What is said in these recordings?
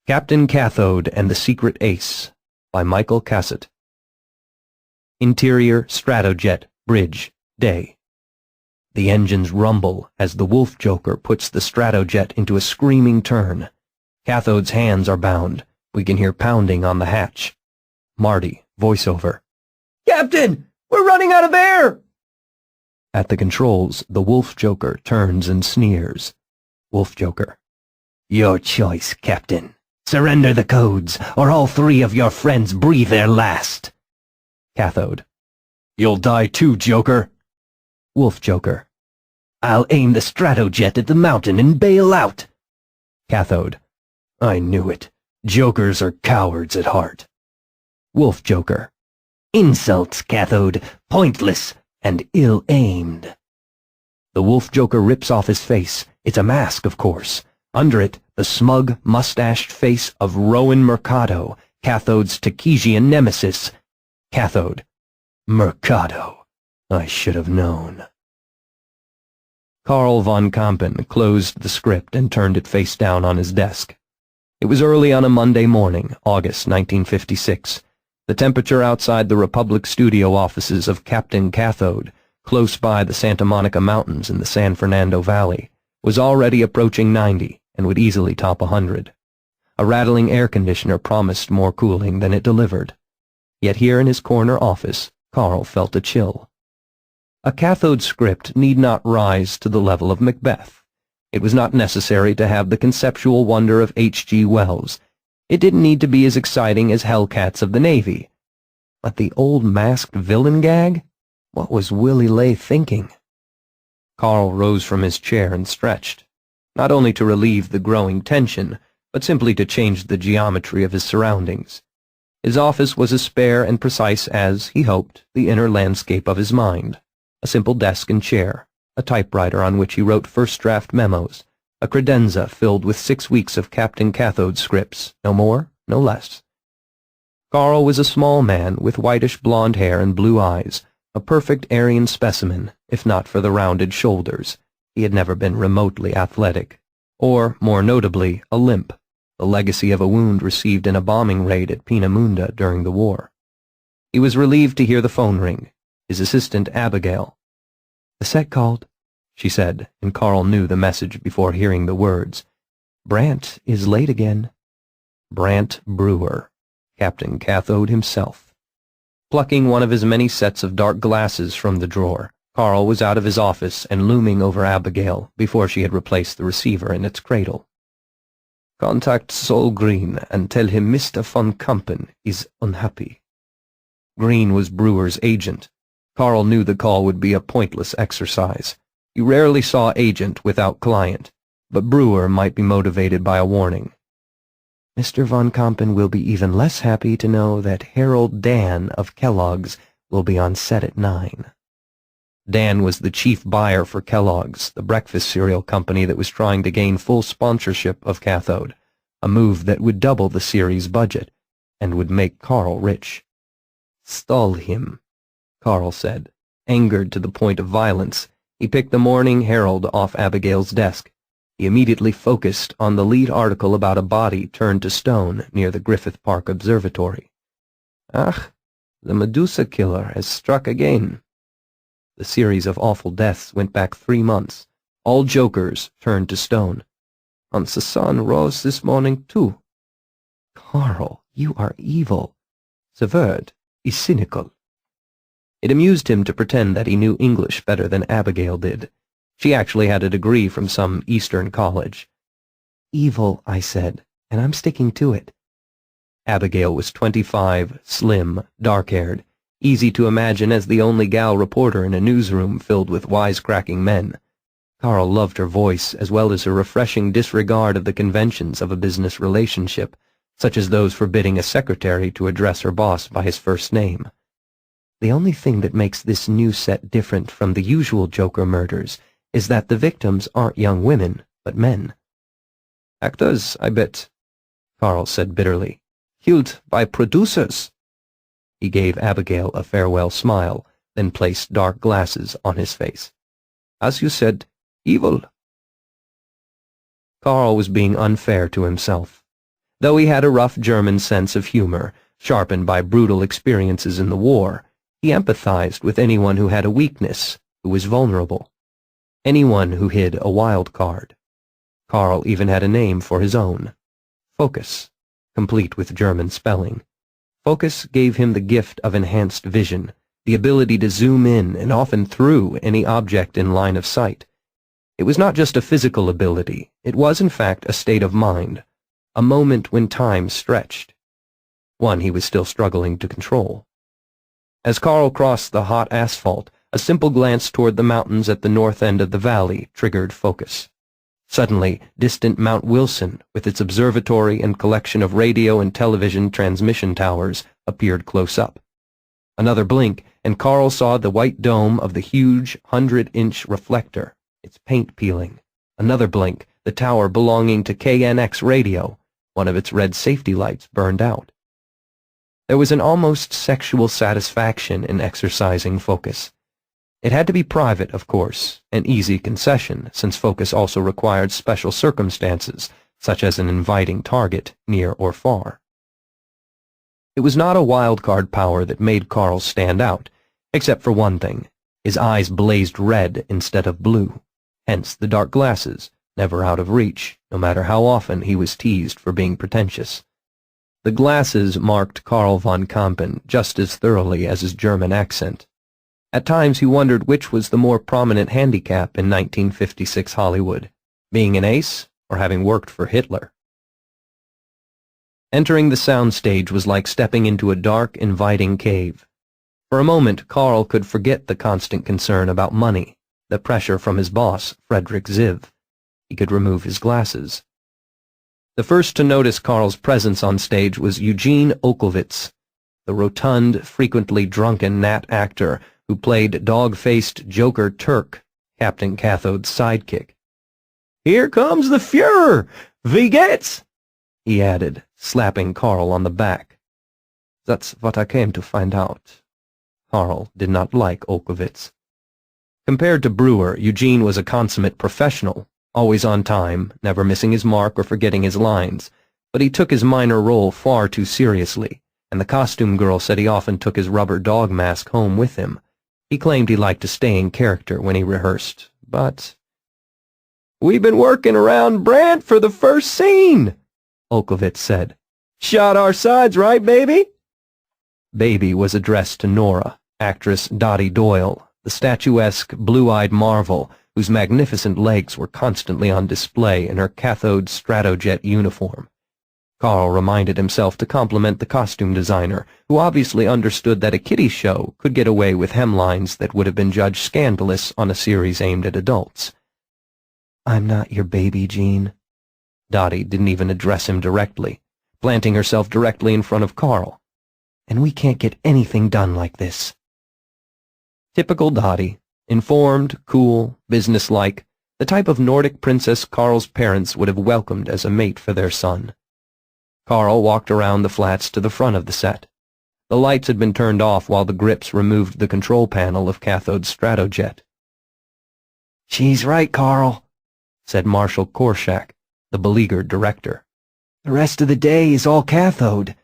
Captain Cathode and the Secret Ace by Michael Cassett. Interior Stratojet Bridge, day. The engines rumble as the Wolf Joker puts the Stratojet into a screaming turn. Cathode's hands are bound. We can hear pounding on the hatch. Marty, voiceover. Captain, we're running out of air! At the controls, the Wolf Joker turns and sneers. Wolf Joker. Your choice, Captain. Surrender the codes, or all three of your friends breathe their last. Cathode. You'll die too, Joker. Wolf Joker. I'll aim the Stratojet at the mountain and bail out. Cathode. I knew it. Jokers are cowards at heart. Wolf Joker. Insults, Cathode. Pointless and ill-aimed. The Wolf Joker rips off his face. It's a mask, of course. Under it, the smug, mustached face of Rowan Mercado, Cathode's Takesian nemesis. Cathode. Mercado. I should have known. Carl von Kampen closed the script and turned it face down on his desk. It was early on a Monday morning, August 1956. The temperature outside the Republic studio offices of Captain Cathode, close by the Santa Monica Mountains in the San Fernando Valley, was already approaching 90 and would easily top 100. A rattling air conditioner promised more cooling than it delivered. Yet here in his corner office, Carl felt a chill. A Cathode script need not rise to the level of Macbeth. It was not necessary to have the conceptual wonder of H.G. Wells. It didn't need to be as exciting as Hellcats of the Navy. But the old masked villain gag? What was Willie Lay thinking? Carl rose from his chair and stretched, not only to relieve the growing tension, but simply to change the geometry of his surroundings. His office was as spare and precise as, he hoped, the inner landscape of his mind. A simple desk and chair, a typewriter on which he wrote first-draft memos, a credenza filled with 6 weeks of Captain Cathode scripts, no more, no less. Carl was a small man with whitish blonde hair and blue eyes, a perfect Aryan specimen, if not for the rounded shoulders. He had never been remotely athletic, or, more notably, a limp, the legacy of a wound received in a bombing raid at Peenemünde during the war. He was relieved to hear the phone ring. His assistant, Abigail. The set called, she said, and Carl knew the message before hearing the words. Brant is late again. Brant Brewer, Captain Cathode himself. Plucking one of his many sets of dark glasses from the drawer, Carl was out of his office and looming over Abigail before she had replaced the receiver in its cradle. Contact Sol Green and tell him Mr. von Kampen is unhappy. Green was Brewer's agent. Carl knew the call would be a pointless exercise. He rarely saw agent without client, but Brewer might be motivated by a warning. Mr. von Kampen will be even less happy to know that Harold Dan of Kellogg's will be on set at 9. Dan was the chief buyer for Kellogg's, the breakfast cereal company that was trying to gain full sponsorship of Cathode, a move that would double the series' budget and would make Carl rich. Stall him, Carl said, angered to the point of violence. He picked the Morning Herald off Abigail's desk. He immediately focused on the lead article about a body turned to stone near the Griffith Park Observatory. Ah, the Medusa killer has struck again. The series of awful deaths went back 3 months. All jokers turned to stone. And the sun rose this morning, too. Carl, you are evil. The word is cynical. It amused him to pretend that he knew English better than Abigail did. She actually had a degree from some Eastern college. Evil, I said, and I'm sticking to it. Abigail was 25, slim, dark-haired, easy to imagine as the only gal reporter in a newsroom filled with wisecracking men. Carl loved her voice as well as her refreshing disregard of the conventions of a business relationship, such as those forbidding a secretary to address her boss by his first name. The only thing that makes this new set different from the usual Joker murders is that the victims aren't young women, but men. Actors, I bet, Carl said bitterly. Killed by producers. He gave Abigail a farewell smile, then placed dark glasses on his face. As you said, evil. Carl was being unfair to himself. Though he had a rough German sense of humor, sharpened by brutal experiences in the war, he empathized with anyone who had a weakness, who was vulnerable. Anyone who hid a wild card. Carl even had a name for his own. Focus, complete with German spelling. Focus gave him the gift of enhanced vision, the ability to zoom in and often through any object in line of sight. It was not just a physical ability, it was in fact a state of mind, a moment when time stretched, one he was still struggling to control. As Carl crossed the hot asphalt, a simple glance toward the mountains at the north end of the valley triggered focus. Suddenly, distant Mount Wilson, with its observatory and collection of radio and television transmission towers, appeared close up. Another blink, and Carl saw the white dome of the huge 100-inch reflector, its paint peeling. Another blink, the tower belonging to KNX Radio, one of its red safety lights burned out. There was an almost sexual satisfaction in exercising focus. It had to be private, of course, an easy concession, since focus also required special circumstances, such as an inviting target, near or far. It was not a wildcard power that made Carl stand out, except for one thing. His eyes blazed red instead of blue, hence the dark glasses, never out of reach, no matter how often he was teased for being pretentious. The glasses marked Carl von Kampen just as thoroughly as his German accent. At times he wondered which was the more prominent handicap in 1956 Hollywood, being an ace or having worked for Hitler. Entering the soundstage was like stepping into a dark, inviting cave. For a moment, Carl could forget the constant concern about money, the pressure from his boss, Frederick Ziv. He could remove his glasses. The first to notice Carl's presence on stage was Eugene Okelwitz, the rotund, frequently drunken Nat actor who played dog-faced Joker Turk, Captain Cathode's sidekick. "Here comes the Fuhrer! Wie geht's?" he added, slapping Carl on the back. "That's what I came to find out." Carl did not like Okelwitz. Compared to Brewer, Eugene was a consummate professional, always on time, never missing his mark or forgetting his lines, but he took his minor role far too seriously, and the costume girl said he often took his rubber dog mask home with him. He claimed he liked to stay in character when he rehearsed, but... "We've been working around Brant for the first scene," Okelwitz said. "Shot our sides, right, baby?" Baby was addressed to Nora, actress Dottie Doyle, the statuesque, blue-eyed marvel whose magnificent legs were constantly on display in her cathode Stratojet uniform. Carl reminded himself to compliment the costume designer, who obviously understood that a kiddie show could get away with hemlines that would have been judged scandalous on a series aimed at adults. "I'm not your baby, Gene." Dottie didn't even address him directly, planting herself directly in front of Carl. "And we can't get anything done like this." Typical Dottie. Informed, cool, businesslike, the type of Nordic princess Carl's parents would have welcomed as a mate for their son. Carl walked around the flats to the front of the set. The lights had been turned off while the grips removed the control panel of Cathode's Stratojet. "She's right, Carl," said Marshal Korshak, the beleaguered director. "The rest of the day is all cathode."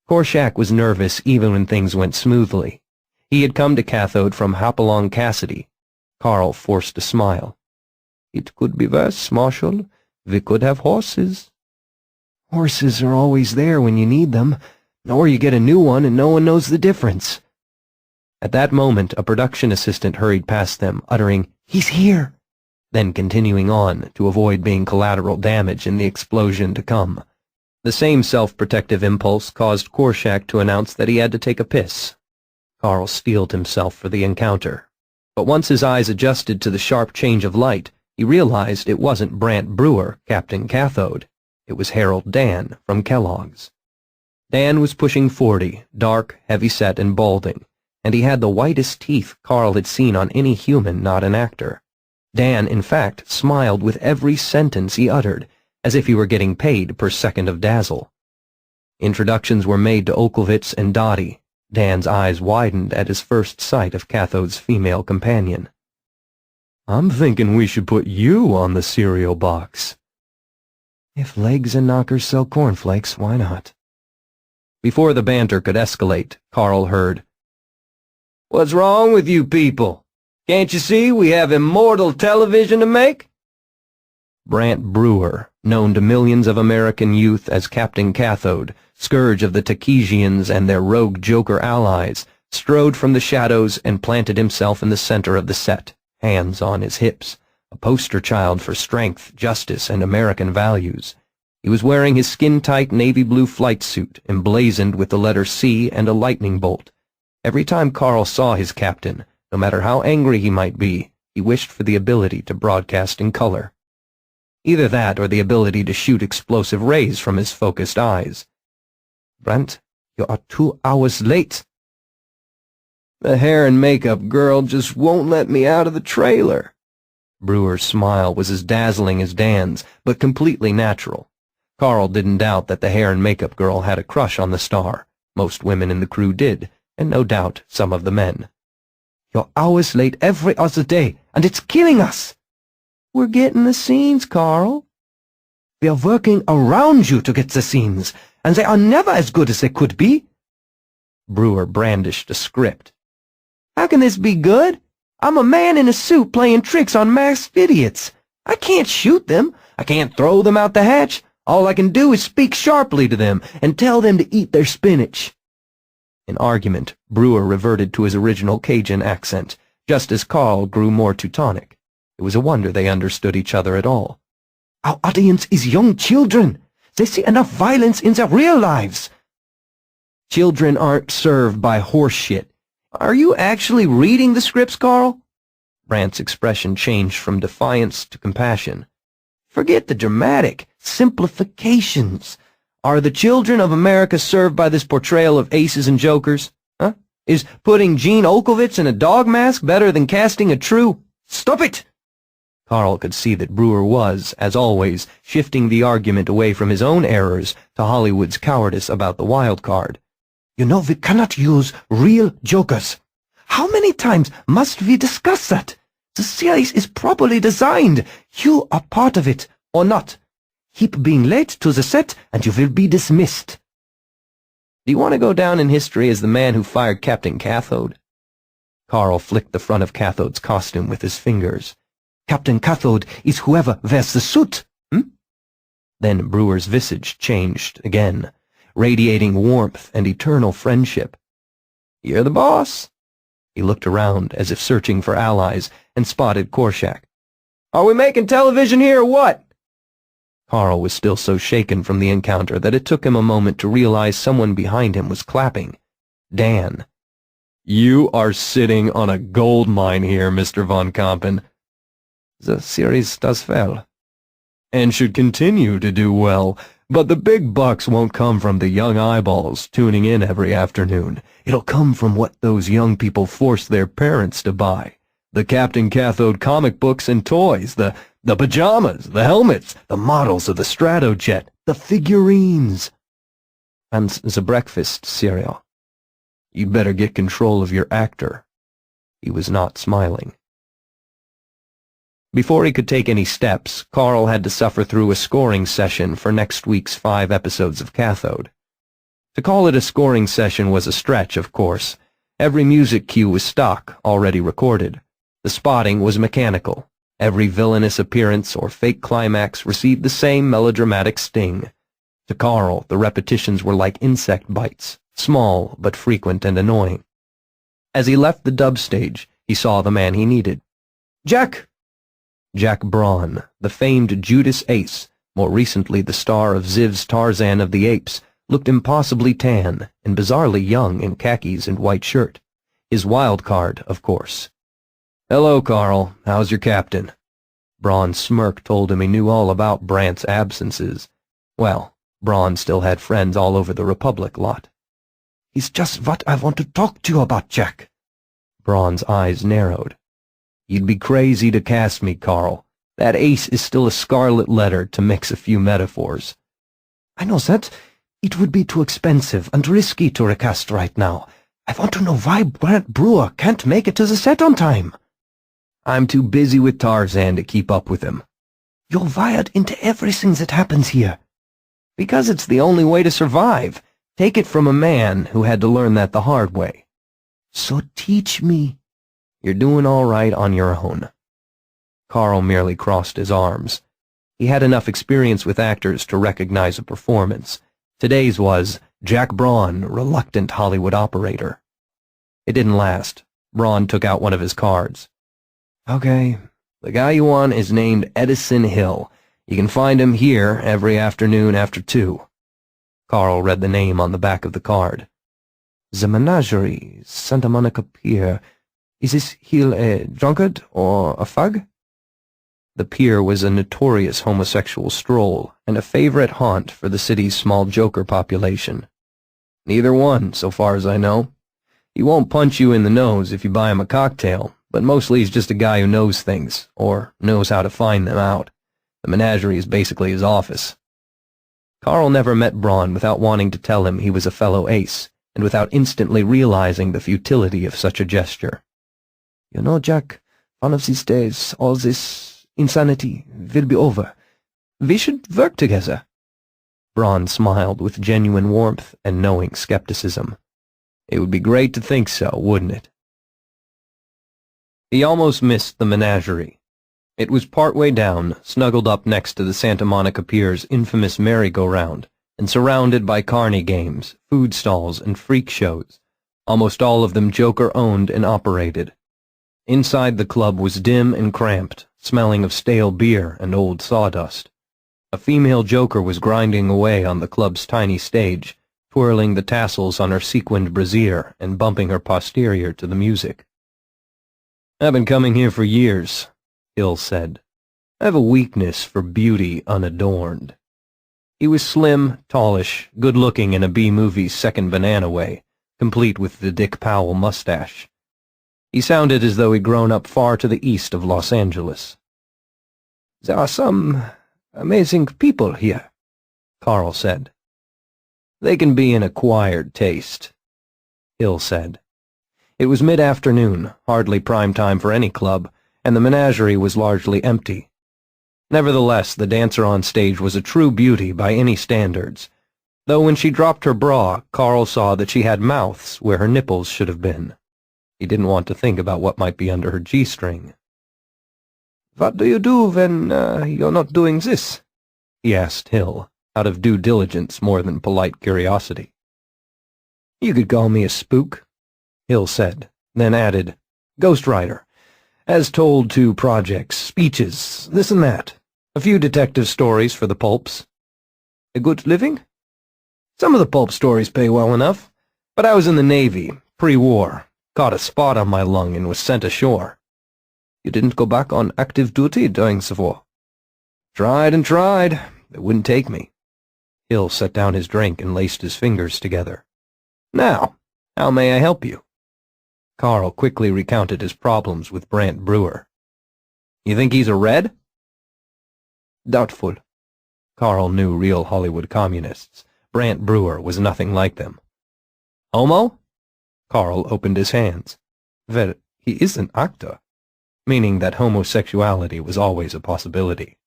Korshak was nervous even when things went smoothly. He had come to Cathode from Hopalong Cassidy. Carl forced a smile. "It could be worse, Marshal. We could have horses." "Horses are always there when you need them, or you get a new one and no one knows the difference." At that moment, a production assistant hurried past them, uttering, "He's here," then continuing on to avoid being collateral damage in the explosion to come. The same self-protective impulse caused Korshak to announce that he had to take a piss. Carl steeled himself for the encounter, but once his eyes adjusted to the sharp change of light, he realized it wasn't Brant Brewer, Captain Cathode. It was Harold Dan from Kellogg's. Dan was pushing 40, dark, heavy-set, and balding, and he had the whitest teeth Carl had seen on any human not an actor. Dan, in fact, smiled with every sentence he uttered, as if he were getting paid per second of dazzle. Introductions were made to Okelwitz and Dottie. Dan's eyes widened at his first sight of Cathode's female companion. "I'm thinking we should put you on the cereal box." If legs and knockers sell cornflakes, why not? Before the banter could escalate, Carl heard, What's wrong with you people? Can't you see we have immortal television to make? Brant Brewer, known to millions of American youth as Captain Cathode, scourge of the Takesians and their rogue Joker allies, strode from the shadows and planted himself in the center of the set, hands on his hips, a poster child for strength, justice, and American values. He was wearing his skin-tight navy blue flight suit, emblazoned with the letter C and a lightning bolt. Every time Carl saw his captain, no matter how angry he might be, he wished for the ability to broadcast in color. Either that or the ability to shoot explosive rays from his focused eyes. Brant, you are 2 hours late. The hair and makeup girl just won't let me out of the trailer. Brewer's smile was as dazzling as Dan's, but completely natural. Carl didn't doubt that the hair and makeup girl had a crush on the star. Most women in the crew did, and no doubt some of the men. You're hours late every other day, and it's killing us. We're getting the scenes, Carl. We are working around you to get the scenes, and they are never as good as they could be. Brewer brandished a script. How can this be good? I'm a man in a suit playing tricks on masked idiots. I can't shoot them. I can't throw them out the hatch. All I can do is speak sharply to them and tell them to eat their spinach. In argument, Brewer reverted to his original Cajun accent, just as Carl grew more Teutonic. It was a wonder they understood each other at all. Our audience is young children. They see enough violence in their real lives. Children aren't served by horse shit. Are you actually reading the scripts, Carl? Brant's expression changed from defiance to compassion. Forget the dramatic simplifications. Are the children of America served by this portrayal of aces and jokers? Huh? Is putting Gene Olkowitz in a dog mask better than casting a true... Stop it! Carl could see that Brewer was, as always, shifting the argument away from his own errors to Hollywood's cowardice about the wild card. You know we cannot use real jokers. How many times must we discuss that? The series is properly designed. You are part of it, or not. Keep being late to the set, and you will be dismissed. Do you want to go down in history as the man who fired Captain Cathode? Carl flicked the front of Cathode's costume with his fingers. Captain Cathode is whoever wears the suit, Then Brewer's visage changed again, radiating warmth and eternal friendship. You're the boss. He looked around as if searching for allies and spotted Korshak. Are we making television here or what? Carl was still so shaken from the encounter that it took him a moment to realize someone behind him was clapping. Dan. You are sitting on a gold mine here, Mr. Von Kampen. The series does well. And should continue to do well, but the big bucks won't come from the young eyeballs tuning in every afternoon. It'll come from what those young people force their parents to buy. The Captain Cathode comic books and toys, the pajamas, the helmets, the models of the Stratojet, the figurines. And the breakfast cereal. You'd better get control of your actor. He was not smiling. Before he could take any steps, Carl had to suffer through a scoring session for next week's 5 episodes of Cathode. To call it a scoring session was a stretch, of course. Every music cue was stock, already recorded. The spotting was mechanical. Every villainous appearance or fake climax received the same melodramatic sting. To Carl, the repetitions were like insect bites, small but frequent and annoying. As he left the dub stage, he saw the man he needed. Jack Braun, the famed Judas Ace, more recently the star of Ziv's Tarzan of the Apes, looked impossibly tan and bizarrely young in khakis and white shirt. His wild card, of course. Hello, Carl. How's your captain? Braun's smirk told him he knew all about Brant's absences. Well, Braun still had friends all over the Republic lot. He's just what I want to talk to you about, Jack. Braun's eyes narrowed. You'd be crazy to cast me, Carl. That ace is still a scarlet letter to mix a few metaphors. I know that. It would be too expensive and risky to recast right now. I want to know why Brant Brewer can't make it to the set on time. I'm too busy with Tarzan to keep up with him. You're wired into everything that happens here. Because it's the only way to survive. Take it from a man who had to learn that the hard way. So teach me. You're doing all right on your own. Carl merely crossed his arms. He had enough experience with actors to recognize a performance. Today's was Jack Braun, reluctant Hollywood operator. It didn't last. Braun took out one of his cards. Okay, the guy you want is named Edison Hill. You can find him here every afternoon after 2. Carl read the name on the back of the card. The Menagerie, Santa Monica Pier. Is this Hill a drunkard or a fag? The pier was a notorious homosexual stroll and a favorite haunt for the city's small joker population. Neither one, so far as I know. He won't punch you in the nose if you buy him a cocktail, but mostly he's just a guy who knows things, or knows how to find them out. The menagerie is basically his office. Carl never met Braun without wanting to tell him he was a fellow ace, and without instantly realizing the futility of such a gesture. You know, Jack, one of these days all this insanity will be over. We should work together. Braun smiled with genuine warmth and knowing skepticism. It would be great to think so, wouldn't it? He almost missed the menagerie. It was partway down, snuggled up next to the Santa Monica Pier's infamous merry-go-round, and surrounded by carny games, food stalls, and freak shows, almost all of them Joker-owned and operated. Inside the club was dim and cramped, smelling of stale beer and old sawdust. A female Joker was grinding away on the club's tiny stage, twirling the tassels on her sequined brassiere and bumping her posterior to the music. I've been coming here for years, Hill said. I have a weakness for beauty unadorned. He was slim, tallish, good-looking in a B-movie's second banana way, complete with the Dick Powell mustache. He sounded as though he'd grown up far to the east of Los Angeles. There are some amazing people here, Carl said. They can be an acquired taste, Hill said. It was mid-afternoon, hardly prime time for any club, and the menagerie was largely empty. Nevertheless, the dancer on stage was a true beauty by any standards, though when she dropped her bra, Carl saw that she had mouths where her nipples should have been. He didn't want to think about what might be under her G-string. What do you do when you're not doing this? He asked Hill, out of due diligence more than polite curiosity. You could call me a spook, Hill said, then added, ghostwriter, as told to projects, speeches, this and that. A few detective stories for the pulps. A good living? Some of the pulp stories pay well enough, but I was in the Navy, pre-war, caught a spot on my lung and was sent ashore. You didn't go back on active duty during the war? Tried and tried. They wouldn't take me. Hill set down his drink and laced his fingers together. Now, how may I help you? Carl quickly recounted his problems with Brant Brewer. You think he's a Red? Doubtful. Carl knew real Hollywood communists. Brant Brewer was nothing like them. Homo? Carl opened his hands. Well, he is an actor, meaning that homosexuality was always a possibility.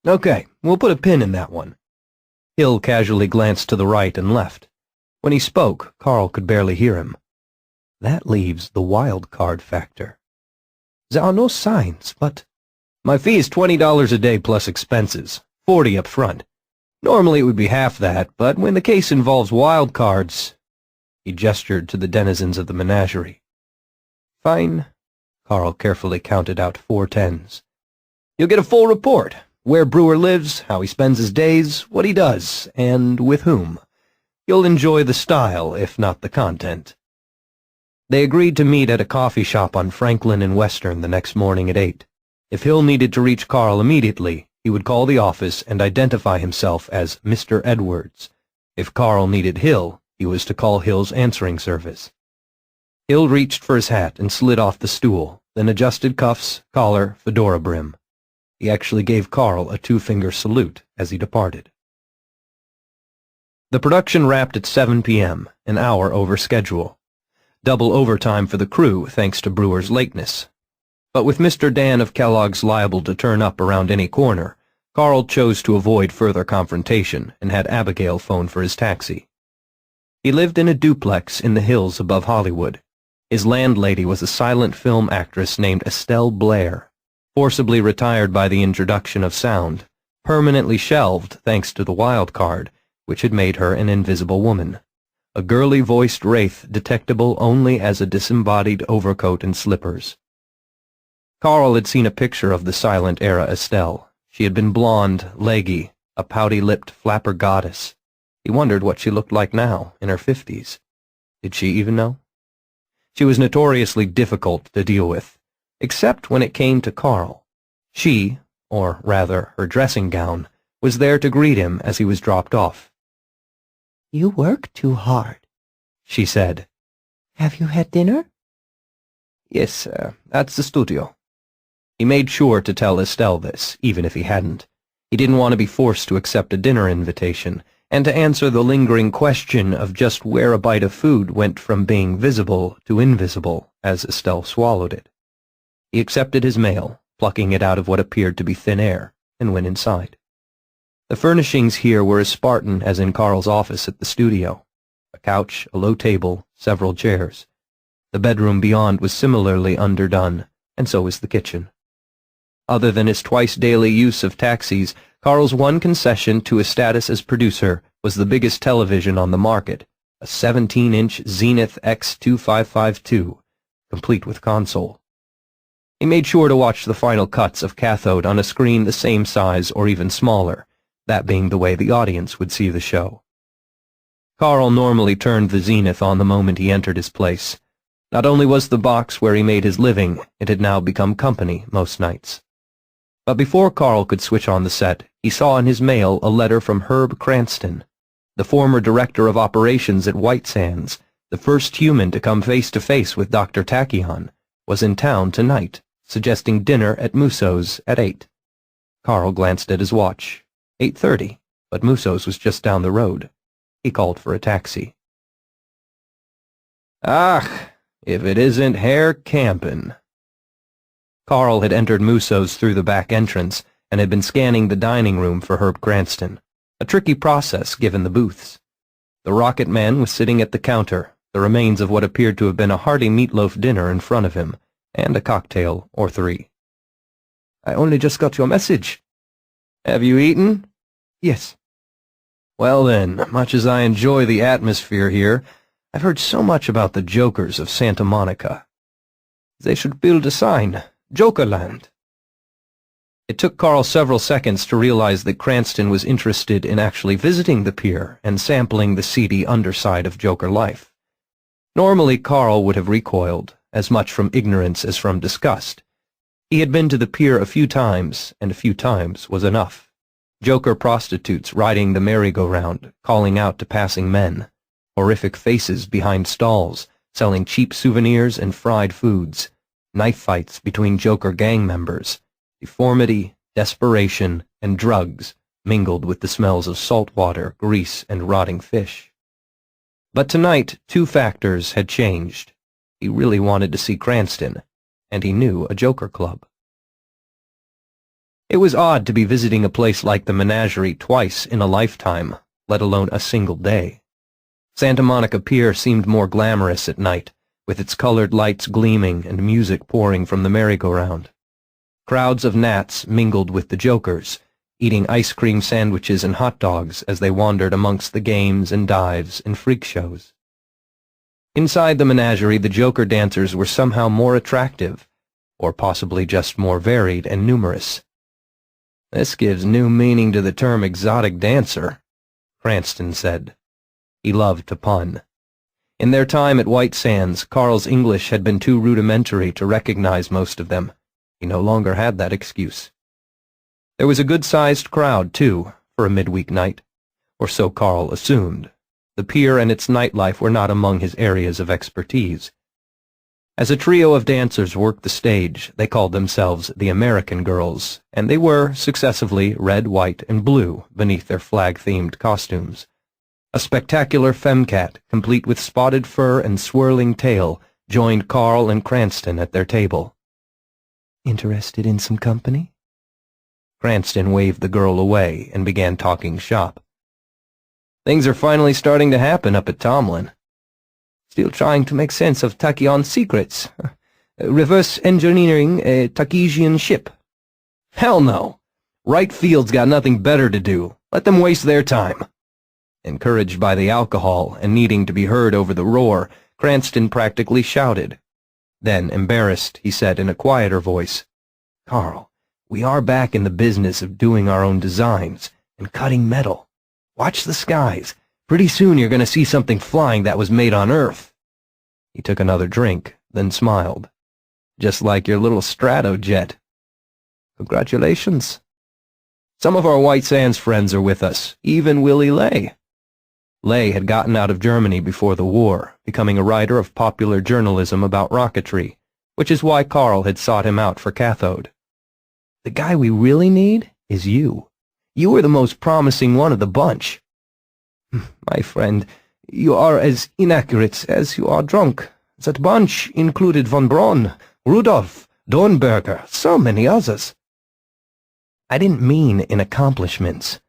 Okay, we'll put a pin in that one. Hill casually glanced to the right and left. When he spoke, Carl could barely hear him. That leaves the wild card factor. There are no signs, but... My fee is $20 a day plus expenses, $40 up front. Normally it would be half that, but when the case involves wild cards... He gestured to the denizens of the menagerie. Fine. Carl carefully counted out 4 tens. You'll get a full report. Where Brewer lives, how he spends his days, what he does, and with whom. You'll enjoy the style, if not the content. They agreed to meet at a coffee shop on Franklin and Western the next morning at 8. If Hill needed to reach Carl immediately, he would call the office and identify himself as Mr. Edwards. If Carl needed Hill, he was to call Hill's answering service. Hill reached for his hat and slid off the stool, then adjusted cuffs, collar, fedora brim. He actually gave Carl a 2-finger salute as he departed. The production wrapped at 7 p.m., an hour over schedule. Double overtime for the crew thanks to Brewer's lateness. But with Mr. Dan of Kellogg's liable to turn up around any corner, Carl chose to avoid further confrontation and had Abigail phone for his taxi. He lived in a duplex in the hills above Hollywood. His landlady was a silent film actress named Estelle Blair, forcibly retired by the introduction of sound, permanently shelved thanks to the Wildcard, which had made her an invisible woman, a girly-voiced wraith detectable only as a disembodied overcoat and slippers. Carl had seen a picture of the silent-era Estelle. She had been blonde, leggy, a pouty-lipped flapper goddess. He wondered what she looked like now, in her 50s. Did she even know? She was notoriously difficult to deal with, except when it came to Carl. She, or rather her dressing gown, was there to greet him as he was dropped off. "You work too hard," she said. "Have you had dinner?" "Yes, that's the studio." He made sure to tell Estelle this, even if he hadn't. He didn't want to be forced to accept a dinner invitation, and to answer the lingering question of just where a bite of food went from being visible to invisible as Estelle swallowed it. He accepted his mail, plucking it out of what appeared to be thin air, and went inside. The furnishings here were as Spartan as in Carl's office at the studio. A couch, a low table, several chairs. The bedroom beyond was similarly underdone, and so was the kitchen. Other than his twice-daily use of taxis, Carl's one concession to his status as producer was the biggest television on the market, a 17-inch Zenith X2552, complete with console. He made sure to watch the final cuts of Cathode on a screen the same size or even smaller, that being the way the audience would see the show. Carl normally turned the Zenith on the moment he entered his place. Not only was the box where he made his living, it had now become company most nights. But before Carl could switch on the set, he saw in his mail a letter from Herb Cranston, the former director of operations at White Sands, the first human to come face-to-face with Dr. Tachyon, was in town tonight, suggesting dinner at Musso's at 8. Carl glanced at his watch. 8:30, but Musso's was just down the road. He called for a taxi. "Ach, if it isn't Herr Campen." Carl had entered Musso's through the back entrance and had been scanning the dining room for Herb Cranston, a tricky process given the booths. The Rocket Man was sitting at the counter, the remains of what appeared to have been a hearty meatloaf dinner in front of him, and a cocktail or three. "I only just got your message." "Have you eaten?" "Yes." "Well then, much as I enjoy the atmosphere here, I've heard so much about the Jokers of Santa Monica. They should build a sign, Jokerland." It took Carl several seconds to realize that Cranston was interested in actually visiting the pier and sampling the seedy underside of Joker life. Normally, Carl would have recoiled, as much from ignorance as from disgust. He had been to the pier a few times, and a few times was enough. Joker prostitutes riding the merry-go-round, calling out to passing men. Horrific faces behind stalls, selling cheap souvenirs and fried foods. Knife fights between Joker gang members. Deformity, desperation, and drugs mingled with the smells of salt water, grease, and rotting fish. But tonight, two factors had changed. He really wanted to see Cranston, and he knew a Joker club. It was odd to be visiting a place like the Menagerie twice in a lifetime, let alone a single day. Santa Monica Pier seemed more glamorous at night, with its colored lights gleaming and music pouring from the merry-go-round. Crowds of gnats mingled with the Jokers, eating ice cream sandwiches and hot dogs as they wandered amongst the games and dives and freak shows. Inside the menagerie, the Joker dancers were somehow more attractive, or possibly just more varied and numerous. "This gives new meaning to the term exotic dancer," Cranston said. He loved to pun. In their time at White Sands, Carl's English had been too rudimentary to recognize most of them. He no longer had that excuse. There was a good-sized crowd, too, for a midweek night, or so Carl assumed. The pier and its nightlife were not among his areas of expertise. As a trio of dancers worked the stage, they called themselves the American Girls, and they were, successively, red, white, and blue beneath their flag-themed costumes. A spectacular femcat, complete with spotted fur and swirling tail, joined Carl and Cranston at their table. Interested in some company? Cranston waved the girl away and began talking shop. Things are finally starting to happen up at Tomlin. Still trying to make sense of Tachyon's secrets. Reverse engineering a Tachyon ship. Hell no. Wright Field's got nothing better to do. Let them waste their time. Encouraged by the alcohol and needing to be heard over the roar, Cranston practically shouted. Then, embarrassed, he said in a quieter voice, "Carl, we are back in the business of doing our own designs and cutting metal. Watch the skies. Pretty soon you're going to see something flying that was made on Earth." He took another drink, then smiled. "Just like your little Stratojet." "Congratulations." "Some of our White Sands friends are with us, even Willie Lay." Lay had gotten out of Germany before the war, becoming a writer of popular journalism about rocketry, which is why Carl had sought him out for Cathode. "The guy we really need is you. You are the most promising one of the bunch." "My friend, you are as inaccurate as you are drunk. That bunch included von Braun, Rudolph, Dornberger, so many others." "I didn't mean in accomplishments.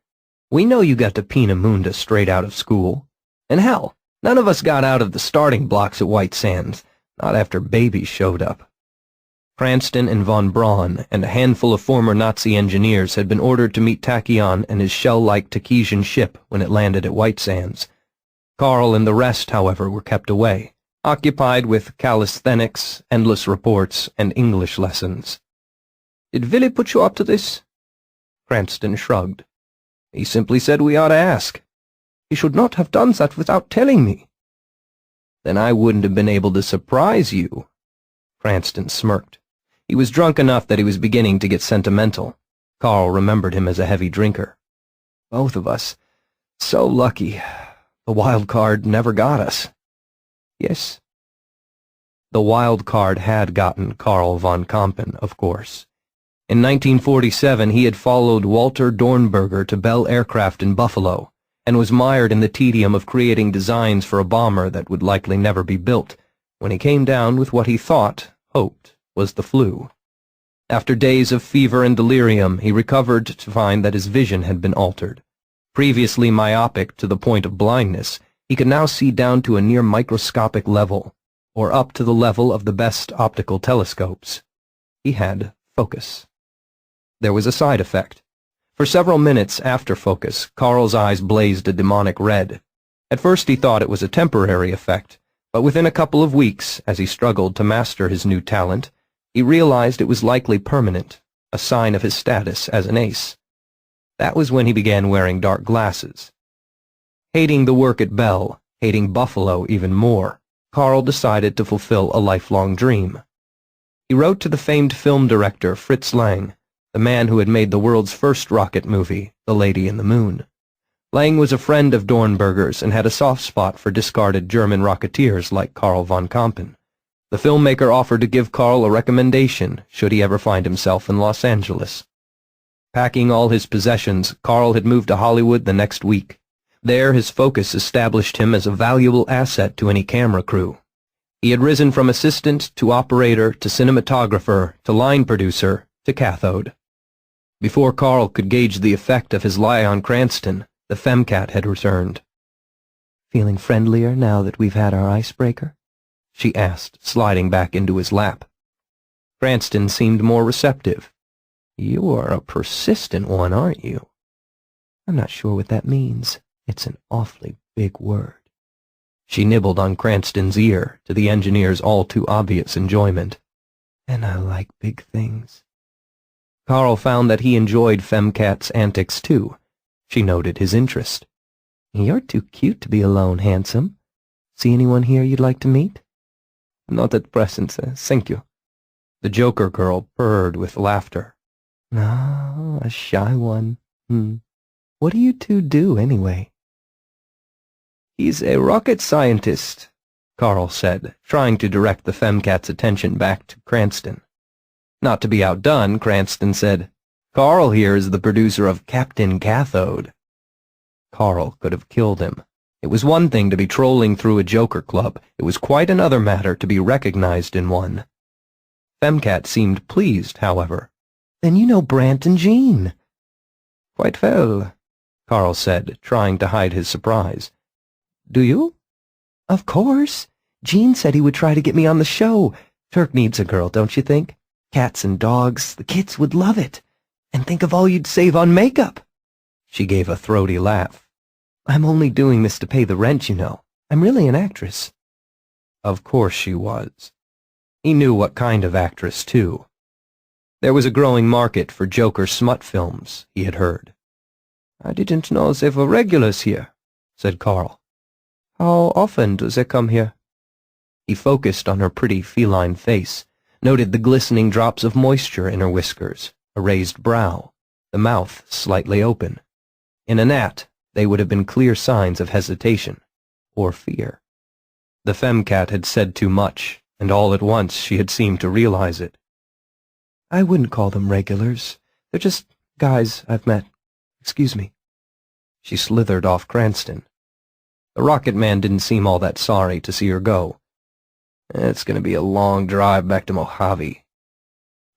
We know you got to Pina Munda straight out of school. And hell, none of us got out of the starting blocks at White Sands, not after babies showed up." Cranston and von Braun and a handful of former Nazi engineers had been ordered to meet Tachyon and his shell-like Tachyon ship when it landed at White Sands. Carl and the rest, however, were kept away, occupied with calisthenics, endless reports, and English lessons. "Did Willie put you up to this?" Cranston shrugged. "He simply said we ought to ask." "He should not have done that without telling me." "Then I wouldn't have been able to surprise you." Cranston smirked. He was drunk enough that he was beginning to get sentimental. Carl remembered him as a heavy drinker. "Both of us. So lucky. The wild card never got us." "Yes." The wild card had gotten Carl von Kampen, of course. In 1947, he had followed Walter Dornberger to Bell Aircraft in Buffalo, and was mired in the tedium of creating designs for a bomber that would likely never be built, when he came down with what he hoped, was the flu. After days of fever and delirium, he recovered to find that his vision had been altered. Previously myopic to the point of blindness, he could now see down to a near microscopic level, or up to the level of the best optical telescopes. He had focus. There was a side effect. For several minutes after focus, Carl's eyes blazed a demonic red. At first he thought it was a temporary effect, but within a couple of weeks, as he struggled to master his new talent, he realized it was likely permanent, a sign of his status as an ace. That was when he began wearing dark glasses. Hating the work at Bell, hating Buffalo even more, Carl decided to fulfill a lifelong dream. He wrote to the famed film director Fritz Lang, the man who had made the world's first rocket movie, The Lady in the Moon. Lang was a friend of Dornberger's and had a soft spot for discarded German rocketeers like Carl von Kampen. The filmmaker offered to give Carl a recommendation should he ever find himself in Los Angeles. Packing all his possessions, Carl had moved to Hollywood the next week. There his focus established him as a valuable asset to any camera crew. He had risen from assistant to operator to cinematographer to line producer to cathode. Before Carl could gauge the effect of his lie on Cranston, the femcat had returned. "Feeling friendlier now that we've had our icebreaker?" she asked, sliding back into his lap. Cranston seemed more receptive. "You are a persistent one, aren't you?" "I'm not sure what that means. It's an awfully big word." She nibbled on Cranston's ear, to the engineer's all-too-obvious enjoyment. "And I like big things." Carl found that he enjoyed femcat's antics, too. She noted his interest. "You're too cute to be alone, handsome. See anyone here you'd like to meet?" "Not at present, thank you." The Joker girl purred with laughter. "Ah, a shy one. What do you two do, anyway?" "He's a rocket scientist," Carl said, trying to direct the femcat's attention back to Cranston. Not to be outdone, Cranston said, "Carl here is the producer of Captain Cathode." Carl could have killed him. It was one thing to be trolling through a Joker club. It was quite another matter to be recognized in one. Femcat seemed pleased, however. Then you know Brant and Jean. Quite well, Carl said, trying to hide his surprise. Do you? Of course. Jean said he would try to get me on the show. Turk needs a girl, don't you think? Cats and dogs, the kids would love it. And think of all you'd save on makeup. She gave a throaty laugh. I'm only doing this to pay the rent, you know. I'm really an actress. Of course she was. He knew what kind of actress, too. There was a growing market for Joker smut films, he had heard. I didn't know they were regulars here, said Carl. How often do they come here? He focused on her pretty feline face, noted the glistening drops of moisture in her whiskers, a raised brow, the mouth slightly open. In a gnat, they would have been clear signs of hesitation, or fear. The Femcat had said too much, and all at once she had seemed to realize it. I wouldn't call them regulars. They're just guys I've met. Excuse me. She slithered off Cranston. The rocket man didn't seem all that sorry to see her go. It's going to be a long drive back to Mojave.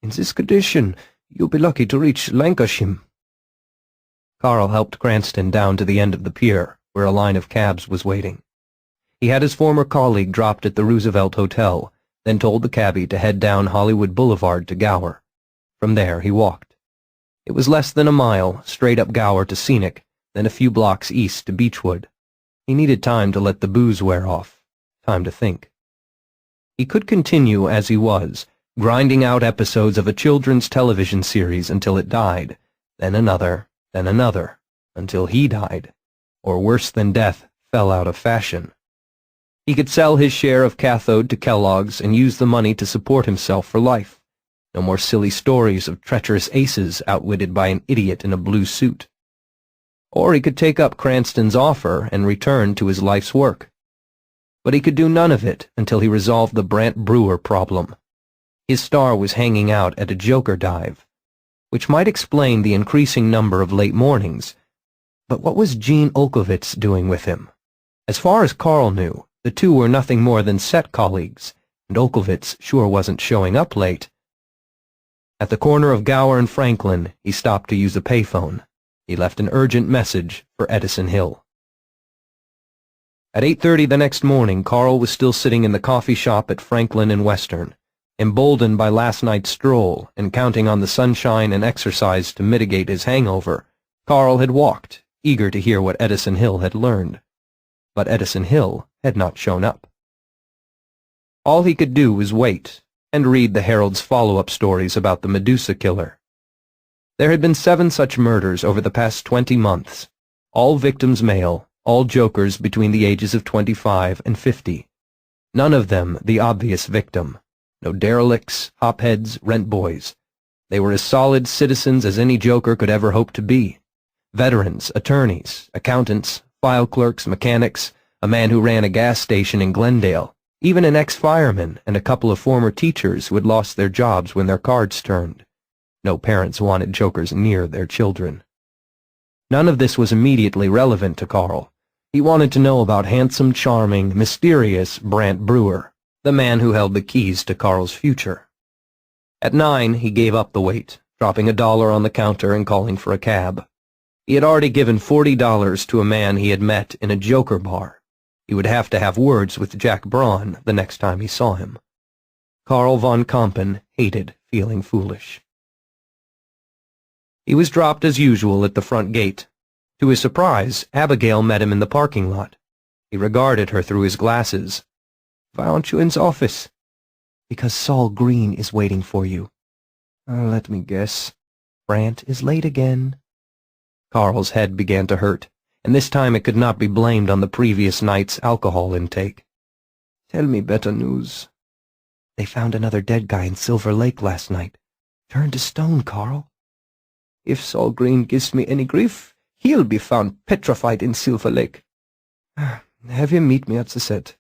In this condition, you'll be lucky to reach Lancashire. Carl helped Cranston down to the end of the pier, where a line of cabs was waiting. He had his former colleague dropped at the Roosevelt Hotel, then told the cabbie to head down Hollywood Boulevard to Gower. From there he walked. It was less than a mile, straight up Gower to Scenic, then a few blocks east to Beechwood. He needed time to let the booze wear off, time to think. He could continue as he was, grinding out episodes of a children's television series until it died, then another, until he died, or worse than death, fell out of fashion. He could sell his share of cathode to Kellogg's and use the money to support himself for life. No more silly stories of treacherous aces outwitted by an idiot in a blue suit. Or he could take up Cranston's offer and return to his life's work. But he could do none of it until he resolved the Brant Brewer problem. His star was hanging out at a Joker dive, which might explain the increasing number of late mornings. But what was Gene Olkowitz doing with him? As far as Carl knew, the two were nothing more than set colleagues, and Olkowitz sure wasn't showing up late. At the corner of Gower and Franklin, he stopped to use a payphone. He left an urgent message for Edison Hill. At 8:30 the next morning, Carl was still sitting in the coffee shop at Franklin and Western, emboldened by last night's stroll and counting on the sunshine and exercise to mitigate his hangover. Carl had walked, eager to hear what Edison Hill had learned. But Edison Hill had not shown up. All he could do was wait and read the Herald's follow-up stories about the Medusa killer. There had been 7 such murders over the past 20 months, all victims male, all jokers between the ages of 25 and 50. None of them the obvious victim. No derelicts, hopheads, rent boys. They were as solid citizens as any joker could ever hope to be. Veterans, attorneys, accountants, file clerks, mechanics, a man who ran a gas station in Glendale, even an ex-fireman and a couple of former teachers who had lost their jobs when their cards turned. No parents wanted jokers near their children. None of this was immediately relevant to Carl. He wanted to know about handsome, charming, mysterious Brant Brewer, the man who held the keys to Carl's future. At 9, he gave up the wait, dropping $1 on the counter and calling for a cab. He had already given $40 to a man he had met in a Joker bar. He would have to have words with Jack Braun the next time he saw him. Carl von Kampen hated feeling foolish. He was dropped as usual at the front gate. To his surprise, Abigail met him in the parking lot. He regarded her through his glasses. "Why aren't you in the office?" "Because Saul Green is waiting for you." Let me guess. Brant is late again." Carl's head began to hurt, and this time it could not be blamed on the previous night's alcohol intake. "Tell me better news." "They found another dead guy in Silver Lake last night. Turned to stone, Carl." "If Saul Green gives me any grief, he'll be found petrified in Silver Lake. Have him meet me at the set."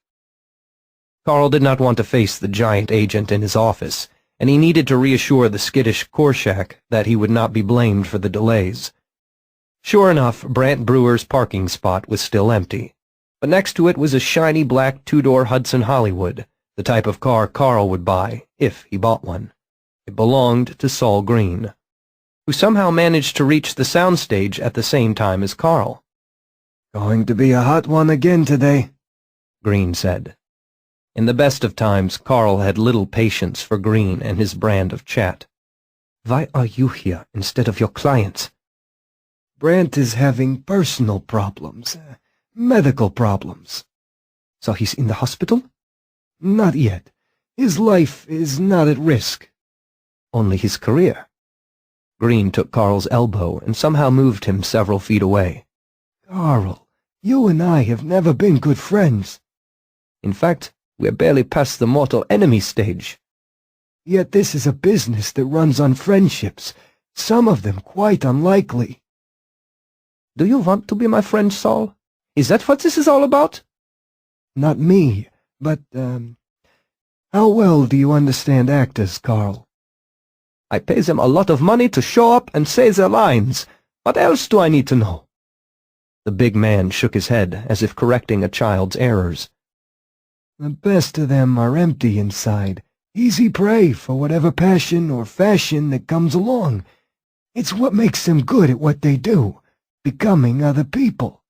Carl did not want to face the giant agent in his office, and he needed to reassure the skittish Korshak that he would not be blamed for the delays. Sure enough, Brant Brewer's parking spot was still empty, but next to it was a shiny black 2-door Hudson Hollywood, the type of car Carl would buy, if he bought one. It belonged to Saul Green, who somehow managed to reach the soundstage at the same time as Carl. "Going to be a hot one again today," Green said. In the best of times, Carl had little patience for Green and his brand of chat. Why are you here instead of your clients? "Brant is having personal problems, medical problems." So he's in the hospital? "Not yet. His life is not at risk." Only his career. Green took Carl's elbow and somehow moved him several feet away. "Carl, you and I have never been good friends. In fact, we're barely past the mortal enemy stage. Yet this is a business that runs on friendships, some of them quite unlikely." Do you want to be my friend, Saul? Is that what this is all about? "Not me, but, how well do you understand actors, Carl?" I pay them a lot of money to show up and say their lines. What else do I need to know? The big man shook his head as if correcting a child's errors. "The best of them are empty inside, easy prey for whatever passion or fashion that comes along. It's what makes them good at what they do, becoming other people."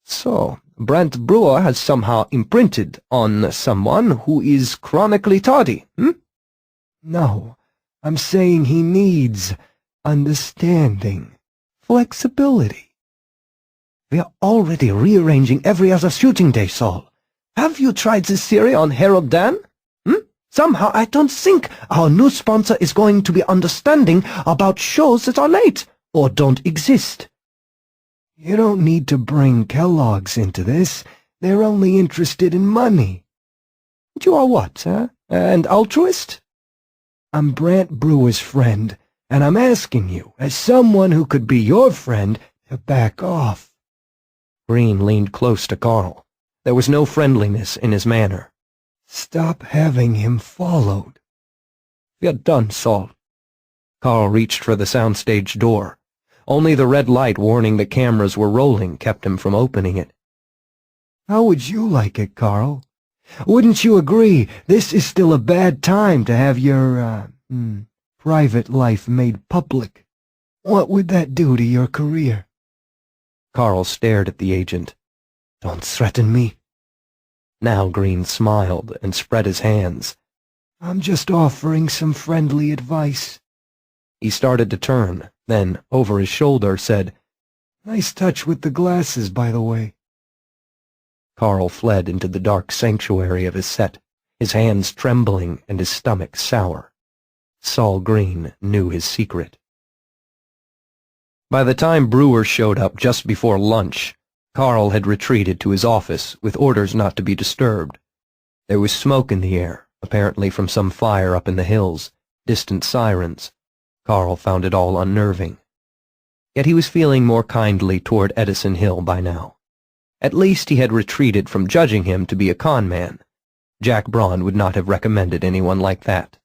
So, Brant Brewer has somehow imprinted on someone who is chronically tardy, "No, I'm saying he needs understanding, flexibility." We're already rearranging every other shooting day, Saul. Have you tried this theory on Harold Dan? Somehow I don't think our new sponsor is going to be understanding about shows that are late or don't exist. "You don't need to bring Kellogg's into this. They're only interested in money." You are what, an altruist? "I'm Brant Brewer's friend, and I'm asking you, as someone who could be your friend, to back off." Green leaned close to Carl. There was no friendliness in his manner. "Stop having him followed." We're done, Saul. Carl reached for the soundstage door. Only the red light warning the cameras were rolling kept him from opening it. "How would you like it, Carl? Wouldn't you agree this is still a bad time to have your, private life made public? What would that do to your career?" Carl stared at the agent. Don't threaten me. Now Green smiled and spread his hands. "I'm just offering some friendly advice." He started to turn, then, over his shoulder, said, "Nice touch with the glasses, by the way." Carl fled into the dark sanctuary of his set, his hands trembling and his stomach sour. Saul Green knew his secret. By the time Brewer showed up just before lunch, Carl had retreated to his office with orders not to be disturbed. There was smoke in the air, apparently from some fire up in the hills, distant sirens. Carl found it all unnerving. Yet he was feeling more kindly toward Edison Hill by now. At least he had retreated from judging him to be a con man. Jack Braun would not have recommended anyone like that.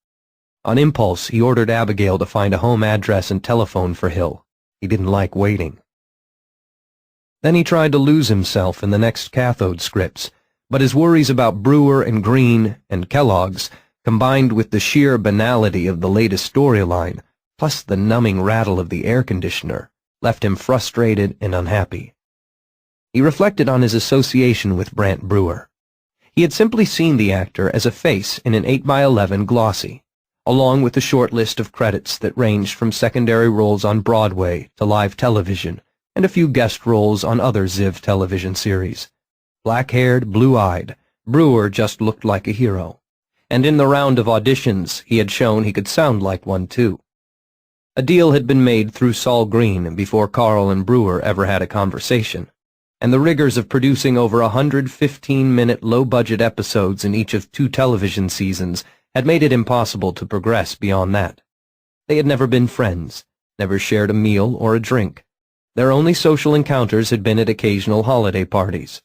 On impulse, he ordered Abigail to find a home address and telephone for Hill. He didn't like waiting. Then he tried to lose himself in the next cathode scripts, but his worries about Brewer and Green and Kellogg's, combined with the sheer banality of the latest storyline, plus the numbing rattle of the air conditioner, left him frustrated and unhappy. He reflected on his association with Brant Brewer. He had simply seen the actor as a face in an 8x11 glossy, along with a short list of credits that ranged from secondary roles on Broadway to live television, and a few guest roles on other Ziv television series. Black-haired, blue-eyed, Brewer just looked like a hero. And in the round of auditions, he had shown he could sound like one, too. A deal had been made through Saul Green before Carl and Brewer ever had a conversation, and the rigors of producing over 115-minute low-budget episodes in each of 2 television seasons had made it impossible to progress beyond that. They had never been friends, never shared a meal or a drink. Their only social encounters had been at occasional holiday parties.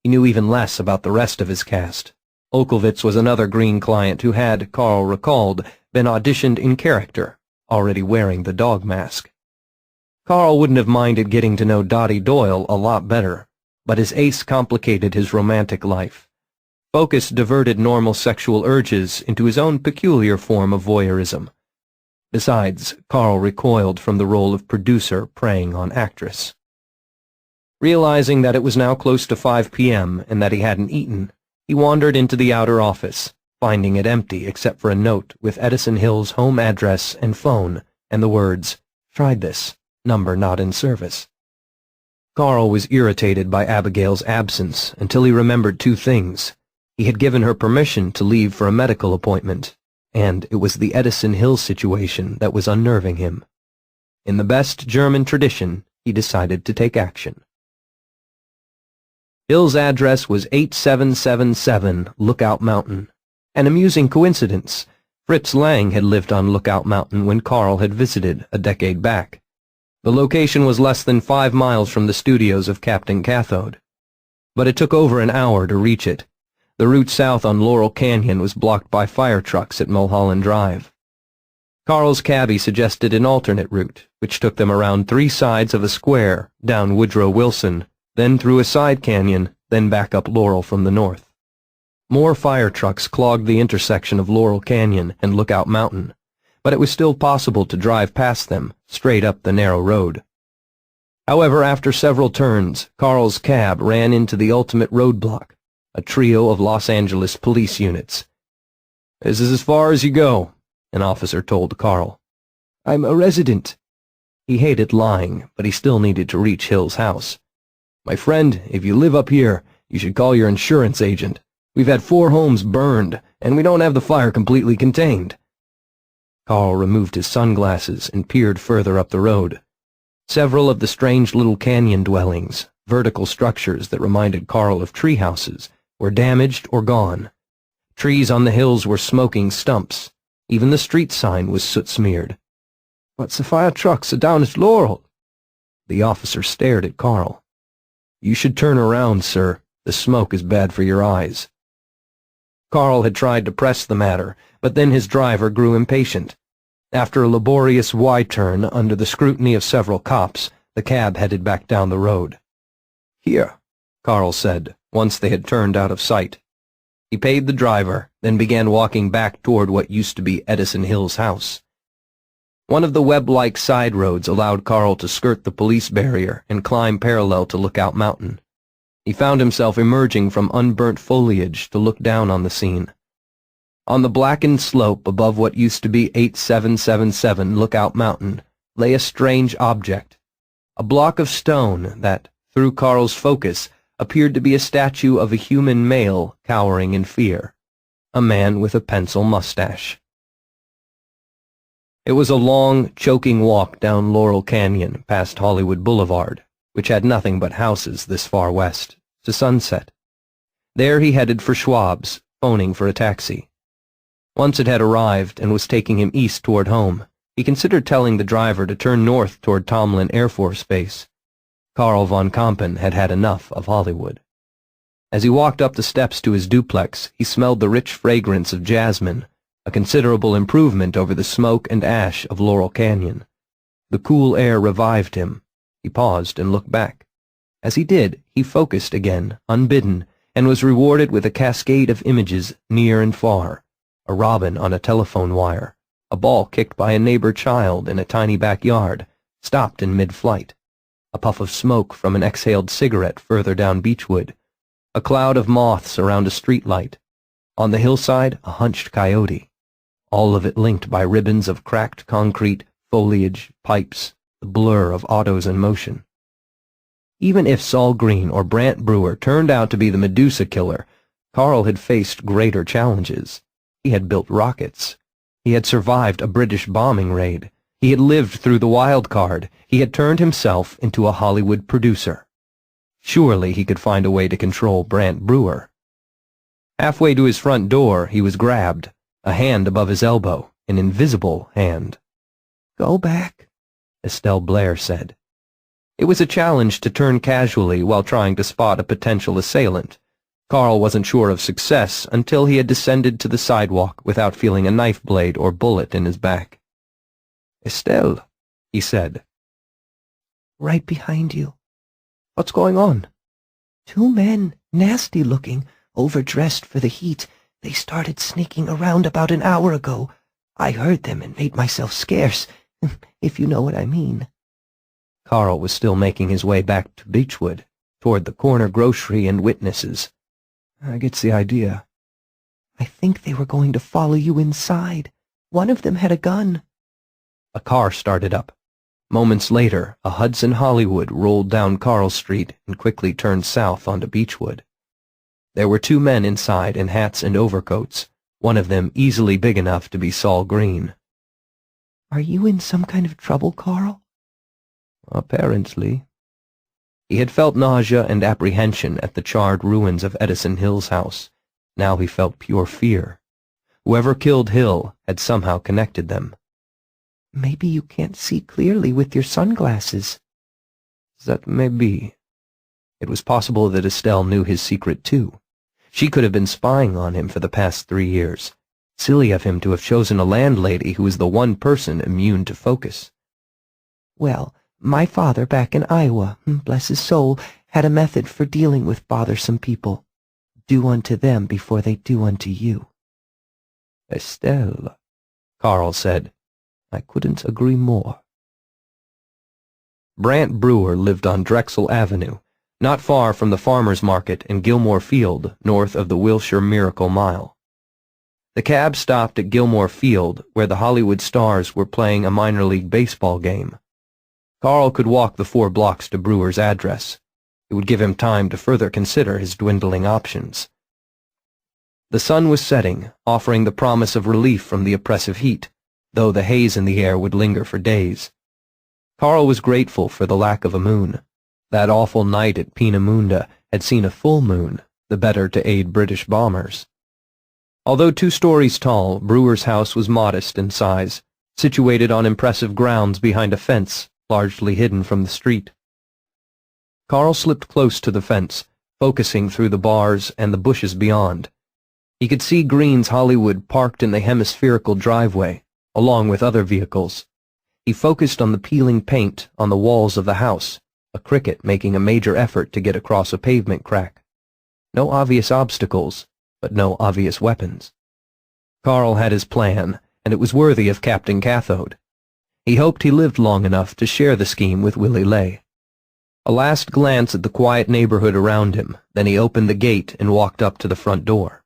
He knew even less about the rest of his cast. Olkowitz was another Green client who had, Carl recalled, been auditioned in character, already wearing the dog mask. Carl wouldn't have minded getting to know Dottie Doyle a lot better, but his ace complicated his romantic life. Focus diverted normal sexual urges into his own peculiar form of voyeurism. Besides, Carl recoiled from the role of producer preying on actress. Realizing that it was now close to 5 p.m. and that he hadn't eaten, he wandered into the outer office, finding it empty except for a note with Edison Hill's home address and phone and the words, "Tried this, number not in service." Carl was irritated by Abigail's absence until he remembered two things. He had given her permission to leave for a medical appointment, and it was the Edison Hill situation that was unnerving him. In the best German tradition, he decided to take action. Hill's address was 8777 Lookout Mountain. An amusing coincidence. Fritz Lang had lived on Lookout Mountain when Carl had visited a decade back. The location was less than 5 miles from the studios of Captain Cathode. But it took over an hour to reach it. The route south on Laurel Canyon was blocked by fire trucks at Mulholland Drive. Carl's cabbie suggested an alternate route, which took them around 3 sides of a square, down Woodrow Wilson, then through a side canyon, then back up Laurel from the north. More fire trucks clogged the intersection of Laurel Canyon and Lookout Mountain, but it was still possible to drive past them, straight up the narrow road. However, after several turns, Carl's cab ran into the ultimate roadblock, a trio of Los Angeles police units. "This is as far as you go," an officer told Carl. "I'm a resident." He hated lying, but he still needed to reach Hill's house. "My friend, if you live up here, you should call your insurance agent. We've had 4 homes burned, and we don't have the fire completely contained." Carl removed his sunglasses and peered further up the road. Several of the strange little canyon dwellings, vertical structures that reminded Carl of tree houses, were damaged or gone. Trees on the hills were smoking stumps. Even the street sign was soot-smeared. "What's the fire trucks are down at Laurel?" The officer stared at Carl. "You should turn around, sir. The smoke is bad for your eyes." Carl had tried to press the matter, but then his driver grew impatient. After a laborious Y-turn under the scrutiny of several cops, the cab headed back down the road. "Here," Carl said, once they had turned out of sight. He paid the driver, then began walking back toward what used to be Edison Hill's house. One of the web-like side roads allowed Carl to skirt the police barrier and climb parallel to Lookout Mountain. He found himself emerging from unburnt foliage to look down on the scene. On the blackened slope above what used to be 8777 Lookout Mountain lay a strange object, a block of stone that, through Carl's focus, appeared to be a statue of a human male cowering in fear, a man with a pencil mustache. It was a long, choking walk down Laurel Canyon past Hollywood Boulevard, which had nothing but houses this far west, to Sunset. There he headed for Schwab's, phoning for a taxi. Once it had arrived and was taking him east toward home, he considered telling the driver to turn north toward Tomlin Air Force Base. Carl von Kampen had had enough of Hollywood. As he walked up the steps to his duplex, he smelled the rich fragrance of jasmine, a considerable improvement over the smoke and ash of Laurel Canyon. The cool air revived him. He paused and looked back. As he did, he focused again, unbidden, and was rewarded with a cascade of images near and far. A robin on a telephone wire, a ball kicked by a neighbor child in a tiny backyard, stopped in mid-flight, a puff of smoke from an exhaled cigarette further down Beechwood, a cloud of moths around a streetlight, on the hillside a hunched coyote, all of it linked by ribbons of cracked concrete, foliage, pipes, the blur of autos in motion. Even if Saul Green or Brant Brewer turned out to be the Medusa killer, Carl had faced greater challenges. He had built rockets. He had survived a British bombing raid. He had lived through the Wildcard. He had turned himself into a Hollywood producer. Surely he could find a way to control Brant Brewer. Halfway to his front door, he was grabbed, a hand above his elbow, an invisible hand. "Go back," Estelle Blair said. It was a challenge to turn casually while trying to spot a potential assailant. Carl wasn't sure of success until he had descended to the sidewalk without feeling a knife blade or bullet in his back. "Estelle," he said. "Right behind you." "What's going on?" "2 men, nasty looking, overdressed for the heat. They started sneaking around about an hour ago. I heard them and made myself scarce, if you know what I mean." Carl was still making his way back to Beechwood, toward the corner grocery and witnesses. "I get the idea." "I think they were going to follow you inside. One of them had a gun." A car started up. Moments later, a Hudson Hollywood rolled down Carl Street and quickly turned south onto Beechwood. There were 2 men inside in hats and overcoats, one of them easily big enough to be Saul Green. "Are you in some kind of trouble, Carl?" Apparently. He had felt nausea and apprehension at the charred ruins of Edison Hill's house. Now he felt pure fear. Whoever killed Hill had somehow connected them. "Maybe you can't see clearly with your sunglasses." That may be. It was possible that Estelle knew his secret too. She could have been spying on him for the past 3 years. Silly of him to have chosen a landlady who was the one person immune to focus. "Well, my father back in Iowa, bless his soul, had a method for dealing with bothersome people. Do unto them before they do unto you." "Estelle," Carl said. "I couldn't agree more." Brant Brewer lived on Drexel Avenue, not far from the farmer's market in Gilmore Field, north of the Wilshire Miracle Mile. The cab stopped at Gilmore Field, where the Hollywood Stars were playing a minor league baseball game. Carl could walk the 4 blocks to Brewer's address. It would give him time to further consider his dwindling options. The sun was setting, offering the promise of relief from the oppressive heat, though the haze in the air would linger for days. Carl was grateful for the lack of a moon. That awful night at Peenemunda had seen a full moon, the better to aid British bombers. Although 2 stories tall, Brewer's house was modest in size, situated on impressive grounds behind a fence, largely hidden from the street. Carl slipped close to the fence, focusing through the bars and the bushes beyond. He could see Green's Hollywood parked in the hemispherical driveway, along with other vehicles. He focused on the peeling paint on the walls of the house, a cricket making a major effort to get across a pavement crack. No obvious obstacles, but no obvious weapons. Carl had his plan, and it was worthy of Captain Cathode. He hoped he lived long enough to share the scheme with Willie Lay. A last glance at the quiet neighborhood around him, then he opened the gate and walked up to the front door.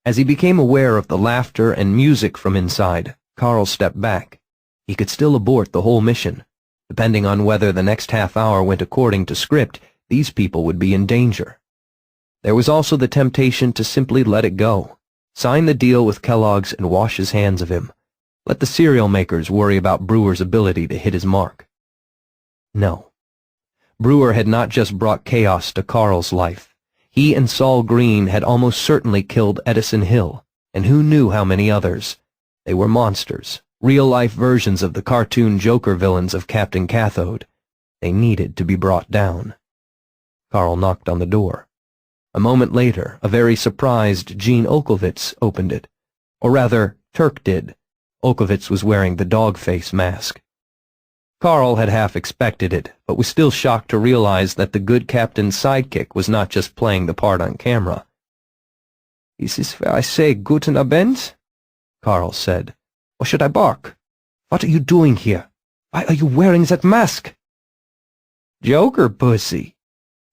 As he became aware of the laughter and music from inside, Carl stepped back. He could still abort the whole mission. Depending on whether the next half hour went according to script, these people would be in danger. There was also the temptation to simply let it go. Sign the deal with Kellogg's and wash his hands of him. Let the cereal makers worry about Brewer's ability to hit his mark. No. Brewer had not just brought chaos to Carl's life. He and Saul Green had almost certainly killed Edison Hill, and who knew how many others. They were monsters, real-life versions of the cartoon Joker villains of Captain Cathode. They needed to be brought down. Carl knocked on the door. A moment later, a very surprised Gene Olkowitz opened it. Or rather, Turk did. Olkowitz was wearing the dog-face mask. Carl had half expected it, but was still shocked to realize that the good captain's sidekick was not just playing the part on camera. "Is this where I say guten Abend?" Carl said. "Or should I bark? What are you doing here? Why are you wearing that mask?" "Joker pussy,"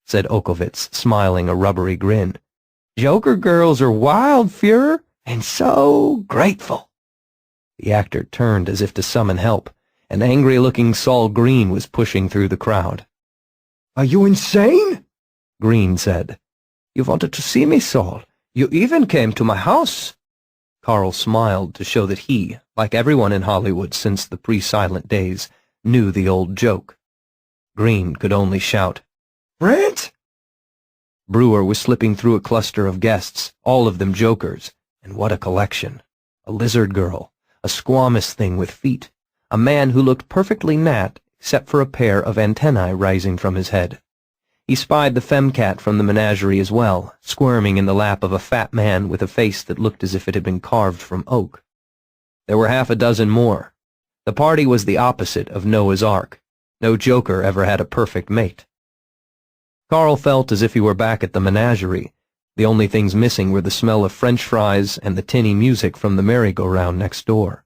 said Olkowitz, smiling a rubbery grin. "Joker girls are wild, Fuhrer, and so grateful." The actor turned as if to summon help. An angry-looking Saul Green was pushing through the crowd. "Are you insane?" Green said. "You wanted to see me, Saul. You even came to my house." Carl smiled to show that he, like everyone in Hollywood since the pre-silent days, knew the old joke. Green could only shout, "Brent!" Brewer was slipping through a cluster of guests, all of them jokers, and what a collection. A lizard girl, a squamous thing with feet, a man who looked perfectly nat except for a pair of antennae rising from his head. He spied the femcat from the menagerie as well, squirming in the lap of a fat man with a face that looked as if it had been carved from oak. There were half a dozen more. The party was the opposite of Noah's Ark. No joker ever had a perfect mate. Carl felt as if he were back at the menagerie, The only things missing were the smell of French fries and the tinny music from the merry-go-round next door.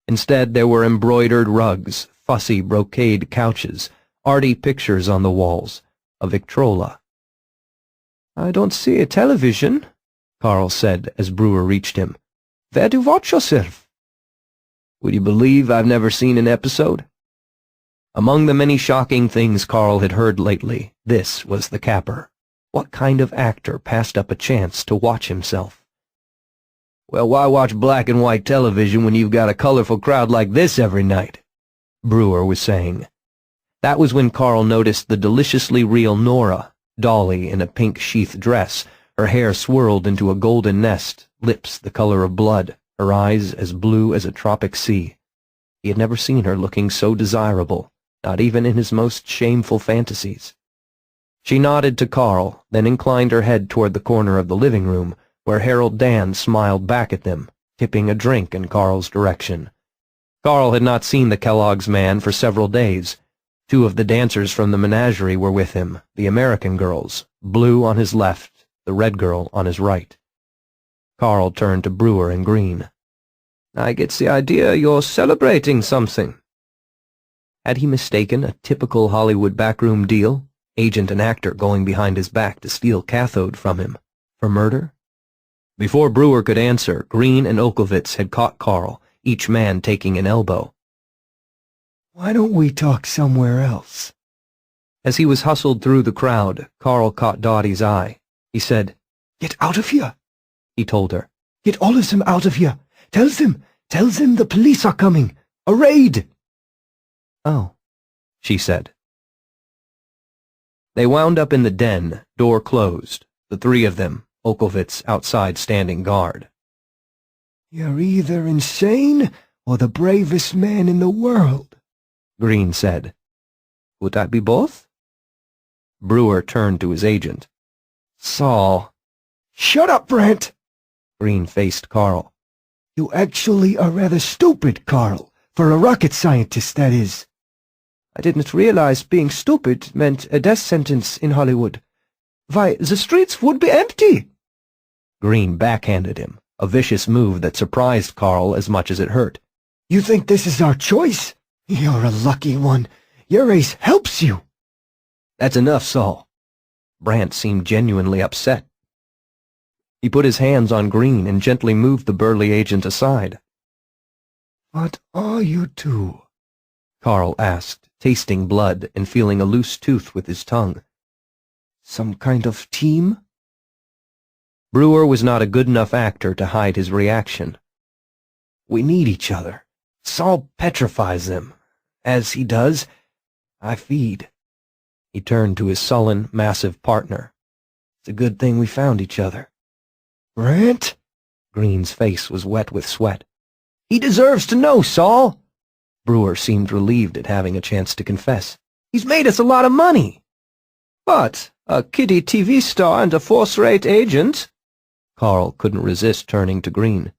Instead, there were embroidered rugs, fussy brocade couches, arty pictures on the walls, a Victrola. "I don't see a television," Carl said as Brewer reached him. "Where do you watch yourself?" "Would you believe I've never seen an episode?" Among the many shocking things Carl had heard lately, this was the capper. What kind of actor passed up a chance to watch himself? "Well, why watch black and white television when you've got a colorful crowd like this every night?" Brewer was saying. That was when Carl noticed the deliciously real Nora, Dolly in a pink sheath dress, her hair swirled into a golden nest, lips the color of blood, her eyes as blue as a tropic sea. He had never seen her looking so desirable, not even in his most shameful fantasies. She nodded to Carl, then inclined her head toward the corner of the living room, where Harold Dan smiled back at them, tipping a drink in Carl's direction. Carl had not seen the Kellogg's man for several days. 2 of the dancers from the menagerie were with him, the American girls, Blue on his left, the red girl on his right. Carl turned to Brewer and Green. "I get the idea you're celebrating something." Had he mistaken a typical Hollywood backroom deal, agent and actor going behind his back to steal cathode from him, for murder? Before Brewer could answer, Green and Oklevitz had caught Carl, each man taking an elbow. "Why don't we talk somewhere else?" As he was hustled through the crowd, Carl caught Dottie's eye. He said, "Get out of here," he told her. "Get all of them out of here. Tell them the police are coming. A raid." "Oh," she said. They wound up in the den, door closed, the 3 of them, Oklevitz outside standing guard. "You're either insane or the bravest man in the world," Green said. "Would that be both?" Brewer turned to his agent. "Saul." "Shut up, Brant!" Green faced Carl. "You actually are rather stupid, Carl, for a rocket scientist, that is." "I didn't realize being stupid meant a death sentence in Hollywood. Why, the streets would be empty." Green backhanded him, a vicious move that surprised Carl as much as it hurt. "You think this is our choice? You're a lucky one. Your race helps you." "That's enough, Saul." Brant seemed genuinely upset. He put his hands on Green and gently moved the burly agent aside. "What are you two?" Carl asked, tasting blood and feeling a loose tooth with his tongue. "Some kind of team?" Brewer was not a good enough actor to hide his reaction. "We need each other. Saul petrifies them. As he does, I feed." He turned to his sullen, massive partner. "It's a good thing we found each other." "Brant?" Green's face was wet with sweat. "He deserves to know, Saul." Brewer seemed relieved at having a chance to confess. "He's made us a lot of money." "But a kiddie TV star and a force-rate agent?" Carl couldn't resist turning to Green.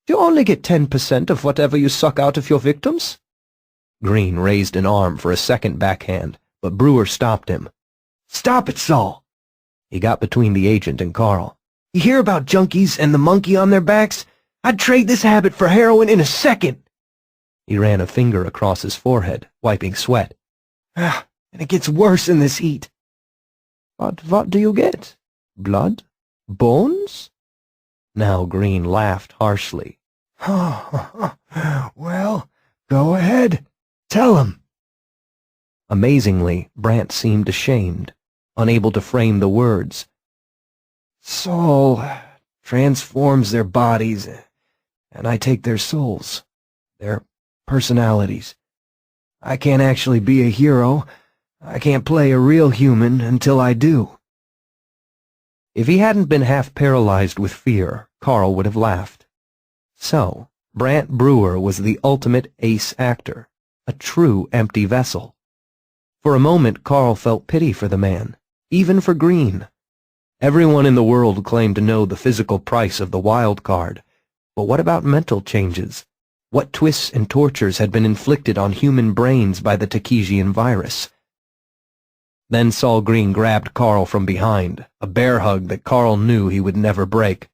"You only get 10% of whatever you suck out of your victims." Green raised an arm for a second backhand, but Brewer stopped him. "Stop it, Saul." He got between the agent and Carl. "You hear about junkies and the monkey on their backs? I'd trade this habit for heroin in a second." He ran a finger across his forehead, wiping sweat. "And it gets worse in this heat." "But what do you get? Blood? Bones?" Now Green laughed harshly. "Well, go ahead. Tell him." Amazingly, Brant seemed ashamed, unable to frame the words. "Saul transforms their bodies, and I take their souls, their personalities. I can't actually be a hero. I can't play a real human until I do." If he hadn't been half paralyzed with fear, Carl would have laughed. So, Brant Brewer was the ultimate ace actor, a true empty vessel. For a moment, Carl felt pity for the man, even for Green. Everyone in the world claimed to know the physical price of the wild card, but what about mental changes? What twists and tortures had been inflicted on human brains by the Takesian virus? Then Saul Green grabbed Carl from behind, a bear hug that Carl knew he would never break.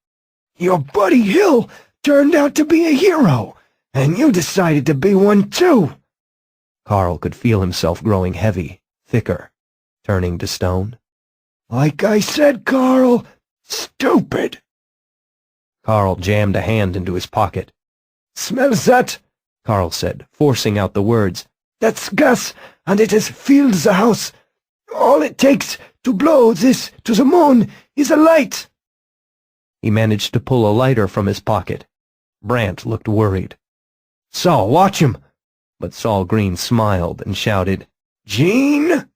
Your buddy Hill turned out to be a hero, and you decided to be one too. Carl could feel himself growing heavy, thicker, turning to stone. Like I said, Carl, stupid. Carl jammed a hand into his pocket. Smells that? Carl said, forcing out the words. That's gas, and it has filled the house. All it takes to blow this to the moon is a light. He managed to pull a lighter from his pocket. Brant looked worried. Saul, watch him. But Saul Green smiled and shouted, Gene?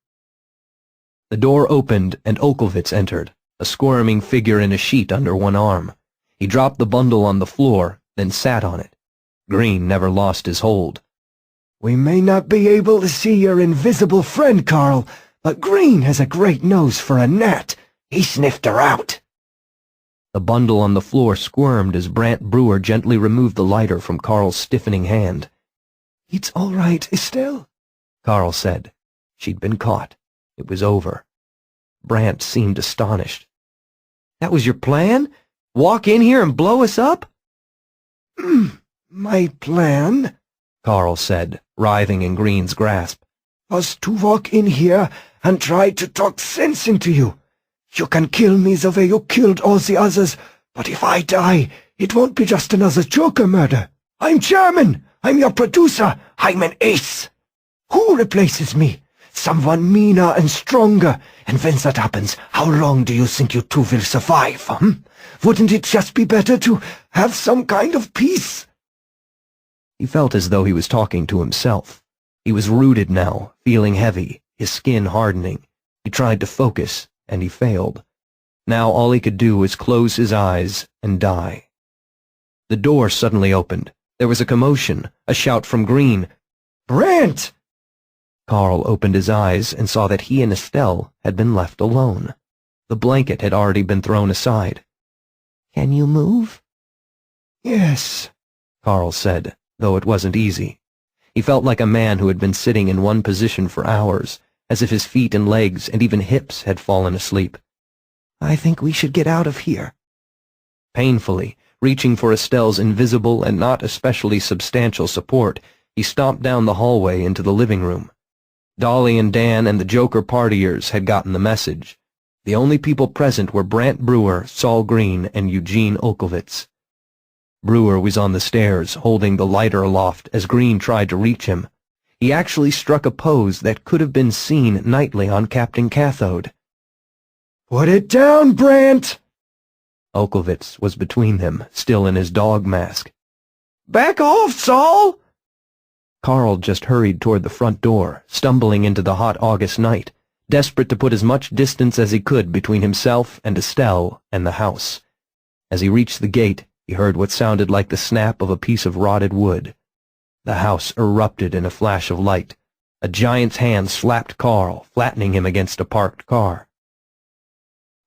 The door opened and Olkowitz entered, a squirming figure in a sheet under one arm. He dropped the bundle on the floor, then sat on it. Green never lost his hold. We may not be able to see your invisible friend, Carl, but Green has a great nose for a gnat. He sniffed her out. The bundle on the floor squirmed as Brant Brewer gently removed the lighter from Carl's stiffening hand. It's all right, Estelle, Carl said. She'd been caught. It was over. Brant seemed astonished. That was your plan? Walk in here and blow us up? My plan, Carl said, writhing in Green's grasp, was to walk in here and try to talk sense into you. You can kill me the way you killed all the others, but if I die, it won't be just another Joker murder. I'm Chairman. I'm your producer. I'm an ace. Who replaces me? Someone meaner and stronger. And when that happens, how long do you think you two will survive, Wouldn't it just be better to have some kind of peace? He felt as though he was talking to himself. He was rooted now, feeling heavy, his skin hardening. He tried to focus, and he failed. Now all he could do was close his eyes and die. The door suddenly opened. There was a commotion, a shout from Green. Brant! Carl opened his eyes and saw that he and Estelle had been left alone. The blanket had already been thrown aside. Can you move? Yes, Carl said, though it wasn't easy. He felt like a man who had been sitting in one position for hours, as if his feet and legs and even hips had fallen asleep. I think we should get out of here. Painfully, reaching for Estelle's invisible and not especially substantial support, he stomped down the hallway into the living room. Dolly and Dan and the Joker partiers had gotten the message. The only people present were Brant Brewer, Saul Green, and Eugene Olkowitz. Brewer was on the stairs, holding the lighter aloft as Green tried to reach him. He actually struck a pose that could have been seen nightly on Captain Cathode. Put it down, Brant! Olkowitz was between them, still in his dog mask. Back off, Saul! Carl just hurried toward the front door, stumbling into the hot August night, desperate to put as much distance as he could between himself and Estelle and the house. As he reached the gate, he heard what sounded like the snap of a piece of rotted wood. The house erupted in a flash of light. A giant's hand slapped Carl, flattening him against a parked car.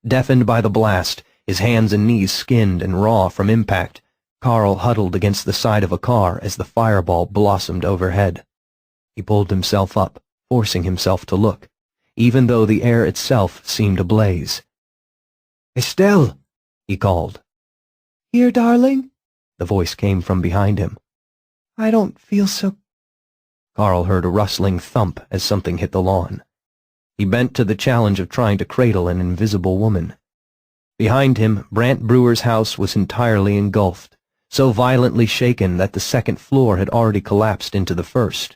Deafened by the blast, his hands and knees skinned and raw from impact, Carl huddled against the side of a car as the fireball blossomed overhead. He pulled himself up, forcing himself to look, even though the air itself seemed ablaze. Estelle, he called. Here, darling? The voice came from behind him. I don't feel so... Carl heard a rustling thump as something hit the lawn. He bent to the challenge of trying to cradle an invisible woman. Behind him, Brant Brewer's house was entirely engulfed, so violently shaken that the second floor had already collapsed into the first.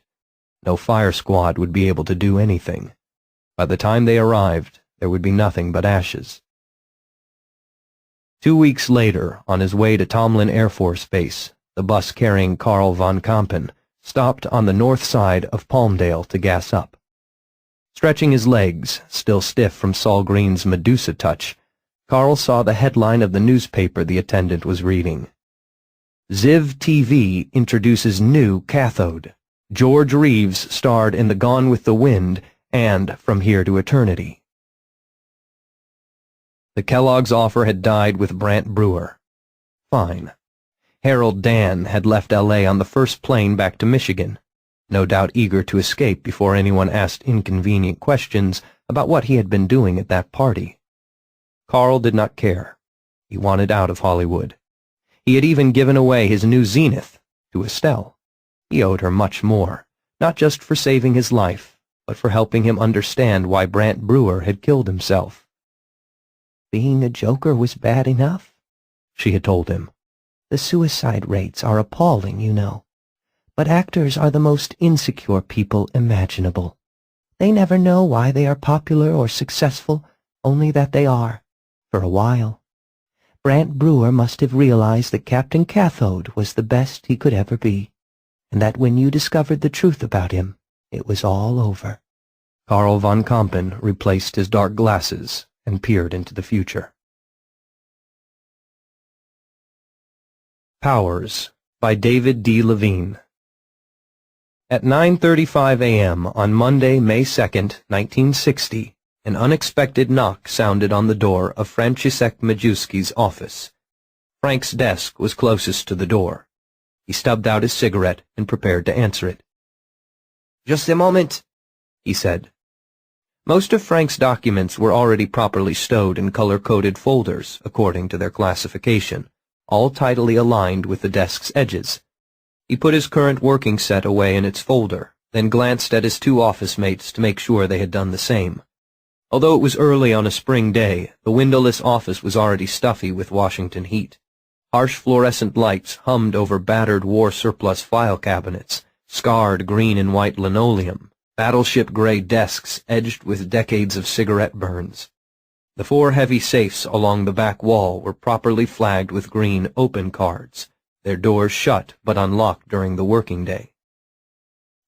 No fire squad would be able to do anything. By the time they arrived, there would be nothing but ashes. 2 weeks later, on his way to Tomlin Air Force Base, the bus carrying Carl von Kampen stopped on the north side of Palmdale to gas up. Stretching his legs, still stiff from Saul Green's Medusa touch, Carl saw the headline of the newspaper the attendant was reading. Ziv TV introduces new cathode. George Reeves starred in The Gone with the Wind and From Here to Eternity. The Kellogg's offer had died with Brant Brewer. Fine. Harold Dan had left L.A. on the first plane back to Michigan. no doubt eager to escape before anyone asked inconvenient questions about what he had been doing at that party. Carl did not care. He wanted out of Hollywood. He had even given away his new Zenith to Estelle. He owed her much more, not just for saving his life, but for helping him understand why Brant Brewer had killed himself. Being a joker was bad enough, she had told him. The suicide rates are appalling, you know. But actors are the most insecure people imaginable. They never know why they are popular or successful, only that they are, for a while. Brant Brewer must have realized that Captain Cathode was the best he could ever be, and that when you discovered the truth about him, it was all over. Carl von Kampen replaced his dark glasses and peered into the future. Powers by David D. Levine. At 9:35 a.m. on Monday, May 2nd, 1960, an unexpected knock sounded on the door of Franciszek Majewski's office. Frank's desk was closest to the door. He stubbed out his cigarette and prepared to answer it. "Just a moment," he said. Most of Frank's documents were already properly stowed in color-coded folders according to their classification, all tidily aligned with the desk's edges. He put his current working set away in its folder, then glanced at his two office mates to make sure they had done the same. Although it was early on a spring day, the windowless office was already stuffy with Washington heat. Harsh fluorescent lights hummed over battered war-surplus file cabinets, scarred green and white linoleum, battleship-gray desks edged with decades of cigarette burns. The 4 heavy safes along the back wall were properly flagged with green open cards, their doors shut but unlocked during the working day.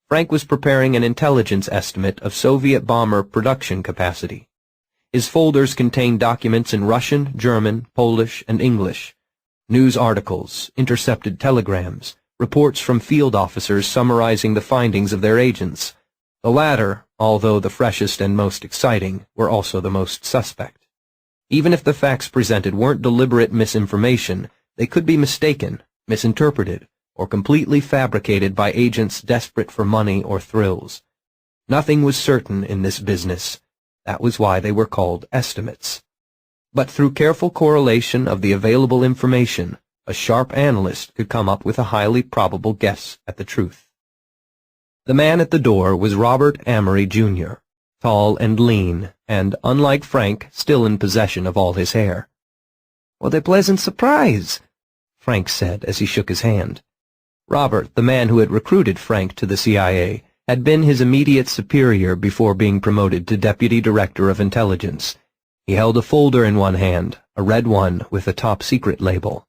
Frank was preparing an intelligence estimate of Soviet bomber production capacity. His folders contained documents in Russian, German, Polish, and English, news articles, intercepted telegrams, reports from field officers summarizing the findings of their agents. The latter, although the freshest and most exciting, were also the most suspect. Even if the facts presented weren't deliberate misinformation, they could be mistaken, misinterpreted, or completely fabricated by agents desperate for money or thrills. Nothing was certain in this business. That was why they were called estimates. But through careful correlation of the available information, a sharp analyst could come up with a highly probable guess at the truth. The man at the door was Robert Amory, Jr., tall and lean, and, unlike Frank, still in possession of all his hair. "What a pleasant surprise," Frank said as he shook his hand. Robert, the man who had recruited Frank to the CIA, had been his immediate superior before being promoted to Deputy Director of Intelligence. He held a folder in one hand, a red one with a top secret label.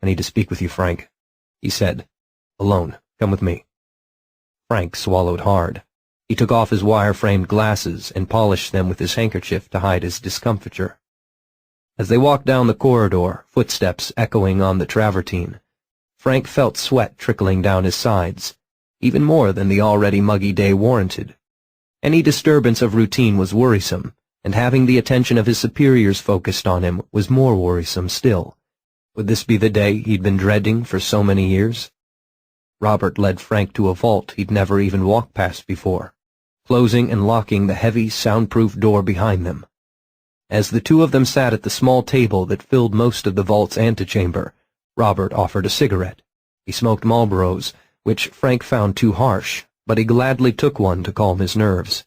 "I need to speak with you, Frank," he said. "Alone. Come with me." Frank swallowed hard. He took off his wire-framed glasses and polished them with his handkerchief to hide his discomfiture. As they walked down the corridor, footsteps echoing on the travertine, Frank felt sweat trickling down his sides, even more than the already muggy day warranted. Any disturbance of routine was worrisome, and having the attention of his superiors focused on him was more worrisome still. Would this be the day he'd been dreading for so many years? Robert led Frank to a vault he'd never even walked past before, closing and locking the heavy, soundproof door behind them. As the two of them sat at the small table that filled most of the vault's antechamber, Robert offered a cigarette. He smoked Marlboros, which Frank found too harsh, but he gladly took one to calm his nerves.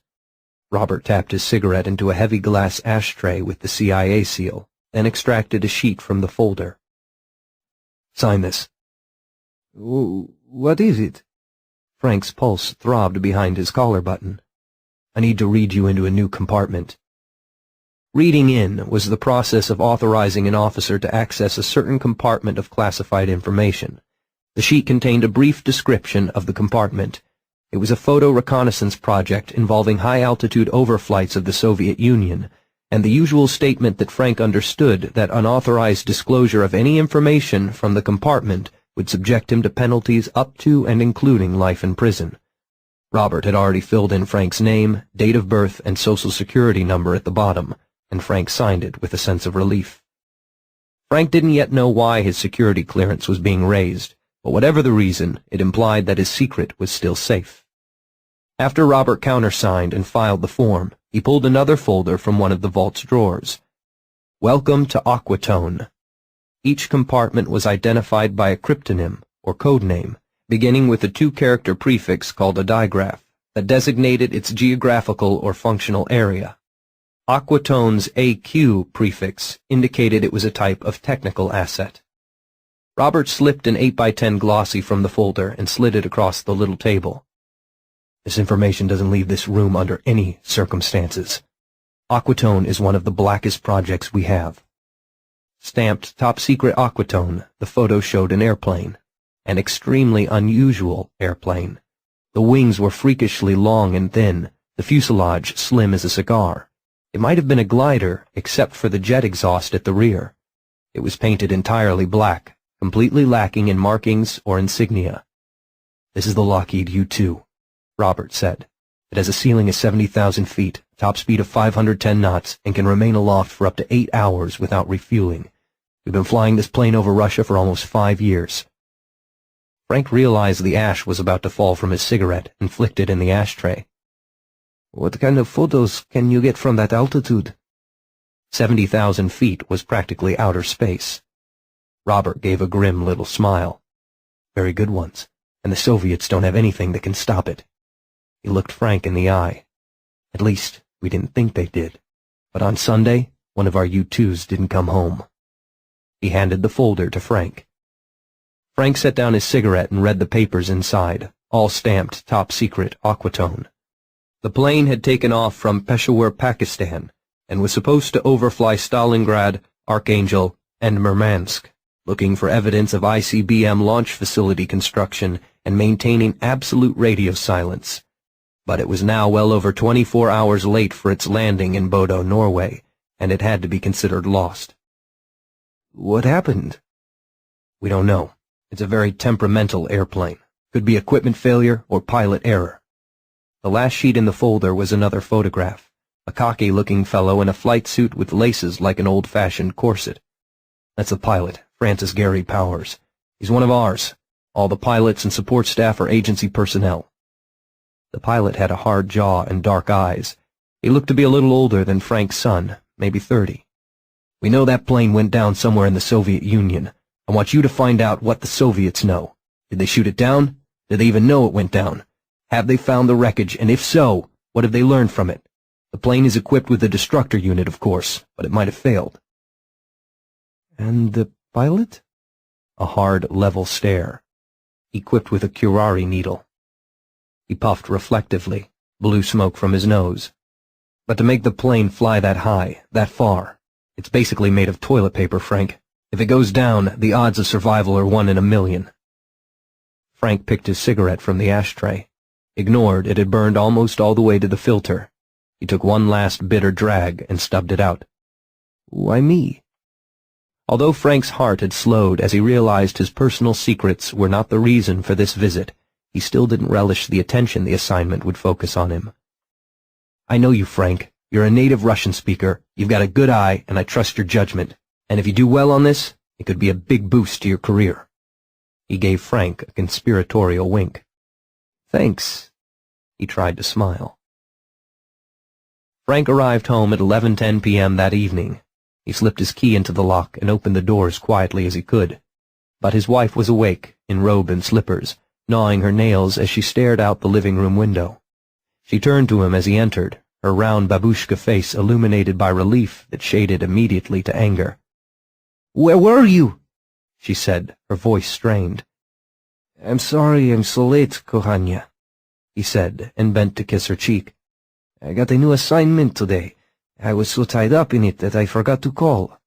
Robert tapped his cigarette into a heavy glass ashtray with the CIA seal, then extracted a sheet from the folder. "Sign this." "What is it?" Frank's pulse throbbed behind his collar button. "I need to read you into a new compartment." Reading in was the process of authorizing an officer to access a certain compartment of classified information. The sheet contained a brief description of the compartment. It was a photo reconnaissance project involving high-altitude overflights of the Soviet Union, and the usual statement that Frank understood that unauthorized disclosure of any information from the compartment would subject him to penalties up to and including life in prison. Robert had already filled in Frank's name, date of birth, and social security number at the bottom, and Frank signed it with a sense of relief. Frank didn't yet know why his security clearance was being raised, but whatever the reason, it implied that his secret was still safe. After Robert countersigned and filed the form, he pulled another folder from one of the vault's drawers. Welcome to Aquatone. Each compartment was identified by a cryptonym, or code name, beginning with a 2-character prefix called a digraph that designated its geographical or functional area. Aquatone's AQ prefix indicated it was a type of technical asset. Robert slipped an 8x10 glossy from the folder and slid it across the little table. This information doesn't leave this room under any circumstances. Aquatone is one of the blackest projects we have. Stamped Top Secret Aquatone, the photo showed an airplane. An extremely unusual airplane. The wings were freakishly long and thin, the fuselage slim as a cigar. It might have been a glider, except for the jet exhaust at the rear. It was painted entirely black, completely lacking in markings or insignia. This is the Lockheed U-2, Robert said. It has a ceiling of 70,000 feet, top speed of 510 knots, and can remain aloft for up to 8 hours without refueling. We've been flying this plane over Russia for almost 5 years. Frank realized the ash was about to fall from his cigarette and flicked it in the ashtray. What kind of photos can you get from that altitude? 70,000 feet was practically outer space. Robert gave a grim little smile. Very good ones, and the Soviets don't have anything that can stop it. He looked Frank in the eye. At least, we didn't think they did. But on Sunday, one of our U-2s didn't come home. He handed the folder to Frank. Frank set down his cigarette and read the papers inside, all stamped Top Secret Aquatone. The plane had taken off from Peshawar, Pakistan, and was supposed to overfly Stalingrad, Archangel, and Murmansk, looking for evidence of ICBM launch facility construction and maintaining absolute radio silence. But it was now well over 24 hours late for its landing in Bodø, Norway, and it had to be considered lost. What happened? We don't know. It's a very temperamental airplane. Could be equipment failure or pilot error. The last sheet in the folder was another photograph, a cocky-looking fellow in a flight suit with laces like an old-fashioned corset. That's the pilot, Francis Gary Powers. He's one of ours. All the pilots and support staff are agency personnel. The pilot had a hard jaw and dark eyes. He looked to be a little older than Frank's son, maybe 30. We know that plane went down somewhere in the Soviet Union. I want you to find out what the Soviets know. Did they shoot it down? Did they even know it went down? Have they found the wreckage, and if so, what have they learned from it? The plane is equipped with a destructor unit, of course, but it might have failed. And the pilot? A hard, level stare. Equipped with a curare needle. He puffed reflectively, blue smoke from his nose. But to make the plane fly that high, that far, it's basically made of toilet paper, Frank. If it goes down, the odds of survival are 1 in a million. Frank picked his cigarette from the ashtray. Ignored, it had burned almost all the way to the filter. He took one last bitter drag and stubbed it out. Why me? Although Frank's heart had slowed as he realized his personal secrets were not the reason for this visit, he still didn't relish the attention the assignment would focus on him. I know you, Frank. You're a native Russian speaker. You've got a good eye, and I trust your judgment. And if you do well on this, it could be a big boost to your career. He gave Frank a conspiratorial wink. Thanks. He tried to smile. Frank arrived home at 11:10 p.m. that evening. He slipped his key into the lock and opened the doors quietly as he could. But his wife was awake, in robe and slippers, gnawing her nails as she stared out the living room window. She turned to him as he entered, her round babushka face illuminated by relief that shaded immediately to anger. "Where were you?" she said, her voice strained. "I'm sorry I'm so late, Kohanya," he said, and bent to kiss her cheek. "I got a new assignment today. I was so tied up in it that I forgot to call."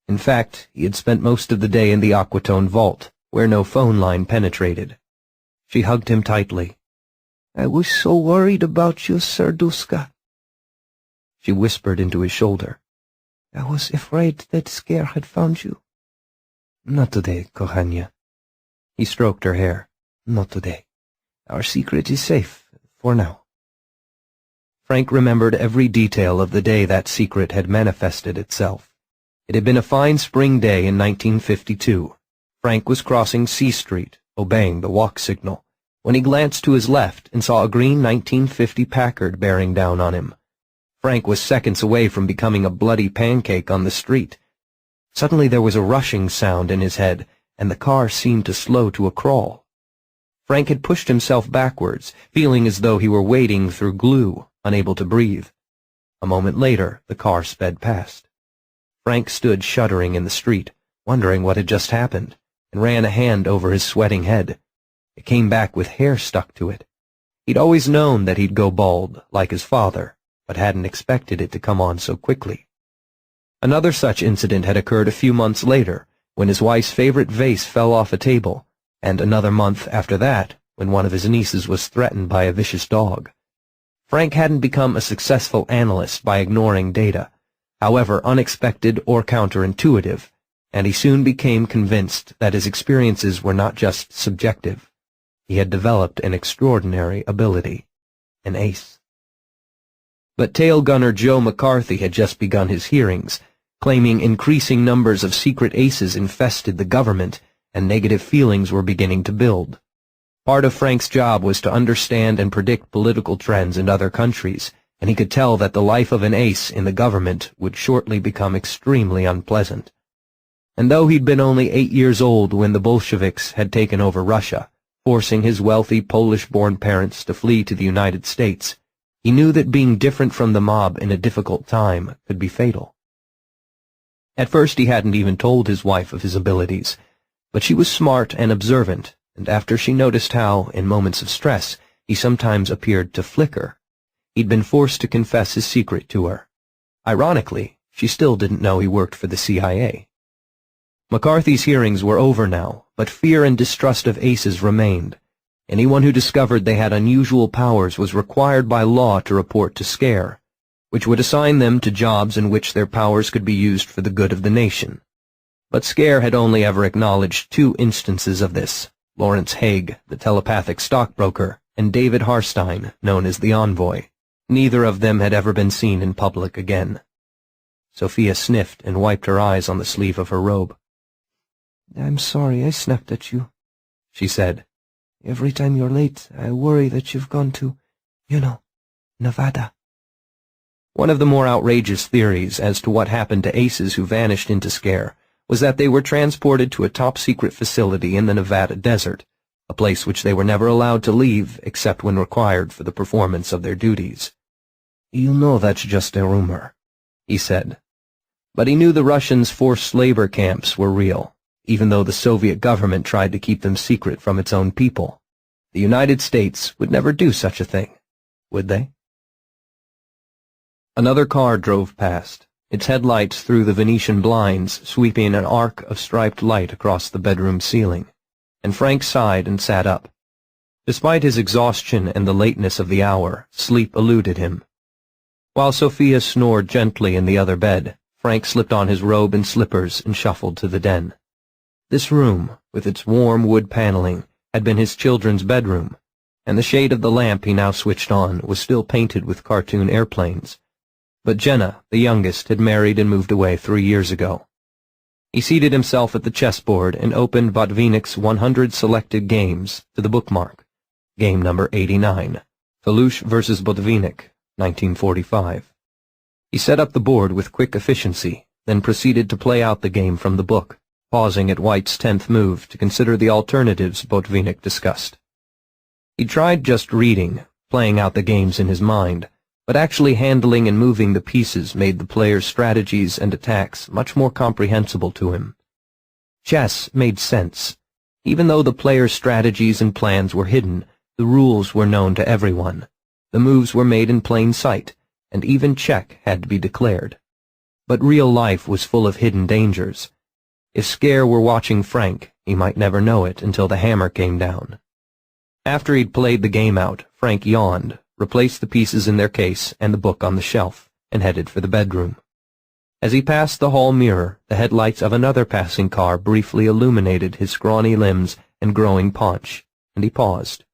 In fact, he had spent most of the day in the Aquatone vault, where no phone line penetrated. She hugged him tightly. "I was so worried about you, Serduska," she whispered into his shoulder. "I was afraid that Scare had found you." "Not today, Kohanya." He stroked her hair. "Not today. Our secret is safe, for now." Frank remembered every detail of the day that secret had manifested itself. It had been a fine spring day in 1952. Frank was crossing C Street, obeying the walk signal, when he glanced to his left and saw a green 1950 Packard bearing down on him. Frank was seconds away from becoming a bloody pancake on the street. Suddenly there was a rushing sound in his head, and the car seemed to slow to a crawl. Frank had pushed himself backwards, feeling as though he were wading through glue, unable to breathe. A moment later, the car sped past. Frank stood shuddering in the street, wondering what had just happened, and ran a hand over his sweating head. It came back with hair stuck to it. He'd always known that he'd go bald, like his father, but hadn't expected it to come on so quickly. Another such incident had occurred a few months later, when his wife's favorite vase fell off a table, and another month after that, when one of his nieces was threatened by a vicious dog. Frank hadn't become a successful analyst by ignoring data, however unexpected or counterintuitive, and he soon became convinced that his experiences were not just subjective. He had developed an extraordinary ability, an ace. But tail gunner Joe McCarthy had just begun his hearings, claiming increasing numbers of secret aces infested the government, and negative feelings were beginning to build. Part of Frank's job was to understand and predict political trends in other countries, and he could tell that the life of an ace in the government would shortly become extremely unpleasant. And though he'd been only 8 years old when the Bolsheviks had taken over Russia, forcing his wealthy Polish-born parents to flee to the United States, he knew that being different from the mob in a difficult time could be fatal. At first he hadn't even told his wife of his abilities, but she was smart and observant, and after she noticed how, in moments of stress, he sometimes appeared to flicker, he'd been forced to confess his secret to her. Ironically, she still didn't know he worked for the CIA. McCarthy's hearings were over now, but fear and distrust of aces remained. Anyone who discovered they had unusual powers was required by law to report to SCARE, which would assign them to jobs in which their powers could be used for the good of the nation. But SCARE had only ever acknowledged 2 instances of this: Lawrence Haig, the telepathic stockbroker, and David Harstein, known as the Envoy. Neither of them had ever been seen in public again. Sophia sniffed and wiped her eyes on the sleeve of her robe. "I'm sorry I snapped at you," she said. "Every time you're late, I worry that you've gone to, Nevada." One of the more outrageous theories as to what happened to aces who vanished into SCARE was that they were transported to a top-secret facility in the Nevada desert, a place which they were never allowed to leave except when required for the performance of their duties. "You know that's just a rumor," he said. But he knew the Russians' forced labor camps were real, even though the Soviet government tried to keep them secret from its own people. The United States would never do such a thing, would they? Another car drove past, its headlights through the Venetian blinds sweeping an arc of striped light across the bedroom ceiling, and Frank sighed and sat up. Despite his exhaustion and the lateness of the hour, sleep eluded him. While Sophia snored gently in the other bed, Frank slipped on his robe and slippers and shuffled to the den. This room, with its warm wood paneling, had been his children's bedroom, and the shade of the lamp he now switched on was still painted with cartoon airplanes. But Jenna, the youngest, had married and moved away 3 years ago. He seated himself at the chessboard and opened Botvinnik's 100 Selected Games to the bookmark. Game number 89, Falush vs. Botvinnik, 1945. He set up the board with quick efficiency, then proceeded to play out the game from the book, pausing at White's 10th move to consider the alternatives Botvinnik discussed. He tried just reading, playing out the games in his mind, but actually handling and moving the pieces made the player's strategies and attacks much more comprehensible to him. Chess made sense. Even though the player's strategies and plans were hidden, the rules were known to everyone. The moves were made in plain sight, and even check had to be declared. But real life was full of hidden dangers. If SCARE were watching Frank, he might never know it until the hammer came down. After he'd played the game out, Frank yawned, replaced the pieces in their case and the book on the shelf, and headed for the bedroom. As he passed the hall mirror, the headlights of another passing car briefly illuminated his scrawny limbs and growing paunch, and he paused.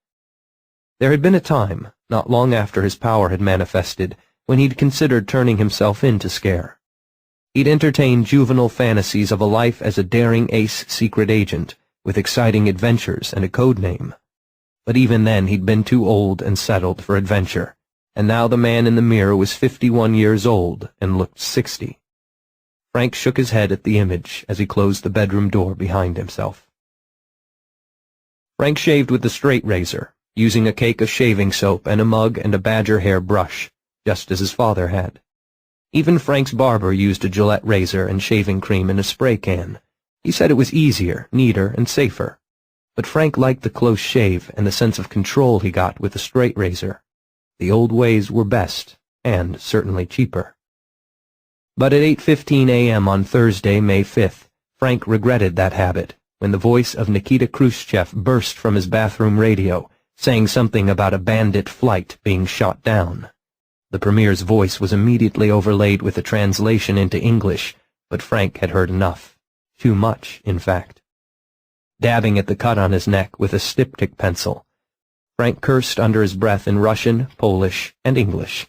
There had been a time, not long after his power had manifested, when he'd considered turning himself in to SCARE. He'd entertained juvenile fantasies of a life as a daring ace secret agent, with exciting adventures and a code name. But even then he'd been too old and settled for adventure, and now the man in the mirror was 51 years old and looked 60. Frank shook his head at the image as he closed the bedroom door behind himself. Frank shaved with the straight razor, using a cake of shaving soap and a mug and a badger hair brush, just as his father had. Even Frank's barber used a Gillette razor and shaving cream in a spray can. He said it was easier, neater, and safer. But Frank liked the close shave and the sense of control he got with the straight razor. The old ways were best, and certainly cheaper. But at 8:15 a.m. on Thursday, May 5th, Frank regretted that habit when the voice of Nikita Khrushchev burst from his bathroom radio, saying something about a bandit flight being shot down. The premier's voice was immediately overlaid with a translation into English, but Frank had heard enough. Too much, in fact. Dabbing at the cut on his neck with a styptic pencil, Frank cursed under his breath in Russian, Polish, and English.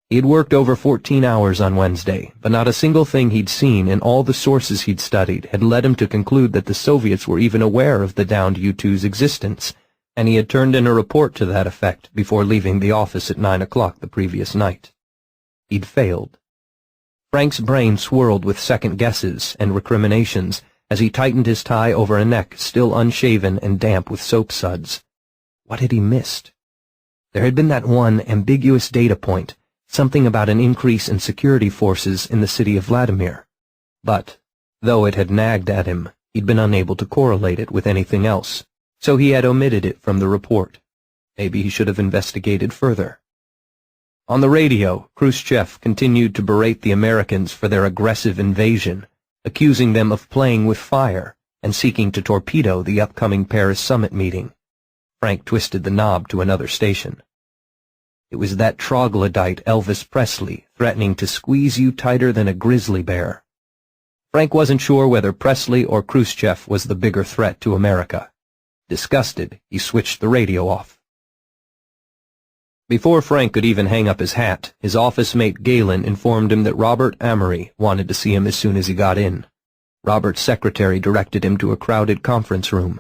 He had worked over 14 hours on Wednesday, but not a single thing he'd seen in all the sources he'd studied had led him to conclude that the Soviets were even aware of the downed U-2's existence, and he had turned in a report to that effect before leaving the office at 9 o'clock the previous night. He'd failed. Frank's brain swirled with second guesses and recriminations as he tightened his tie over a neck still unshaven and damp with soap suds. What had he missed? There had been that one ambiguous data point, something about an increase in security forces in the city of Vladimir. But, though it had nagged at him, he'd been unable to correlate it with anything else, so he had omitted it from the report. Maybe he should have investigated further. On the radio, Khrushchev continued to berate the Americans for their aggressive invasion, accusing them of playing with fire and seeking to torpedo the upcoming Paris summit meeting. Frank twisted the knob to another station. It was that troglodyte Elvis Presley threatening to squeeze you tighter than a grizzly bear. Frank wasn't sure whether Presley or Khrushchev was the bigger threat to America. Disgusted, he switched the radio off. Before Frank could even hang up his hat, his office mate Galen informed him that Robert Amory wanted to see him as soon as he got in. Robert's secretary directed him to a crowded conference room.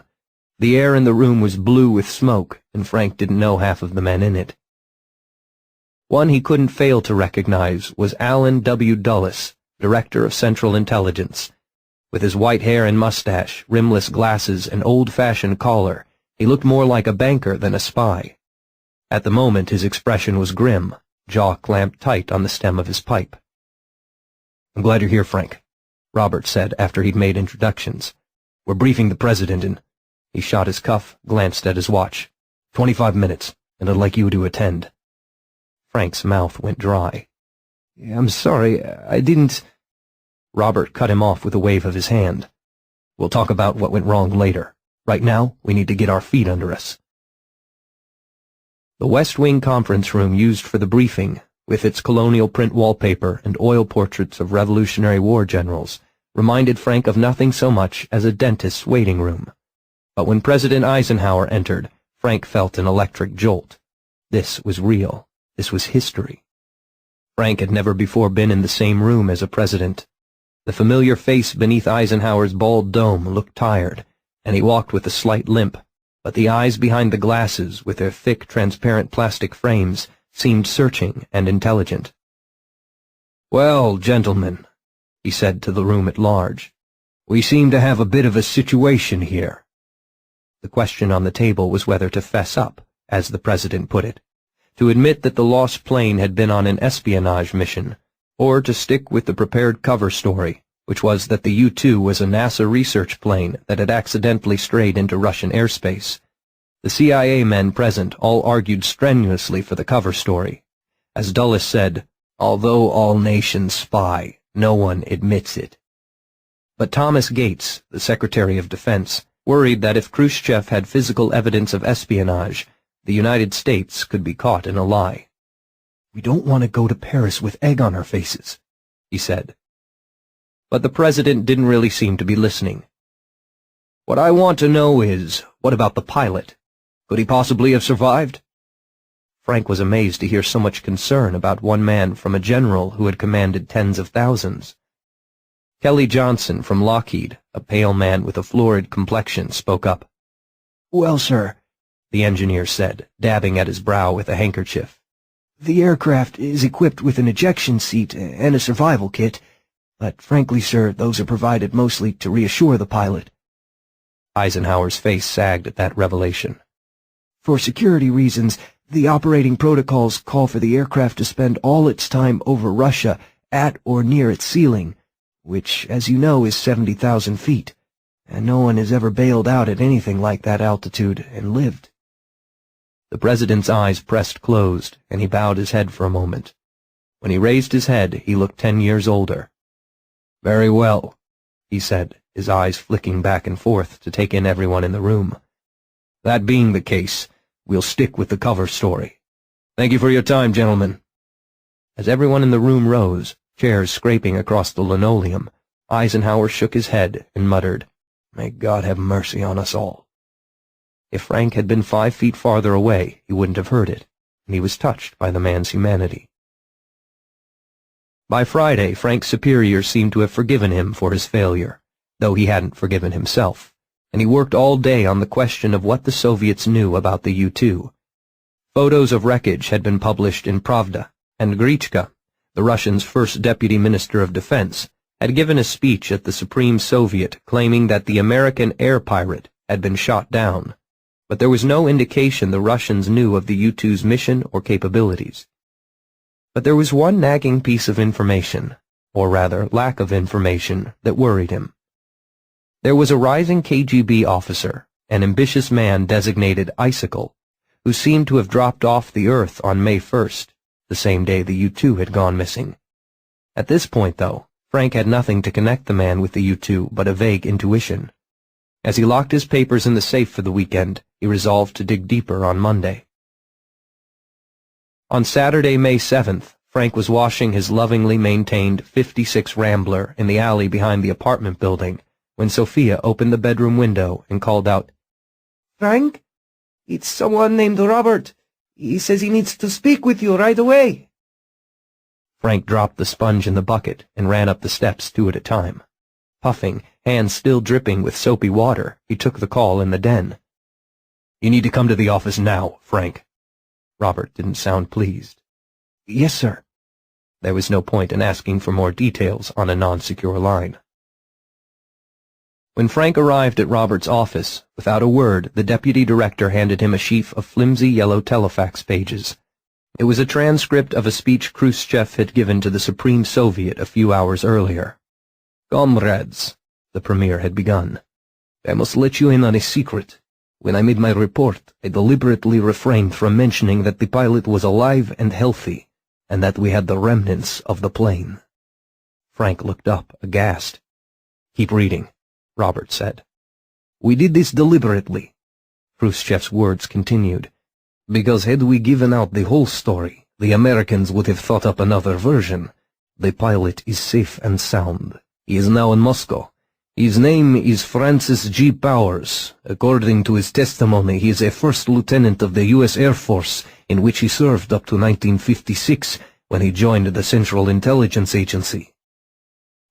The air in the room was blue with smoke, and Frank didn't know half of the men in it. One he couldn't fail to recognize was Alan W. Dulles, Director of Central Intelligence. With his white hair and mustache, rimless glasses, and old-fashioned collar, he looked more like a banker than a spy. At the moment his expression was grim, jaw clamped tight on the stem of his pipe. "I'm glad you're here, Frank," Robert said after he'd made introductions. "We're briefing the president and—" He shot his cuff, glanced at his watch. 25 minutes, and I'd like you to attend." Frank's mouth went dry. "I'm sorry, I didn't—" Robert cut him off with a wave of his hand. "We'll talk about what went wrong later. Right now, we need to get our feet under us." The West Wing conference room used for the briefing, with its colonial print wallpaper and oil portraits of Revolutionary War generals, reminded Frank of nothing so much as a dentist's waiting room. But when President Eisenhower entered, Frank felt an electric jolt. This was real. This was history. Frank had never before been in the same room as a president. The familiar face beneath Eisenhower's bald dome looked tired, and he walked with a slight limp, but the eyes behind the glasses, with their thick, transparent plastic frames, seemed searching and intelligent. "Well, gentlemen," he said to the room at large, "we seem to have a bit of a situation here." The question on the table was whether to fess up, as the president put it, to admit that the lost plane had been on an espionage mission, or to stick with the prepared cover story, which was that the U-2 was a NASA research plane that had accidentally strayed into Russian airspace. The CIA men present all argued strenuously for the cover story. As Dulles said, "Although all nations spy, no one admits it." But Thomas Gates, the Secretary of Defense, worried that if Khrushchev had physical evidence of espionage, the United States could be caught in a lie. "We don't want to go to Paris with egg on our faces," he said. But the president didn't really seem to be listening. "What I want to know is, what about the pilot? Could he possibly have survived?" Frank was amazed to hear so much concern about one man from a general who had commanded tens of thousands. Kelly Johnson from Lockheed, a pale man with a florid complexion, spoke up. "Well, sir," the engineer said, dabbing at his brow with a handkerchief. "the aircraft is equipped with an ejection seat and a survival kit, but frankly, sir, those are provided mostly to reassure the pilot." Eisenhower's face sagged at that revelation. "For security reasons, the operating protocols call for the aircraft to spend all its time over Russia at or near its ceiling, which, as you know, is 70,000 feet, and no one has ever bailed out at anything like that altitude and lived." The president's eyes pressed closed, and he bowed his head for a moment. When he raised his head, he looked 10 years older. "Very well," he said, his eyes flicking back and forth to take in everyone in the room. "That being the case, we'll stick with the cover story. Thank you for your time, gentlemen." As everyone in the room rose, chairs scraping across the linoleum, Eisenhower shook his head and muttered, "May God have mercy on us all." If Frank had been 5 feet farther away, he wouldn't have heard it, and he was touched by the man's humanity. By Friday, Frank's superiors seemed to have forgiven him for his failure, though he hadn't forgiven himself, and he worked all day on the question of what the Soviets knew about the U-2. Photos of wreckage had been published in Pravda, and Grichka, the Russians' first deputy minister of defense, had given a speech at the Supreme Soviet claiming that the American air pirate had been shot down, but there was no indication the Russians knew of the U-2's mission or capabilities. But there was one nagging piece of information, or rather lack of information, that worried him. There was a rising KGB officer, an ambitious man designated Icicle, who seemed to have dropped off the Earth on May 1st, the same day the U-2 had gone missing. At this point, though, Frank had nothing to connect the man with the U-2 but a vague intuition. As he locked his papers in the safe for the weekend, he resolved to dig deeper on Monday. On Saturday, May 7th, Frank was washing his lovingly maintained 56 Rambler in the alley behind the apartment building when Sophia opened the bedroom window and called out, "Frank, it's someone named Robert. He says he needs to speak with you right away." Frank dropped the sponge in the bucket and ran up the steps 2 at a time. Puffing, hands still dripping with soapy water, he took the call in the den. "You need to come to the office now, Frank." Robert didn't sound pleased. "Yes, sir." There was no point in asking for more details on a non-secure line. When Frank arrived at Robert's office, without a word, the deputy director handed him a sheaf of flimsy yellow telefax pages. It was a transcript of a speech Khrushchev had given to the Supreme Soviet a few hours earlier. "Comrades," the premier had begun, "I must let you in on a secret. When I made my report, I deliberately refrained from mentioning that the pilot was alive and healthy, and that we had the remnants of the plane." Frank looked up, aghast. "Keep reading," Robert said. "We did this deliberately," Khrushchev's words continued, "because had we given out the whole story, the Americans would have thought up another version. The pilot is safe and sound. He is now in Moscow. His name is Francis G. Powers. According to his testimony, he is a first lieutenant of the U.S. Air Force, in which he served up to 1956, when he joined the Central Intelligence Agency."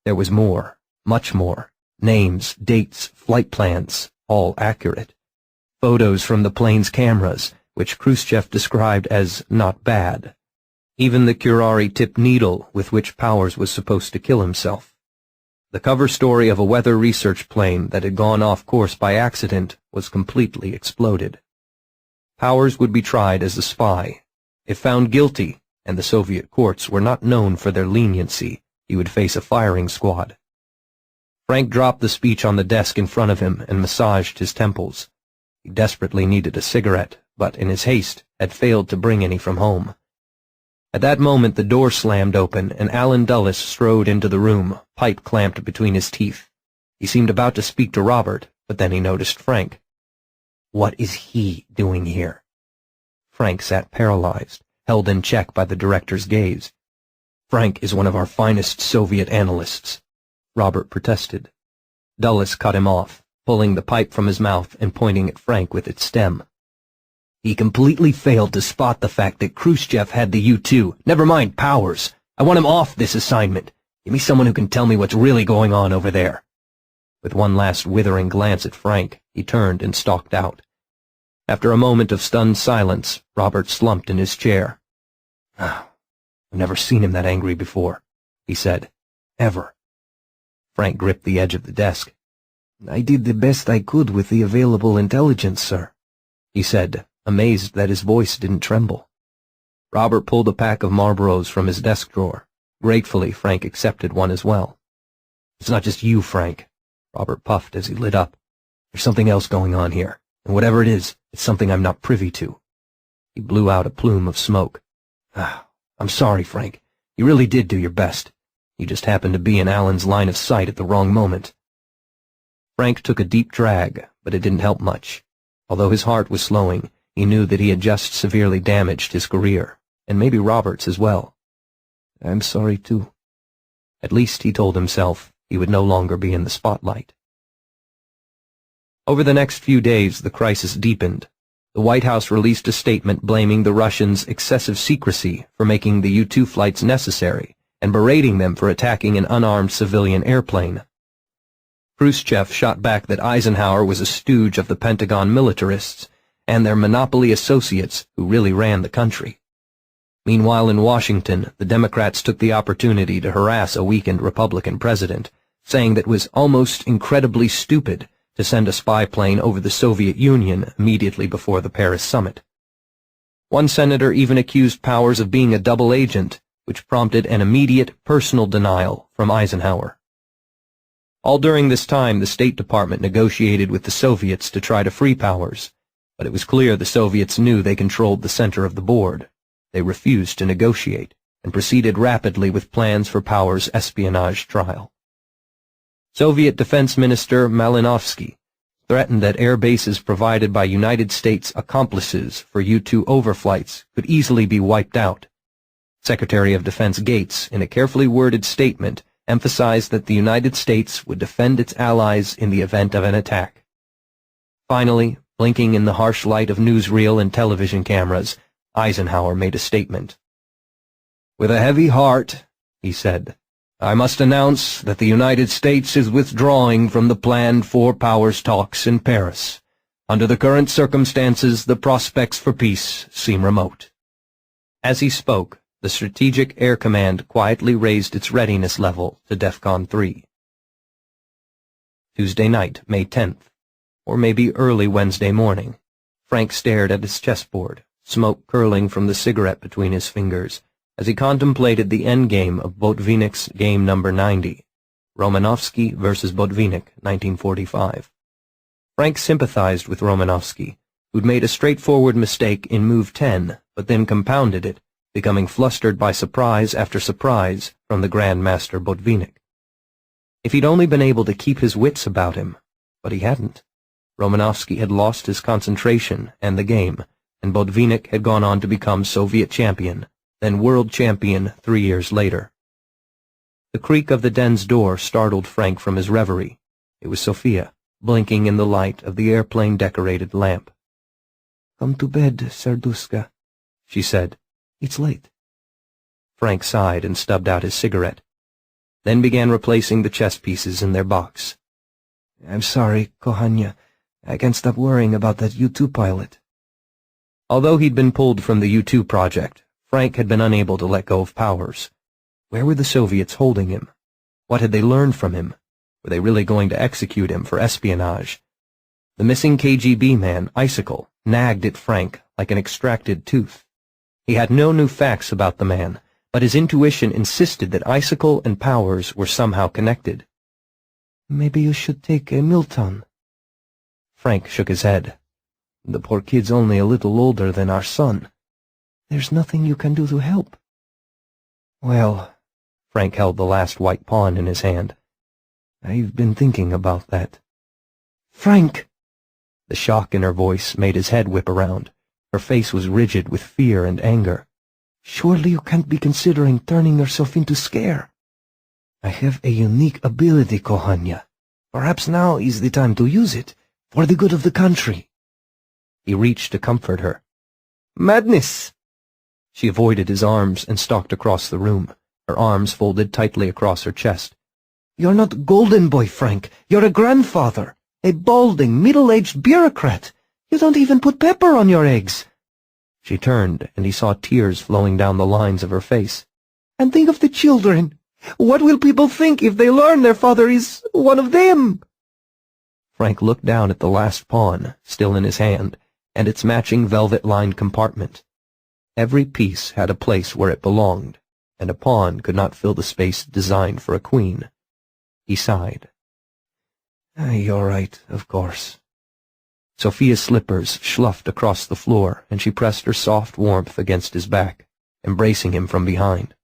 There was more, much more. Names, dates, flight plans, all accurate. Photos from the plane's cameras, which Khrushchev described as not bad. Even the curare-tipped needle with which Powers was supposed to kill himself. The cover story of a weather research plane that had gone off course by accident was completely exploded. Powers would be tried as a spy. If found guilty, and the Soviet courts were not known for their leniency, he would face a firing squad. Frank dropped the speech on the desk in front of him and massaged his temples. He desperately needed a cigarette, but in his haste had failed to bring any from home. At that moment the door slammed open and Alan Dulles strode into the room, pipe clamped between his teeth. He seemed about to speak to Robert, but then he noticed Frank. What is he doing here? Frank sat paralyzed, held in check by the director's gaze. Frank is one of our finest Soviet analysts, Robert protested. Dulles cut him off, pulling the pipe from his mouth and pointing at Frank with its stem. He completely failed to spot the fact that Khrushchev had the U-2. Never mind Powers. I want him off this assignment. Give me someone who can tell me what's really going on over there. With one last withering glance at Frank, he turned and stalked out. After a moment of stunned silence, Robert slumped in his chair. I've never seen him that angry before, he said. Ever. Frank gripped the edge of the desk. I did the best I could with the available intelligence, sir, he said, amazed that his voice didn't tremble. Robert pulled a pack of Marlboros from his desk drawer. Gratefully, Frank accepted one as well. It's not just you, Frank, Robert puffed as he lit up. There's something else going on here, and whatever it is, it's something I'm not privy to. He blew out a plume of smoke. I'm sorry, Frank. You really did do your best. You just happened to be in Alan's line of sight at the wrong moment. Frank took a deep drag, but it didn't help much. Although his heart was slowing, he knew that he had just severely damaged his career, and maybe Robert's as well. I'm sorry, too. At least, he told himself, he would no longer be in the spotlight. Over the next few days, the crisis deepened. The White House released a statement blaming the Russians' excessive secrecy for making the U-2 flights necessary, and berating them for attacking an unarmed civilian airplane. Khrushchev shot back that Eisenhower was a stooge of the Pentagon militarists and their monopoly associates who really ran the country. Meanwhile, in Washington, the Democrats took the opportunity to harass a weakened Republican president, saying that it was almost incredibly stupid to send a spy plane over the Soviet Union immediately before the Paris summit. One senator even accused Powers of being a double agent, which prompted an immediate personal denial from Eisenhower. All during this time, the State Department negotiated with the Soviets to try to free Powers, but it was clear the Soviets knew they controlled the center of the board. They refused to negotiate and proceeded rapidly with plans for Powers' espionage trial. Soviet Defense Minister Malinovsky threatened that air bases provided by United States accomplices for U-2 overflights could easily be wiped out. Secretary of Defense Gates, in a carefully worded statement, emphasized that the United States would defend its allies in the event of an attack. Finally, blinking in the harsh light of newsreel and television cameras, Eisenhower made a statement. With a heavy heart, he said, I must announce that the United States is withdrawing from the planned four powers talks in Paris. Under the current circumstances, the prospects for peace seem remote. As he spoke, the Strategic Air Command quietly raised its readiness level to DEFCON 3. Tuesday night, May 10th, or maybe early Wednesday morning, Frank stared at his chessboard, smoke curling from the cigarette between his fingers, as he contemplated the endgame of Botvinnik's game number 90, Romanovsky versus Botvinnik, 1945. Frank sympathized with Romanovsky, who'd made a straightforward mistake in move 10, but then compounded it, becoming flustered by surprise after surprise from the Grandmaster Botvinnik. If he'd only been able to keep his wits about him, but he hadn't. Romanovsky had lost his concentration and the game, and Botvinnik had gone on to become Soviet champion, then world champion 3 years later. The creak of the den's door startled Frank from his reverie. It was Sophia, blinking in the light of the airplane-decorated lamp. Come to bed, Serduska, she said. It's late. Frank sighed and stubbed out his cigarette, then began replacing the chess pieces in their box. I'm sorry, Kohanya. I can't stop worrying about that U-2 pilot. Although he'd been pulled from the U-2 project, Frank had been unable to let go of Powers. Where were the Soviets holding him? What had they learned from him? Were they really going to execute him for espionage? The missing KGB man, Icicle, nagged at Frank like an extracted tooth. He had no new facts about the man, but his intuition insisted that Icicle and Powers were somehow connected. Maybe you should take a Milton. Frank shook his head. The poor kid's only a little older than our son. There's nothing you can do to help. Well, Frank held the last white pawn in his hand. I've been thinking about that. Frank! The shock in her voice made his head whip around. Her face was rigid with fear and anger. Surely you can't be considering turning yourself into Scare. I have a unique ability, Kohanya. Perhaps now is the time to use it, for the good of the country. He reached to comfort her. Madness! She avoided his arms and stalked across the room, her arms folded tightly across her chest. "You're not Golden Boy, Frank. You're a grandfather. A balding, middle-aged bureaucrat. You don't even put pepper on your eggs." She turned, and he saw tears flowing down the lines of her face. "And think of the children. What will people think if they learn their father is one of them?" Frank looked down at the last pawn, still in his hand, and its matching velvet-lined compartment. Every piece had a place where it belonged, and a pawn could not fill the space designed for a queen. He sighed. "You're right, of course." Sophia's slippers sloughed across the floor, and she pressed her soft warmth against his back, embracing him from behind.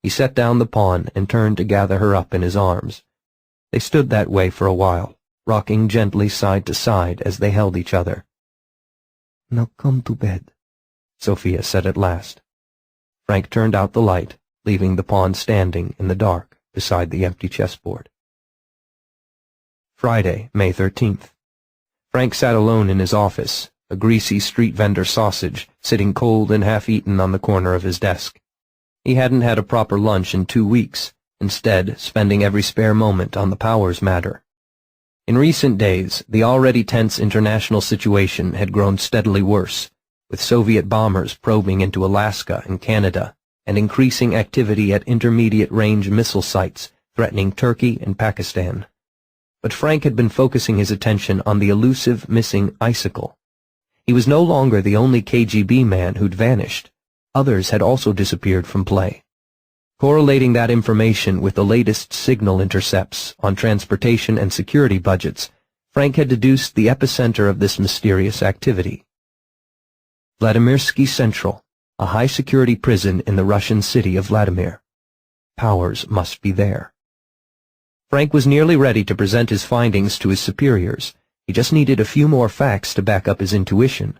He set down the pawn and turned to gather her up in his arms. They stood that way for a while, rocking gently side to side as they held each other. "Now come to bed," Sophia said at last. Frank turned out the light, leaving the pawn standing in the dark beside the empty chessboard. Friday, May 13th. Frank sat alone in his office, a greasy street vendor sausage sitting cold and half-eaten on the corner of his desk. He hadn't had a proper lunch in 2 weeks, instead spending every spare moment on the powers matter. In recent days, the already tense international situation had grown steadily worse, with Soviet bombers probing into Alaska and Canada, and increasing activity at intermediate-range missile sites threatening Turkey and Pakistan. But Frank had been focusing his attention on the elusive missing icicle. He was no longer the only KGB man who'd vanished. Others had also disappeared from play. Correlating that information with the latest signal intercepts on transportation and security budgets, Frank had deduced the epicenter of this mysterious activity. Vladimirsky Central, a high-security prison in the Russian city of Vladimir. Powers must be there. Frank was nearly ready to present his findings to his superiors. He just needed a few more facts to back up his intuition.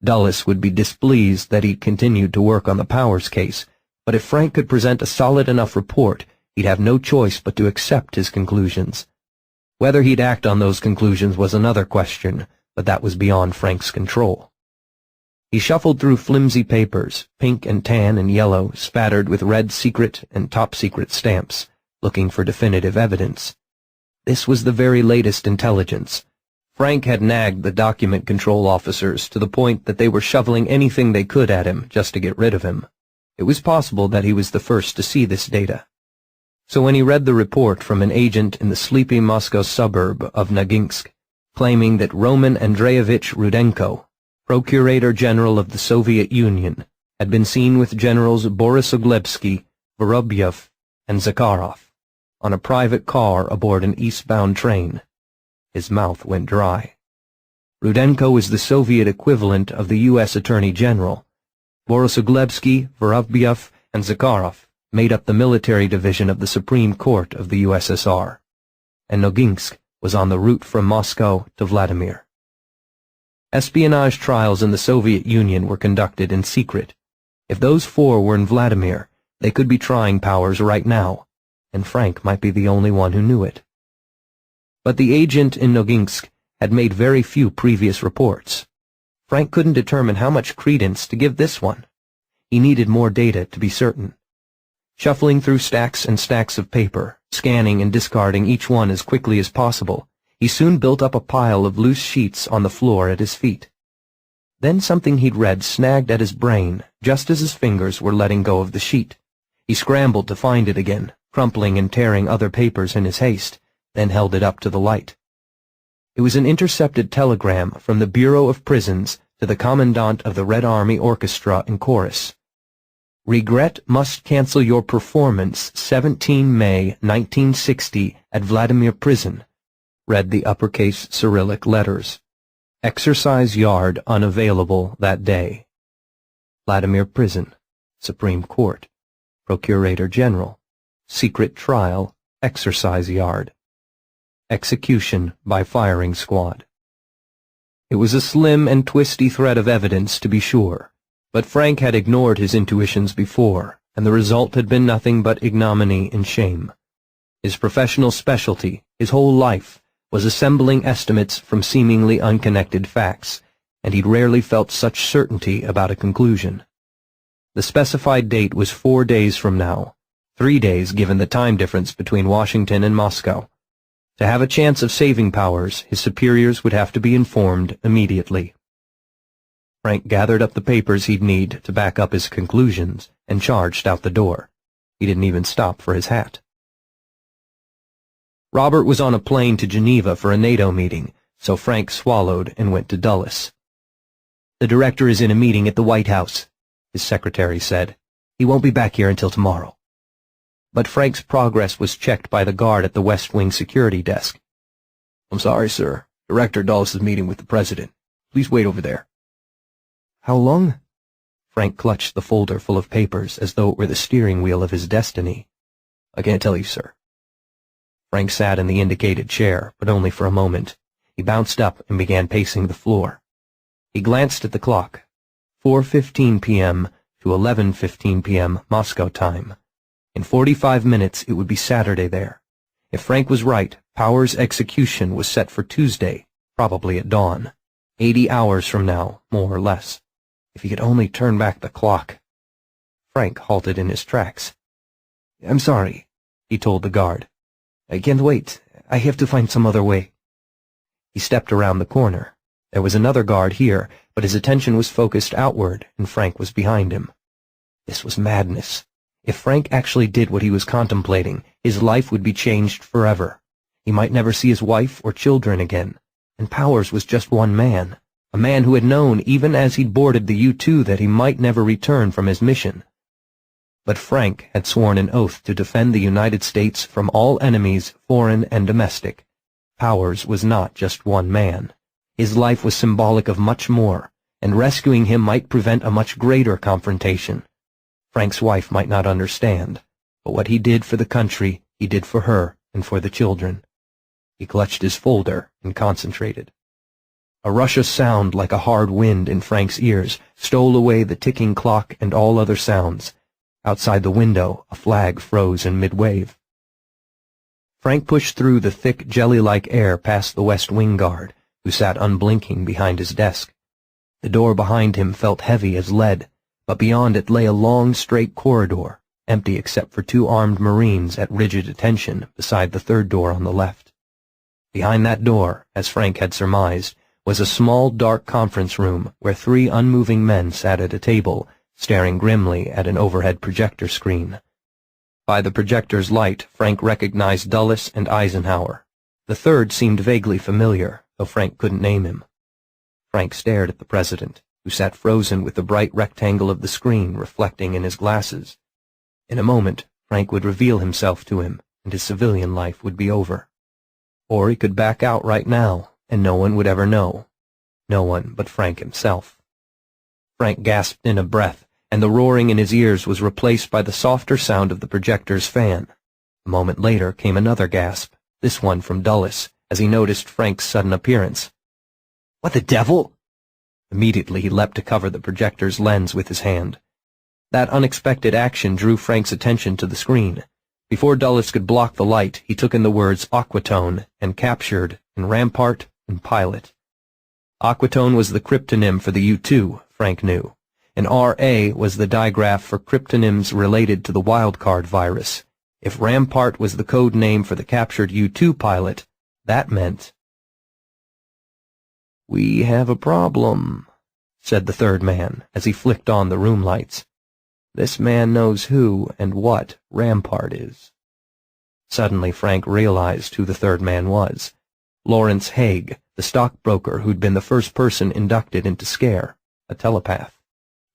Dulles would be displeased that he'd continued to work on the Powers case, but if Frank could present a solid enough report, he'd have no choice but to accept his conclusions. Whether he'd act on those conclusions was another question, but that was beyond Frank's control. He shuffled through flimsy papers, pink and tan and yellow, spattered with red secret and top secret stamps, looking for definitive evidence. This was the very latest intelligence. Frank had nagged the document control officers to the point that they were shoveling anything they could at him just to get rid of him. It was possible that he was the first to see this data. So when he read the report from an agent in the sleepy Moscow suburb of Noginsk, claiming that Roman Andreevich Rudenko, Procurator General of the Soviet Union, had been seen with Generals Borisoglebsky, Vorobyev, and Zakharov on a private car aboard an eastbound train, his mouth went dry. Rudenko was the Soviet equivalent of the U.S. Attorney General. Borisoglebsky, Vorobyev, and Zakharov made up the military division of the Supreme Court of the USSR, and Noginsk was on the route from Moscow to Vladimir. Espionage trials in the Soviet Union were conducted in secret. If those four were in Vladimir, they could be trying Powers right now, and Frank might be the only one who knew it. But the agent in Noginsk had made very few previous reports. Frank couldn't determine how much credence to give this one. He needed more data to be certain. Shuffling through stacks and stacks of paper, scanning and discarding each one as quickly as possible, he soon built up a pile of loose sheets on the floor at his feet. Then something he'd read snagged at his brain just as his fingers were letting go of the sheet. He scrambled to find it again, crumpling and tearing other papers in his haste, then held it up to the light. It was an intercepted telegram from the Bureau of Prisons to the Commandant of the Red Army Orchestra and Chorus. "Regret must cancel your performance 17 May 1960 at Vladimir Prison," read the uppercase Cyrillic letters. "Exercise yard unavailable that day. Vladimir Prison, Supreme Court, Procurator General, secret trial, exercise yard. Execution by firing squad." It was a slim and twisty thread of evidence, to be sure, but Frank had ignored his intuitions before, and the result had been nothing but ignominy and shame. His professional specialty, his whole life, was assembling estimates from seemingly unconnected facts, and he'd rarely felt such certainty about a conclusion. The specified date was 4 days from now, 3 days given the time difference between Washington and Moscow. To have a chance of saving Powers, his superiors would have to be informed immediately. Frank gathered up the papers he'd need to back up his conclusions and charged out the door. He didn't even stop for his hat. Robert was on a plane to Geneva for a NATO meeting, so Frank swallowed and went to Dulles. "The director is in a meeting at the White House," his secretary said. "He won't be back here until tomorrow." But Frank's progress was checked by the guard at the West Wing security desk. "I'm sorry, sir. Director Dulles is meeting with the president. Please wait over there." "How long?" Frank clutched the folder full of papers as though it were the steering wheel of his destiny. "I can't tell you, sir." Frank sat in the indicated chair, but only for a moment. He bounced up and began pacing the floor. He glanced at the clock. 4:15 p.m. to 11:15 p.m. Moscow time. In 45 minutes it would be Saturday there. If Frank was right, Powers' execution was set for Tuesday, probably at dawn. 80 hours from now, more or less. If he could only turn back the clock. Frank halted in his tracks. "I'm sorry," he told the guard. "I can't wait. I have to find some other way." He stepped around the corner. There was another guard here, but his attention was focused outward, and Frank was behind him. This was madness. If Frank actually did what he was contemplating, his life would be changed forever. He might never see his wife or children again, and Powers was just one man, a man who had known, even as he'd boarded the U-2, that he might never return from his mission. But Frank had sworn an oath to defend the United States from all enemies, foreign and domestic. Powers was not just one man. His life was symbolic of much more, and rescuing him might prevent a much greater confrontation. Frank's wife might not understand, but what he did for the country, he did for her and for the children. He clutched his folder and concentrated. A rush of sound like a hard wind in Frank's ears stole away the ticking clock and all other sounds. Outside the window, a flag froze in mid-wave. Frank pushed through the thick, jelly-like air past the West Wing guard, who sat unblinking behind his desk. The door behind him felt heavy as lead, but beyond it lay a long, straight corridor, empty except for 2 armed Marines at rigid attention beside the third door on the left. Behind that door, as Frank had surmised, was a small, dark conference room where 3 unmoving men sat at a table, staring grimly at an overhead projector screen. By the projector's light, Frank recognized Dulles and Eisenhower. The third seemed vaguely familiar, though Frank couldn't name him. Frank stared at the president, who sat frozen with the bright rectangle of the screen reflecting in his glasses. In a moment, Frank would reveal himself to him, and his civilian life would be over. Or he could back out right now, and no one would ever know. No one but Frank himself. Frank gasped in a breath, and the roaring in his ears was replaced by the softer sound of the projector's fan. A moment later came another gasp, this one from Dulles, as he noticed Frank's sudden appearance. "What the devil?" Immediately he leapt to cover the projector's lens with his hand. That unexpected action drew Frank's attention to the screen. Before Dulles could block the light, he took in the words Aquatone and captured in Rampart and Pilot. Aquatone was the cryptonym for the U-2, Frank knew, and RA was the digraph for cryptonyms related to the Wildcard virus. If Rampart was the code name for the captured U-2 pilot, that meant... "We have a problem," said the third man as he flicked on the room lights. "This man knows who and what Rampart is." Suddenly Frank realized who the third man was. Lawrence Haig, the stockbroker who'd been the first person inducted into SCARE, a telepath.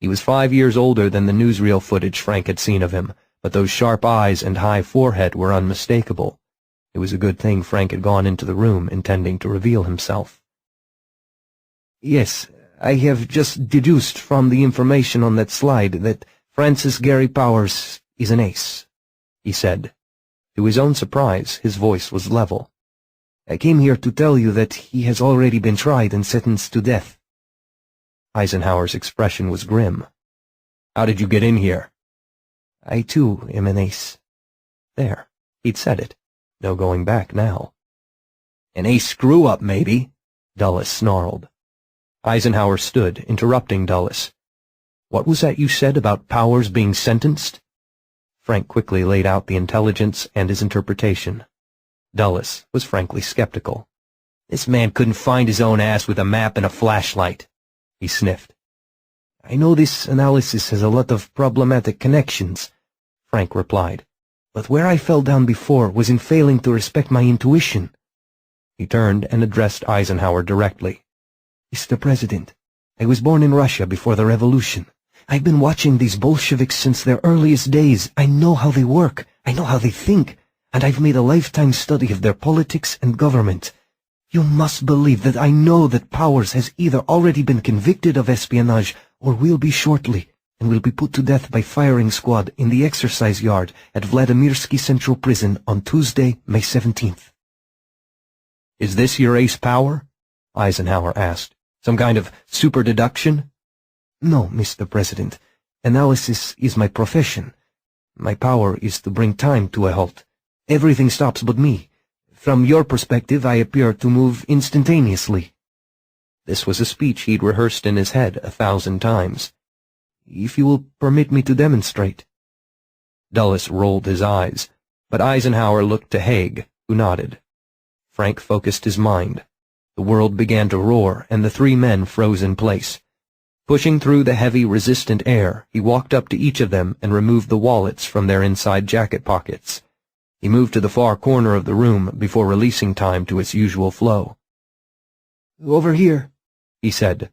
He was 5 years older than the newsreel footage Frank had seen of him, but those sharp eyes and high forehead were unmistakable. It was a good thing Frank had gone into the room intending to reveal himself. "Yes, I have just deduced from the information on that slide that Francis Gary Powers is an ace," he said. To his own surprise, his voice was level. "I came here to tell you that he has already been tried and sentenced to death." Eisenhower's expression was grim. "How did you get in here?" "I, too, am an ace." There, he'd said it. No going back now. "An ace screw-up, maybe," Dulles snarled. Eisenhower stood, interrupting Dulles. "What was that you said about Powers being sentenced?" Frank quickly laid out the intelligence and his interpretation. Dulles was frankly skeptical. "This man couldn't find his own ass with a map and a flashlight," he sniffed. "I know this analysis has a lot of problematic connections," Frank replied, "but where I fell down before was in failing to respect my intuition." He turned and addressed Eisenhower directly. "Mr. President, I was born in Russia before the revolution. I've been watching these Bolsheviks since their earliest days. I know how they work, I know how they think, and I've made a lifetime study of their politics and government. You must believe that I know that Powers has either already been convicted of espionage or will be shortly, and will be put to death by firing squad in the exercise yard at Vladimirsky Central Prison on Tuesday, May 17th. "Is this your ace power?" Eisenhower asked. "Some kind of super deduction?" "No, Mr. President. Analysis is my profession. My power is to bring time to a halt. Everything stops but me. From your perspective, I appear to move instantaneously." This was a speech he'd rehearsed in his head 1,000 times. "If you will permit me to demonstrate." Dulles rolled his eyes, but Eisenhower looked to Haig, who nodded. Frank focused his mind. The world began to roar, and the three men froze in place. Pushing through the heavy, resistant air, he walked up to each of them and removed the wallets from their inside jacket pockets. He moved to the far corner of the room before releasing time to its usual flow. "Over here," he said.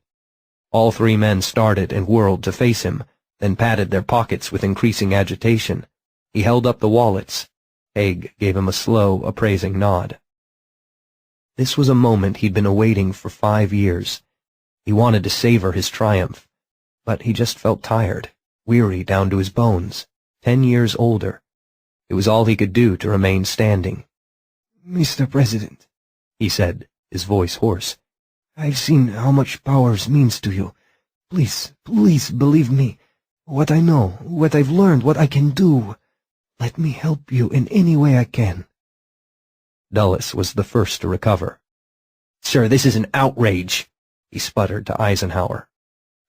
All three men started and whirled to face him, then patted their pockets with increasing agitation. He held up the wallets. Haig gave him a slow, appraising nod. This was a moment he'd been awaiting for 5 years. He wanted to savor his triumph, but he just felt tired, weary down to his bones, 10 years older. It was all he could do to remain standing. "Mr. President," he said, his voice hoarse, "I've seen how much Powers means to you. Please, please believe me. What I know, what I've learned, what I can do. Let me help you in any way I can." Dulles was the first to recover. "Sir, this is an outrage," he sputtered to Eisenhower.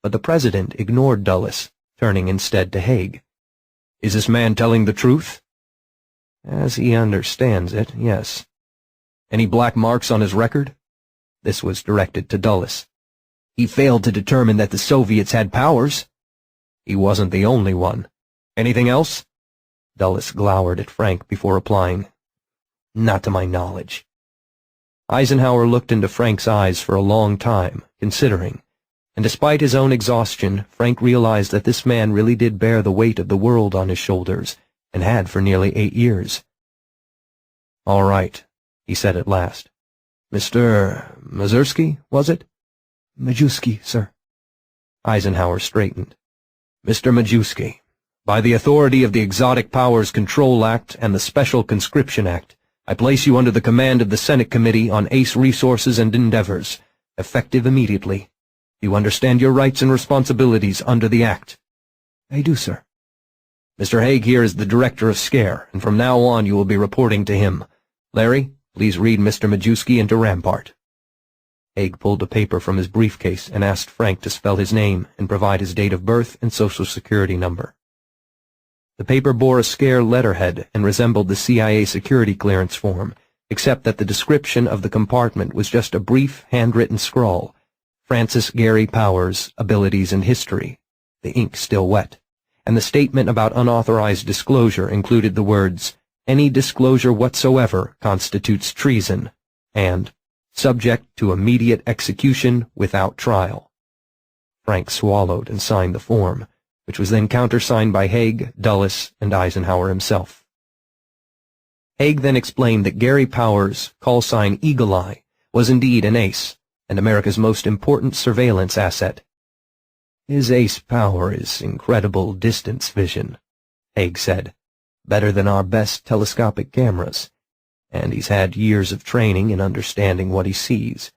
But the President ignored Dulles, turning instead to Haig. "Is this man telling the truth?" "As he understands it, yes." "Any black marks on his record?" This was directed to Dulles. "He failed to determine that the Soviets had powers." "He wasn't the only one. Anything else?" Dulles glowered at Frank before replying, "Not to my knowledge." Eisenhower looked into Frank's eyes for a long time, considering, and despite his own exhaustion, Frank realized that this man really did bear the weight of the world on his shoulders, and had for nearly 8 years. "All right," he said at last. "Mr. Mazursky, was it?" "Majewski, sir." Eisenhower straightened. "Mr. Majewski, by the authority of the Exotic Powers Control Act and the Special Conscription Act, I place you under the command of the Senate Committee on Ace Resources and Endeavors, effective immediately. You understand your rights and responsibilities under the Act?" "I do, sir." "Mr. Haig here is the Director of SCARE, and from now on you will be reporting to him. Larry, please read Mr. Majewski into Rampart." Haig pulled a paper from his briefcase and asked Frank to spell his name and provide his date of birth and social security number. The paper bore a SCARE letterhead and resembled the CIA security clearance form, except that the description of the compartment was just a brief, handwritten scrawl. Francis Gary Powers, Abilities and History, the ink still wet, and the statement about unauthorized disclosure included the words, "Any disclosure whatsoever constitutes treason," and "subject to immediate execution without trial." Frank swallowed and signed the form, which was then countersigned by Haig, Dulles, and Eisenhower himself. Haig then explained that Gary Powers, call sign Eagle Eye, was indeed an ace, and America's most important surveillance asset. "His ace power is incredible distance vision," Haig said, "better than our best telescopic cameras, and he's had years of training in understanding what he sees.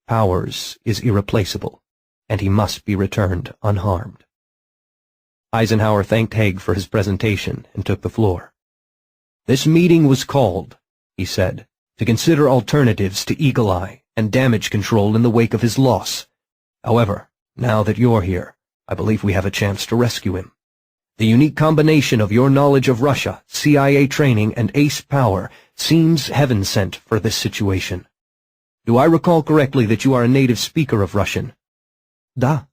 Powers is irreplaceable, and he must be returned unharmed." Eisenhower thanked Haig for his presentation and took the floor. "This meeting was called," he said, "to consider alternatives to Eagle Eye and damage control in the wake of his loss. However, now that you're here, I believe we have a chance to rescue him. The unique combination of your knowledge of Russia, CIA training, and ace power seems heaven-sent for this situation. Do I recall correctly that you are a native speaker of Russian?" "Da,"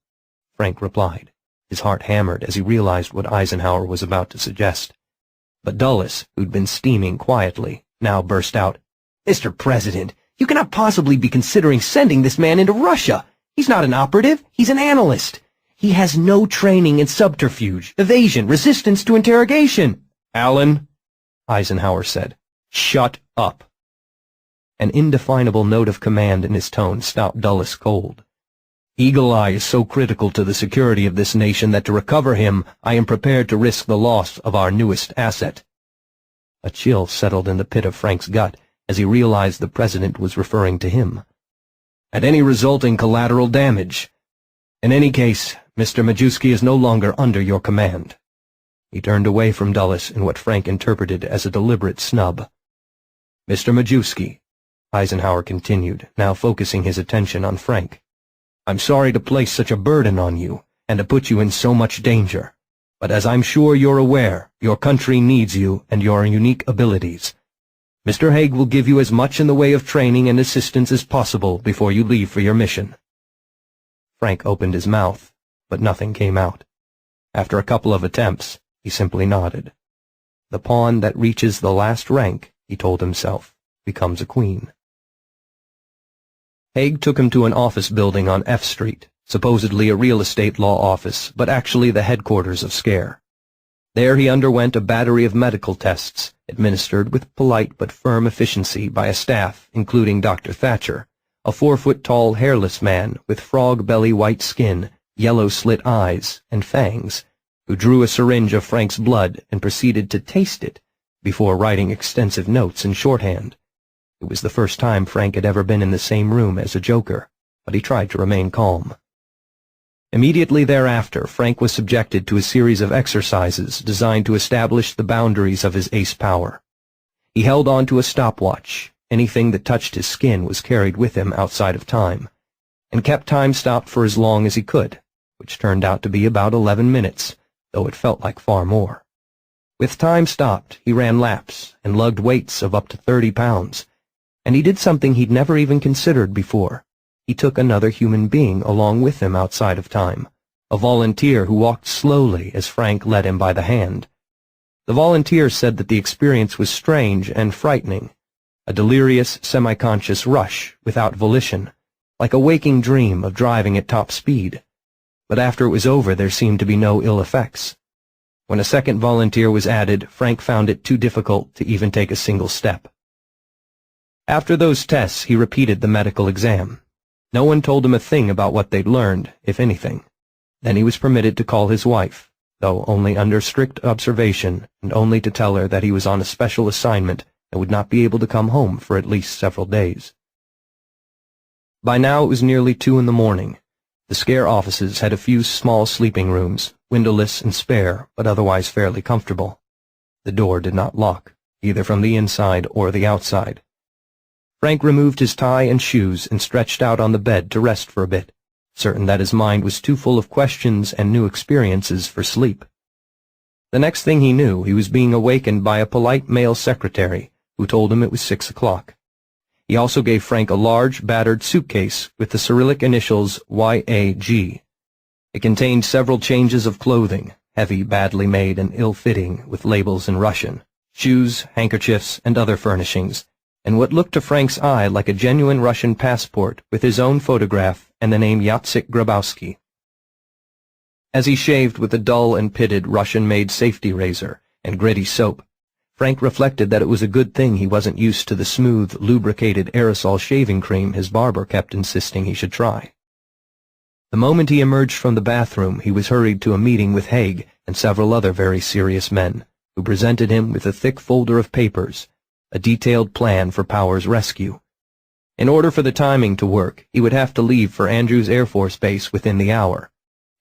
Frank replied. His heart hammered as he realized what Eisenhower was about to suggest. But Dulles, who'd been steaming quietly, now burst out, "Mr. President, you cannot possibly be considering sending this man into Russia. He's not an operative, he's an analyst. He has no training in subterfuge, evasion, resistance to interrogation." "Allen," Eisenhower said, "shut up." An indefinable note of command in his tone stopped Dulles cold. "Eagle Eye is so critical to the security of this nation that to recover him, I am prepared to risk the loss of our newest asset." A chill settled in the pit of Frank's gut as he realized the President was referring to him. "At any resulting collateral damage. In any case, Mr. Majewski is no longer under your command." He turned away from Dulles in what Frank interpreted as a deliberate snub. "Mr. Majewski," Eisenhower continued, now focusing his attention on Frank, "I'm sorry to place such a burden on you, and to put you in so much danger. But as I'm sure you're aware, your country needs you and your unique abilities. Mr. Haig will give you as much in the way of training and assistance as possible before you leave for your mission." Frank opened his mouth, but nothing came out. After a couple of attempts, he simply nodded. The pawn that reaches the last rank, he told himself, becomes a queen. Haig took him to an office building on F Street, supposedly a real estate law office, but actually the headquarters of Scare. There he underwent a battery of medical tests, administered with polite but firm efficiency by a staff including Dr. Thatcher, a 4-foot-tall hairless man with frog-belly white skin, yellow slit eyes, and fangs, who drew a syringe of Frank's blood and proceeded to taste it before writing extensive notes in shorthand. It was the first time Frank had ever been in the same room as a Joker, but he tried to remain calm. Immediately thereafter, Frank was subjected to a series of exercises designed to establish the boundaries of his ace power. He held on to a stopwatch. Anything that touched his skin was carried with him outside of time, and kept time stopped for as long as he could, which turned out to be about 11 minutes, though it felt like far more. With time stopped, he ran laps and lugged weights of up to 30 pounds, and he did something he'd never even considered before. He took another human being along with him outside of time, a volunteer who walked slowly as Frank led him by the hand. The volunteer said that the experience was strange and frightening, a delirious, semi-conscious rush without volition, like a waking dream of driving at top speed. But after it was over, there seemed to be no ill effects. When a second volunteer was added, Frank found it too difficult to even take a single step. After those tests, he repeated the medical exam. No one told him a thing about what they'd learned, if anything. Then he was permitted to call his wife, though only under strict observation, and only to tell her that he was on a special assignment and would not be able to come home for at least several days. By now it was nearly 2 in the morning. The Scare offices had a few small sleeping rooms, windowless and spare, but otherwise fairly comfortable. The door did not lock, either from the inside or the outside. Frank removed his tie and shoes and stretched out on the bed to rest for a bit, certain that his mind was too full of questions and new experiences for sleep. The next thing he knew, he was being awakened by a polite male secretary who told him it was 6 o'clock. He also gave Frank a large, battered suitcase with the Cyrillic initials YAG. It contained several changes of clothing, heavy, badly made, and ill-fitting, with labels in Russian, shoes, handkerchiefs, and other furnishings, and what looked to Frank's eye like a genuine Russian passport with his own photograph and the name Yatsik Grabowski. As he shaved with a dull and pitted Russian-made safety razor and gritty soap, Frank reflected that it was a good thing he wasn't used to the smooth, lubricated aerosol shaving cream his barber kept insisting he should try. The moment he emerged from the bathroom, he was hurried to a meeting with Haig and several other very serious men, who presented him with a thick folder of papers, a detailed plan for Powers' rescue. In order for the timing to work, he would have to leave for Andrews Air Force Base within the hour.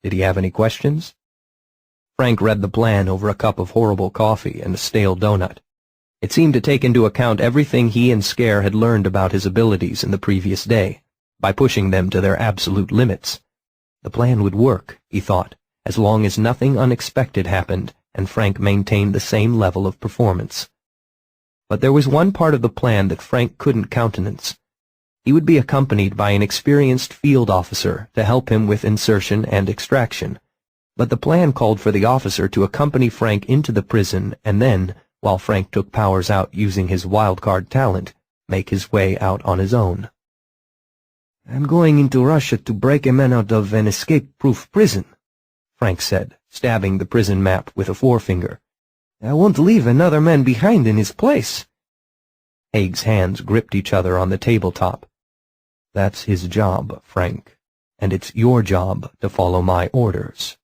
Did he have any questions? Frank read the plan over a cup of horrible coffee and a stale donut. It seemed to take into account everything he and Scare had learned about his abilities in the previous day, by pushing them to their absolute limits. The plan would work, he thought, as long as nothing unexpected happened and Frank maintained the same level of performance. But there was one part of the plan that Frank couldn't countenance. He would be accompanied by an experienced field officer to help him with insertion and extraction. But the plan called for the officer to accompany Frank into the prison and then, while Frank took Powers out using his wildcard talent, make his way out on his own. "I'm going into Russia to break a man out of an escape-proof prison," Frank said, stabbing the prison map with a forefinger. "I won't leave another man behind in his place." Haig's hands gripped each other on the tabletop. "That's his job, Frank, and it's your job to follow my orders."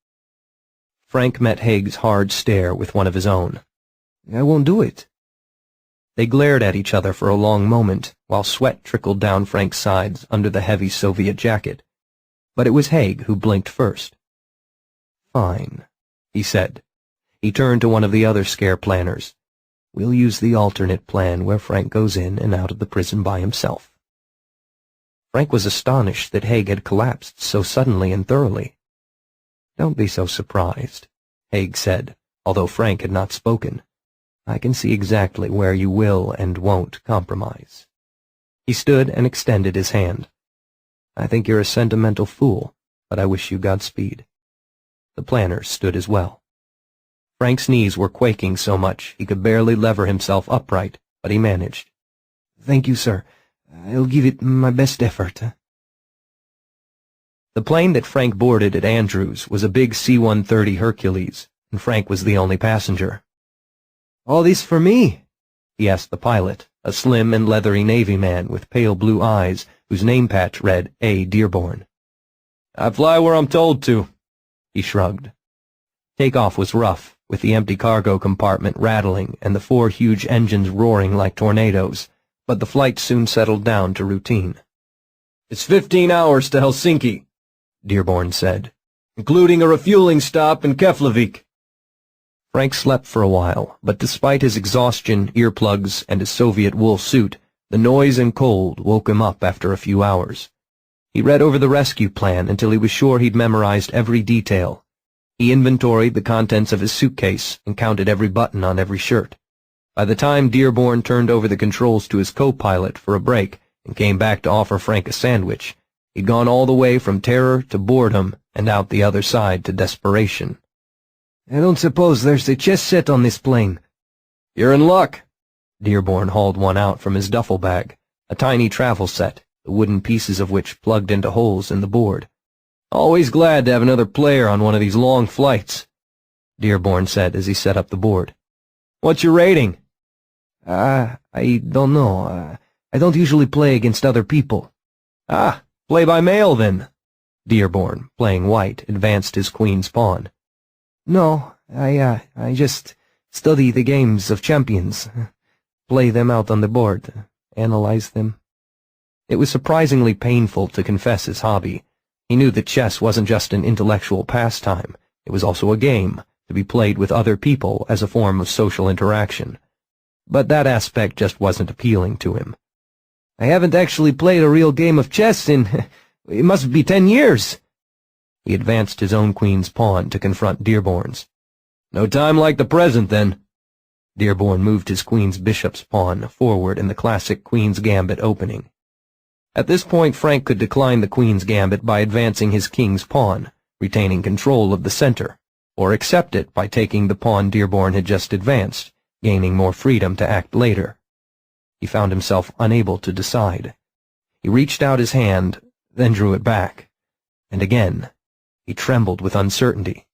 Frank met Haig's hard stare with one of his own. "I won't do it." They glared at each other for a long moment, while sweat trickled down Frank's sides under the heavy Soviet jacket. But it was Haig who blinked first. "Fine," he said. He turned to one of the other scare planners. "We'll use the alternate plan where Frank goes in and out of the prison by himself." Frank was astonished that Haig had collapsed so suddenly and thoroughly. "Don't be so surprised," Haig said, although Frank had not spoken. "I can see exactly where you will and won't compromise." He stood and extended his hand. "I think you're a sentimental fool, but I wish you Godspeed." The planners stood as well. Frank's knees were quaking so much he could barely lever himself upright, but he managed. "Thank you, sir. I'll give it my best effort." The plane that Frank boarded at Andrews was a big C-130 Hercules, and Frank was the only passenger. "All this for me?" he asked the pilot, a slim and leathery Navy man with pale blue eyes whose name patch read A. Dearborn. "I fly where I'm told to," he shrugged. Takeoff was rough, with the empty cargo compartment rattling and the 4 huge engines roaring like tornadoes, but the flight soon settled down to routine. "It's 15 hours to Helsinki," Dearborn said, "including a refueling stop in Keflavik." Frank slept for a while, but despite his exhaustion, earplugs, and his Soviet wool suit, the noise and cold woke him up after a few hours. He read over the rescue plan until he was sure he'd memorized every detail. He inventoried the contents of his suitcase and counted every button on every shirt. By the time Dearborn turned over the controls to his co-pilot for a break and came back to offer Frank a sandwich, he'd gone all the way from terror to boredom and out the other side to desperation. "I don't suppose there's a chess set on this plane." "You're in luck." Dearborn hauled one out from his duffel bag, a tiny travel set, the wooden pieces of which plugged into holes in the board. "Always glad to have another player on one of these long flights," Dearborn said as he set up the board. "What's your rating?" I don't know. I don't usually play against other people." "Ah, play by mail then." Dearborn, playing white, advanced his queen's pawn. "No, I just study the games of champions, play them out on the board, analyze them." It was surprisingly painful to confess his hobby. He knew that chess wasn't just an intellectual pastime, it was also a game, to be played with other people as a form of social interaction. But that aspect just wasn't appealing to him. "I haven't actually played a real game of chess in, it must be 10 years. He advanced his own queen's pawn to confront Dearborn's. "No time like the present, then." Dearborn moved his queen's bishop's pawn forward in the classic queen's gambit opening. At this point, Frank could decline the queen's gambit by advancing his king's pawn, retaining control of the center, or accept it by taking the pawn Dearborn had just advanced, gaining more freedom to act later. He found himself unable to decide. He reached out his hand, then drew it back, and again. He trembled with uncertainty.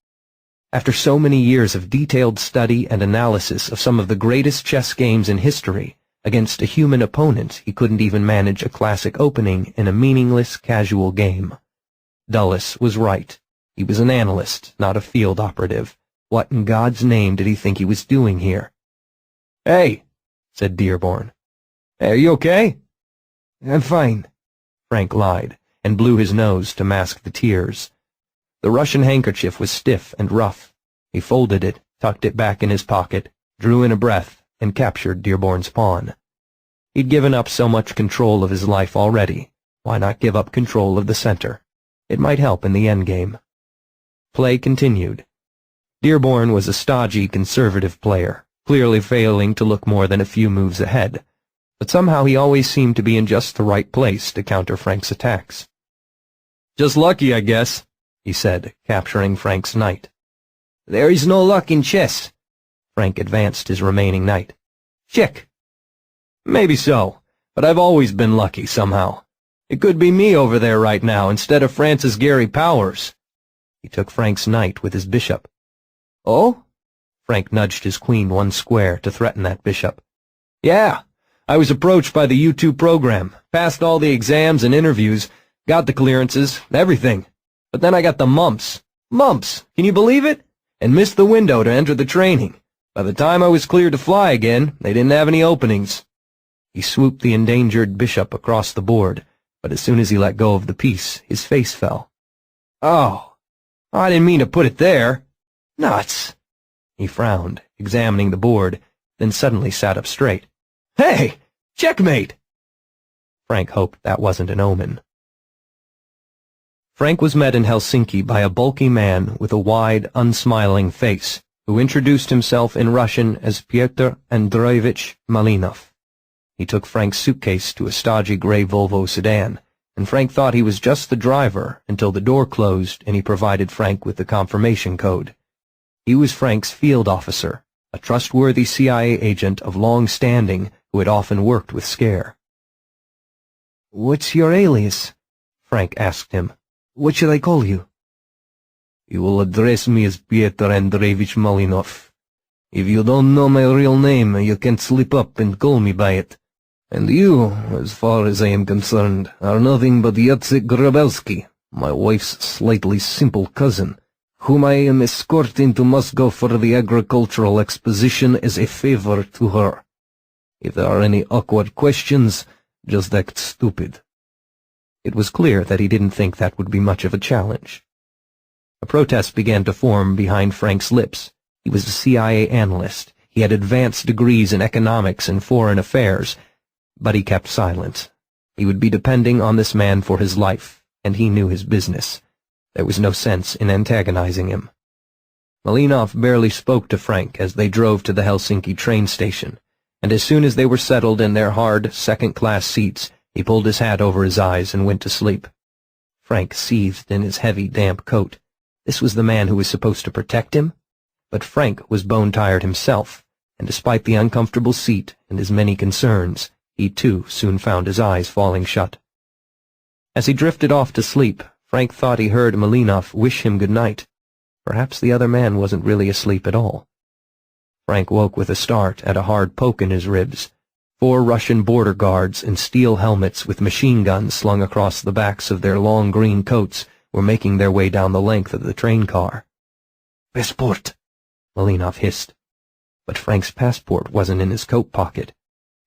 After so many years of detailed study and analysis of some of the greatest chess games in history, against a human opponent he couldn't even manage a classic opening in a meaningless, casual game. Dulles was right. He was an analyst, not a field operative. What in God's name did he think he was doing here? "Hey," said Dearborn. "Hey, are you okay?" "I'm fine," Frank lied, and blew his nose to mask the tears. The Russian handkerchief was stiff and rough. He folded it, tucked it back in his pocket, drew in a breath, and captured Dearborn's pawn. He'd given up so much control of his life already. Why not give up control of the center? It might help in the endgame. Play continued. Dearborn was a stodgy, conservative player, clearly failing to look more than a few moves ahead, but somehow he always seemed to be in just the right place to counter Frank's attacks. "Just lucky, I guess," he said, capturing Frank's knight. "There is no luck in chess." Frank advanced his remaining knight. "Check." "Maybe so, but I've always been lucky somehow. It could be me over there right now instead of Francis Gary Powers." He took Frank's knight with his bishop. "Oh?" Frank nudged his queen one square to threaten that bishop. "Yeah, I was approached by the U2 program, passed all the exams and interviews, got the clearances, everything. But then I got the mumps. Mumps, can you believe it? And missed the window to enter the training. By the time I was cleared to fly again, they didn't have any openings." He swooped the endangered bishop across the board, but as soon as he let go of the piece, his face fell. "Oh, I didn't mean to put it there. Nuts." He frowned, examining the board, then suddenly sat up straight. "Hey, checkmate!" Frank hoped that wasn't an omen. Frank was met in Helsinki by a bulky man with a wide, unsmiling face, who introduced himself in Russian as Pyotr Andreevich Malinov. He took Frank's suitcase to a stodgy gray Volvo sedan, and Frank thought he was just the driver until the door closed and he provided Frank with the confirmation code. He was Frank's field officer, a trustworthy CIA agent of long standing who had often worked with Scare. "What's your alias?" Frank asked him. "What should I call you?" "You will address me as Pyotr Andreevich Malinov. If you don't know my real name, you can slip up and call me by it. And you, as far as I am concerned, are nothing but Jacek Grabowski, my wife's slightly simple cousin, whom I am escorting to Moscow for the agricultural exposition as a favor to her. If there are any awkward questions, just act stupid." It was clear that he didn't think that would be much of a challenge. A protest began to form behind Frank's lips. He was a CIA analyst. He had advanced degrees in economics and foreign affairs, but he kept silent. He would be depending on this man for his life, and he knew his business. There was no sense in antagonizing him. Malinov barely spoke to Frank as they drove to the Helsinki train station, and as soon as they were settled in their hard, second-class seats, he pulled his hat over his eyes and went to sleep. Frank seethed in his heavy, damp coat. This was the man who was supposed to protect him? But Frank was bone-tired himself, and despite the uncomfortable seat and his many concerns, he too soon found his eyes falling shut. As he drifted off to sleep, Frank thought he heard Malinov wish him good night. Perhaps the other man wasn't really asleep at all. Frank woke with a start at a hard poke in his ribs. 4 Russian border guards in steel helmets with machine guns slung across the backs of their long green coats were making their way down the length of the train car. "Passport," Malinov hissed. But Frank's passport wasn't in his coat pocket.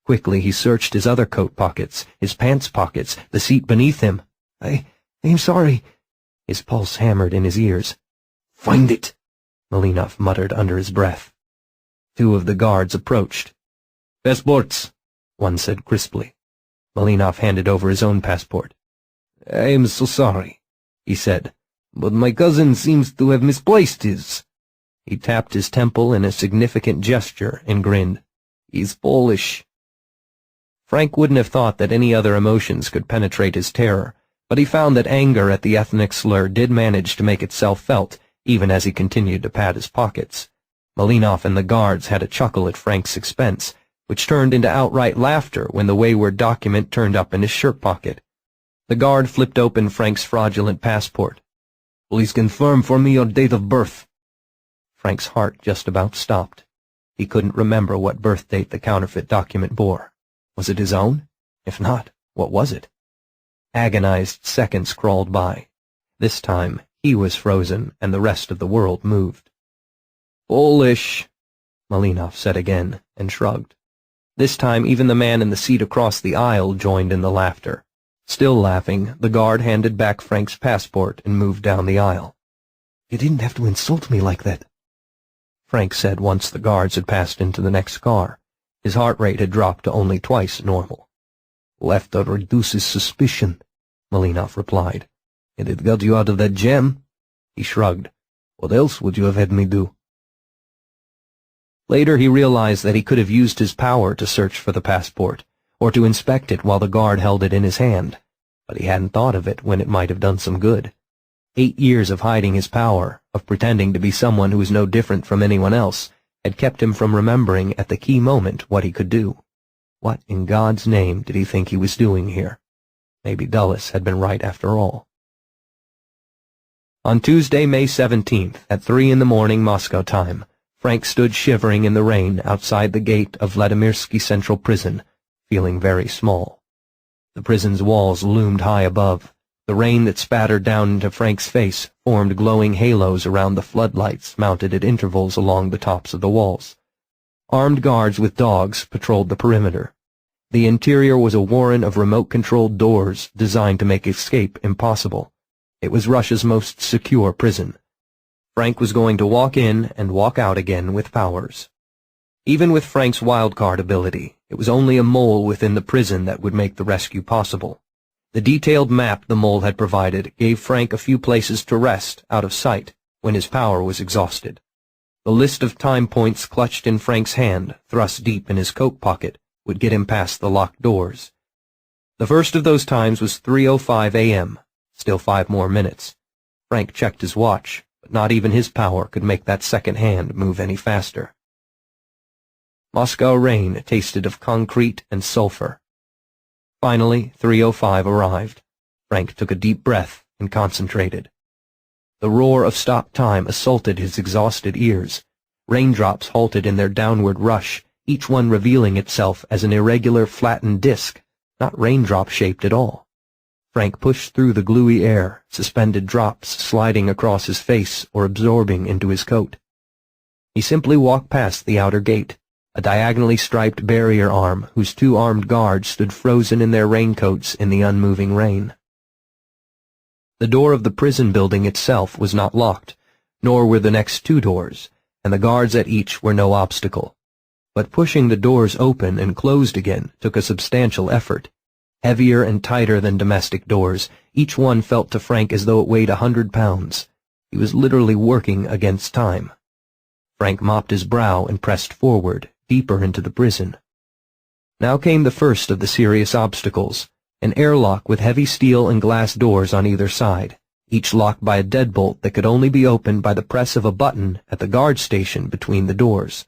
Quickly he searched his other coat pockets, his pants pockets, the seat beneath him. I'm sorry." His pulse hammered in his ears. "Find it," Malinov muttered under his breath. 2 of the guards approached. "Passports," one said crisply. Malinov handed over his own passport. "I am so sorry," he said, "but my cousin seems to have misplaced his." He tapped his temple in a significant gesture and grinned. "He's Polish." Frank wouldn't have thought that any other emotions could penetrate his terror, but he found that anger at the ethnic slur did manage to make itself felt, even as he continued to pat his pockets. Malinov and the guards had a chuckle at Frank's expense, which turned into outright laughter when the wayward document turned up in his shirt pocket. The guard flipped open Frank's fraudulent passport. "Please confirm for me your date of birth." Frank's heart just about stopped. He couldn't remember what birth date the counterfeit document bore. Was it his own? If not, what was it? Agonized seconds crawled by. This time, he was frozen and the rest of the world moved. "Polish," Malinov said again, and shrugged. This time, even the man in the seat across the aisle joined in the laughter. Still laughing, the guard handed back Frank's passport and moved down the aisle. "You didn't have to insult me like that," Frank said once the guards had passed into the next car. His heart rate had dropped to only twice normal. "Laughter reduces suspicion," Malinov replied. "And it got you out of that jam?" He shrugged. What else would you have had me do? Later he realized that he could have used his power to search for the passport, or to inspect it while the guard held it in his hand, but he hadn't thought of it when it might have done some good. 8 years of hiding his power, of pretending to be someone who was no different from anyone else, had kept him from remembering at the key moment what he could do. What in God's name did he think he was doing here? Maybe Dulles had been right after all. On Tuesday, May 17th, at 3 a.m. Moscow time, Frank stood shivering in the rain outside the gate of Vladimirsky Central Prison, feeling very small. The prison's walls loomed high above. The rain that spattered down into Frank's face formed glowing halos around the floodlights mounted at intervals along the tops of the walls. Armed guards with dogs patrolled the perimeter. The interior was a warren of remote-controlled doors designed to make escape impossible. It was Russia's most secure prison. Frank was going to walk in and walk out again with powers. Even with Frank's wildcard ability, it was only a mole within the prison that would make the rescue possible. The detailed map the mole had provided gave Frank a few places to rest out of sight when his power was exhausted. The list of time points clutched in Frank's hand, thrust deep in his coat pocket, would get him past the locked doors. The first of those times was 3:05 a.m., still 5 more minutes. Frank checked his watch, but not even his power could make that second hand move any faster. Moscow rain tasted of concrete and sulfur. Finally, 3:05 arrived. Frank took a deep breath and concentrated. The roar of stop time assaulted his exhausted ears. Raindrops halted in their downward rush, each one revealing itself as an irregular flattened disk, not raindrop-shaped at all. Frank pushed through the gluey air, suspended drops sliding across his face or absorbing into his coat. He simply walked past the outer gate, a diagonally striped barrier arm whose 2 armed guards stood frozen in their raincoats in the unmoving rain. The door of the prison building itself was not locked, nor were the next 2 doors, and the guards at each were no obstacle. But pushing the doors open and closed again took a substantial effort. Heavier and tighter than domestic doors, each one felt to Frank as though it weighed 100 pounds. He was literally working against time. Frank mopped his brow and pressed forward, deeper into the prison. Now came the first of the serious obstacles, an airlock with heavy steel and glass doors on either side, each locked by a deadbolt that could only be opened by the press of a button at the guard station between the doors.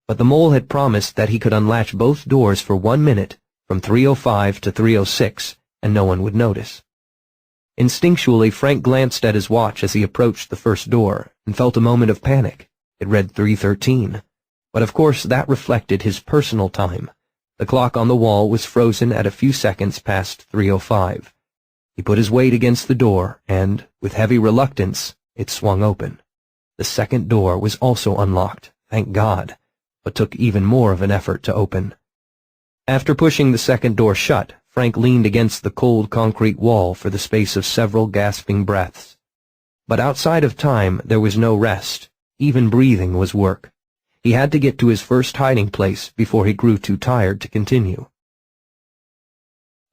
But the mole had promised that he could unlatch both doors for 1 minute, from 3:05 to 3:06, and no one would notice. Instinctually, Frank glanced at his watch as he approached the first door, and felt a moment of panic. It read 3:13. But of course that reflected his personal time. The clock on the wall was frozen at a few seconds past 3:05. He put his weight against the door, and, with heavy reluctance, it swung open. The second door was also unlocked, thank God, but took even more of an effort to open. After pushing the second door shut, Frank leaned against the cold concrete wall for the space of several gasping breaths. But outside of time there was no rest. Even breathing was work. He had to get to his first hiding place before he grew too tired to continue.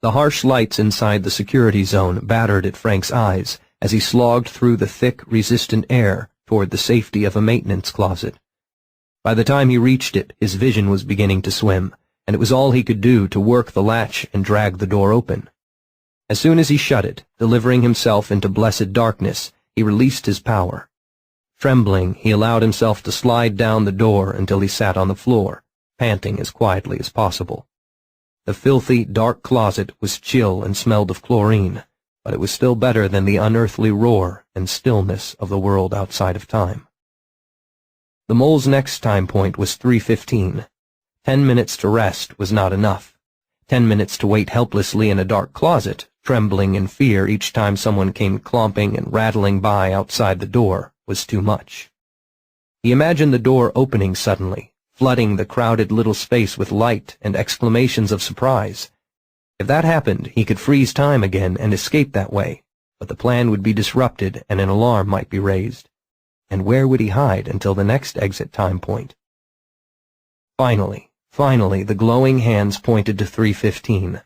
The harsh lights inside the security zone battered at Frank's eyes as he slogged through the thick, resistant air toward the safety of a maintenance closet. By the time he reached it, his vision was beginning to swim, and it was all he could do to work the latch and drag the door open. As soon as he shut it, delivering himself into blessed darkness, he released his power. Trembling, he allowed himself to slide down the door until he sat on the floor, panting as quietly as possible. The filthy, dark closet was chill and smelled of chlorine, but it was still better than the unearthly roar and stillness of the world outside of time. The mole's next time point was 3:15. 10 minutes to rest was not enough. 10 minutes to wait helplessly in a dark closet, trembling in fear each time someone came clomping and rattling by outside the door, was too much. He imagined the door opening suddenly, flooding the crowded little space with light and exclamations of surprise. If that happened, he could freeze time again and escape that way, but the plan would be disrupted and an alarm might be raised. And where would he hide until the next exit time point? Finally, the glowing hands pointed to 3:15.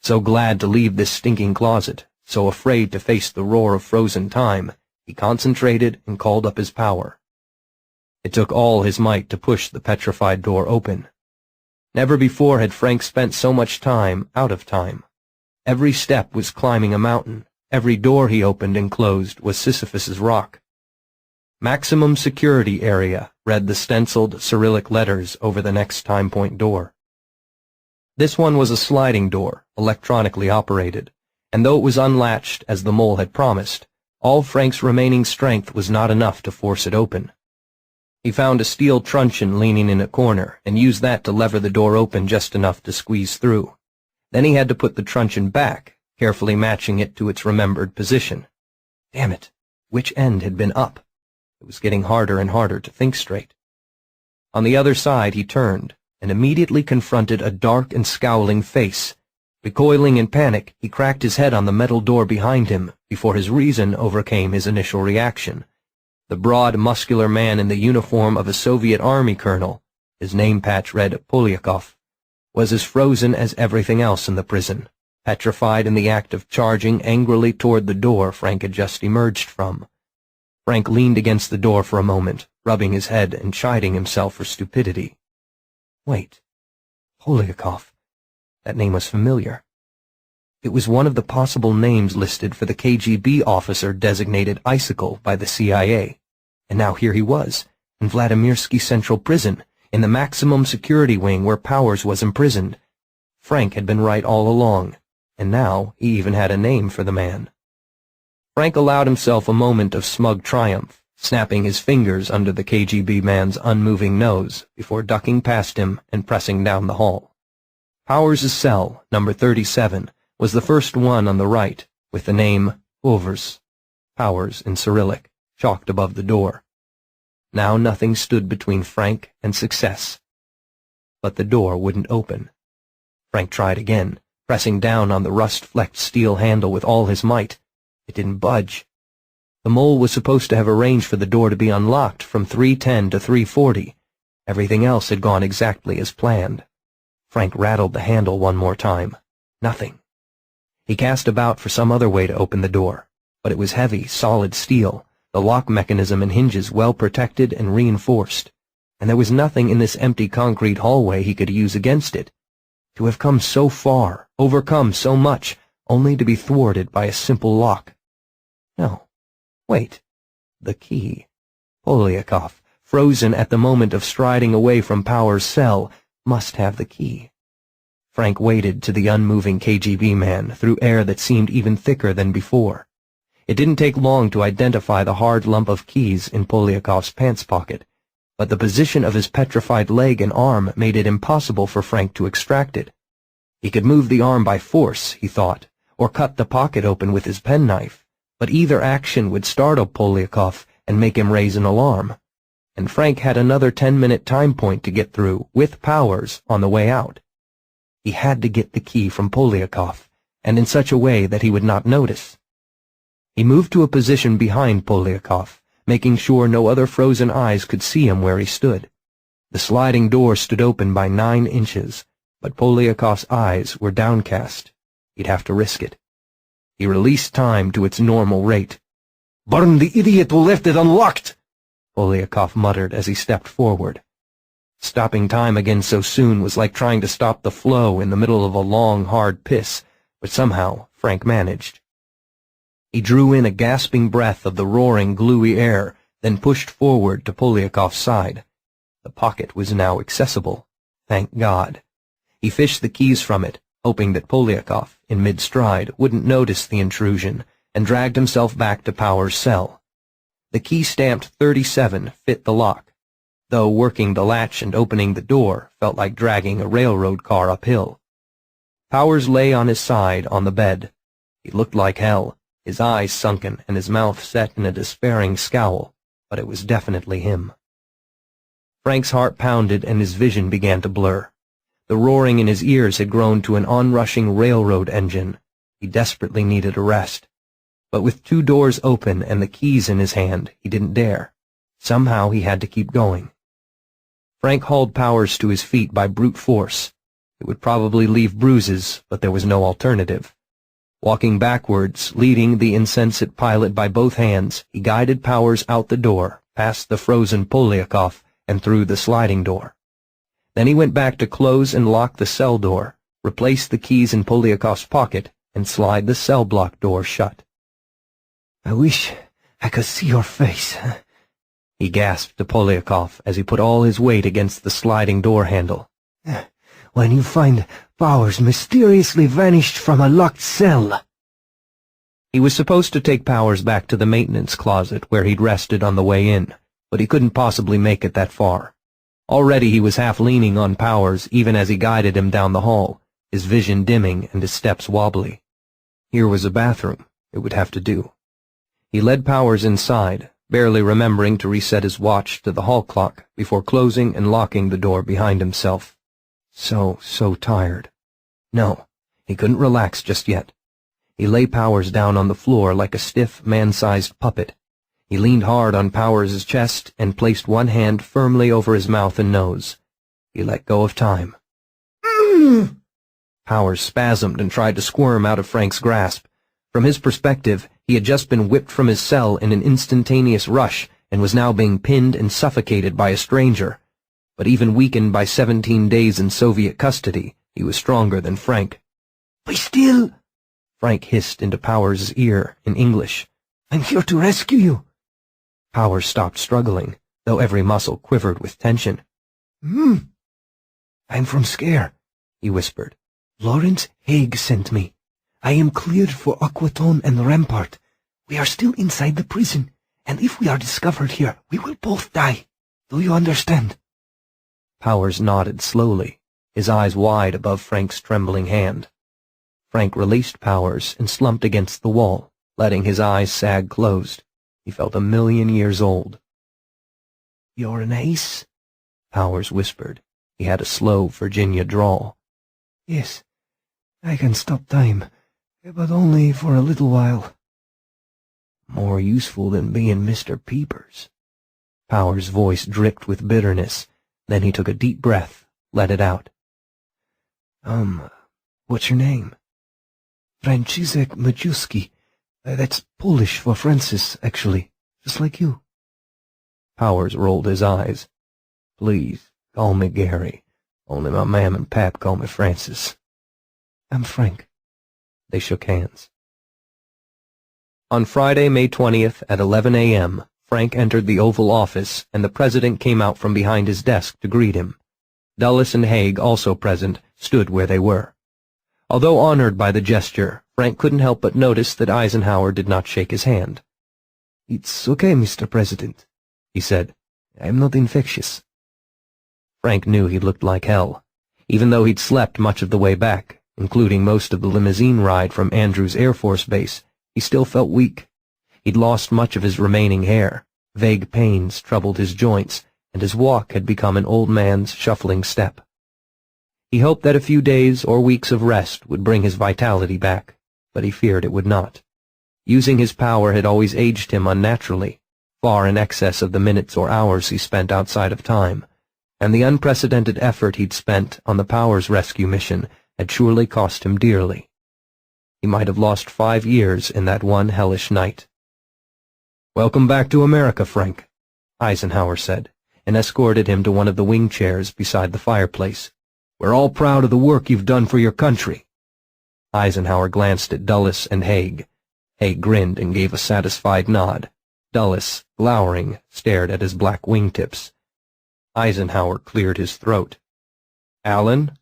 So glad to leave this stinking closet, so afraid to face the roar of frozen time, He concentrated and called up his power. It took all his might to push the petrified door open. Never before had Frank spent so much time out of time. Every step was climbing a mountain. Every door he opened and closed was Sisyphus's rock. Maximum security area, read the stenciled Cyrillic letters over the next time point door. This one was a sliding door, electronically operated, and though it was unlatched as the mole had promised, all Frank's remaining strength was not enough to force it open. He found a steel truncheon leaning in a corner and used that to lever the door open just enough to squeeze through. Then he had to put the truncheon back, carefully matching it to its remembered position. Damn it, which end had been up? It was getting harder and harder to think straight. On the other side he turned, and immediately confronted a dark and scowling face. Recoiling in panic, he cracked his head on the metal door behind him before his reason overcame his initial reaction. The broad, muscular man in the uniform of a Soviet army colonel, his name patch read Polyakov, was as frozen as everything else in the prison, petrified in the act of charging angrily toward the door Frank had just emerged from. Frank leaned against the door for a moment, rubbing his head and chiding himself for stupidity. Wait, Polyakov. That name was familiar. It was one of the possible names listed for the KGB officer designated Icicle by the CIA. And now here he was, in Vladimirsky Central Prison, in the maximum security wing where Powers was imprisoned. Frank had been right all along, and now he even had a name for the man. Frank allowed himself a moment of smug triumph, snapping his fingers under the KGB man's unmoving nose before ducking past him and pressing down the hall. Powers' cell, number 37, was the first one on the right, with the name Powers in Cyrillic, chalked above the door. Now nothing stood between Frank and success. But the door wouldn't open. Frank tried again, pressing down on the rust-flecked steel handle with all his might. It didn't budge. The mole was supposed to have arranged for the door to be unlocked from 3:10 to 3:40. Everything else had gone exactly as planned. Frank rattled the handle one more time. Nothing. He cast about for some other way to open the door, but it was heavy, solid steel, the lock mechanism and hinges well protected and reinforced, and there was nothing in this empty concrete hallway he could use against it. To have come so far, overcome so much, only to be thwarted by a simple lock. No. Wait. The key. Polyakov, frozen at the moment of striding away from Powers' cell, must have the key. Frank waited to the unmoving KGB man through air that seemed even thicker than before. It didn't take long to identify the hard lump of keys in Polyakov's pants pocket, but the position of his petrified leg and arm made it impossible for Frank to extract it. He could move the arm by force, he thought, or cut the pocket open with his penknife, but either action would startle Polyakov and make him raise an alarm, and Frank had another 10-minute time point to get through, with Powers, on the way out. He had to get the key from Polyakov, and in such a way that he would not notice. He moved to a position behind Polyakov, making sure no other frozen eyes could see him where he stood. The sliding door stood open by 9 inches, but Polyakov's eyes were downcast. He'd have to risk it. He released time to its normal rate. "Burn the idiot who left it unlocked!" Polyakov muttered as he stepped forward. Stopping time again so soon was like trying to stop the flow in the middle of a long, hard piss, but somehow Frank managed. He drew in a gasping breath of the roaring, gluey air, then pushed forward to Polyakov's side. The pocket was now accessible. Thank God. He fished the keys from it, hoping that Polyakov, in mid-stride, wouldn't notice the intrusion, and dragged himself back to Powers' cell. The key stamped 37 fit the lock, though working the latch and opening the door felt like dragging a railroad car uphill. Powers lay on his side on the bed. He looked like hell, his eyes sunken and his mouth set in a despairing scowl, but it was definitely him. Frank's heart pounded and his vision began to blur. The roaring in his ears had grown to an onrushing railroad engine. He desperately needed a rest. But with 2 doors open and the keys in his hand, he didn't dare. Somehow he had to keep going. Frank hauled Powers to his feet by brute force. It would probably leave bruises, but there was no alternative. Walking backwards, leading the insensate pilot by both hands, he guided Powers out the door, past the frozen Polyakov, and through the sliding door. Then he went back to close and lock the cell door, replace the keys in Polyakov's pocket, and slide the cell block door shut. "I wish I could see your face," he gasped to Polyakov as he put all his weight against the sliding door handle. "When you find Powers mysteriously vanished from a locked cell." He was supposed to take Powers back to the maintenance closet where he'd rested on the way in, but he couldn't possibly make it that far. Already he was half leaning on Powers even as he guided him down the hall, his vision dimming and his steps wobbly. Here was a bathroom. It would have to do. He led Powers inside, barely remembering to reset his watch to the hall clock before closing and locking the door behind himself. So tired. No, he couldn't relax just yet. He lay Powers down on the floor like a stiff, man-sized puppet. He leaned hard on Powers' chest and placed one hand firmly over his mouth and nose. He let go of time. Powers spasmed and tried to squirm out of Frank's grasp. From his perspective, he had just been whipped from his cell in an instantaneous rush and was now being pinned and suffocated by a stranger. But even weakened by 17 days in Soviet custody, he was stronger than Frank. "Be still!" Frank hissed into Powers' ear in English. "I'm here to rescue you." Powers stopped struggling, though every muscle quivered with tension. "I'm from Scare," he whispered. "Lawrence Haig sent me. I am cleared for Aquatone and Rampart. We are still inside the prison, and if we are discovered here, we will both die. Do you understand?" Powers nodded slowly, his eyes wide above Frank's trembling hand. Frank released Powers and slumped against the wall, letting his eyes sag closed. He felt 1,000,000 years old. "You're an ace?" Powers whispered. He had a slow Virginia drawl. "Yes, I can stop time, but only for a little while." "More useful than being Mr. Peepers." Powers' voice dripped with bitterness. Then he took a deep breath, let it out. What's your name?" "Franciszek Majewski. That's Polish for Francis, actually, just like you." Powers rolled his eyes. "Please, call me Gary. Only my mam and pap call me Francis." "I'm Frank." They shook hands. On Friday, May 20th, at 11 a.m., Frank entered the Oval Office, and the President came out from behind his desk to greet him. Dulles and Haig, also present, stood where they were. Although honored by the gesture, Frank couldn't help but notice that Eisenhower did not shake his hand. "It's okay, Mr. President," he said. "I'm not infectious." Frank knew he looked like hell. Even though he'd slept much of the way back, including most of the limousine ride from Andrews Air Force Base, he still felt weak. He'd lost much of his remaining hair, vague pains troubled his joints, and his walk had become an old man's shuffling step. He hoped that a few days or weeks of rest would bring his vitality back, but he feared it would not. Using his power had always aged him unnaturally, far in excess of the minutes or hours he spent outside of time, and the unprecedented effort he'd spent on the Powers rescue mission had surely cost him dearly. He might have lost 5 years in that one hellish night. "Welcome back to America, Frank," Eisenhower said, and escorted him to one of the wing chairs beside the fireplace. "We're all proud of the work you've done for your country." Eisenhower glanced at Dulles and Haig. Haig grinned and gave a satisfied nod. Dulles, glowering, stared at his black wingtips. Eisenhower cleared his throat. "Alan?"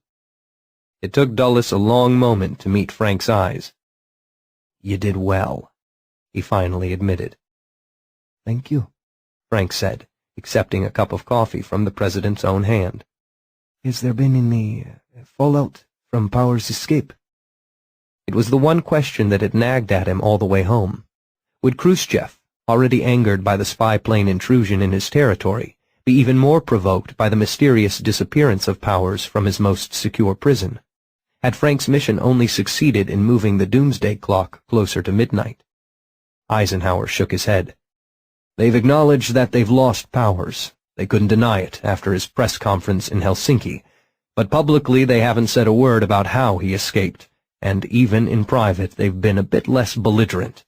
It took Dulles a long moment to meet Frank's eyes. "You did well," he finally admitted. "Thank you," Frank said, accepting a cup of coffee from the President's own hand. "Has there been any fallout from Powers' escape?" It was the one question that had nagged at him all the way home. Would Khrushchev, already angered by the spy plane intrusion in his territory, be even more provoked by the mysterious disappearance of Powers from his most secure prison? Had Frank's mission only succeeded in moving the doomsday clock closer to midnight? Eisenhower shook his head. "They've acknowledged that they've lost Powers. They couldn't deny it after his press conference in Helsinki, but publicly they haven't said a word about how he escaped, and even in private they've been a bit less belligerent.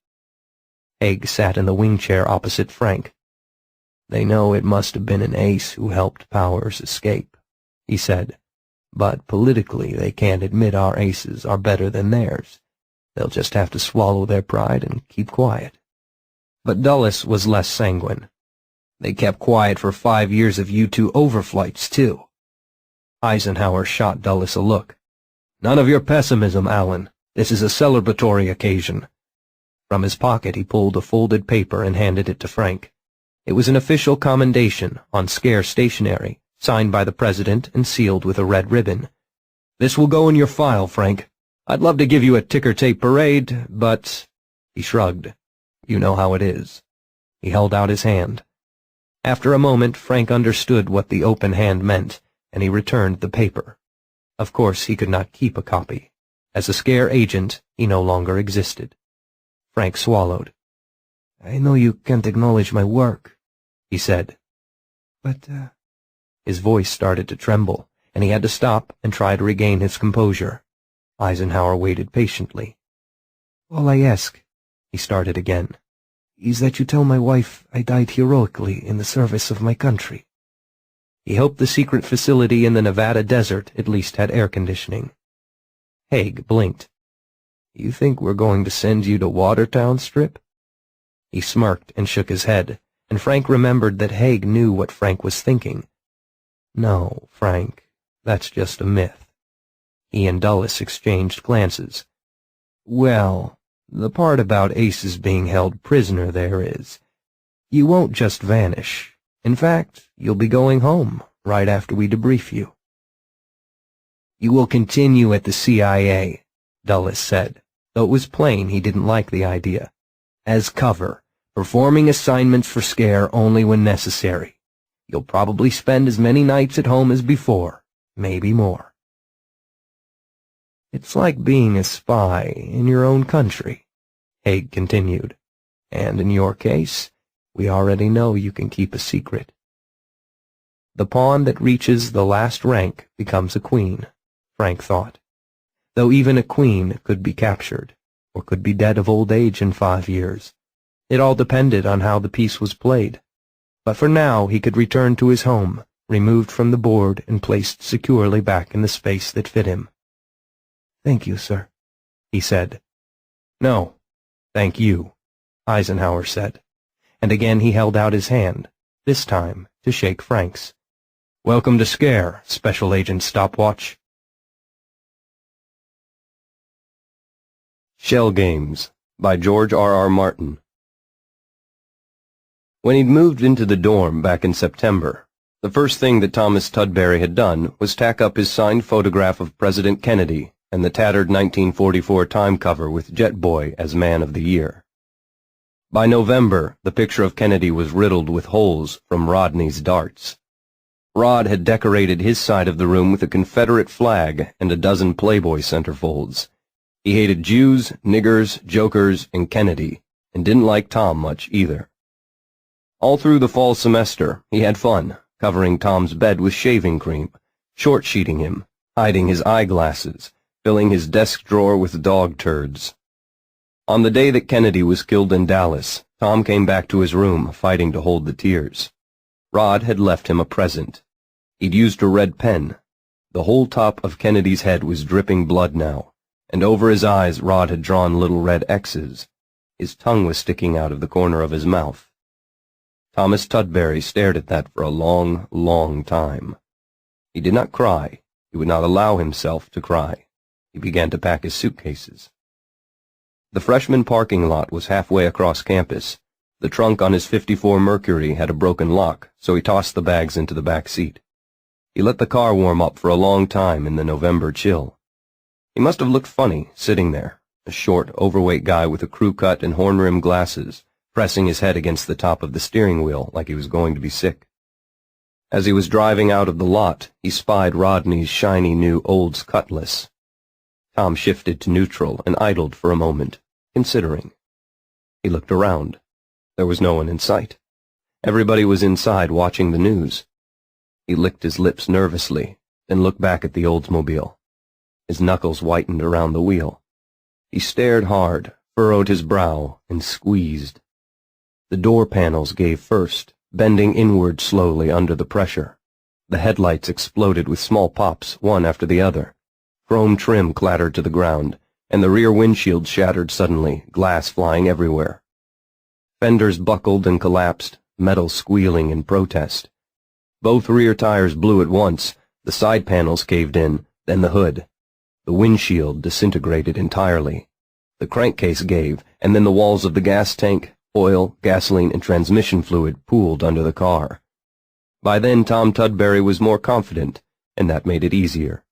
Haig sat in the wing chair opposite Frank. "They know it must have been an ace who helped Powers escape," he said, "but politically they can't admit our aces are better than theirs. They'll just have to swallow their pride and keep quiet." But Dulles was less sanguine. "They kept quiet for 5 years of U-2 overflights, too." Eisenhower shot Dulles a look. "None of your pessimism, Allen. This is a celebratory occasion." From his pocket he pulled a folded paper and handed it to Frank. It was an official commendation on scare stationery, signed by the President and sealed with a red ribbon. "This will go in your file, Frank. I'd love to give you a ticker-tape parade, but—" He shrugged. "You know how it is." He held out his hand. After a moment, Frank understood what the open hand meant, and he returned the paper. Of course, he could not keep a copy. As a scare agent, he no longer existed. Frank swallowed. "I know you can't acknowledge my work," he said. "But, His voice started to tremble, and he had to stop and try to regain his composure. Eisenhower waited patiently. "All I ask," he started again, "is that you tell my wife I died heroically in the service of my country." He hoped the secret facility in the Nevada desert at least had air conditioning. Haig blinked. "You think we're going to send you to Watertown, Strip?" He smirked and shook his head, and Frank remembered that Haig knew what Frank was thinking. "No, Frank, that's just a myth." He and Dulles exchanged glances. "Well, the part about aces being held prisoner there is, you won't just vanish. In fact, you'll be going home right after we debrief you." "You will continue at the CIA," Dulles said, though it was plain he didn't like the idea. "As cover, performing assignments for scare only when necessary. You'll probably spend as many nights at home as before, maybe more." "It's like being a spy in your own country," Haig continued. "And in your case, we already know you can keep a secret." The pawn that reaches the last rank becomes a queen, Frank thought. Though even a queen could be captured, or could be dead of old age in 5 years. It all depended on how the piece was played. But for now he could return to his home, removed from the board and placed securely back in the space that fit him. "Thank you, sir," he said. "No, thank you," Eisenhower said, and again he held out his hand, this time to shake Frank's. "Welcome to Scare, Special Agent Stopwatch." Shell Games by George R.R. Martin. When he'd moved into the dorm back in September, the first thing that Thomas Tudbury had done was tack up his signed photograph of President Kennedy and the tattered 1944 Time cover with Jet Boy as Man of the Year. By November, the picture of Kennedy was riddled with holes from Rodney's darts. Rod had decorated his side of the room with a Confederate flag and a dozen Playboy centerfolds. He hated Jews, niggers, jokers, and Kennedy, and didn't like Tom much either. All through the fall semester, he had fun, covering Tom's bed with shaving cream, short-sheeting him, hiding his eyeglasses, filling his desk drawer with dog turds. On the day that Kennedy was killed in Dallas, Tom came back to his room, fighting to hold the tears. Rod had left him a present. He'd used a red pen. The whole top of Kennedy's head was dripping blood now, and over his eyes Rod had drawn little red X's. His tongue was sticking out of the corner of his mouth. Thomas Tudbury stared at that for a long, long time. He did not cry. He would not allow himself to cry. He began to pack his suitcases. The freshman parking lot was halfway across campus. The trunk on his 54 Mercury had a broken lock, so he tossed the bags into the back seat. He let the car warm up for a long time in the November chill. He must have looked funny, sitting there, a short, overweight guy with a crew cut and horn-rimmed glasses, pressing his head against the top of the steering wheel like he was going to be sick. As he was driving out of the lot, he spied Rodney's shiny new Olds Cutlass. Tom shifted to neutral and idled for a moment, considering. He looked around. There was no one in sight. Everybody was inside watching the news. He licked his lips nervously, then looked back at the Oldsmobile. His knuckles whitened around the wheel. He stared hard, furrowed his brow, and squeezed. The door panels gave first, bending inward slowly under the pressure. The headlights exploded with small pops, one after the other. Chrome trim clattered to the ground, and the rear windshield shattered suddenly, glass flying everywhere. Fenders buckled and collapsed, metal squealing in protest. Both rear tires blew at once, the side panels caved in, then the hood. The windshield disintegrated entirely. The crankcase gave, and then the walls of the gas tank, oil, gasoline, and transmission fluid pooled under the car. By then Tom Tudbury was more confident, and that made it easier.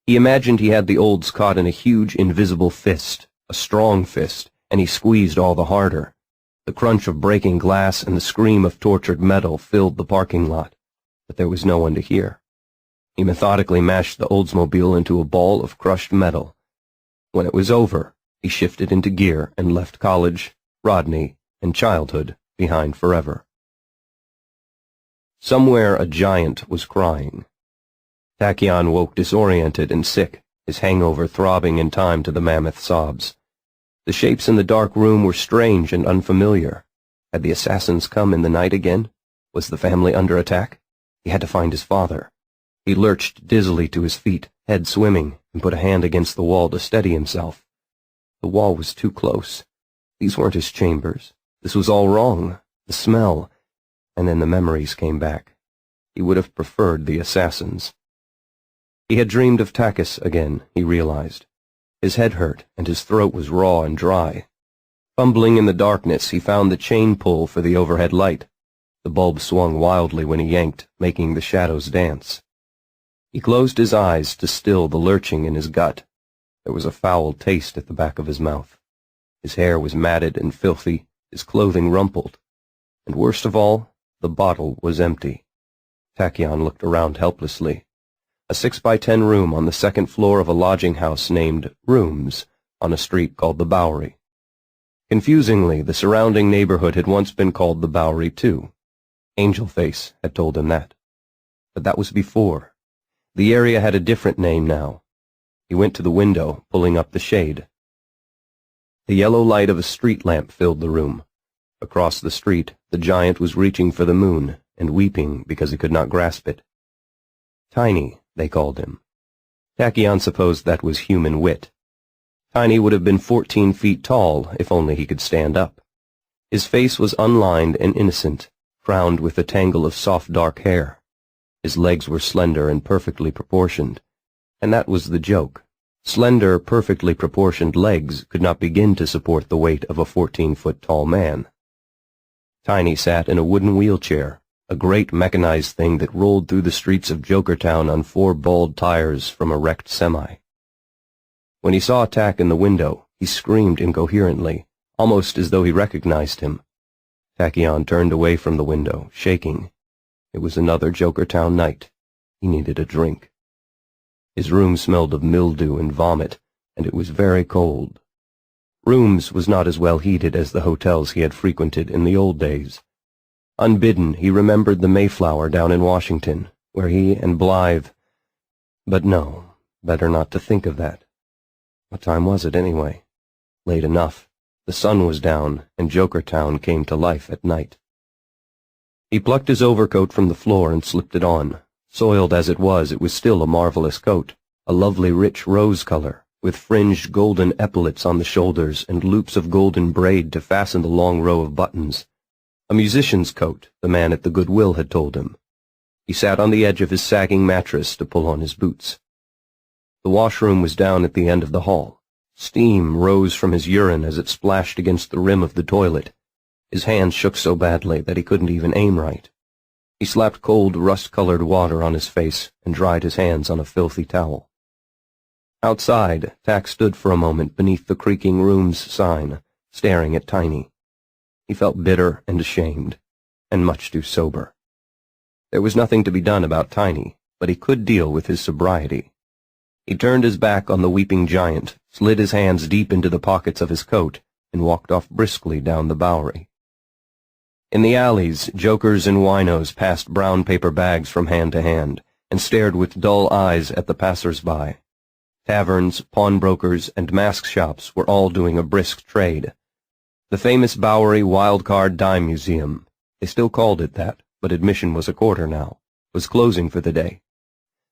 He imagined he had the olds caught in a huge invisible fist, a strong fist, and he squeezed all the harder. The crunch of breaking glass and the scream of tortured metal filled the parking lot, but there was no one to hear. He methodically mashed the Oldsmobile into a ball of crushed metal. When it was over, he shifted into gear and left college, Rodney, and childhood behind forever. Somewhere a giant was crying. Tachyon woke disoriented and sick, his hangover throbbing in time to the mammoth sobs. The shapes in the dark room were strange and unfamiliar. Had the assassins come in the night again? Was the family under attack? He had to find his father. He lurched dizzily to his feet, head swimming, and put a hand against the wall to steady himself. The wall was too close. These weren't his chambers. This was all wrong. The smell. And then the memories came back. He would have preferred the assassins. He had dreamed of Takis again, he realized. His head hurt, and his throat was raw and dry. Fumbling in the darkness, he found the chain pull for the overhead light. The bulb swung wildly when he yanked, making the shadows dance. He closed his eyes to still the lurching in his gut. There was a foul taste at the back of his mouth. His hair was matted and filthy, his clothing rumpled. And worst of all, the bottle was empty. Tachyon looked around helplessly. A 6x10 room on the second floor of a lodging house named Rooms on a street called the Bowery. Confusingly, the surrounding neighborhood had once been called the Bowery too. Angelface had told him that. But that was before. The area had a different name now. He went to the window, pulling up the shade. The yellow light of a street lamp filled the room. Across the street, the giant was reaching for the moon and weeping because he could not grasp it. Tiny, they called him. Tachyon supposed that was human wit. Tiny would have been 14 feet tall if only he could stand up. His face was unlined and innocent, crowned with a tangle of soft dark hair. His legs were slender and perfectly proportioned, and that was the joke. Slender, perfectly proportioned legs could not begin to support the weight of a 14-foot-tall man. Tiny sat in a wooden wheelchair, a great mechanized thing that rolled through the streets of Jokertown on 4 bald tires from a wrecked semi. When he saw Tak in the window, he screamed incoherently, almost as though he recognized him. Tachyon turned away from the window, shaking. It was another Jokertown night. He needed a drink. His room smelled of mildew and vomit, and it was very cold. Rooms was not as well heated as the hotels he had frequented in the old days. Unbidden, he remembered the Mayflower down in Washington, where he and Blythe— But no, better not to think of that. What time was it, anyway? Late enough. The sun was down, and Jokertown came to life at night. He plucked his overcoat from the floor and slipped it on. Soiled as it was still a marvelous coat, a lovely rich rose color, with fringed golden epaulets on the shoulders and loops of golden braid to fasten the long row of buttons. A musician's coat, the man at the Goodwill had told him. He sat on the edge of his sagging mattress to pull on his boots. The washroom was down at the end of the hall. Steam rose from his urine as it splashed against the rim of the toilet. His hands shook so badly that he couldn't even aim right. He slapped cold, rust-colored water on his face and dried his hands on a filthy towel. Outside, Tak stood for a moment beneath the creaking Rooms sign, staring at Tiny. He felt bitter and ashamed, and much too sober. There was nothing to be done about Tiny, but he could deal with his sobriety. He turned his back on the weeping giant, slid his hands deep into the pockets of his coat, and walked off briskly down the Bowery. In the alleys, jokers and winos passed brown paper bags from hand to hand, and stared with dull eyes at the passers-by. Taverns, pawnbrokers, and mask shops were all doing a brisk trade. The famous Bowery Wildcard Dime Museum, they still called it that, but admission was a quarter now, was closing for the day.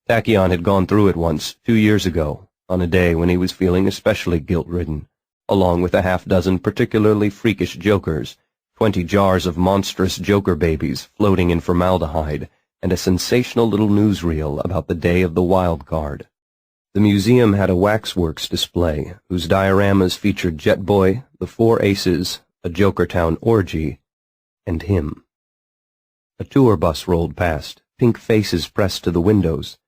Tachyon had gone through it once, 2 years ago, on a day when he was feeling especially guilt-ridden, along with a half-dozen particularly freakish jokers, 20 jars of monstrous joker babies floating in formaldehyde, and a sensational little newsreel about the day of the wild card. The museum had a waxworks display whose dioramas featured Jetboy, the Four Aces, a Jokertown orgy, and him. A tour bus rolled past, pink faces pressed to the windows.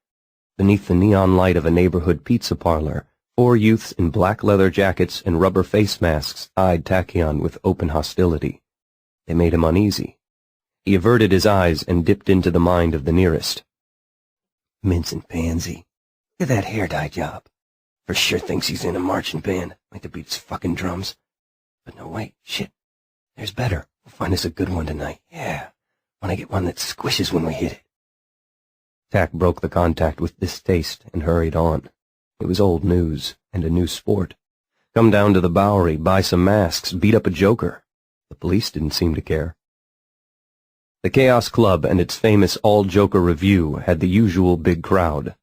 Beneath the neon light of a neighborhood pizza parlor, 4 youths in black leather jackets and rubber face masks eyed Tachyon with open hostility. They made him uneasy. He averted his eyes and dipped into the mind of the nearest. Mincing pansy. Look at that hair dye job. For sure thinks he's in a marching band, like to beat his fucking drums. But no, wait, shit. There's better. We'll find us a good one tonight. Yeah. Wanna get one that squishes when we hit it. Tack broke the contact with distaste and hurried on. It was old news, and a new sport. Come down to the Bowery, buy some masks, beat up a joker. The police didn't seem to care. The Chaos Club and its famous all-joker review had the usual big crowd.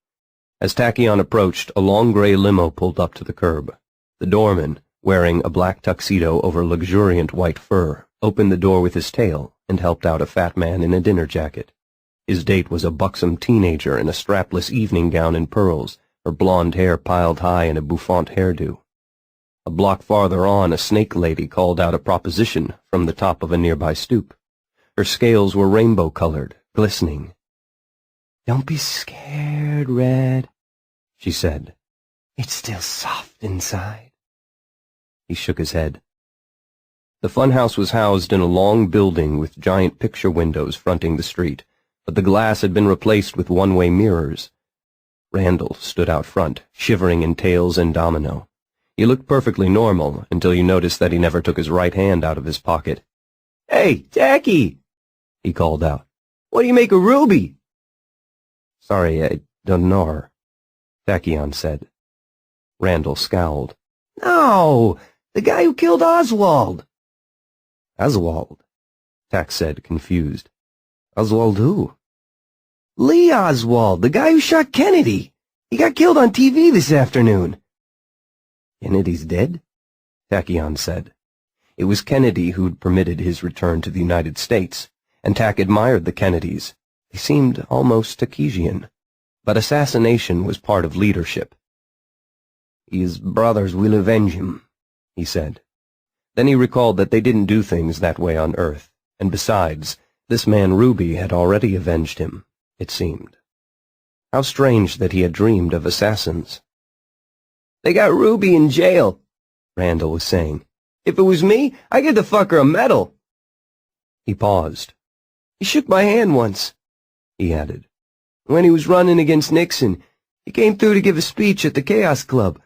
As Tachyon approached, a long gray limo pulled up to the curb. The doorman, wearing a black tuxedo over luxuriant white fur, opened the door with his tail and helped out a fat man in a dinner jacket. His date was a buxom teenager in a strapless evening gown in pearls, her blonde hair piled high in a bouffant hairdo. A block farther on, a snake lady called out a proposition from the top of a nearby stoop. Her scales were rainbow-colored, glistening. "Don't be scared, Red," she said. "It's still soft inside." He shook his head. The funhouse was housed in a long building with giant picture windows fronting the street, but the glass had been replaced with one-way mirrors. Randall stood out front, shivering in tails and domino. He looked perfectly normal until you noticed that he never took his right hand out of his pocket. "Hey, Tacky!" he called out. "What do you make of Ruby?" "Sorry, I don't know her," Tachyon said. Randall scowled. "No, the guy who killed Oswald." "Oswald?" Tack said, confused. "Oswald who?" "Lee Oswald, the guy who shot Kennedy. He got killed on TV this afternoon." "Kennedy's dead?" Tachyon said. It was Kennedy who'd permitted his return to the United States, and Tack admired the Kennedys. They seemed almost Takesian. But assassination was part of leadership. "His brothers will avenge him," he said. Then he recalled that they didn't do things that way on Earth, and besides, this man Ruby had already avenged him, it seemed. How strange that he had dreamed of assassins. "They got Ruby in jail," Randall was saying. "If it was me, I'd give the fucker a medal." He paused. "He shook my hand once," he added. "when he was running against Nixon. He came through to give a speech at the Chaos Club.